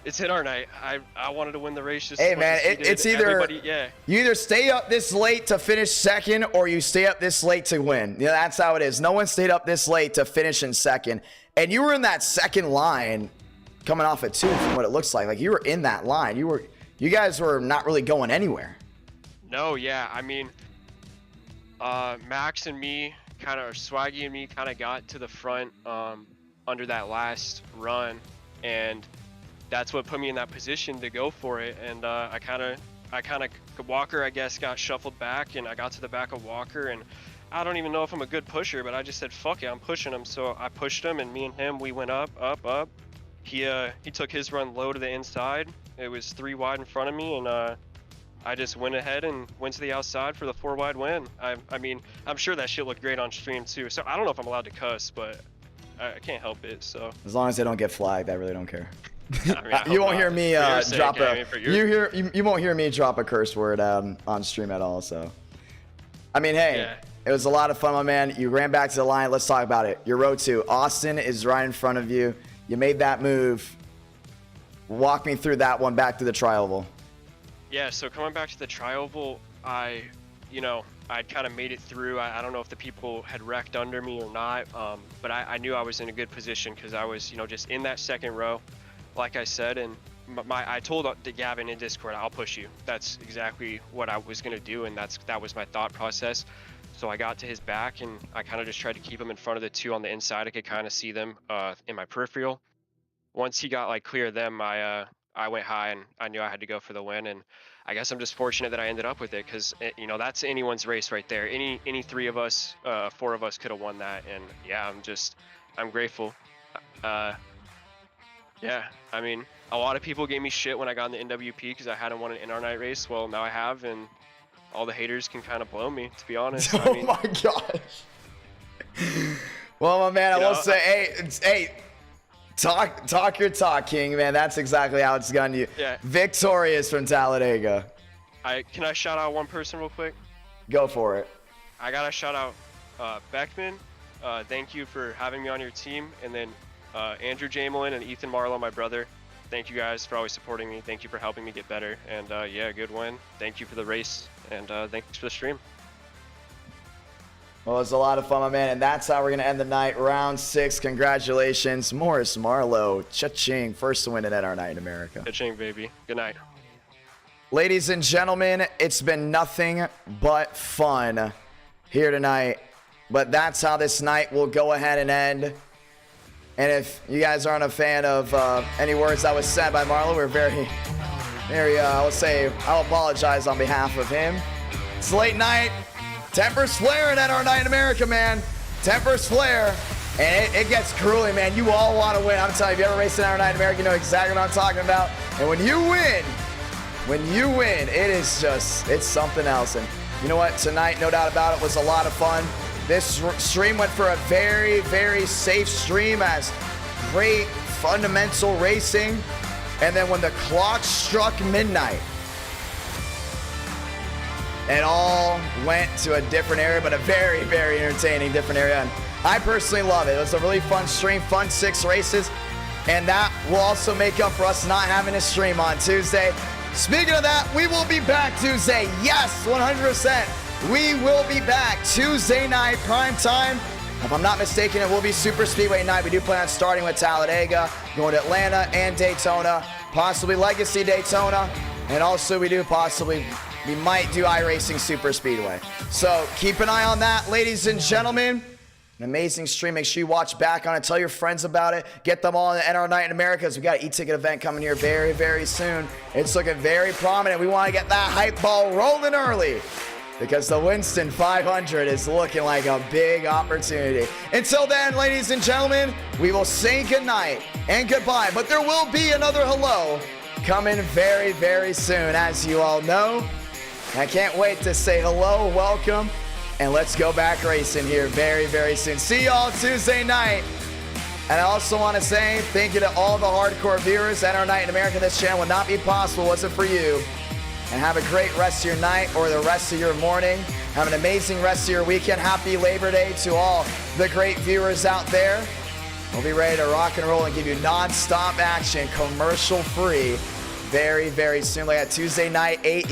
it's in our night. I wanted to win the race just Hey as much man, as he did. it's either Yeah. you either stay up this late to finish second or you stay up this late to win. Yeah, that's how it is. No one stayed up this late to finish in second. And you were in that second line coming off at 2 from what it looks like. Like you were in that line. You guys were not really going anywhere. No, yeah. I mean, Max and me kind of, Swaggy and me kind of got to the front under that last run, and that's what put me in that position to go for it. And I kind of Walker, I guess, got shuffled back, and I got to the back of Walker, and I don't even know if I'm a good pusher, but I just said fuck it, I'm pushing him. So I pushed him, and me and him, we went up. He took his run low to the inside. It was 3 wide in front of me, and I just went ahead and went to the outside for the 4 wide win. I mean, I'm sure that shit looked great on stream too. So I don't know if I'm allowed to cuss, but I can't help it. So As long as they don't get flagged, I really don't care. I mean, I You hope won't hear not. me For your drop sake, I a mean, for your- you won't hear me drop a curse word on stream at all. So, I mean, hey, Yeah. it was a lot of fun, my man. You ran back to the line. Let's talk about it. Your road to Austin is right in front of you. You made that move. Walk me through that one back to the tri-oval. Yeah, so coming back to the tri-oval, I'd kind of made it through. I don't know if the people had wrecked under me or not, but I knew I was in a good position because I was, just in that second row, like I said, and I told Gavin in Discord, I'll push you. That's exactly what I was going to do, and that was my thought process. So I got to his back, and I kind of just tried to keep him in front of the 2 on the inside. I could kind of see them in my peripheral. Once he got clear of them, I went high, and I knew I had to go for the win. And I guess I'm just fortunate that I ended up with it, because that's anyone's race right there. Any 3 of us, 4 of us could have won that. And yeah, I'm grateful. Yeah, I mean, a lot of people gave me shit when I got in the NWP because I hadn't won an in our night race. Well, now I have, and all the haters can kind of blow me, to be honest. Oh my gosh. Well, my man, I will say, hey, talk your talk, King, man. That's exactly how it's gone. You Yeah. victorious from Talladega. Can I shout out one person real quick? Go for it. I gotta shout out Beckman. Thank you for having me on your team, and then Andrew Jamelin and Ethan Marlowe, my brother. Thank you guys for always supporting me. Thank you for helping me get better. And yeah, good win. Thank you for the race, and thanks for the stream. Well, it's a lot of fun, my man, and that's how we're going to end the night. Round 6, congratulations. Morris Marlowe, cha-ching, first to win it at our night in America. Cha-ching, baby. Good night. Ladies and gentlemen, it's been nothing but fun here tonight, but that's how this night will go ahead and end. And if you guys aren't a fan of any words that was said by Marlowe, we're very, I would say, I'll apologize on behalf of him. It's late night. Tempers flaring at our night in America, man. Tempers flare. And it gets grueling, man. You all want to win. I'm telling you, if you ever raced an our night in America, you know exactly what I'm talking about. And when you win, it is just, it's something else. And you know what? Tonight, no doubt about it, was a lot of fun. This stream went for a very, very safe stream, as great fundamental racing. And then when the clock struck midnight, it all went to a different area, but a very, very entertaining different area. And I personally love it. It was a really fun stream, fun 6 races. And that will also make up for us not having a stream on Tuesday. Speaking of that, we will be back Tuesday. Yes, 100%. We will be back Tuesday night, prime time. If I'm not mistaken, it will be Super Speedway night. We do plan on starting with Talladega, going to Atlanta and Daytona, possibly Legacy Daytona, and also we might do Iracing Super Speedway. So keep an eye on that, ladies and gentlemen. An amazing stream. Make sure you watch back on it. Tell your friends about it. Get them all on the NR Night in America, because we got an eTicket event coming here very, very soon. It's looking very prominent. We want to get that hype ball rolling early, because the Winston 500 is looking like a big opportunity. Until then, ladies and gentlemen, we will say goodnight and goodbye. But there will be another hello coming very, very soon, as you all know. I can't wait to say hello, welcome, And let's go back racing here very, very soon. See y'all Tuesday night. And I also want to say thank you to all the hardcore viewers at our Night in America. This channel would not be possible was it for you. And have a great rest of your night or the rest of your morning. Have an amazing rest of your weekend. Happy Labor Day to all the great viewers out there. We'll be ready to rock and roll and give you non-stop action, commercial free, very, very soon. Like at Tuesday night, 8